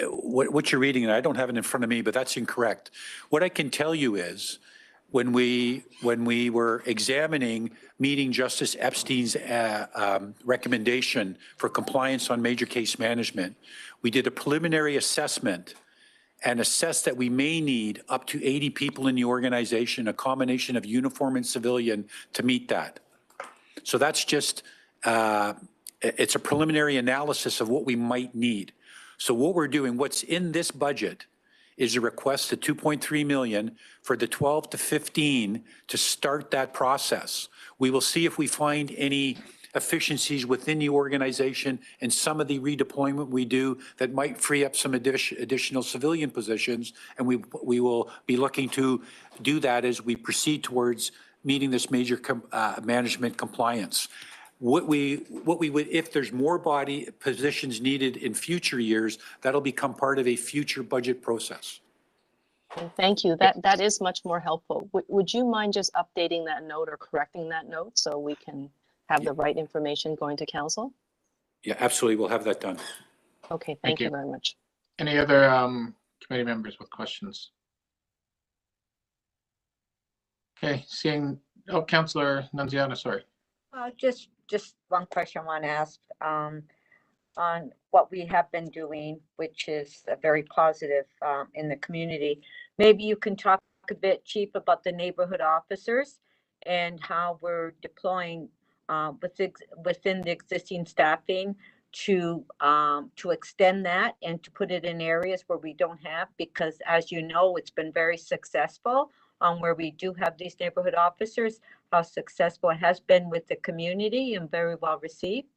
F: What you're reading, and I don't have it in front of me, but that's incorrect. What I can tell you is when we were examining meeting Justice Epstein's recommendation for compliance on major case management, we did a preliminary assessment and assessed that we may need up to 80 people in the organization, a combination of uniform and civilian, to meet that. So that's just, it's a preliminary analysis of what we might need. So what we're doing, what's in this budget is a request of 2.3 million for the 12 to 15 to start that process. We will see if we find any efficiencies within the organization and some of the redeployment we do that might free up some additional civilian positions. And we will be looking to do that as we proceed towards meeting this major management compliance. What we would, if there's more body positions needed in future years, that'll become part of a future budget process.
C: Thank you. That is much more helpful. Would you mind just updating that note or correcting that note so we can have the right information going to council?
F: Yeah, absolutely. We'll have that done.
C: Okay, thank you very much.
B: Any other committee members with questions? Okay, seeing, oh, Councillor Nunziata, sorry.
K: Just one question I want to ask on what we have been doing, which is very positive in the community. Maybe you can talk a bit, Chief, about the neighborhood officers and how we're deploying within the existing staffing to extend that and to put it in areas where we don't have, because as you know, it's been very successful where we do have these neighborhood officers, how successful it has been with the community and very well received.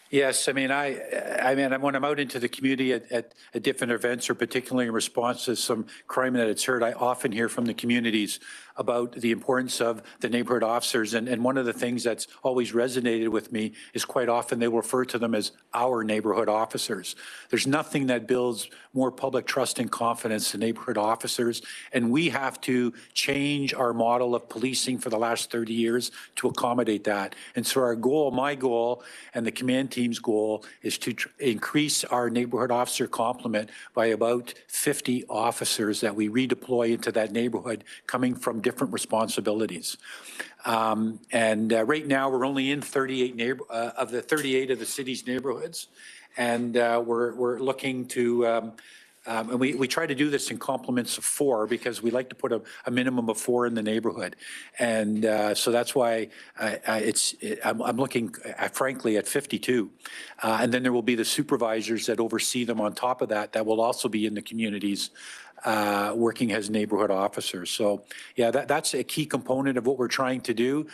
F: Yes, I mean, when I'm out into the community at different events, or particularly in response to some crime that it's heard, I often hear from the communities about the importance of the neighborhood officers. And one of the things that's always resonated with me is quite often they refer to them as our neighborhood officers. There's nothing that builds more public trust and confidence than neighborhood officers. And we have to change our model of policing for the last 30 years to accommodate that. And so our goal, my goal, and the command team's goal is to increase our neighborhood officer complement by about 50 officers that we redeploy into that neighborhood coming from different responsibilities. Right now we're only in 38 of the 38 of the city's neighborhoods. And we're looking to, and we try to do this in complements of 4 because we like to put a minimum of 4 in the neighborhood. And so that's why I'm looking, frankly, at 52. And then there will be the supervisors that oversee them on top of that will also be in the communities working as neighborhood officers. So yeah, that's a key component of what we're trying to do.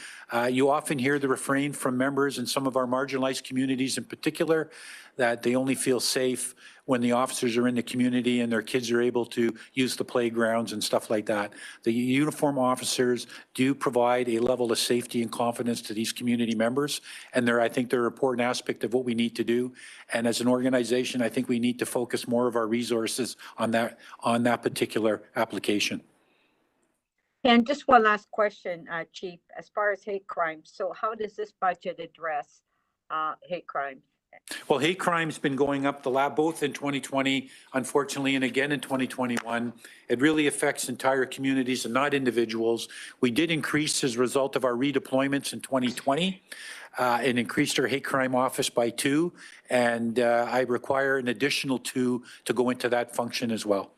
F: You often hear the refrain from members in some of our marginalized communities in particular that they only feel safe when the officers are in the community and their kids are able to use the playgrounds and stuff like that. The uniform officers do provide a level of safety and confidence to these community members, and I think they're an important aspect of what we need to do. And as an organization, I think we need to focus more of our resources on that particular application.
K: And just one last question, Chief, as far as hate crimes. So how does this budget address hate crimes?
F: Well, hate crime's been going up both in 2020, unfortunately, and again in 2021. It really affects entire communities and not individuals. We did increase as a result of our redeployments in 2020 and increased our hate crime office by 2. And I require an additional 2 to go into that function as well.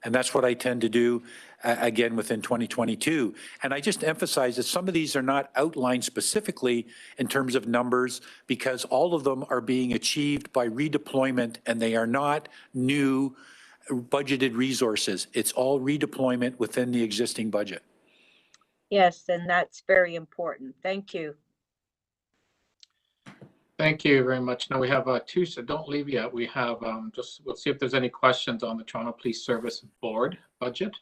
F: And that's what I tend to do again within 2022. And I just emphasize that some of these are not outlined specifically in terms of numbers because all of them are being achieved by redeployment and they are not new budgeted resources. It's all redeployment within the existing budget.
K: Yes, and that's very important. Thank you.
B: Thank you very much. Now we have 2, so don't leave yet. We have we'll see if there's any questions on the Toronto Police Service Board budget,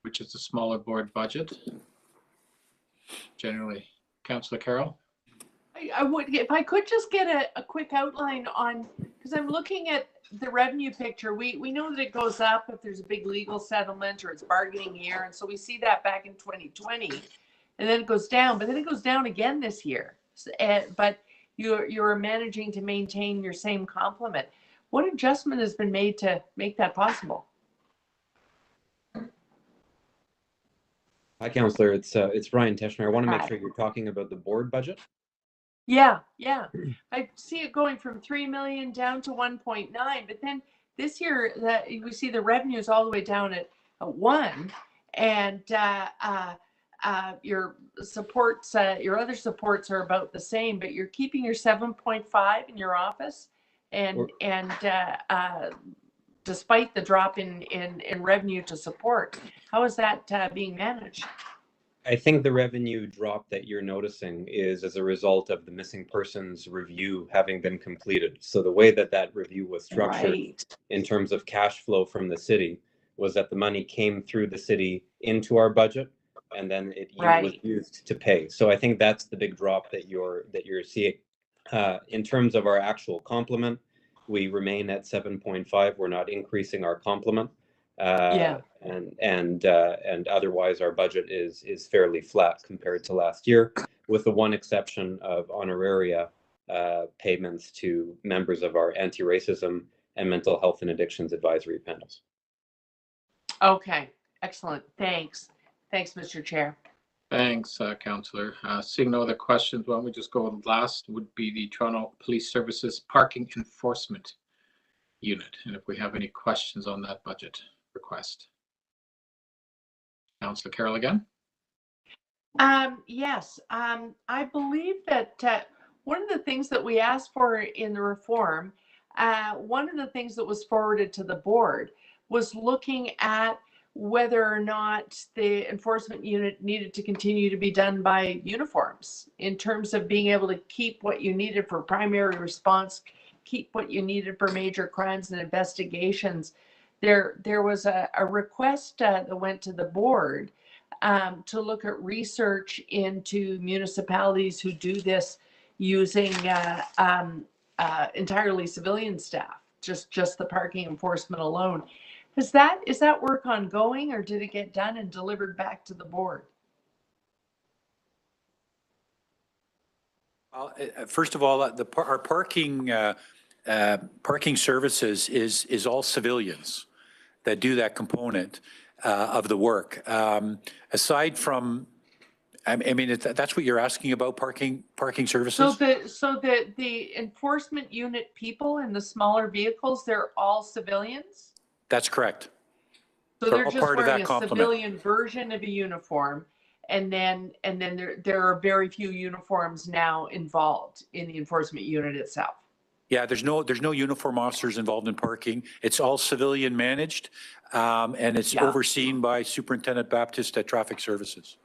B: which is the smaller board budget. Generally, Councillor Carroll.
E: I would, if I could just get a quick outline on, because I'm looking at the revenue picture. We know that it goes up if there's a big legal settlement or it's bargaining year. And so we see that back in 2020 and then it goes down, but then it goes down again this year. But you're managing to maintain your same complement. What adjustment has been made to make that possible?
M: Hi, Councillor. It's Brian Teschner. I want to make
E: Hi.
M: sure you're talking about the board budget.
E: Yeah. I see it going from 3 million down to 1.9, but then this year that we see the revenues all the way down at 1, and your supports, your other supports are about the same, but you're keeping your 7.5 in your office, and despite the drop in revenue to support, how is that being managed?
M: I think the revenue drop that you're noticing is as a result of the missing persons review having been completed. So the way that review was structured in terms of cash flow from the city was that the money came through the city into our budget, and then it was used to pay. So I think that's the big drop that you're seeing. In terms of our actual complement, we remain at 7.5. We're not increasing our complement. And otherwise our budget is fairly flat compared to last year, with the one exception of honoraria payments to members of our anti-racism and mental health and addictions advisory panels.
E: Okay, excellent. Thanks, Mr. Chair.
B: Thanks, Councillor. Seeing no other questions, why don't we just go last would be the Toronto Police Services Parking Enforcement Unit, and if we have any questions on that budget request. Councillor Carroll again.
E: Yes, I believe that one of the things that we asked for in the reform, one of the things that was forwarded to the board was looking at whether or not the enforcement unit needed to continue to be done by uniforms in terms of being able to keep what you needed for primary response, keep what you needed for major crimes and investigations. There was a request that went to the board to look at research into municipalities who do this using entirely civilian staff, just the parking enforcement alone. Is that work ongoing, or did it get done and delivered back to the board?
F: Well, first of all, our parking services is all civilians that do that component of the work. Aside from, I mean, that's what you're asking about, parking services?
E: So the enforcement unit people in the smaller vehicles, they're all civilians?
F: That's correct.
E: So they're just wearing a civilian version of a uniform, and then there are very few uniforms now involved in the enforcement unit itself.
F: Yeah, there's no uniform officers involved in parking. It's all civilian managed, and it's overseen by Superintendent Baptist at Traffic Services.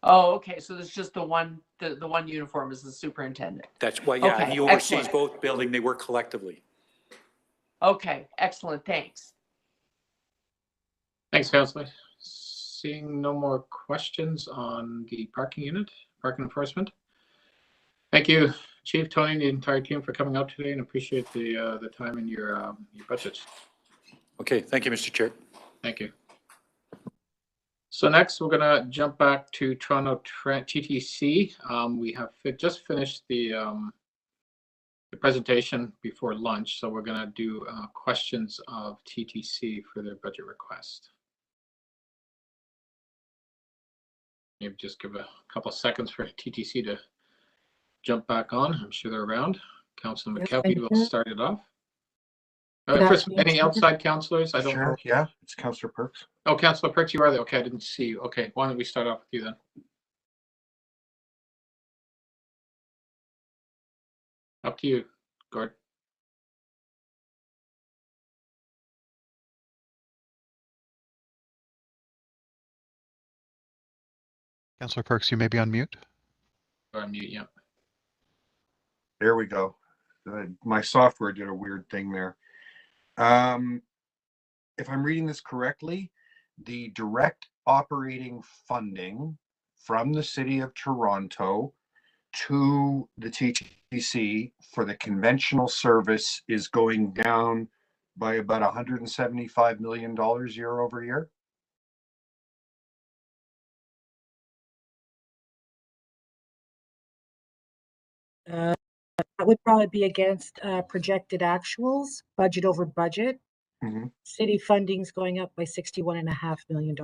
E: Oh, okay. So there's just the one uniform is the superintendent.
F: That's why, yeah,
E: okay,
F: he oversees both buildings. They work collectively.
E: Okay, excellent. Thanks.
B: Thanks, Councillor. Seeing no more questions on the parking unit, parking enforcement. Thank you, Chief, Tony, and the entire team for coming out today, and appreciate the time in your budget.
F: Okay, thank you, Mr. Chair.
B: Thank you. So next, we're going to jump back to Toronto TTC. We have just finished the presentation before lunch, so we're going to do questions of TTC for their budget request. Maybe just give a couple of seconds for TTC to jump back on. I'm sure they're around. Councillor McKelvey will start it off. First, any outside councillors? I don't know.
D: Yeah, it's Councillor Perks.
B: Oh, Councillor Perks, you are there. Okay, I didn't see you. Okay, why don't we start off with you then? Up to you, Gord.
O: Councillor Perks, you may be on mute.
B: Or on mute, yeah.
D: There we go. My software did a weird thing there. If I'm reading this correctly, the direct operating funding from the City of Toronto to the TTC for the conventional service is going down by about $175 million year over year.
J: That would probably be against projected actuals, budget over budget.
D: Mm-hmm.
J: City funding's going up by $61.5 million.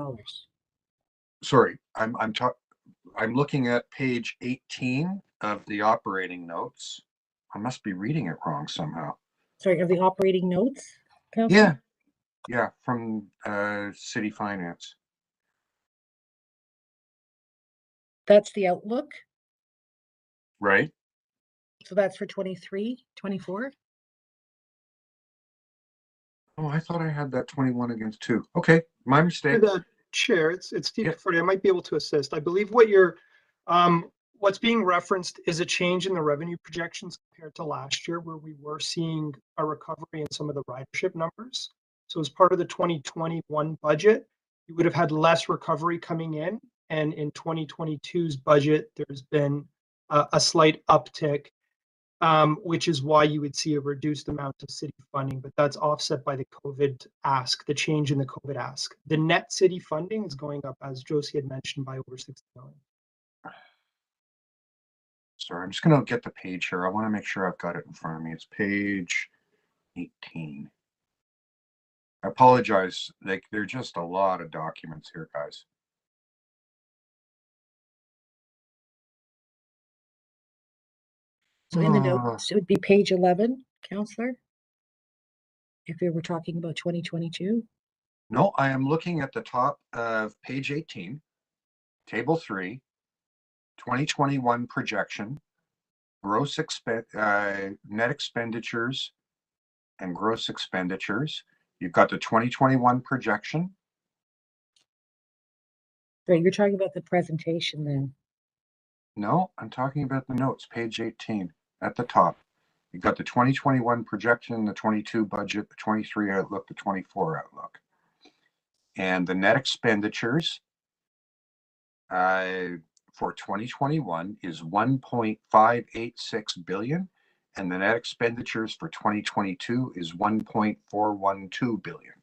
D: sorry, I'm looking at page 18 of the operating notes. I must be reading it wrong somehow.
J: Sorry, of the operating notes,
D: Yeah,
J: Councillor?
D: yeah, from city finance.
J: That's the outlook.
D: Right.
J: So that's for 23, 24?
D: Oh, I thought I had that 21 against 2. Okay, my mistake.
P: Through the chair, it's Steve Cafferty. I might be able to assist. I believe what's being referenced is a change in the revenue projections compared to last year, where we were seeing a recovery in some of the ridership numbers. So as part of the 2021 budget, you would have had less recovery coming in, and in 2022's budget, there's been a slight uptick, which is why you would see a reduced amount of city funding, but that's offset by the COVID ask, the change in the COVID ask. The net city funding is going up, as Josie had mentioned, by over 60 million.
D: Sorry, I'm just going to get the page here. I want to make sure I've got it in front of me. It's page 18. I apologize. Like, there are just a lot of documents here, guys.
J: So in the notes, it would be page 11, Councillor, if we were talking about 2022.
D: No, I am looking at the top of page 18, table 3, 2021 projection, net expenditures and gross expenditures. You've got the 2021 projection.
J: Right, you're talking about the presentation then.
D: No, I'm talking about the notes, page 18 at the top. You've got the 2021 projection, the 22 budget, the 23 outlook, the 24 outlook. And the net expenditures for 2021 is 1.586 billion, and the net expenditures for 2022 is 1.412 billion.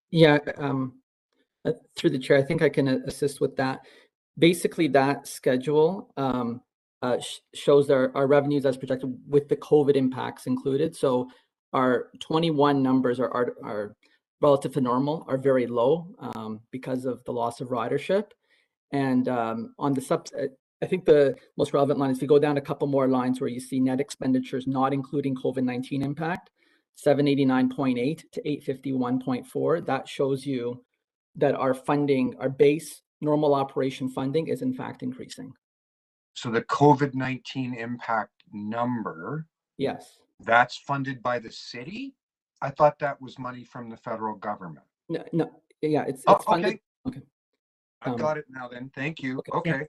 R: Yeah, through the chair, I think I can assist with that. Basically, that schedule shows our revenues as projected with the COVID impacts included. So our 21 numbers are relative to normal, are very low because of the loss of ridership. And on the I think the most relevant line is if you go down a couple more lines where you see net expenditures not including COVID-19 impact, 789.8 to 851.4. That shows you that our funding, our base normal operation funding is in fact increasing.
D: So the COVID-19 impact number,
R: yes,
D: that's funded by the city? I thought that was money from the federal government.
R: No, yeah, it's funded.
D: Okay. I've got it now then. Thank you. Okay.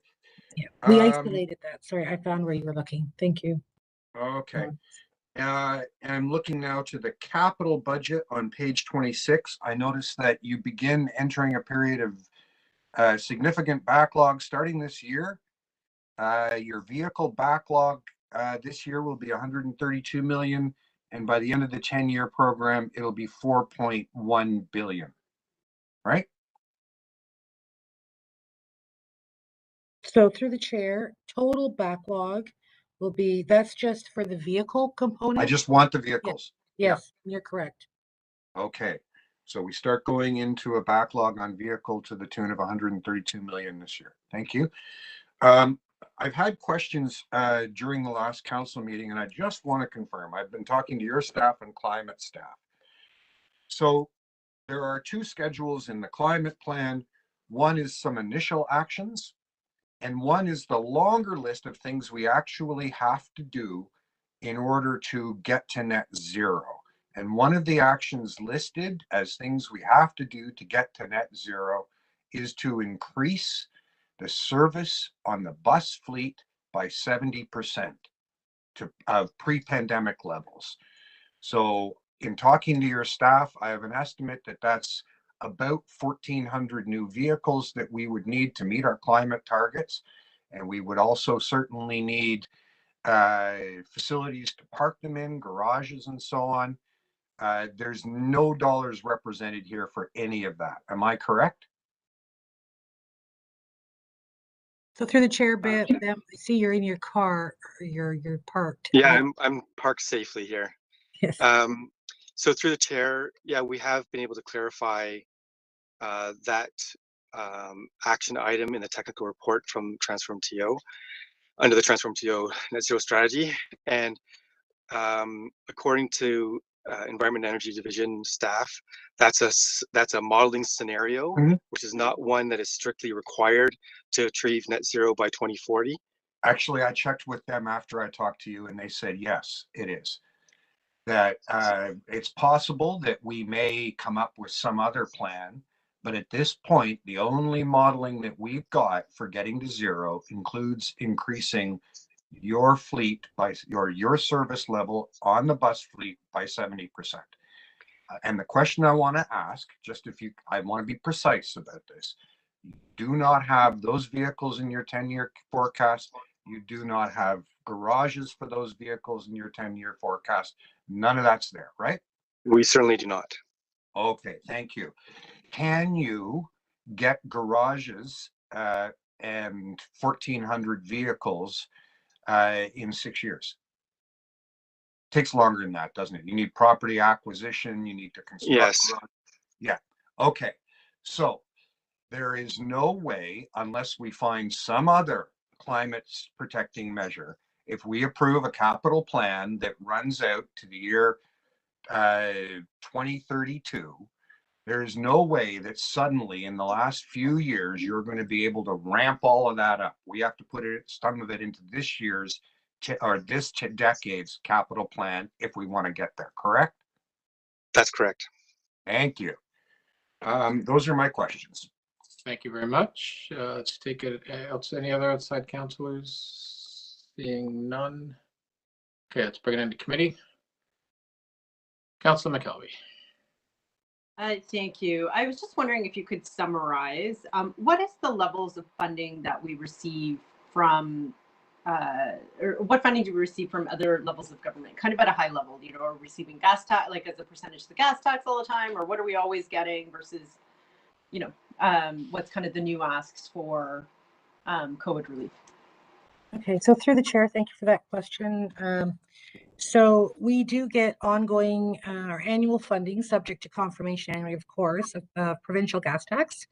J: Yeah, we isolated that. Sorry, I found where you were looking. Thank you.
D: Okay. I'm looking now to the capital budget on page 26. I noticed that you begin entering a period of significant backlog starting this year. Your vehicle backlog this year will be 132 million, and by the end of the 10-year program, it'll be 4.1 billion, right?
J: So through the chair, total backlog will be, that's just for the vehicle component?
D: I just want the vehicles.
J: Yes, you're correct.
D: Okay. So we start going into a backlog on vehicle to the tune of 132 million this year. Thank you. I've had questions during the last council meeting, and I just want to confirm. I've been talking to your staff and climate staff. So there are 2 schedules in the climate plan. One is some initial actions, and one is the longer list of things we actually have to do in order to get to net zero. And one of the actions listed as things we have to do to get to net zero is to increase the service on the bus fleet by 70% of pre-pandemic levels. So in talking to your staff, I have an estimate that that's about 1,400 new vehicles that we would need to meet our climate targets. And we would also certainly need facilities to park them in, garages and so on. There's no dollars represented here for any of that. Am I correct?
J: So through the chair, Bam, I see you're in your car, or you're parked.
W: Yeah, I'm parked safely here.
J: Yes.
W: So through the chair, yeah, we have been able to clarify that action item in the technical report from Transform TO under the Transform TO Net Zero strategy. And according to Environment and Energy Division staff, that's a modeling scenario, which is not one that is strictly required to achieve net zero by 2040.
D: Actually, I checked with them after I talked to you, and they said, yes, it is. That it's possible that we may come up with some other plan, but at this point, the only modeling that we've got for getting to zero includes increasing your fleet by your service level on the bus fleet by 70%. And the question I want to ask, I want to be precise about this. You do not have those vehicles in your 10-year forecast. You do not have garages for those vehicles in your 10-year forecast. None of that's there, right?
W: We certainly do not.
D: Okay, thank you. Can you get garages and 1,400 vehicles in 6 years? Takes longer than that, doesn't it? You need property acquisition, you need to construct.
W: Yes.
D: Yeah. Okay. So there is no way, unless we find some other climate protecting measure, if we approve a capital plan that runs out to the year 2032, there is no way that suddenly in the last few years you're going to be able to ramp all of that up. We have to put some of it into this year's this decade's capital plan if we want to get there, correct?
W: That's correct.
D: Thank you. Those are my questions.
B: Thank you very much. Let's take it. Any other outside councillors? Seeing none. Okay, let's bring it into committee. Councillor McKelvey.
I: Thank you. I was just wondering if you could summarize what is the levels of funding that we receive from, or what funding do we receive from other levels of government, kind of at a high level, you know, are we receiving gas tax, like as a percentage of the gas tax all the time, or what are we always getting versus, you know, what's kind of the new asks for COVID relief?
J: Okay, so through the chair, thank you for that question. So we do get ongoing our annual funding subject to confirmation annually, of course, of provincial gas tax,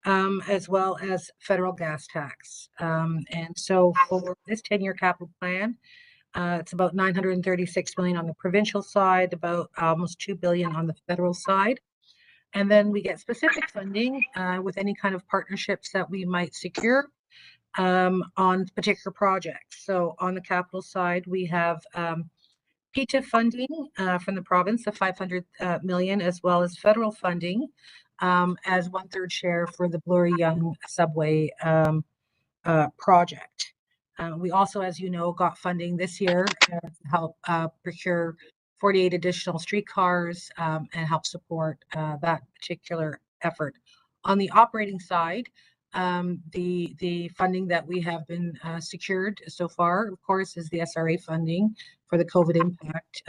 J: as well as federal gas tax. And so for this 10-year capital plan, it's about 936 million on the provincial side, about almost 2 billion on the federal side. And then we get specific funding with any kind of partnerships that we might secure on particular projects. So on the capital side, we have PTA funding from the province of 500 million, as well as federal funding as 1/3 share for the Bloor-Yonge subway project. We also, as you know, got funding this year to help procure 48 additional streetcars and help support that particular effort. On the operating side, the funding that we have been secured so far, of course, is the SRA funding for the COVID impact,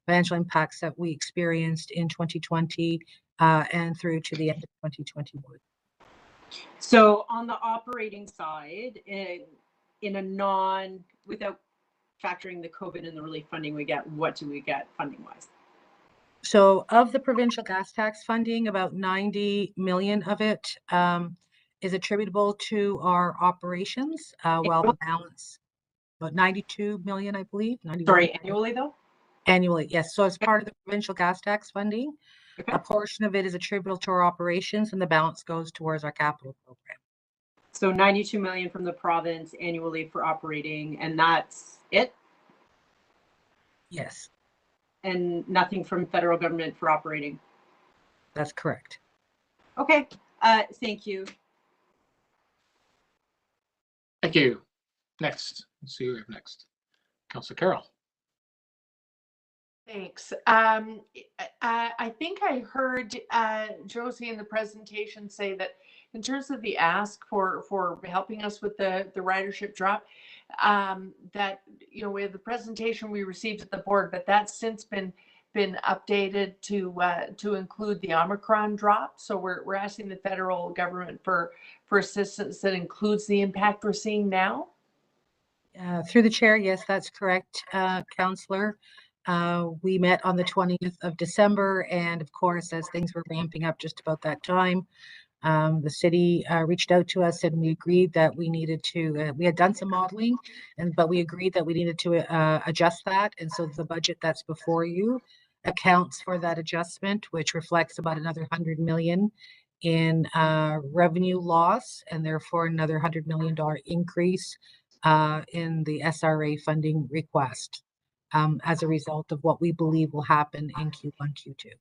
J: financial impacts that we experienced in 2020 and through to the end of 2021.
I: So on the operating side, without factoring the COVID and the relief funding we get, what do we get funding wise?
J: So of the provincial gas tax funding, about 90 million of it is attributable to our operations, while the balance, about 92 million, I believe. 91.
I: Sorry, annually though?
J: Annually, yes. So as part of the provincial gas tax funding, a portion of it is attributable to our operations and the balance goes towards our capital program.
I: So 92 million from the province annually for operating, and that's it?
J: Yes.
I: And nothing from federal government for operating?
J: That's correct.
I: Okay, thank you.
B: Thank you. Next, let's see who we have next. Councillor Carroll.
E: Thanks. I think I heard Josie in the presentation say that in terms of the ask for helping us with the ridership drop, that, you know, we have the presentation we received at the board, but that's since been updated to include the Omicron drop. So we're asking the federal government for assistance that includes the impact we're seeing now.
J: Through the chair, yes, that's correct, Councillor. We met on the 20th of December, and of course, as things were ramping up just about that time, The city reached out to us and we agreed that we needed to, we had done some modeling, but we agreed that we needed to adjust that. And so the budget that's before you accounts for that adjustment, which reflects about another 100 million in revenue loss, and therefore another $100 million increase in the SRA funding request as a result of what we believe will happen in Q1, Q2.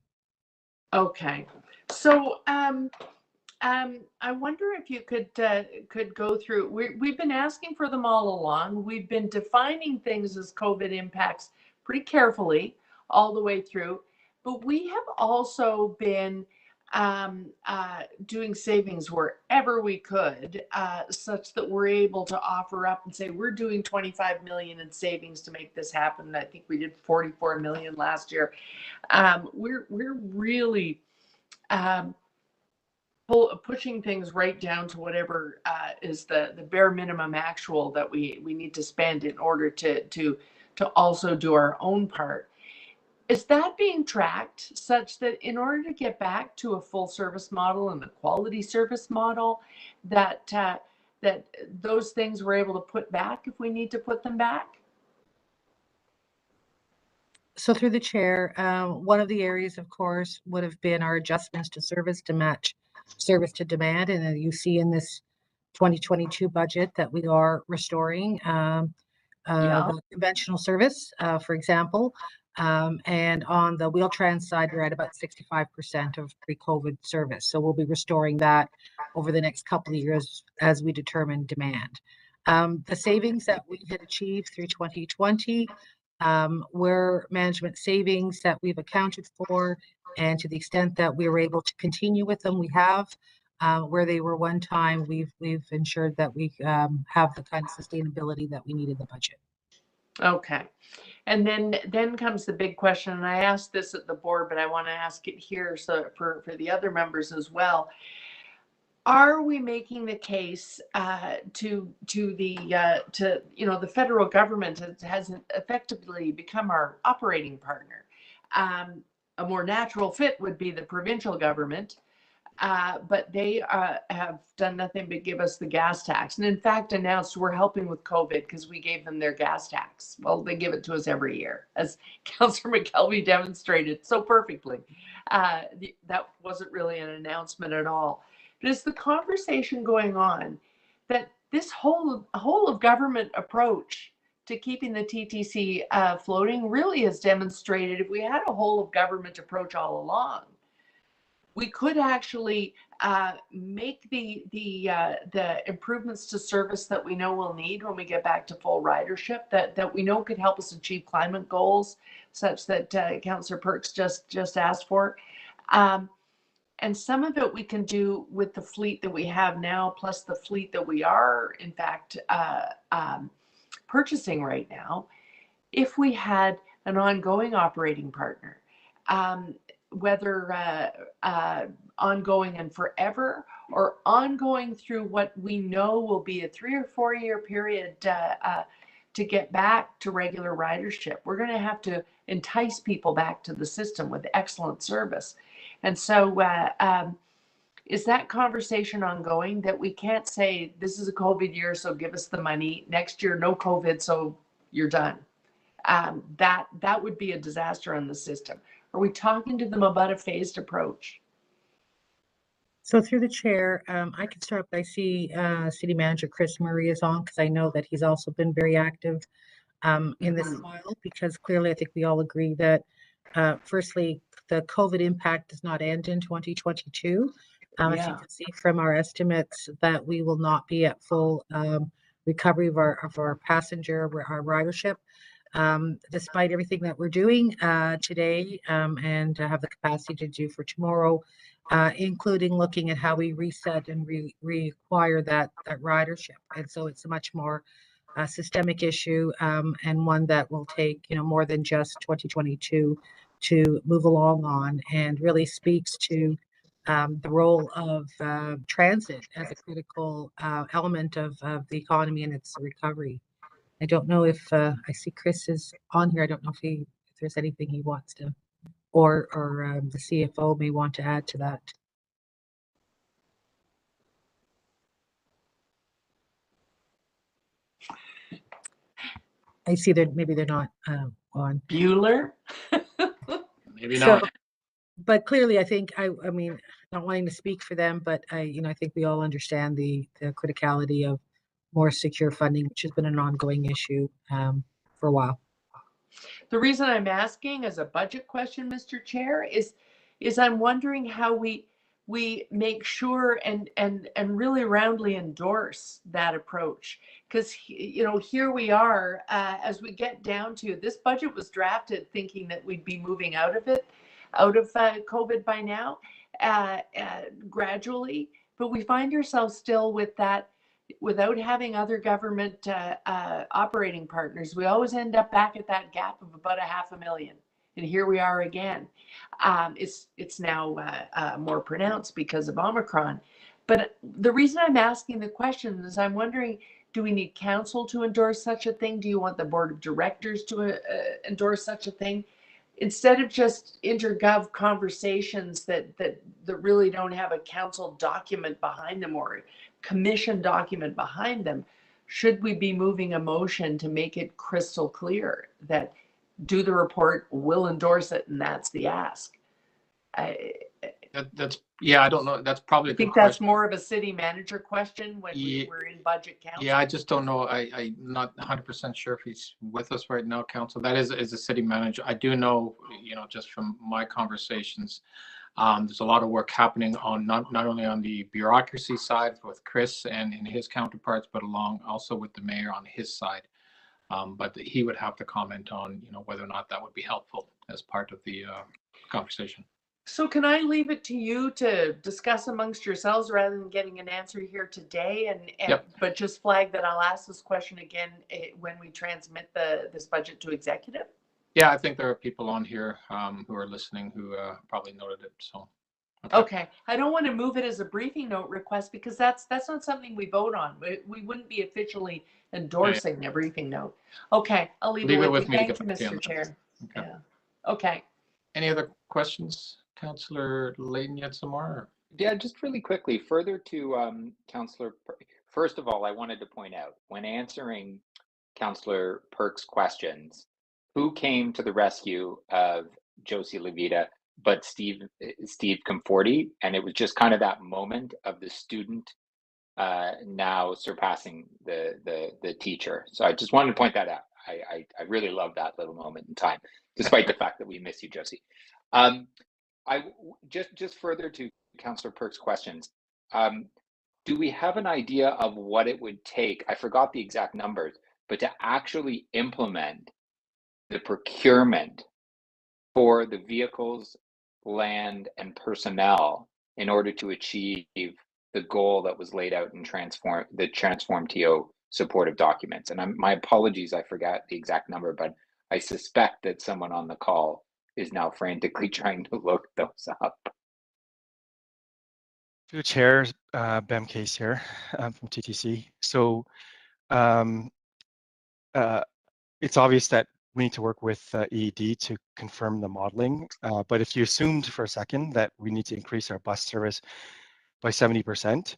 E: Okay, so I wonder if you could go through. We've been asking for them all along. We've been defining things as COVID impacts pretty carefully all the way through, but we have also been doing savings wherever we could, such that we're able to offer up and say we're doing 25 million in savings to make this happen. I think we did 44 million last year. We're really pushing things right down to whatever is the bare minimum actual that we need to spend in order to also do our own part. Is that being tracked such that in order to get back to a full service model and the quality service model, that that those things we're able to put back if we need to put them back?
J: So through the chair, one of the areas, of course, would have been our adjustments to service to match service to demand. And you see in this 2022 budget that we are restoring the conventional service, for example. And on the Wheel-Trans side, we're at about 65% of pre-COVID service. So we'll be restoring that over the next couple of years as we determine demand. The savings that we had achieved through 2020 were management savings that we've accounted for, and to the extent that we were able to continue with them, we have. Where they were one time, we've ensured that we have the kind of sustainability that we need in the budget.
E: Okay. And then comes the big question, and I asked this at the board, but I want to ask it here so for the other members as well. Are we making the case to the federal government has effectively become our operating partner? A more natural fit would be the provincial government, but they have done nothing but give us the gas tax, and in fact announced we're helping with COVID because we gave them their gas tax. Well, they give it to us every year, as Councillor McKelvey demonstrated so perfectly. That wasn't really an announcement at all. But is the conversation going on that this whole of government approach to keeping the TTC floating really has demonstrated if we had a whole of government approach all along, we could actually make the improvements to service that we know we'll need when we get back to full ridership, that we know could help us achieve climate goals, such that Councillor Perks just asked for. And some of it we can do with the fleet that we have now, plus the fleet that we are, in fact, purchasing right now, if we had an ongoing operating partner. Whether ongoing and forever, or ongoing through what we know will be a 3 or 4 year period to get back to regular ridership. We're going to have to entice people back to the system with excellent service. And so is that conversation ongoing, that we can't say this is a COVID year, so give us the money, next year no COVID, so you're done? That would be a disaster on the system. Are we talking to them about a phased approach?
J: So through the chair, I can start. I see City Manager Chris Murray is on, because I know that he's also been very active in this file, because clearly I think we all agree that firstly, the COVID impact does not end in 2022. As you can see from our estimates, that we will not be at full recovery of our passenger, our ridership. Despite everything that we're doing today and have the capacity to do for tomorrow, including looking at how we reset and reacquire that ridership. And so it's a much more systemic issue, and one that will take more than just 2022 to move along on, and really speaks to the role of transit as a critical element of the economy and its recovery. I don't know if I see Chris is on here. I don't know if there's anything he wants to, or the CFO may want to add to that. I see that maybe they're not on.
E: Bueller?
B: Maybe
J: So,
B: not.
J: but clearly, I think I mean, not wanting to speak for them, but I think we all understand the criticality of more secure funding, which has been an ongoing issue for a while.
E: The reason I'm asking as a budget question, Mr. Chair, is I'm wondering how we make sure and really roundly endorse that approach. Because here we are, as we get down to this budget was drafted thinking that we'd be moving out of COVID by now, gradually, but we find ourselves still with that. Without having other government operating partners, we always end up back at that gap of about $500,000. And here we are again. It's now more pronounced because of Omicron. But the reason I'm asking the question is I'm wondering, do we need council to endorse such a thing? Do you want the board of directors to endorse such a thing? Instead of just intergov conversations that really don't have a council document behind them or commission document behind them, should we be moving a motion to make it crystal clear that do the report, will endorse it, and that's the ask?
B: Yeah, I don't know. That's probably a
E: I
B: good
E: think
B: question.
E: that's more of a city manager question when we're in budget council.
B: Yeah, I just don't know. I'm not 100% sure if he's with us right now, council. That is a city manager. I do know, just from my conversations, there's a lot of work happening on not only on the bureaucracy side with Chris and his counterparts, but also with the mayor on his side. But he would have to comment on, whether or not that would be helpful as part of the conversation.
E: So can I leave it to you to discuss amongst yourselves rather than getting an answer here today, but just flag that I'll ask this question again when we transmit this budget to executive?
B: Yeah, I think there are people on here who are listening who probably noted it. So.
E: Okay. I don't want to move it as a briefing note request because that's not something we vote on. We wouldn't be officially endorsing a briefing note. Okay, I'll leave it with you. Thank you, Mr. Chair.
B: Okay.
E: Yeah. Okay.
B: Any other questions, Councillor Layton Yetsamar?
H: Yeah, just really quickly, further to Councillor. First of all, I wanted to point out when answering Councillor Perk's questions, who came to the rescue of Josie Levita but Steve Comforti, and it was just kind of that moment of the student now surpassing the teacher. So I just wanted to point that out. I really love that little moment in time, despite the fact that we miss you, Josie. I just further to Councillor Perk's questions. Do we have an idea of what it would take? I forgot the exact numbers, but to actually implement the procurement for the vehicles, land, and personnel in order to achieve the goal that was laid out in the Transform TO supportive documents. And my apologies, I forgot the exact number, but I suspect that someone on the call is now frantically trying to look those up.
G: Through the chair, Bem Case here from TTC. So it's obvious that we need to work with EED to confirm the modeling. But if you assumed for a second that we need to increase our bus service by 70%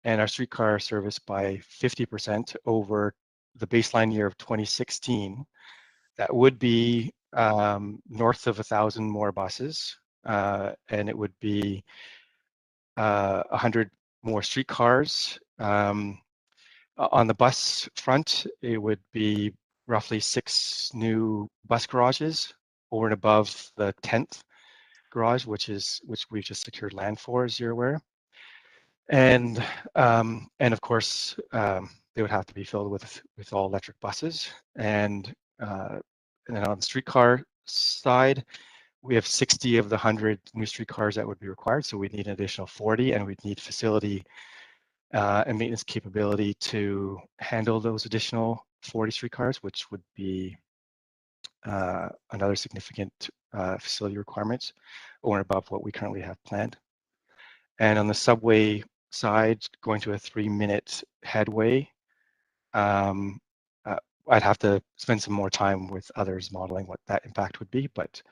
G: and our streetcar service by 50% over the baseline year of 2016, that would be north of 1,000 more buses, and it would be 100 more streetcars. On the bus front, it would be roughly 6 new bus garages over and above the 10th garage, which we've just secured land for, as you're aware. And of course, they would have to be filled with all electric buses. And then on the streetcar side, we have 60 of the 100 new streetcars that would be required. So we need an additional 40, and we'd need facility and maintenance capability to handle those additional 40 streetcars, which would be another significant facility requirements over and above what we currently have planned. And on the subway side, going to a 3-minute headway, I'd have to spend some more time with others modeling what that impact would be, but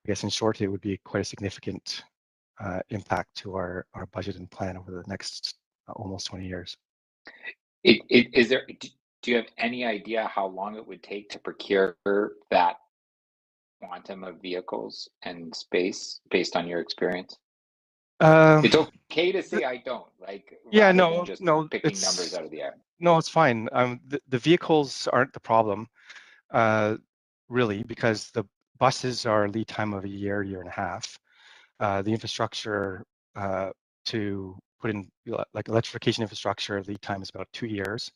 G: I guess in short, it would be quite a significant impact to our budget and plan over the next almost 20 years.
H: Is there? do you have any idea how long it would take to procure that quantum of vehicles and space based on your experience? It's okay to say I don't, like,
G: Yeah,
H: rather
G: no,
H: than just
G: no,
H: picking numbers out of the air.
G: No, it's fine. The vehicles aren't the problem, really, because the buses are lead time of a year, year and a half. The infrastructure to put in like electrification infrastructure lead time is about 2 years.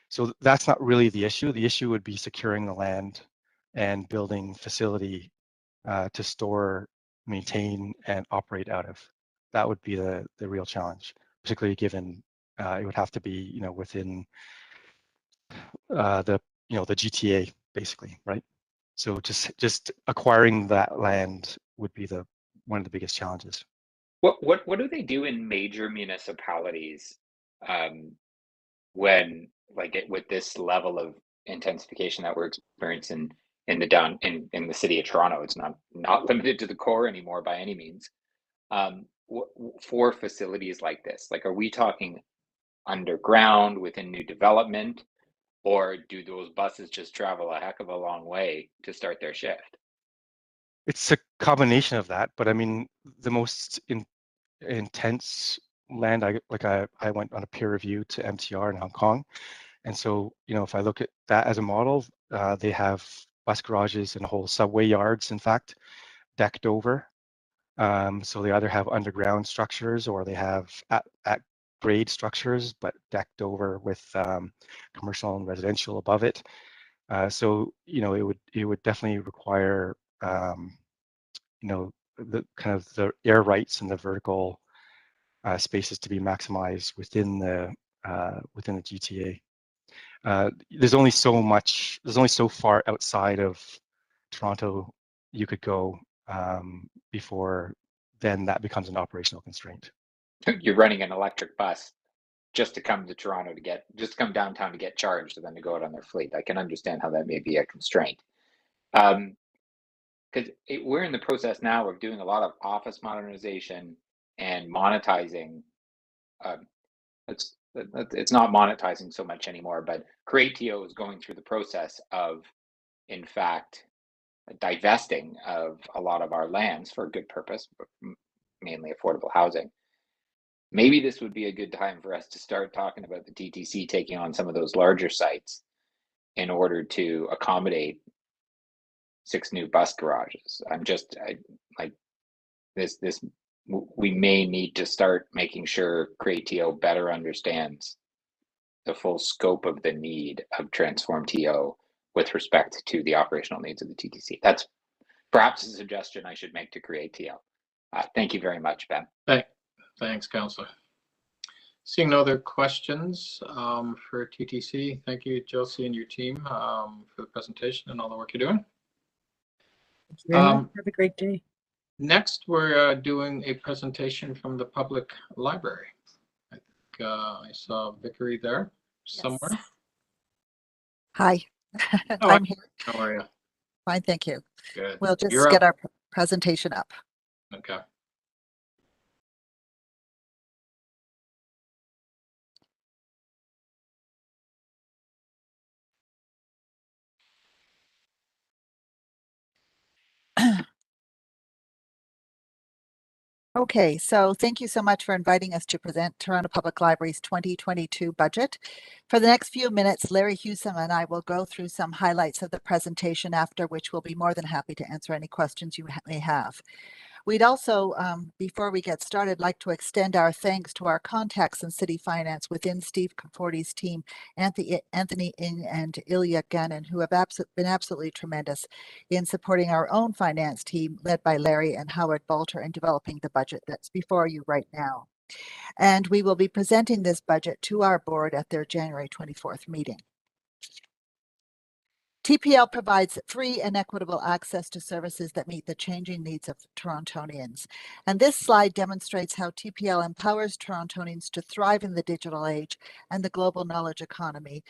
G: So that's not really the issue. The issue would be securing the land and building facility to store, maintain, and operate out of. That would be the real challenge, particularly given it would have to be, within the GTA basically, right? So just acquiring that land would be one of the biggest challenges.
H: What do they do in major municipalities when with this level of intensification that we're experiencing in the city of Toronto? It's not limited to the core anymore by any means. For facilities like this, like, are we talking underground within new development, or do those buses just travel a heck of a long way to start their shift?
G: It's a combination of that, but I mean, the most intense land, I went on a peer review to MTR in Hong Kong, and so if I look at that as a model, they have bus garages and whole subway yards, in fact, decked over. So they either have underground structures or they have at grade structures, but decked over with commercial and residential above it. So it would definitely require the kind of the air rights and the vertical spaces to be maximized within the GTA. There's only so far outside of Toronto you could go before then that becomes an operational constraint.
H: You're running an electric bus just to come to Toronto just to come downtown to get charged and then to go out on their fleet. I can understand how that may be a constraint. Because we're in the process now of doing a lot of office modernization and monetizing. It's not monetizing so much anymore, but Creatio is going through the process of, in fact, divesting of a lot of our lands for a good purpose, but mainly affordable housing. Maybe this would be a good time for us to start talking about the TTC taking on some of those larger sites in order to accommodate 6 new bus garages. We may need to start making sure Creatio better understands the full scope of the need of Transform TO with respect to the operational needs of the TTC. That's perhaps a suggestion I should make to Creatio. Thank you very much, Ben.
B: Thanks, Councillor. Seeing no other questions for TTC, thank you, Josie, and your team for the presentation and all the work you're doing.
J: Thank you very much. Have a great day.
B: Next, we're doing a presentation from the public library. I think I saw Vickery there somewhere.
Q: Yes. Hi,
B: Oh,
Q: I'm here.
B: How are you?
Q: Fine, thank you.
B: Good.
Q: We'll just
B: You're
Q: get
B: up.
Q: our presentation up.
B: Okay.
Q: Okay, so thank you so much for inviting us to present Toronto Public Library's 2022 budget. For the next few minutes, Larry Hewsome and I will go through some highlights of the presentation, after which we'll be more than happy to answer any questions you may have. We'd also, before we get started, like to extend our thanks to our contacts in City Finance within Steve Conforti's team, Anthony Ng and Ilya Gannon, who have been absolutely tremendous in supporting our own finance team led by Larry and Howard Balter in developing the budget that's before you right now. And we will be presenting this budget to our board at their January 24th meeting. TPL provides free and equitable access to services that meet the changing needs of Torontonians. And this slide demonstrates how TPL empowers Torontonians to thrive in the digital age and the global knowledge economy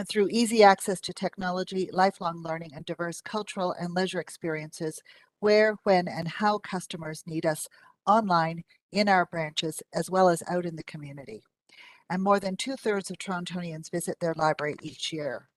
Q: through easy access to technology, lifelong learning, and diverse cultural and leisure experiences where, when, and how customers need us online, in our branches, as well as out in the community. and more than 2/3 of Torontonians visit their library each year.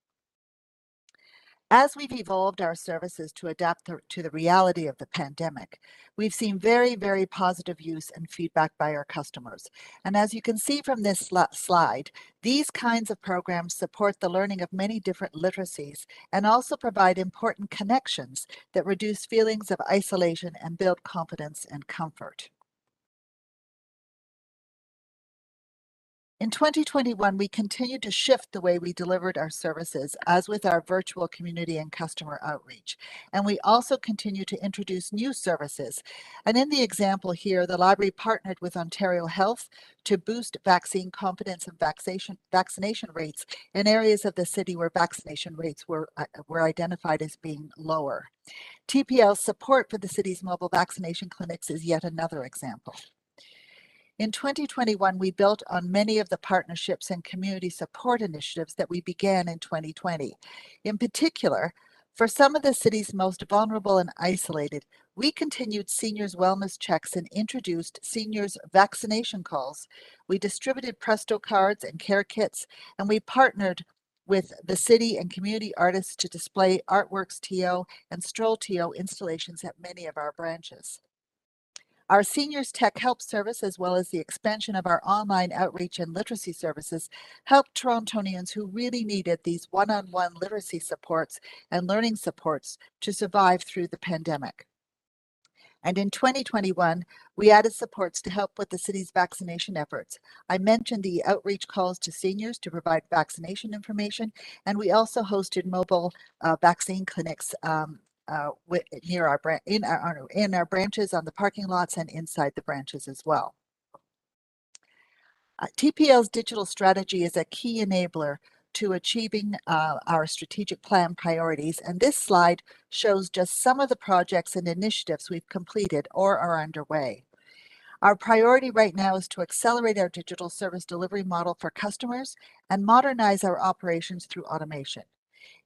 Q: As we've evolved our services to adapt to the reality of the pandemic, we've seen very, very positive use and feedback by our customers. And as you can see from this slide, these kinds of programs support the learning of many different literacies and also provide important connections that reduce feelings of isolation and build confidence and comfort. In 2021, we continued to shift the way we delivered our services, as with our virtual community and customer outreach. And we also continue to introduce new services. And in the example here, the library partnered with Ontario Health to boost vaccine confidence and vaccination rates in areas of the city where vaccination rates were identified as being lower. TPL's support for the city's mobile vaccination clinics is yet another example. In 2021, we built on many of the partnerships and community support initiatives that we began in 2020. In particular, for some of the city's most vulnerable and isolated, we continued seniors' wellness checks and introduced seniors' vaccination calls. We distributed Presto cards and care kits, and we partnered with the city and community artists to display Artworks TO and Stroll TO installations at many of our branches. Our Seniors Tech Help Service, as well as the expansion of our online outreach and literacy services, helped Torontonians who really needed these one-on-one literacy supports and learning supports to survive through the pandemic. And in 2021, we added supports to help with the city's vaccination efforts. I mentioned the outreach calls to seniors to provide vaccination information, and we also hosted mobile vaccine clinics near in our branches, on the parking lots, and inside the branches as well. TPL's digital strategy is a key enabler to achieving our strategic plan priorities, and this slide shows just some of the projects and initiatives we've completed or are underway. Our priority right now is to accelerate our digital service delivery model for customers and modernize our operations through automation.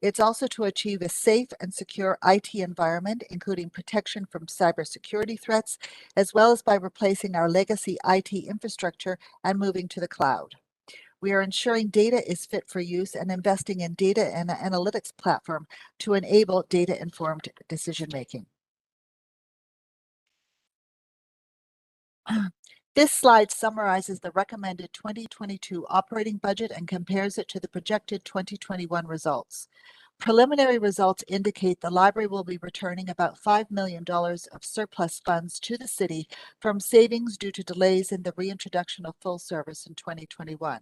Q: It's also to achieve a safe and secure IT environment, including protection from cybersecurity threats, as well as by replacing our legacy IT infrastructure and moving to the cloud. We are ensuring data is fit for use and investing in data and analytics platform to enable data-informed decision-making. This slide summarizes the recommended 2022 operating budget and compares it to the projected 2021 results. Preliminary results indicate the library will be returning about $5 million of surplus funds to the city from savings due to delays in the reintroduction of full service in 2021.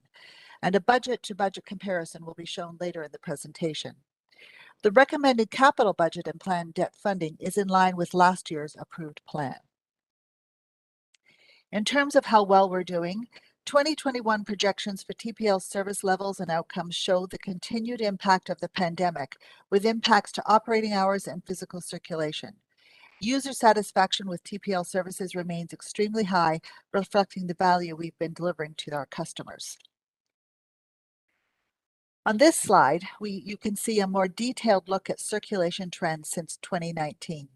Q: And a budget-to-budget comparison will be shown later in the presentation. The recommended capital budget and planned debt funding is in line with last year's approved plan. In terms of how well we're doing, 2021 projections for TPL service levels and outcomes show the continued impact of the pandemic, with impacts to operating hours and physical circulation. User satisfaction with TPL services remains extremely high, reflecting the value we've been delivering to our customers. On this slide, you can see a more detailed look at circulation trends since 2019.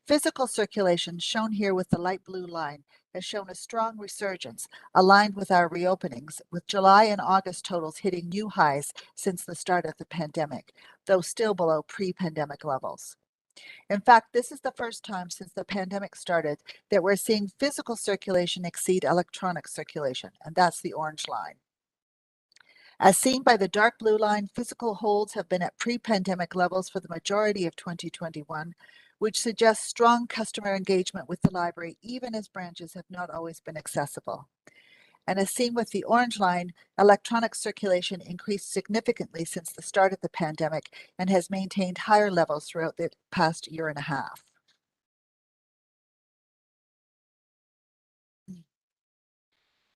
Q: Physical circulation, shown here with the light blue line, has shown a strong resurgence aligned with our reopenings, with July and August totals hitting new highs since the start of the pandemic, though still below pre-pandemic levels. In fact, this is the first time since the pandemic started that we're seeing physical circulation exceed electronic circulation, and that's the orange line. As seen by the dark blue line, physical holds have been at pre-pandemic levels for the majority of 2021, which suggests strong customer engagement with the library, even as branches have not always been accessible. And as seen with the orange line, electronic circulation increased significantly since the start of the pandemic and has maintained higher levels throughout the past year and a half.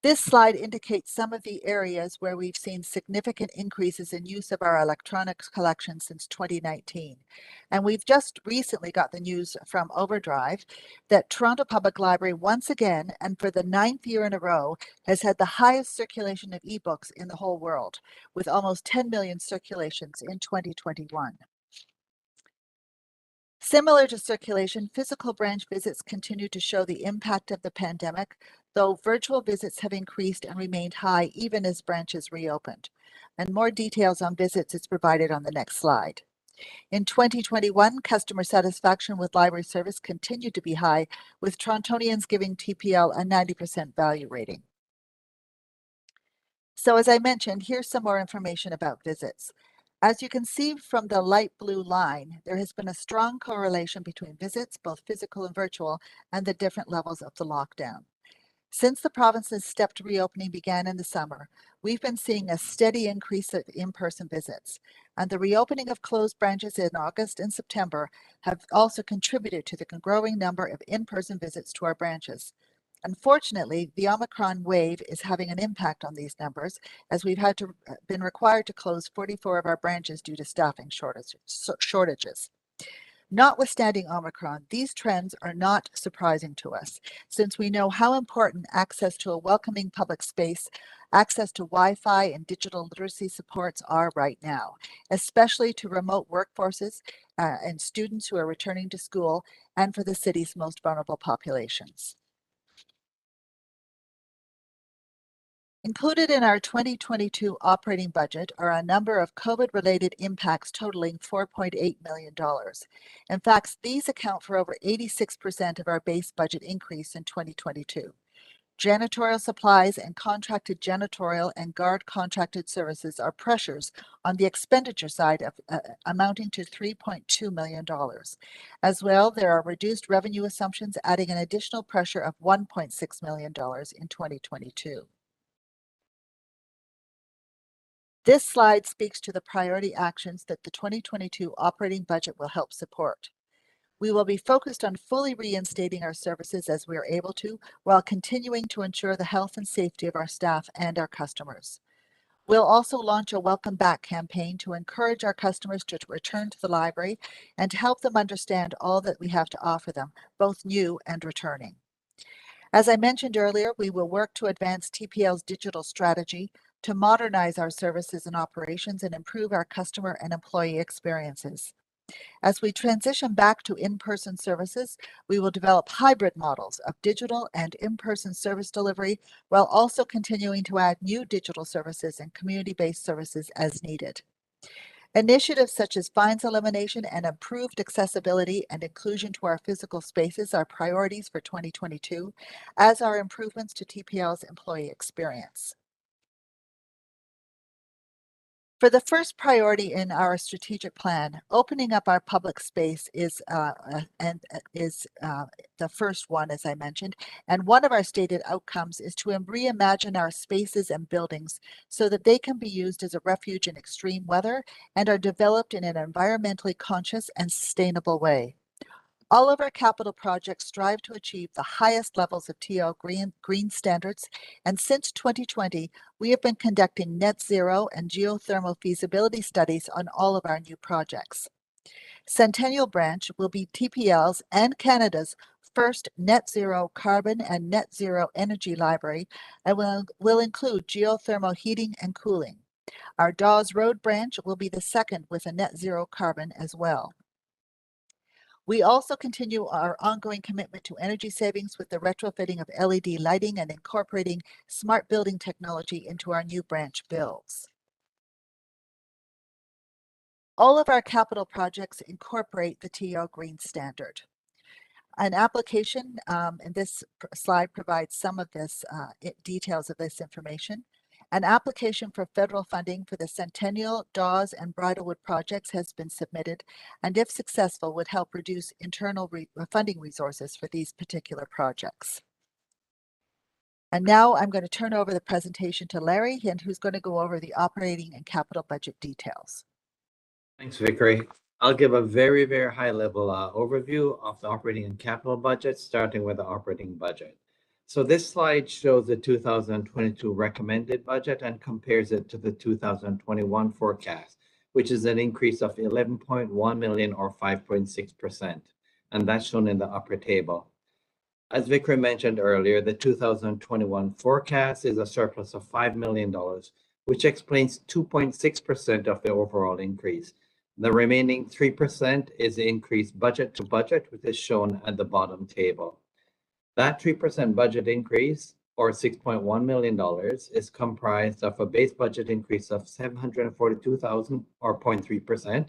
Q: This slide indicates some of the areas where we've seen significant increases in use of our electronics collection since 2019. And we've just recently got the news from Overdrive that Toronto Public Library once again, and for the 9th year in a row, has had the highest circulation of ebooks in the whole world, with almost 10 million circulations in 2021. Similar to circulation, physical branch visits continue to show the impact of the pandemic, though virtual visits have increased and remained high even as branches reopened. And more details on visits is provided on the next slide. In 2021, customer satisfaction with library service continued to be high, with Torontonians giving TPL a 90% value rating. So as I mentioned, here's some more information about visits. As you can see from the light blue line, there has been a strong correlation between visits, both physical and virtual, and the different levels of the lockdown. Since the province's stepped reopening began in the summer, we've been seeing a steady increase of in-person visits, and the reopening of closed branches in August and September have also contributed to the growing number of in-person visits to our branches. Unfortunately, the Omicron wave is having an impact on these numbers, as we've been required to close 44 of our branches due to staffing shortages. Notwithstanding Omicron, these trends are not surprising to us, since we know how important access to a welcoming public space, access to Wi-Fi and digital literacy supports are right now, especially to remote workforces and students who are returning to school, and for the city's most vulnerable populations. Included in our 2022 operating budget are a number of COVID-related impacts totaling $4.8 million. In fact, these account for over 86% of our base budget increase in 2022. Janitorial supplies and contracted janitorial and guard contracted services are pressures on the expenditure side of amounting to $3.2 million. As well, there are reduced revenue assumptions adding an additional pressure of $1.6 million in 2022. This slide speaks to the priority actions that the 2022 operating budget will help support. We will be focused on fully reinstating our services as we are able to, while continuing to ensure the health and safety of our staff and our customers. We'll also launch a Welcome Back campaign to encourage our customers to return to the library and to help them understand all that we have to offer them, both new and returning. As I mentioned earlier, we will work to advance TPL's digital strategy to modernize our services and operations and improve our customer and employee experiences. As we transition back to in-person services, we will develop hybrid models of digital and in-person service delivery, while also continuing to add new digital services and community-based services as needed. Initiatives such as fines elimination and improved accessibility and inclusion to our physical spaces are priorities for 2022, as are improvements to TPL's employee experience. For the first priority in our strategic plan, opening up our public space is the first one, as I mentioned, and one of our stated outcomes is to reimagine our spaces and buildings so that they can be used as a refuge in extreme weather and are developed in an environmentally conscious and sustainable way. All of our capital projects strive to achieve the highest levels of TL green standards, and since 2020, we have been conducting net zero and geothermal feasibility studies on all of our new projects. Centennial Branch will be TPL's and Canada's first net zero carbon and net zero energy library and will include geothermal heating and cooling. Our Dawes Road branch will be the second with a net zero carbon as well. We also continue our ongoing commitment to energy savings with the retrofitting of LED lighting and incorporating smart building technology into our new branch builds. All of our capital projects incorporate the TO Green Standard. An application, and this slide provides some of this details of this information. An application for federal funding for the Centennial, Dawes, and Bridlewood projects has been submitted, and if successful, would help reduce internal funding resources for these particular projects. And now I'm going to turn over the presentation to Larry, and who's going to go over the operating and capital budget details.
S: Thanks, Vickery. I'll give a very, very high-level overview of the operating and capital budget, starting with the operating budget. So this slide shows the 2022 recommended budget and compares it to the 2021 forecast, which is an increase of 11.1 million or 5.6%. And that's shown in the upper table. As Vickery mentioned earlier, the 2021 forecast is a surplus of $5 million, which explains 2.6% of the overall increase. The remaining 3% is increased budget to budget, which is shown at the bottom table. That 3% budget increase, or $6.1 million, is comprised of a base budget increase of $742,000, or 0.3%,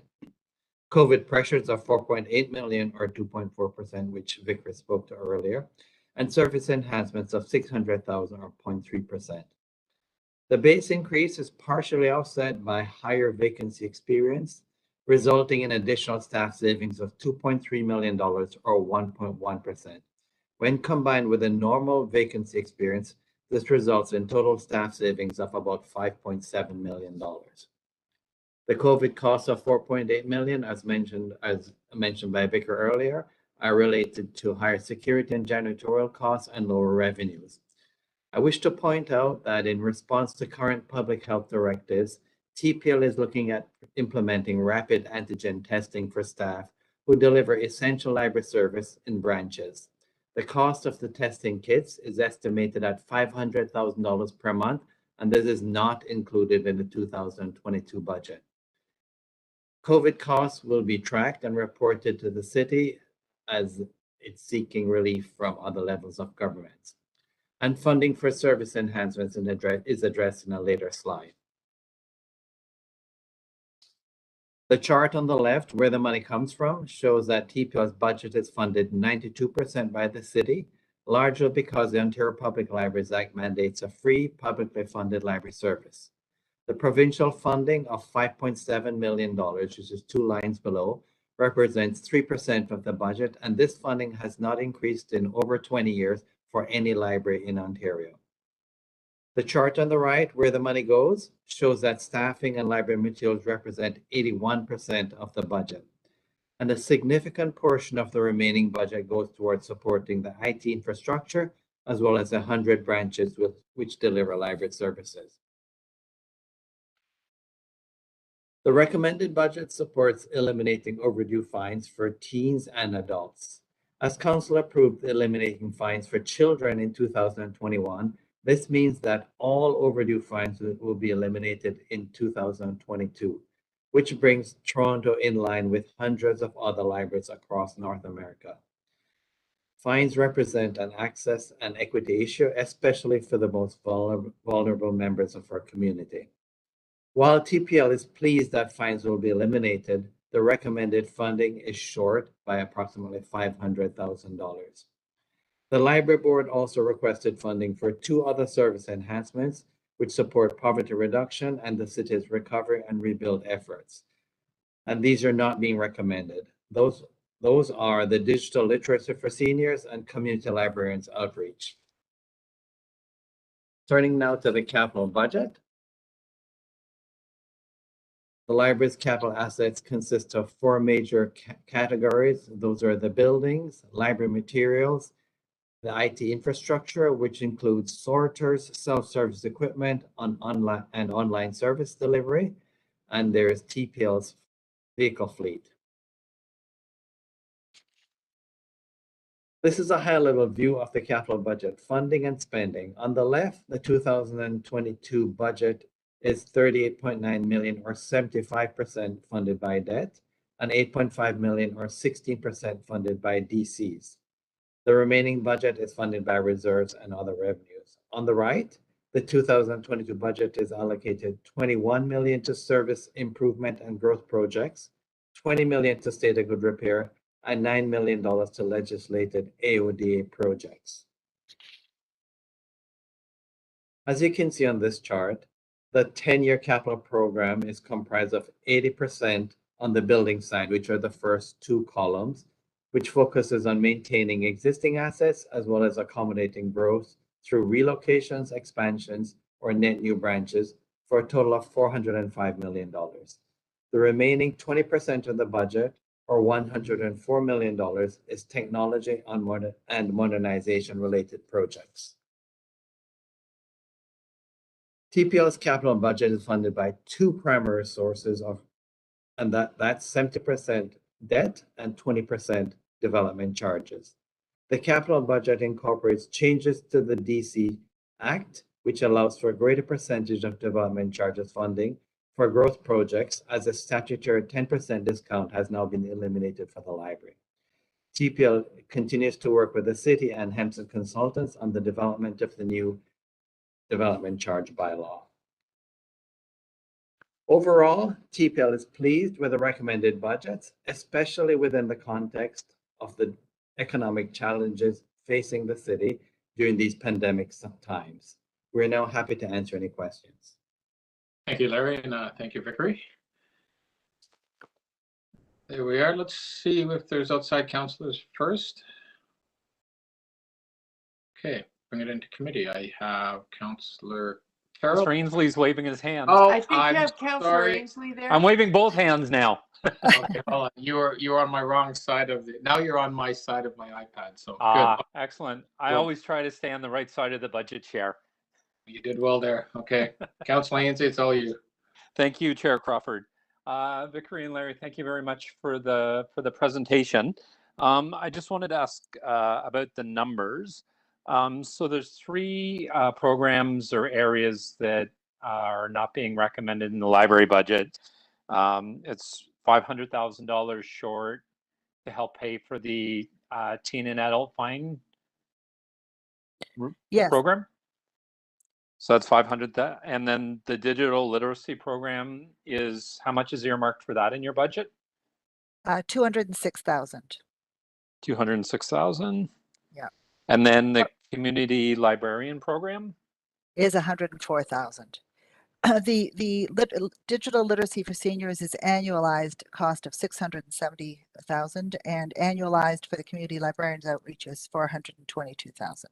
S: COVID pressures of $4.8 million, or 2.4%, which Victor spoke to earlier, and service enhancements of $600,000, or 0.3%. The base increase is partially offset by higher vacancy experience, resulting in additional staff savings of $2.3 million, or 1.1%. When combined with a normal vacancy experience, this results in total staff savings of about $5.7 million. The COVID costs of $4.8 million, as mentioned by Vicar earlier, are related to higher security and janitorial costs and lower revenues. I wish to point out that in response to current public health directives, TPL is looking at implementing rapid antigen testing for staff who deliver essential library service in branches. The cost of the testing kits is estimated at $500,000 per month, and this is not included in the 2022 budget. COVID costs will be tracked and reported to the city as it's seeking relief from other levels of government. And funding for service enhancements is addressed in a later slide. The chart on the left, where the money comes from, shows that TPL's budget is funded 92% by the city, largely because the Ontario Public Libraries Act mandates a free, publicly funded library service. The provincial funding of $5.7 million, which is 2 lines below, represents 3% of the budget, and this funding has not increased in over 20 years for any library in Ontario. The chart on the right, where the money goes, shows that staffing and library materials represent 81% of the budget. And a significant portion of the remaining budget goes towards supporting the IT infrastructure, as well as 100 branches which deliver library services. The recommended budget supports eliminating overdue fines for teens and adults. As Council approved eliminating fines for children in 2021, this means that all overdue fines will be eliminated in 2022, which brings Toronto in line with hundreds of other libraries across North America. Fines represent an access and equity issue, especially for the most vulnerable members of our community. While TPL is pleased that fines will be eliminated, the recommended funding is short by approximately $500,000. The Library Board also requested funding for 2 other service enhancements, which support poverty reduction and the city's recovery and rebuild efforts. And these are not being recommended. Those are the digital literacy for seniors and community librarians outreach. Turning now to the capital budget. The library's capital assets consist of 4 major categories. Those are the buildings, library materials, the IT infrastructure, which includes sorters, self-service equipment, online service delivery, and there is TPL's vehicle fleet. This is a high-level view of the capital budget funding and spending. On the left, the 2022 budget is $38.9 million, or 75% funded by debt, and $8.5 million, or 16% funded by DCs. The remaining budget is funded by reserves and other revenues. On the right, the 2022 budget is allocated $21 million to service improvement and growth projects, $20 million to state of good repair, and $9 million to legislated AODA projects. As you can see on this chart, the 10-year capital program is comprised of 80% on the building side, which are the first 2 columns, which focuses on maintaining existing assets as well as accommodating growth through relocations, expansions, or net new branches for a total of $405 million. The remaining 20% of the budget, or $104 million, is technology and modernization related projects. TPL's capital budget is funded by 2 primary sources and that's 70% debt and 20% development charges. The capital budget incorporates changes to the DC Act, which allows for a greater percentage of development charges funding for growth projects, as a statutory 10% discount has now been eliminated for the library. TPL continues to work with the city and Hampton consultants on the development of the new development charge bylaw. Overall, TPL is pleased with the recommended budgets, especially within the context of the economic challenges facing the city during these pandemic times. We're now happy to answer any questions.
B: Thank you, Larry, and thank you, Vickery. There we are. Let's see if there's outside councillors first. Okay, bring it into committee. I have Councillor Carroll.
N: Councillor Ainsley's waving his hand.
B: Oh,
E: I think
B: I'm
E: you have Councillor
B: sorry.
E: Ainsley there.
N: I'm waving both hands now.
B: Okay, well, you're on my wrong side of the. Now you're on my side of my iPad. So good.
N: Excellent. I
B: Good.
N: always try to stay on the right side of the budget chair.
B: You did well there. Okay, Councillor Ainsley, it's all you.
N: Thank you, Chair Crawford. Vickery and Larry, thank you very much for the presentation. I just wanted to ask about the numbers. So there's three programs or areas that are not being recommended in the library budget. It's $500,000 short to help pay for the teen and adult fine program. So that's 500. And then the digital literacy program is, how much is earmarked for that in your budget?
Q: 206,000.
N: 206,000.
Q: Yeah.
N: And then the community librarian program
Q: is 104,000. The digital literacy for seniors is annualized cost of 670,000, and annualized for the community librarians outreach is 422,000.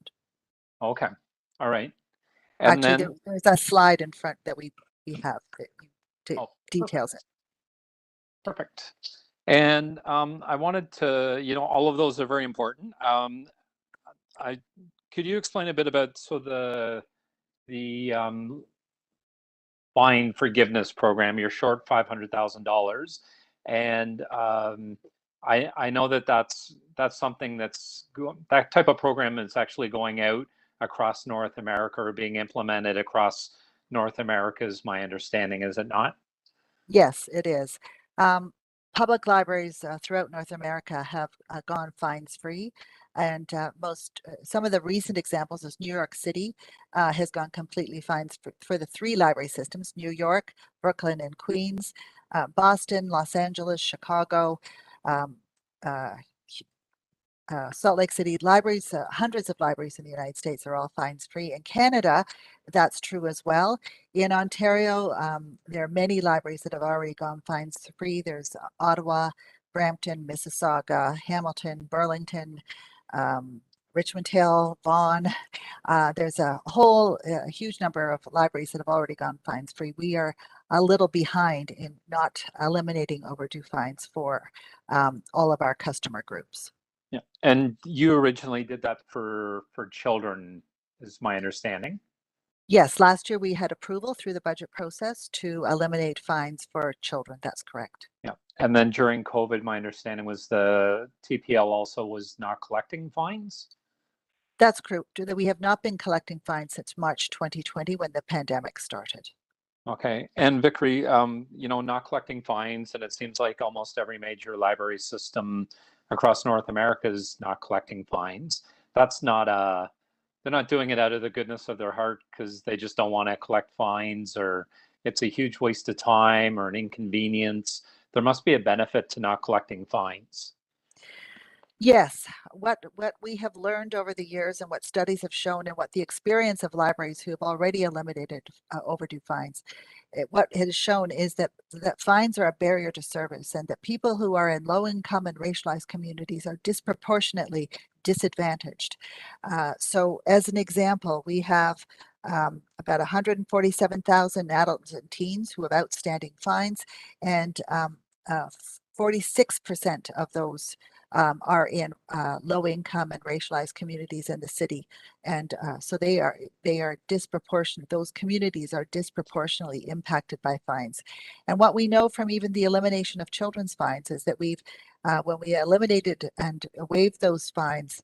N: Okay. All right. And
Q: actually,
N: then
Q: there's a slide in front that we have that details it.
N: Perfect. And I wanted to, all of those are very important. Could you explain a bit about the fine forgiveness program? You're short $500,000, and I know that's something that type of program is actually going out across North America, or being implemented across North America, is my understanding, is it not?
Q: Yes, it is. Public libraries throughout North America have gone fines free, and some of the recent examples is New York City has gone completely fines for the three library systems: New York, Brooklyn, and Queens, Boston, Los Angeles, Chicago, Salt Lake City. Libraries, hundreds of libraries in the United States are all fines free. In Canada, that's true as well. In Ontario, there are many libraries that have already gone fines free. There's Ottawa, Brampton, Mississauga, Hamilton, Burlington, Richmond Hill, Vaughan. There's a huge number of libraries that have already gone fines free. We are a little behind in not eliminating overdue fines for all of our customer groups.
N: Yeah, and you originally did that for children, is my understanding.
Q: Yes, last year we had approval through the budget process to eliminate fines for children. That's correct.
N: Yeah, and then during COVID, my understanding was the TPL also was not collecting fines.
Q: That's correct. We have not been collecting fines since March 2020 when the pandemic started.
N: Okay, and Vickery, not collecting fines, and it seems like almost every major library system across North America is not collecting fines. That's not they're not doing it out of the goodness of their heart because they just don't want to collect fines, or it's a huge waste of time or an inconvenience. There must be a benefit to not collecting fines.
Q: Yes, what we have learned over the years, and what studies have shown, and what the experience of libraries who have already eliminated overdue fines, what it has shown is that fines are a barrier to service, and that people who are in low-income and racialized communities are disproportionately disadvantaged. So as an example, we have about 147,000 adults and teens who have outstanding fines, and 46% of those are in low-income and racialized communities in the city, and so they are disproportionate. Those communities are disproportionately impacted by fines. And what we know from even the elimination of children's fines is that when we eliminated and waived those fines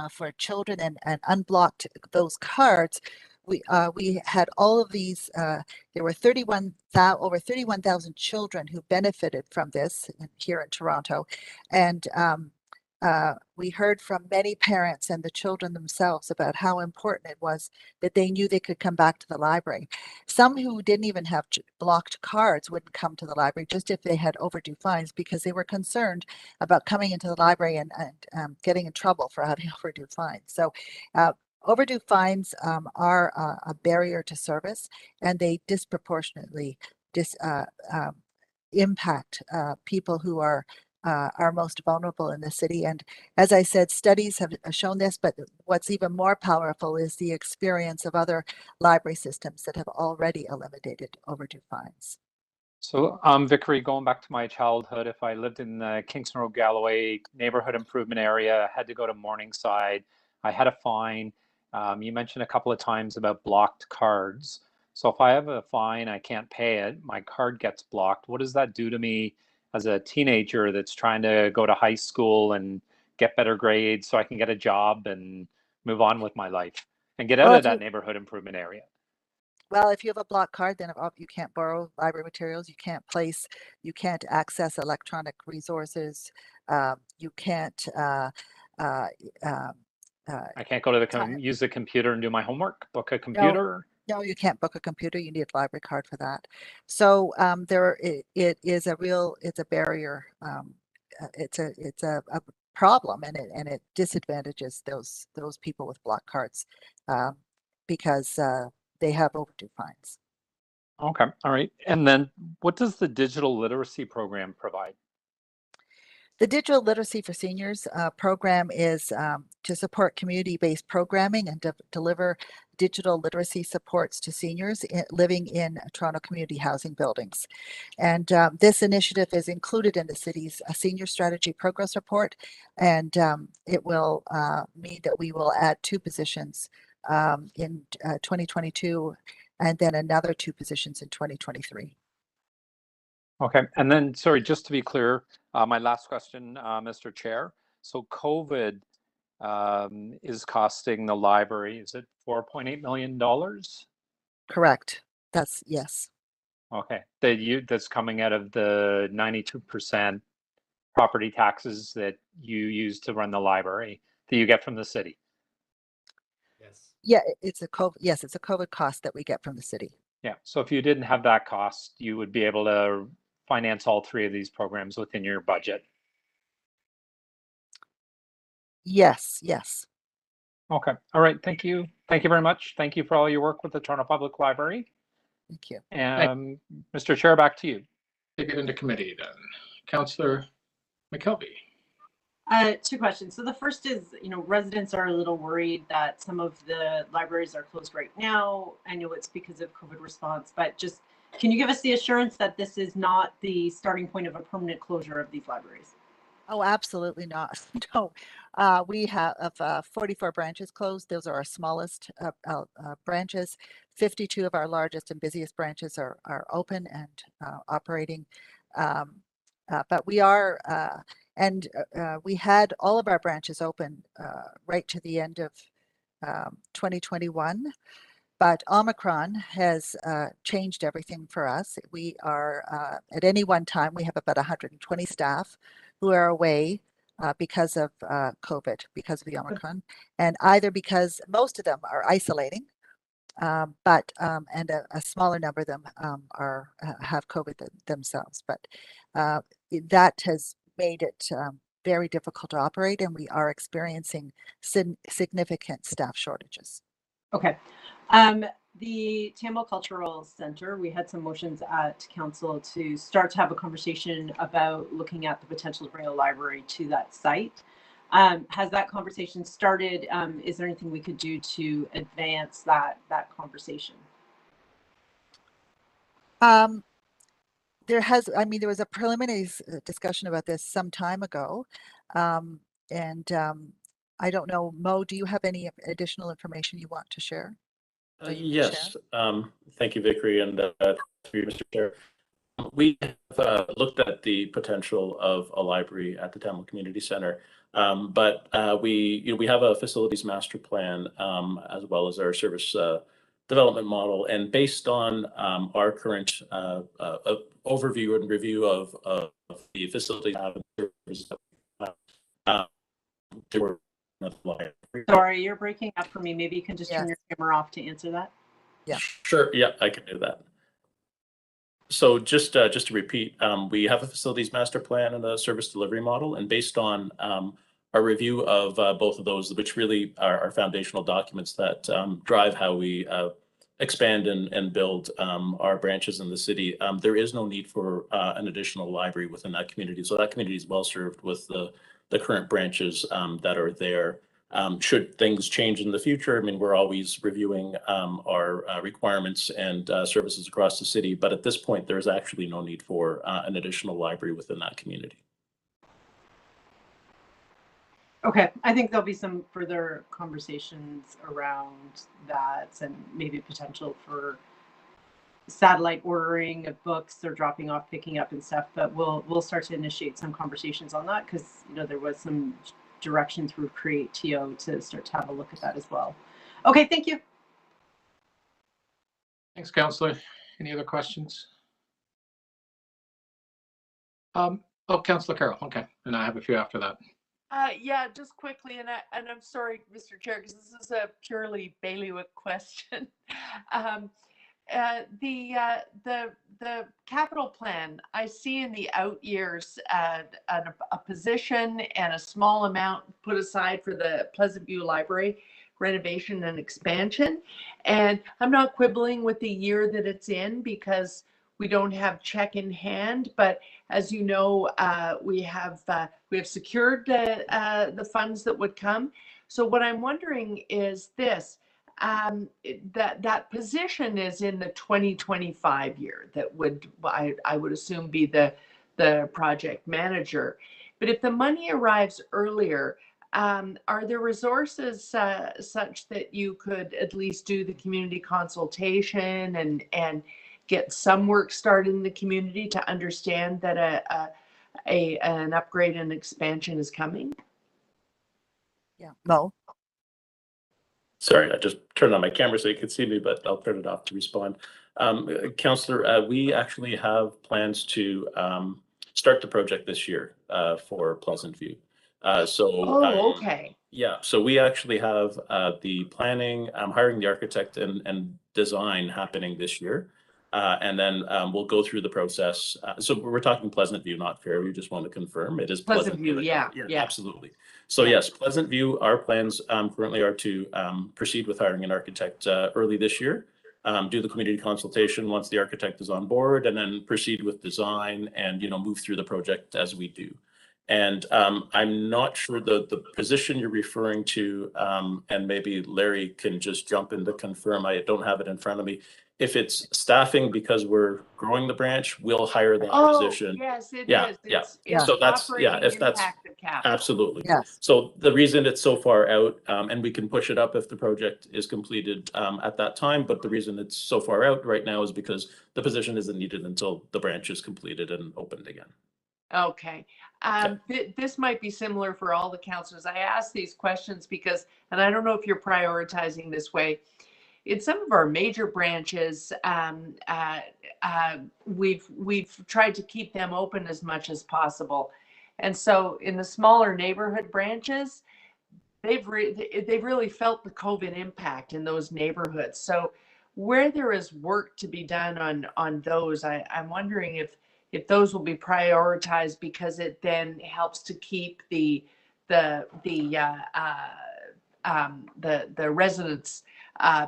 Q: for children and unblocked those cards, we had all of these. There were over 31,000 children who benefited from this here in Toronto, and we heard from many parents and the children themselves about how important it was that they knew they could come back to the library. Some who didn't even have blocked cards wouldn't come to the library just if they had overdue fines, because they were concerned about coming into the library and getting in trouble for having overdue fines. So overdue fines are a barrier to service, and they disproportionately impact people who are most vulnerable in the city. And as I said, studies have shown this, but what's even more powerful is the experience of other library systems that have already eliminated overdue fines.
N: So, Vickery, going back to my childhood, if I lived in the Kingston Road Galloway neighborhood improvement area, had to go to Morningside, I had a fine. You mentioned a couple of times about blocked cards. So if I have a fine, I can't pay it, my card gets blocked. What does that do to me as a teenager that's trying to go to high school and get better grades so I can get a job and move on with my life and get out
Q: Well,
N: of that neighborhood improvement area?
Q: Well, if you have a blocked card, then you can't borrow library materials, you can't access electronic resources, you can't
N: I can't go to the use the computer and do my homework, book a
Q: no,
N: computer.
Q: no, you can't book a computer. You need a library card for that. So it is it's a barrier. It's a problem, and it disadvantages those people with blocked cards because they have overdue fines.
N: Okay, all right. And then what does the digital literacy program provide?
Q: The Digital Literacy for Seniors program is to support community-based programming and deliver digital literacy supports to seniors living in Toronto community housing buildings. And this initiative is included in the city's senior strategy progress report, and it will mean that we will add 2 positions in 2022 and then another 2 positions in 2023.
N: Okay, and then, sorry, just to be clear, my last question, Mr. Chair. So COVID is costing the library, is it $4.8 million?
Q: Correct. Yes.
N: Okay, that's coming out of the 92% property taxes that you use to run the library that you get from the city?
S: Yes.
Q: Yeah, it's a COVID cost that we get from the city.
N: Yeah, so if you didn't have that cost, you would be able to finance all 3 of these programs within your budget.
Q: Yes.
N: Okay, all right, thank you. Thank you very much. Thank you for all your work with the Toronto Public Library.
Q: Thank you.
N: Mr. Chair, back to you.
B: Take it into committee then. Councillor McKelvey.
I: 2 questions. So the first is, residents are a little worried that some of the libraries are closed right now. I know it's because of COVID response, but just can you give us the assurance that this is not the starting point of a permanent closure of these libraries?
Q: Oh, absolutely not. No, we have 44 branches closed. Those are our smallest branches. 52 of our largest and busiest branches are open and operating. But we are, we had all of our branches open right to the end of 2021. But Omicron has changed everything for us. We are, at any one time, we have about 120 staff who are away because of COVID, because of the Omicron, and either because most of them are isolating, and a smaller number of them have COVID themselves. But that has made it very difficult to operate, and we are experiencing significant staff shortages.
I: Okay. The Tamil Cultural Center, we had some motions at council to start to have a conversation about looking at the potential to bring a library to that site. Has that conversation started? Is there anything we could do to advance that conversation?
Q: There was a preliminary discussion about this some time ago. I don't know, Mo, do you have any additional information you want to share?
T: Yes, thank you, Vickery, and through you, Mr. Chair. We have looked at the potential of a library at the Tamil Community Center, but we have a facilities master plan as well as our service development model. And based on our current overview and review of the facility services, they were
I: Sorry, you're breaking up for me. Maybe you can just turn your camera off to answer that.
Q: Yeah.
T: Sure. Yeah, I can do that. So just to repeat, we have a facilities master plan and a service delivery model, and based on our review of both of those, which really are foundational documents that drive how we expand and build our branches in the city, there is no need for an additional library within that community. So that community is well served with the current branches that are there. Should things change in the future, I mean, we're always reviewing our requirements and services across the city, but at this point, there's actually no need for an additional library within that community.
I: Okay, I think there'll be some further conversations around that and maybe potential for satellite ordering of books or dropping off, picking up and stuff, but we'll start to initiate some conversations on that because, you know, there was some direction through Create TO to start to have a look at that as well. Okay, thank you.
B: Thanks, Councillor. Any other questions? Oh, Councillor Carroll. Okay, and I have a few after that.
E: Yeah, just quickly, and I'm sorry, Mr. Chair, because this is a purely bailiwick question. The capital plan, I see in the out years a position and a small amount put aside for the Pleasant View Library renovation and expansion. And I'm not quibbling with the year that it's in because we don't have check in hand, but as you know, we have secured the funds that would come. So what I'm wondering is this. That position is in the 2025 year that would I would assume be the project manager, but if the money arrives earlier, are there resources such that you could at least do the community consultation and get some work started in the community to understand that an upgrade and expansion is coming?
Q: Yeah, no.
T: Sorry, I just turned on my camera so you could see me, but I'll turn it off to respond. Councillor, we actually have plans to start the project this year for Pleasant View.
E: Okay.
T: Yeah, so we actually have the planning, hiring the architect and design happening this year. And then we'll go through the process. So we're talking Pleasant View, not Fairview. Just want to confirm it is
E: Pleasant View. Yeah,
T: absolutely. So yes, Pleasant View. Our plans currently are to proceed with hiring an architect early this year. Do the community consultation once the architect is on board, and then proceed with design and move through the project as we do. And I'm not sure the position you're referring to, and maybe Larry can just jump in to confirm. I don't have it in front of me. If it's staffing because we're growing the branch, we'll hire that position.
E: Yes, it
T: is.
E: It's
T: so that's if that's absolutely.
Q: Yes.
T: So the reason it's so far out, and we can push it up if the project is completed at that time, but the reason it's so far out right now is because the position isn't needed until the branch is completed and opened again.
E: Okay. This might be similar for all the councillors. I ask these questions because, and I don't know if you're prioritizing this way, in some of our major branches, we've tried to keep them open as much as possible. And so in the smaller neighborhood branches, they've really felt the COVID impact in those neighborhoods. So where there is work to be done on those, I'm wondering if those will be prioritized because it then helps to keep the residents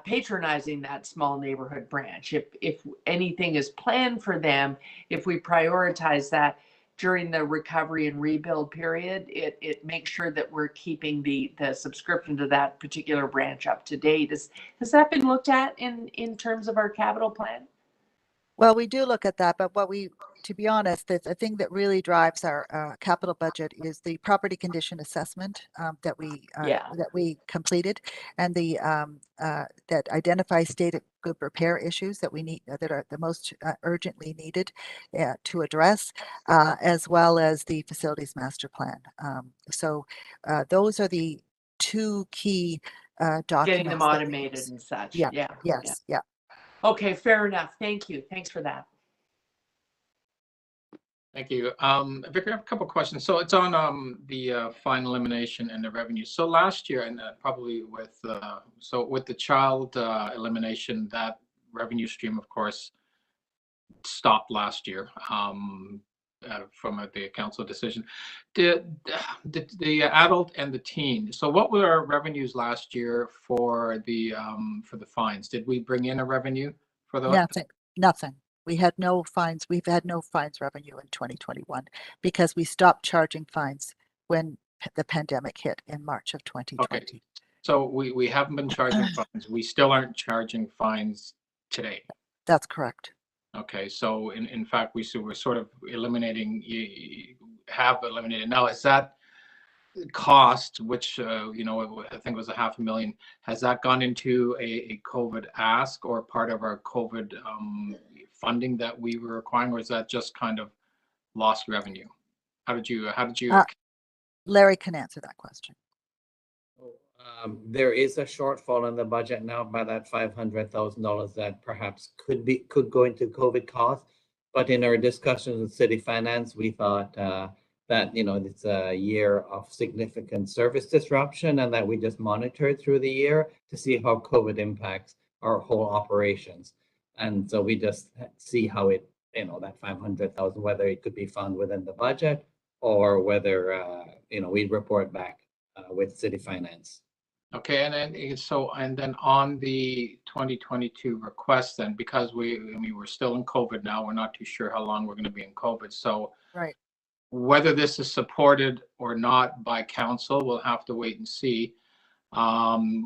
E: patronizing that small neighborhood branch. If anything is planned for them, if we prioritize that during the recovery and rebuild period, it makes sure that we're keeping the subscription to that particular branch up to date. Has that been looked at in terms of our capital plan?
Q: Well, we do look at that, but to be honest, the thing that really drives our capital budget is the property condition assessment that we completed, and that identifies state of good repair issues that we need, that are the most urgently needed to address, as well as the facilities master plan. So those are the two key documents.
E: Getting them automated and such.
Q: Yeah.
E: Yeah.
Q: Yes. Yeah.
E: Okay, fair enough. Thank you. Thanks for that.
B: Thank you. Victor, I have a couple of questions. So it's on the fine elimination and the revenue. So last year, and probably with the child elimination, that revenue stream, of course, stopped last year from the council decision. The adult and the teen. So what were our revenues last year for the fines? Did we bring in a revenue for those?
Q: Nothing. We had no fines. We've had no fines revenue in 2021 because we stopped charging fines when the pandemic hit in March of 2020.
B: Okay. So we haven't been charging fines. We still aren't charging fines today.
Q: That's correct.
B: Okay. So in fact, we're sort of eliminating, have eliminated. Now, is that cost, which, I think was $500,000, has that gone into a COVID ask or part of our COVID funding that we were requiring, or is that just kind of lost revenue? How did you?
Q: Larry can answer that question.
S: There is a shortfall in the budget now by that $500,000 that perhaps could go into COVID costs. But in our discussions with City Finance, we thought that it's a year of significant service disruption, and that we just monitor it through the year to see how COVID impacts our whole operations. And so we just see how it, that 500,000, whether it could be found within the budget or whether, we'd report back with City Finance.
B: Okay, and then on the 2022 request, then, because we're still in COVID now, we're not too sure how long we're going to be in COVID. So
Q: right.
B: Whether this is supported or not by council, we'll have to wait and see.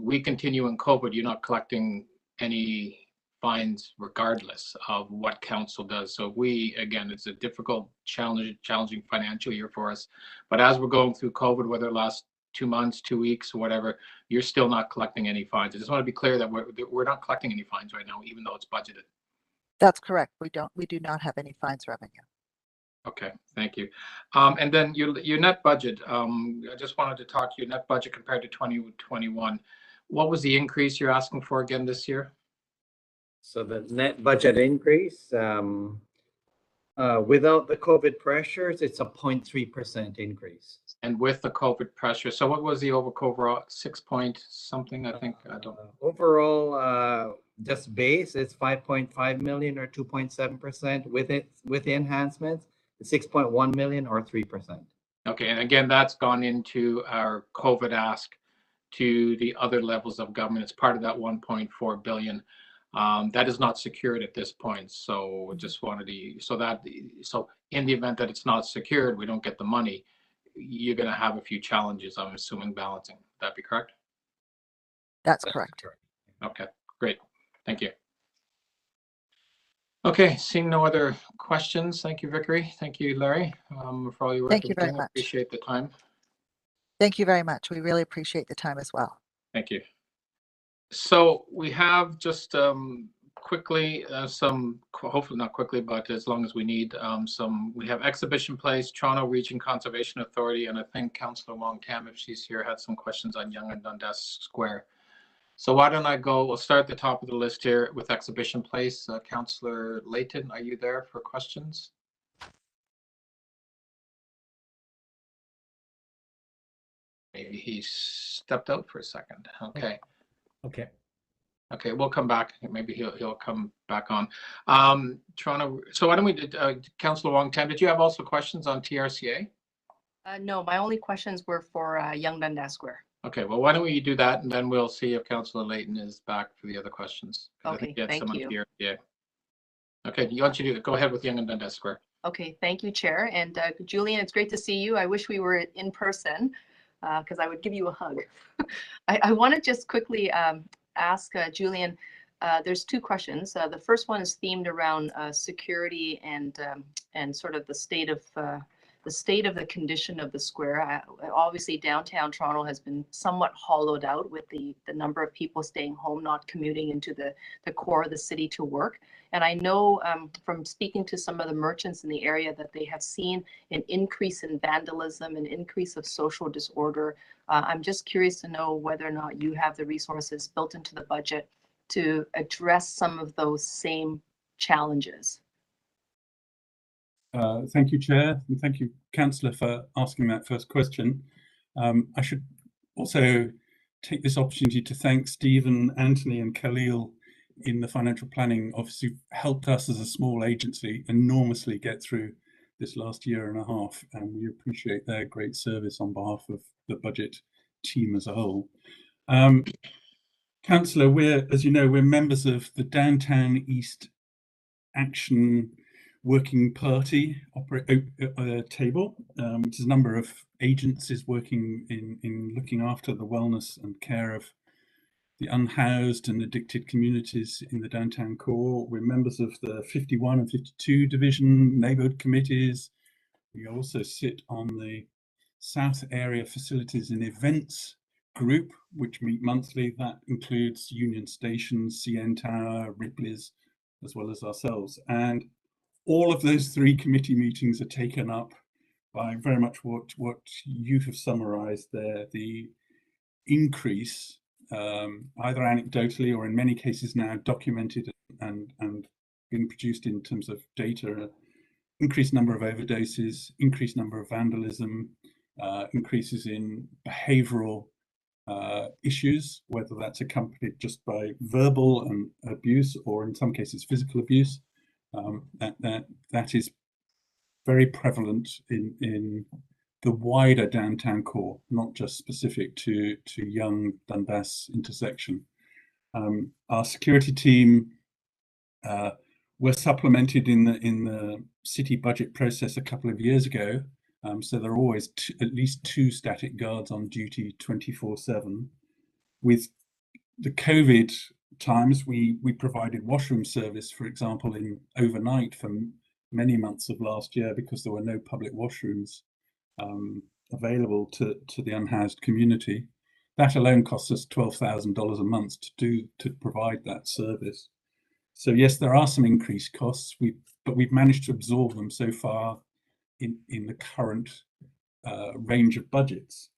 B: We continue in COVID. You're not collecting any fines regardless of what council does. So again, it's a difficult, challenging financial year for us. But as we're going through COVID, whether it lasts 2 months, 2 weeks, or whatever, you're still not collecting any fines. I just want to be clear that we're not collecting any fines right now, even though it's budgeted.
Q: That's correct. We do not have any fines revenue.
B: Okay, thank you. And then your net budget, I just wanted to talk your net budget compared to 2021. What was the increase you're asking for again this year?
S: So the net budget increase, without the COVID pressures, it's a 0.3% increase.
B: And with the COVID pressure, so what was the overall 6 point something? I think I don't.
S: Overall, just base is 5.5 million or 2.7%. With the enhancements, 6.1 million or 3%.
B: Okay, and again, that's gone into our COVID ask to the other levels of government. It's part of that 1.4 billion. That is not secured at this point. So just wanted to, so in the event that it's not secured, we don't get the money, you're going to have a few challenges, I'm assuming, balancing. Would that be correct?
Q: That's correct.
B: Okay, great. Thank you. Okay, seeing no other questions. Thank you, Vickery. Thank you, Larry, for all your work.
Q: Thank you very much.
B: Appreciate the time.
Q: Thank you very much. We really appreciate the time as well.
B: Thank you. So we have just quickly hopefully not quickly, but as long as we need we have Exhibition Place, Toronto Region Conservation Authority, and I think Councillor Wong Tam, if she's here, had some questions on Yonge and Dundas Square. So why don't we'll start at the top of the list here with Exhibition Place. Councillor Layton, are you there for questions? Maybe he stepped out for a second. Okay. Okay, we'll come back. Maybe he'll come back on. Toronto. So why don't we Councillor Wong Tam, did you have also questions on TRCA?
C: No, my only questions were for Yonge Dundas Square.
B: Okay, well, why don't we do that, and then we'll see if Councillor Layton is back for the other questions.
C: Okay, thank you.
B: Yeah. Okay, you want you to go ahead with Yonge and Dundas Square.
C: Okay, thank you, Chair. And Julian, it's great to see you. I wish we were in person because I would give you a hug. I want to just quickly ask Julian, there's two questions. The first one is themed around security and sort of the state of the state of the condition of the square. Obviously, downtown Toronto has been somewhat hollowed out with the number of people staying home, not commuting into the core of the city to work. And I know from speaking to some of the merchants in the area that they have seen an increase in vandalism, an increase of social disorder. I'm just curious to know whether or not you have the resources built into the budget to address some of those same challenges.
A: Thank you, Chair, and thank you, Councillor, for asking that first question. I should also take this opportunity to thank Stephen, Anthony and Khalil in the financial planning office who helped us as a small agency enormously get through this last year and a half, and we appreciate their great service on behalf of the budget team as a whole. Councillor, as you know, we're members of the Downtown East Action Working Party table, which is a number of agencies working in looking after the wellness and care of the unhoused and addicted communities in the downtown core. We're members of the 51 and 52 division neighbourhood committees. We also sit on the South Area Facilities and Events group, which meet monthly. That includes Union Station, CN Tower, Ripley's, as well as ourselves. And all of those three committee meetings are taken up by very much what you have summarised there, the increase, either anecdotally or in many cases now documented and being produced in terms of data, increased number of overdoses, increased number of vandalism, increases in behavioural issues, whether that's accompanied just by verbal and abuse or in some cases physical abuse. That is very prevalent in the wider downtown core, not just specific to Yonge Dundas intersection. Our security team were supplemented in the city budget process a couple of years ago, so there are always at least 2 static guards on duty 24/7. With the COVID times, we provided washroom service, for example, in overnight for many months of last year because there were no public washrooms available to the unhoused community. That alone costs us $12,000 a month to provide that service. So yes, there are some increased costs, but we've managed to absorb them so far in the current range of budgets.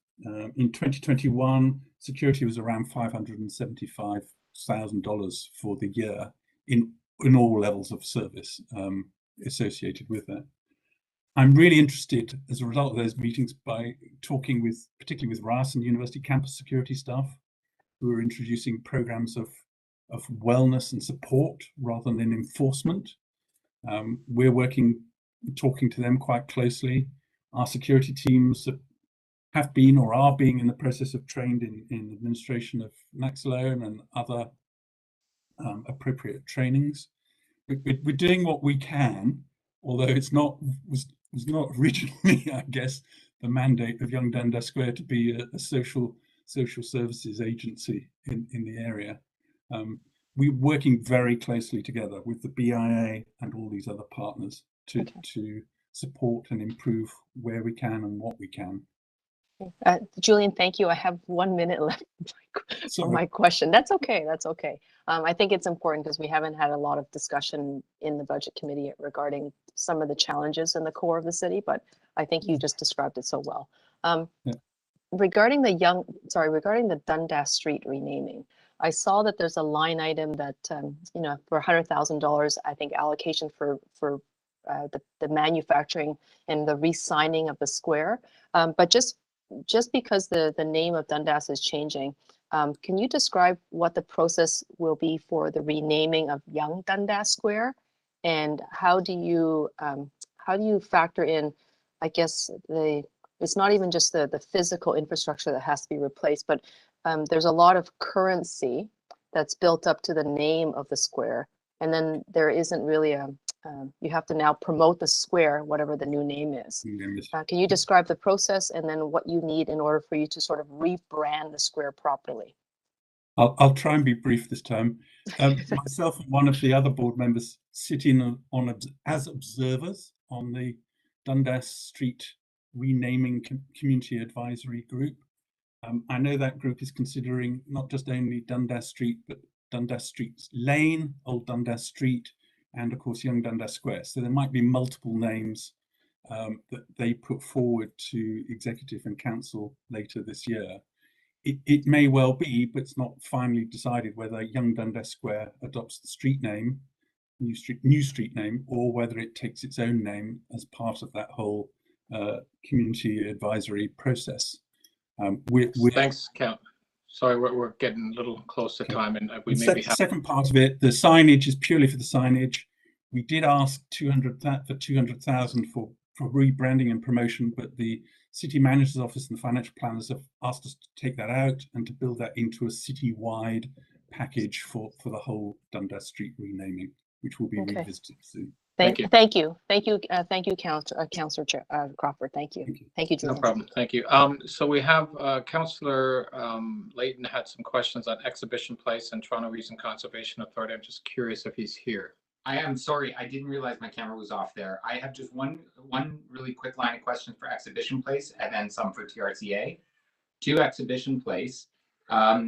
A: In 2021, security was around $575,000 for the year in all levels of service associated with that. I'm really interested as a result of those meetings by talking particularly with Ryerson University campus security staff who are introducing programs of wellness and support rather than enforcement. We're talking to them quite closely. Our security teams have been or are being in the process of trained in administration of Naloxone and other appropriate trainings. We're doing what we can, although was not originally, I guess, the mandate of Yonge Dundas Square to be a social services agency in the area. We're working very closely together with the BIA and all these other partners to support and improve where we can and what we can.
C: Julian, thank you. I have 1 minute left for my question. That's okay. That's okay. I think it's important because we haven't had a lot of discussion in the budget committee regarding some of the challenges in the core of the city, but I think you just described it so well. Regarding the Dundas Street renaming, I saw that there's a line item that for $100,000, I think allocation for the manufacturing and the re-signing of the square, but just because the name of Dundas is changing, can you describe what the process will be for the renaming of Yonge Dundas Square, and how do you factor in, I guess, it's not even just the physical infrastructure that has to be replaced, but there's a lot of currency that's built up to the name of the square, and then there isn't really you have to now promote the square, whatever the new name is. Can you describe the process and then what you need in order for you to sort of rebrand the square properly?
A: I'll try and be brief this time. Myself and one of the other board members sitting as observers on the Dundas Street Renaming Community Advisory Group. I know that group is considering not just only Dundas Street, but Dundas Street Lane, Old Dundas Street, and of course Young Dundas Square. So there might be multiple names that they put forward to Executive and Council later this year. It may well be, but it's not finally decided whether Young Dundas Square adopts the street name, new street name, or whether it takes its own name as part of that whole community advisory process.
B: Thanks, Count. Sorry, we're getting a little close to time, and we maybe have.
A: Second part of it, the signage is purely for the signage. We did ask 200,000 for rebranding and promotion, but the city manager's office and the financial planners have asked us to take that out and to build that into a city-wide package for the whole Dundas Street renaming, which will be revisited soon.
C: Thank you, Councillor Crawford. Thank you, Julian.
B: No problem. Thank you. So we have Councillor Layton had some questions on Exhibition Place and Toronto Region Conservation Authority. I'm just curious if he's here.
L: I am sorry, I didn't realize my camera was off there. I have just one really quick line of questions for Exhibition Place and then some for TRCA. To Exhibition Place, are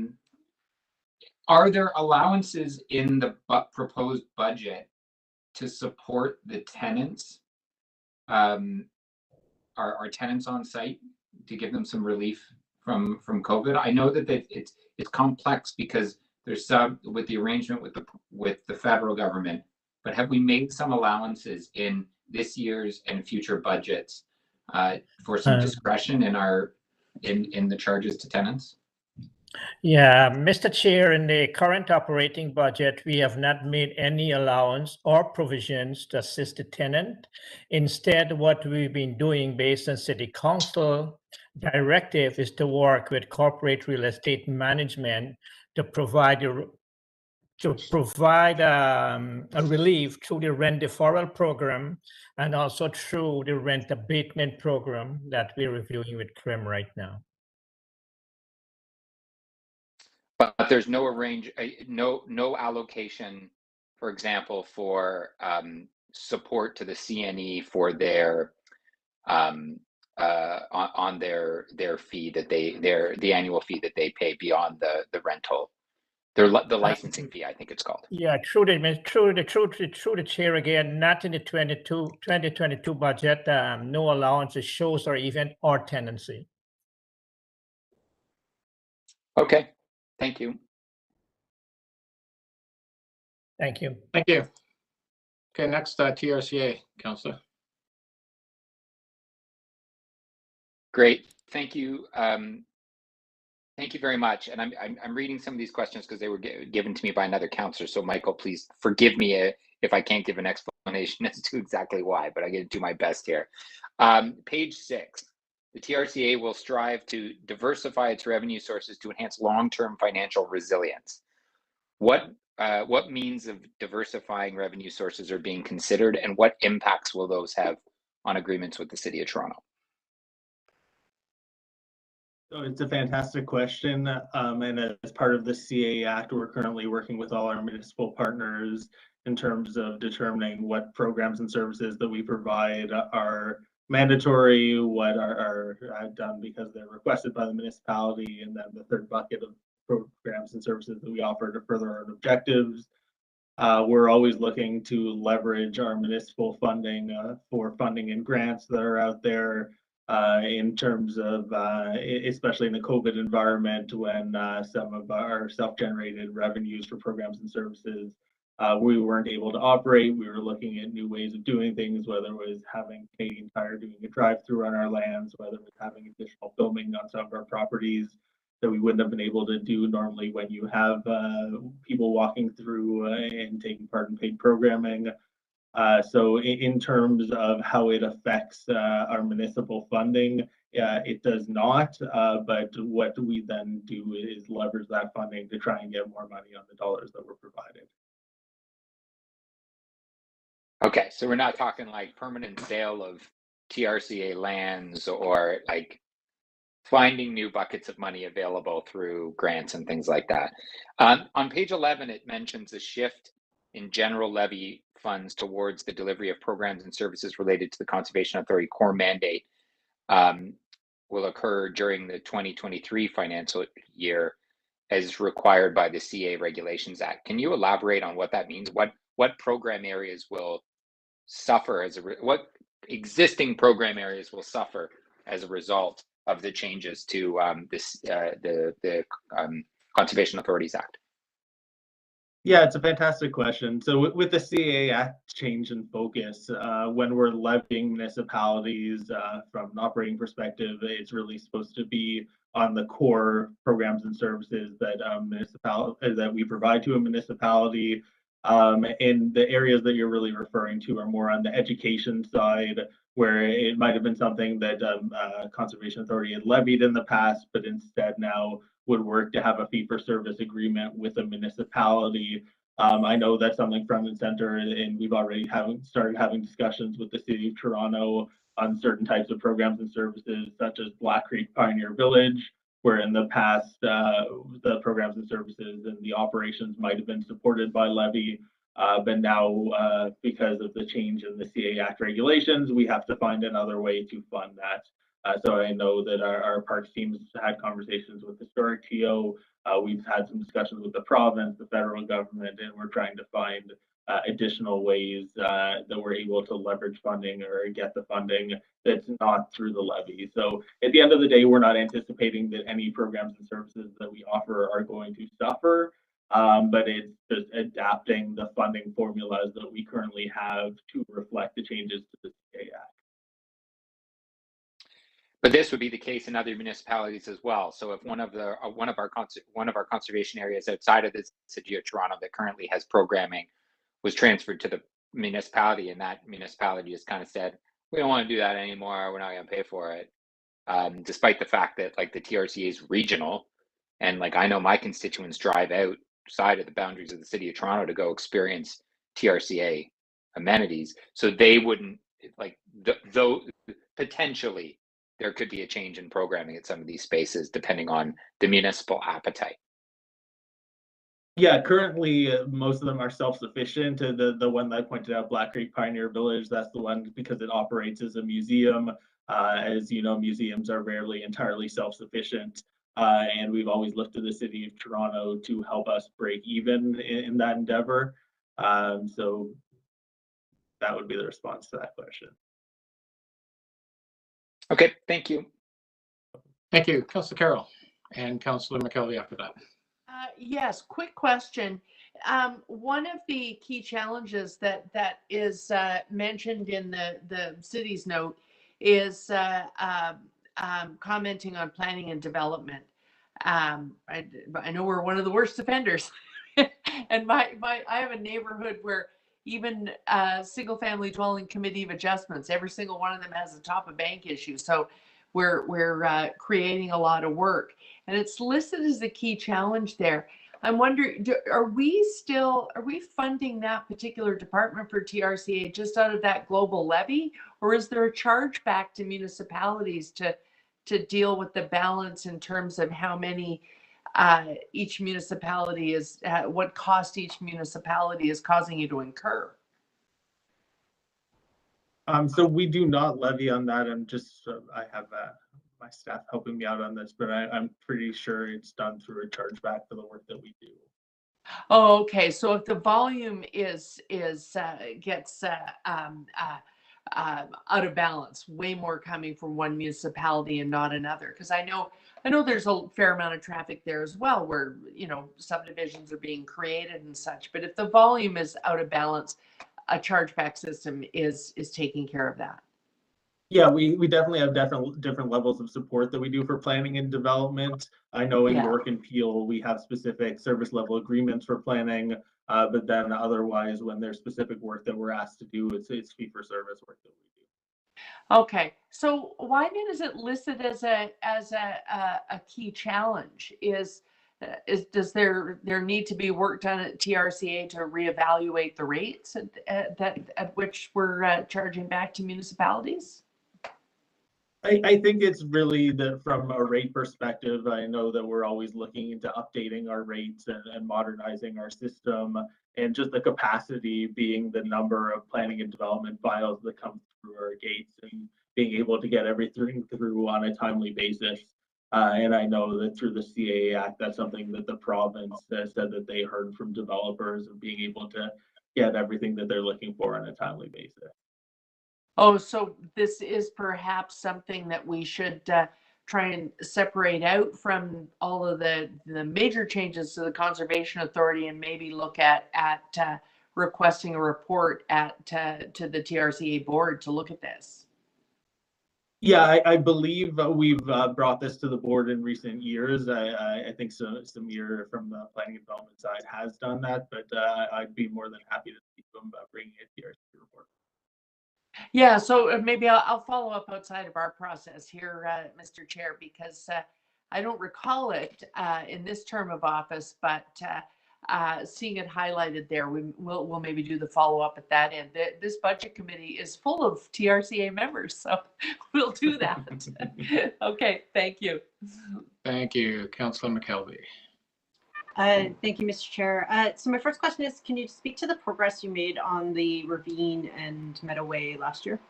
L: there allowances in the proposed budget to support the tenants? Are tenants on site to give them some relief from COVID? I know that it's complex because there's some with the arrangement with the federal government, but have we made some allowances in this year's and future budgets for some discretion in the charges to tenants?
U: Yeah, Mr. Chair, in the current operating budget, we have not made any allowance or provisions to assist the tenant. Instead, what we've been doing based on City Council directive is to work with corporate real estate management to provide a relief through the rent deferral program and also through the rent abatement program that we're reviewing with CRIM right now.
H: But there's no no allocation, for example, for support to the CNE for their on their fee that the annual fee that they pay beyond the rental, the licensing fee, I think it's called.
U: Yeah, through the chair again, not in the 2022 budget. No allowances, shows or event or tenancy.
H: Okay. Thank you.
U: Thank you.
B: Thank you. Okay, next TRCA, Councillor.
H: Great. Thank you. Thank you very much. And I'm reading some of these questions because they were given to me by another councillor. So Michael, please forgive me if I can't give an explanation as to exactly why, but I'm going to do my best here. Page 6. The TRCA will strive to diversify its revenue sources to enhance long-term financial resilience. What means of diversifying revenue sources are being considered, and what impacts will those have on agreements with the City of Toronto?
V: So it's a fantastic question, and as part of the CA Act, we're currently working with all our municipal partners in terms of determining what programs and services that we provide are mandatory, what are done because they're requested by the municipality, and then the third bucket of programs and services that we offer to further our objectives. We're always looking to leverage our municipal funding for funding and grants that are out there in terms of, especially in the COVID environment, when some of our self-generated revenues for programs and services we weren't able to operate. We were looking at new ways of doing things, whether it was having Canadian Tire doing a drive-through on our lands, whether it was having additional filming on some of our properties that we wouldn't have been able to do normally when you have people walking through and taking part in paid programming. So in terms of how it affects our municipal funding, it does not, but what we then do is leverage that funding to try and get more money on the dollars that were provided.
H: Okay, so we're not talking like permanent sale of TRCA lands or like finding new buckets of money available through grants and things like that. On page 11, it mentions a shift in general levy funds towards the delivery of programs and services related to the Conservation Authority core mandate will occur during the 2023 financial year as required by the CA Regulations Act. Can you elaborate on what that means? What program areas will suffer what existing program areas will suffer as a result of the changes to the Conservation Authorities Act?
V: Yeah, it's a fantastic question. So with the CA Act change in focus, when we're levying municipalities from an operating perspective, it's really supposed to be on the core programs and services that that we provide to a municipality. And the areas that you're really referring to are more on the education side, where it might have been something that Conservation Authority had levied in the past, but instead now would work to have a fee-for-service agreement with a municipality. I know that's something front and center, and we've already started having discussions with the City of Toronto on certain types of programs and services, such as Black Creek Pioneer Village, where in the past the programs and services and the operations might have been supported by levy, but now because of the change in the CA Act regulations, we have to find another way to fund that. So I know that our parks teams had conversations with historic TO. We've had some discussions with the province, the federal government, and we're trying to find additional ways that we're able to leverage funding or get the funding that's not through the levy. So at the end of the day, we're not anticipating that any programs and services that we offer are going to suffer, but it's just adapting the funding formulas that we currently have to reflect the changes to the CA Act.
H: But this would be the case in other municipalities as well. So if one of our conservation areas outside of the City of Toronto that currently has programming was transferred to the municipality, and that municipality just kind of said, we don't want to do that anymore, we're not going to pay for it, despite the fact that like the TRCA is regional, and like I know my constituents drive outside of the boundaries of the City of Toronto to go experience TRCA amenities, so they wouldn't like though potentially there could be a change in programming at some of these spaces depending on the municipal appetite.
V: Yeah, currently most of them are self-sufficient. The one that I pointed out, Black Creek Pioneer Village, that's the one because it operates as a museum. As you know, museums are rarely entirely self-sufficient, and we've always looked to the City of Toronto to help us break even in that endeavor. So that would be the response to that question.
H: Okay, thank you.
B: Thank you, Councillor Carroll, and Councillor McKelvey after that.
E: Yes, quick question. One of the key challenges that is mentioned in the city's note is commenting on planning and development. I know we're one of the worst offenders, and I have a neighborhood where even single family dwelling committee of adjustments, every single one of them has a top of bank issue. So we're creating a lot of work, and it's listed as a key challenge there. I'm wondering, are we funding that particular department for TRCA just out of that global levy, or is there a charge back to municipalities to deal with the balance in terms of how many each municipality is, what cost each municipality is causing you to incur?
V: So we do not levy on that. I have my staff helping me out on this, but I'm pretty sure it's done through a chargeback for the work that we do.
E: Oh, okay. So if the volume gets out of balance, way more coming from one municipality and not another, because I know there's a fair amount of traffic there as well, where subdivisions are being created and such. But if the volume is out of balance, a chargeback system is taking care of that.
V: Yeah, we definitely have different levels of support that we do for planning and development. I know in York and Peel we have specific service level agreements for planning, but then otherwise when there's specific work that we're asked to do, it's fee for service work that we do.
E: Okay, so why then is it listed as a key challenge? Does there need to be work done at TRCA to reevaluate the rates at which we're charging back to municipalities?
V: I think it's really that from a rate perspective, I know that we're always looking into updating our rates and modernizing our system, and just the capacity being the number of planning and development files that come through our gates and being able to get everything through on a timely basis. And I know that through the CAA Act, that's something that the province has said that they heard from developers of being able to get everything that they're looking for on a timely basis.
E: Oh, so this is perhaps something that we should try and separate out from all of the major changes to the Conservation Authority, and maybe look at requesting a report to the TRCA board to look at this.
V: Yeah, I believe we've brought this to the board in recent years. I think Samir from the planning and development side has done that, but I'd be more than happy to speak to him about bringing it to your report.
E: Yeah, so maybe I'll follow up outside of our process here, Mr. Chair, because I don't recall it in this term of office, but seeing it highlighted there, we'll maybe do the follow up at that end. This budget committee is full of TRCA members, so we'll do that. Okay, thank you.
B: Thank you, Councillor McKelvey.
I: Thank you, Mr. Chair. So my first question is, can you speak to the progress you made on the Ravine and Meadowway last year?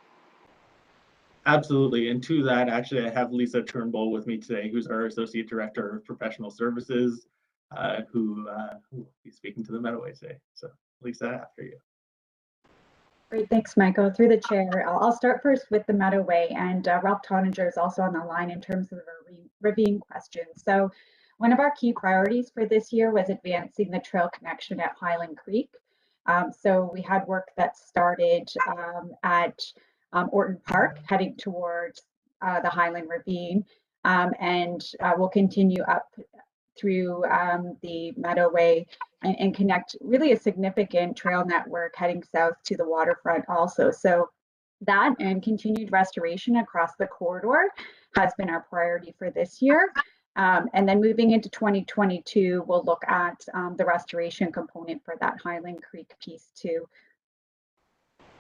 V: Absolutely. And to that, actually, I have Lisa Turnbull with me today, who's our Associate Director of Professional Services, who will be speaking to the Meadowway today. So Lisa, after you.
F: Great, thanks, Michael. Through the chair, I'll start first with the Meadowway, and Ralph Toninger is also on the line in terms of the ravine question. So one of our key priorities for this year was advancing the trail connection at Highland Creek. So we had work that started at Orton Park, heading towards the Highland Ravine, and we'll continue up through the Meadowway and connect really a significant trail network heading south to the waterfront also. So that and continued restoration across the corridor has been our priority for this year. And then moving into 2022, we'll look at the restoration component for that Highland Creek piece too.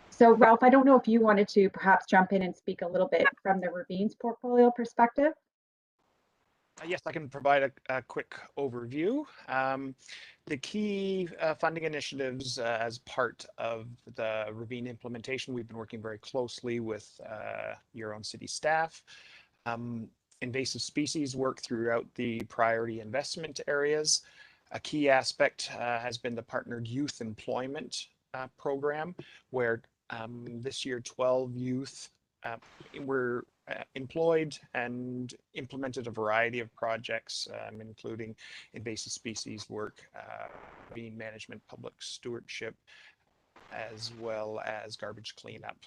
F: So Ralph, I don't know if you wanted to perhaps jump in and speak a little bit from the ravines portfolio perspective.
K: Yes, I can provide a quick overview. The key funding initiatives as part of the ravine implementation, we've been working very closely with your own city staff. Invasive species work throughout the priority investment areas. A key aspect has been the partnered youth employment program, where this year 12 youth were employed and implemented a variety of projects, including invasive species work, ravine management, public stewardship, as well as garbage cleanup.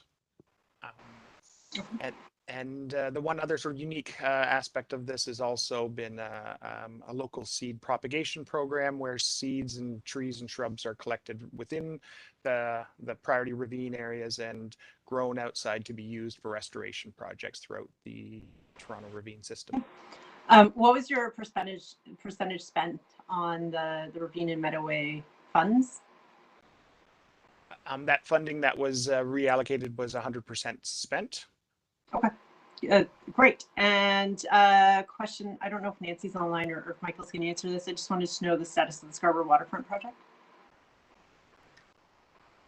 K: And the one other sort of unique aspect of this has also been a local seed propagation program where seeds and trees and shrubs are collected within the priority ravine areas and grown outside to be used for restoration projects throughout the Toronto ravine system.
I: What was your percentage spent on the Ravine and Meadowway funds?
K: That funding that was reallocated was 100% spent.
I: Okay, great. And question, I don't know if Nancy's online or if Michael's going to answer this. I just wanted to know the status of the Scarborough Waterfront project.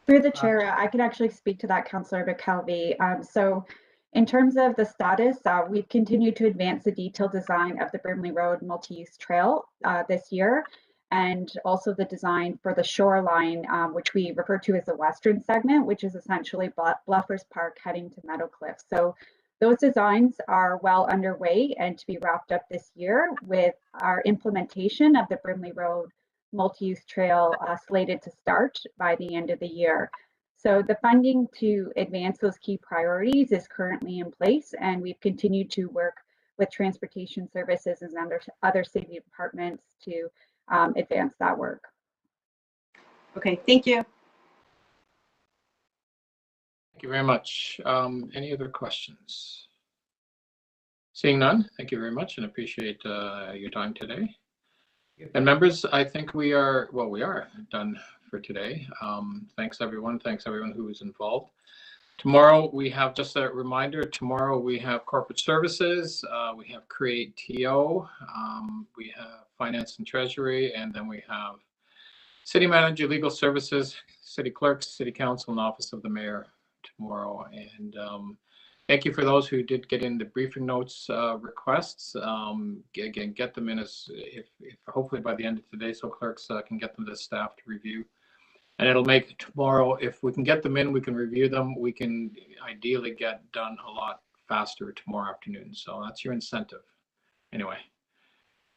F: Through the chair, I can actually speak to that, Councillor McKelvey. So in terms of the status, we've continued to advance the detailed design of the Brimley Road multi-use trail this year, and also the design for the shoreline, which we refer to as the western segment, which is essentially Bluffers Park heading to Meadowcliff. So those designs are well underway and to be wrapped up this year, with our implementation of the Brimley Road multi-use trail slated to start by the end of the year. So the funding to advance those key priorities is currently in place, and we've continued to work with transportation services and other city departments to advance that work.
I: Okay, thank you.
B: Thank you very much. Any other questions? Seeing none, thank you very much and appreciate your time today. And members, I think we are done for today. Thanks everyone who was involved. Tomorrow we have, just a reminder, tomorrow we have corporate services, we have create TO, we have finance and treasury, and then we have city manager, legal services, city clerks, city council, and office of the mayor tomorrow. And thank you for those who did get in the briefing notes requests. Again, get them in as if hopefully by the end of today, so clerks can get them to staff to review. And it'll make tomorrow, if we can get them in, we can review them. We can ideally get done a lot faster tomorrow afternoon. So that's your incentive. Anyway,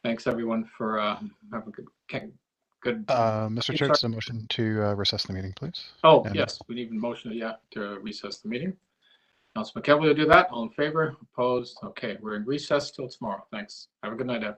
B: thanks everyone for having a good.
M: Mr. Chair, it's a motion to recess the meeting, please.
B: Oh,
M: and
B: yes, we need a motion, to recess the meeting. Councilman McKelvey will do that. All in favor? Opposed? Okay, we're in recess till tomorrow. Thanks. Have a good night, Ed.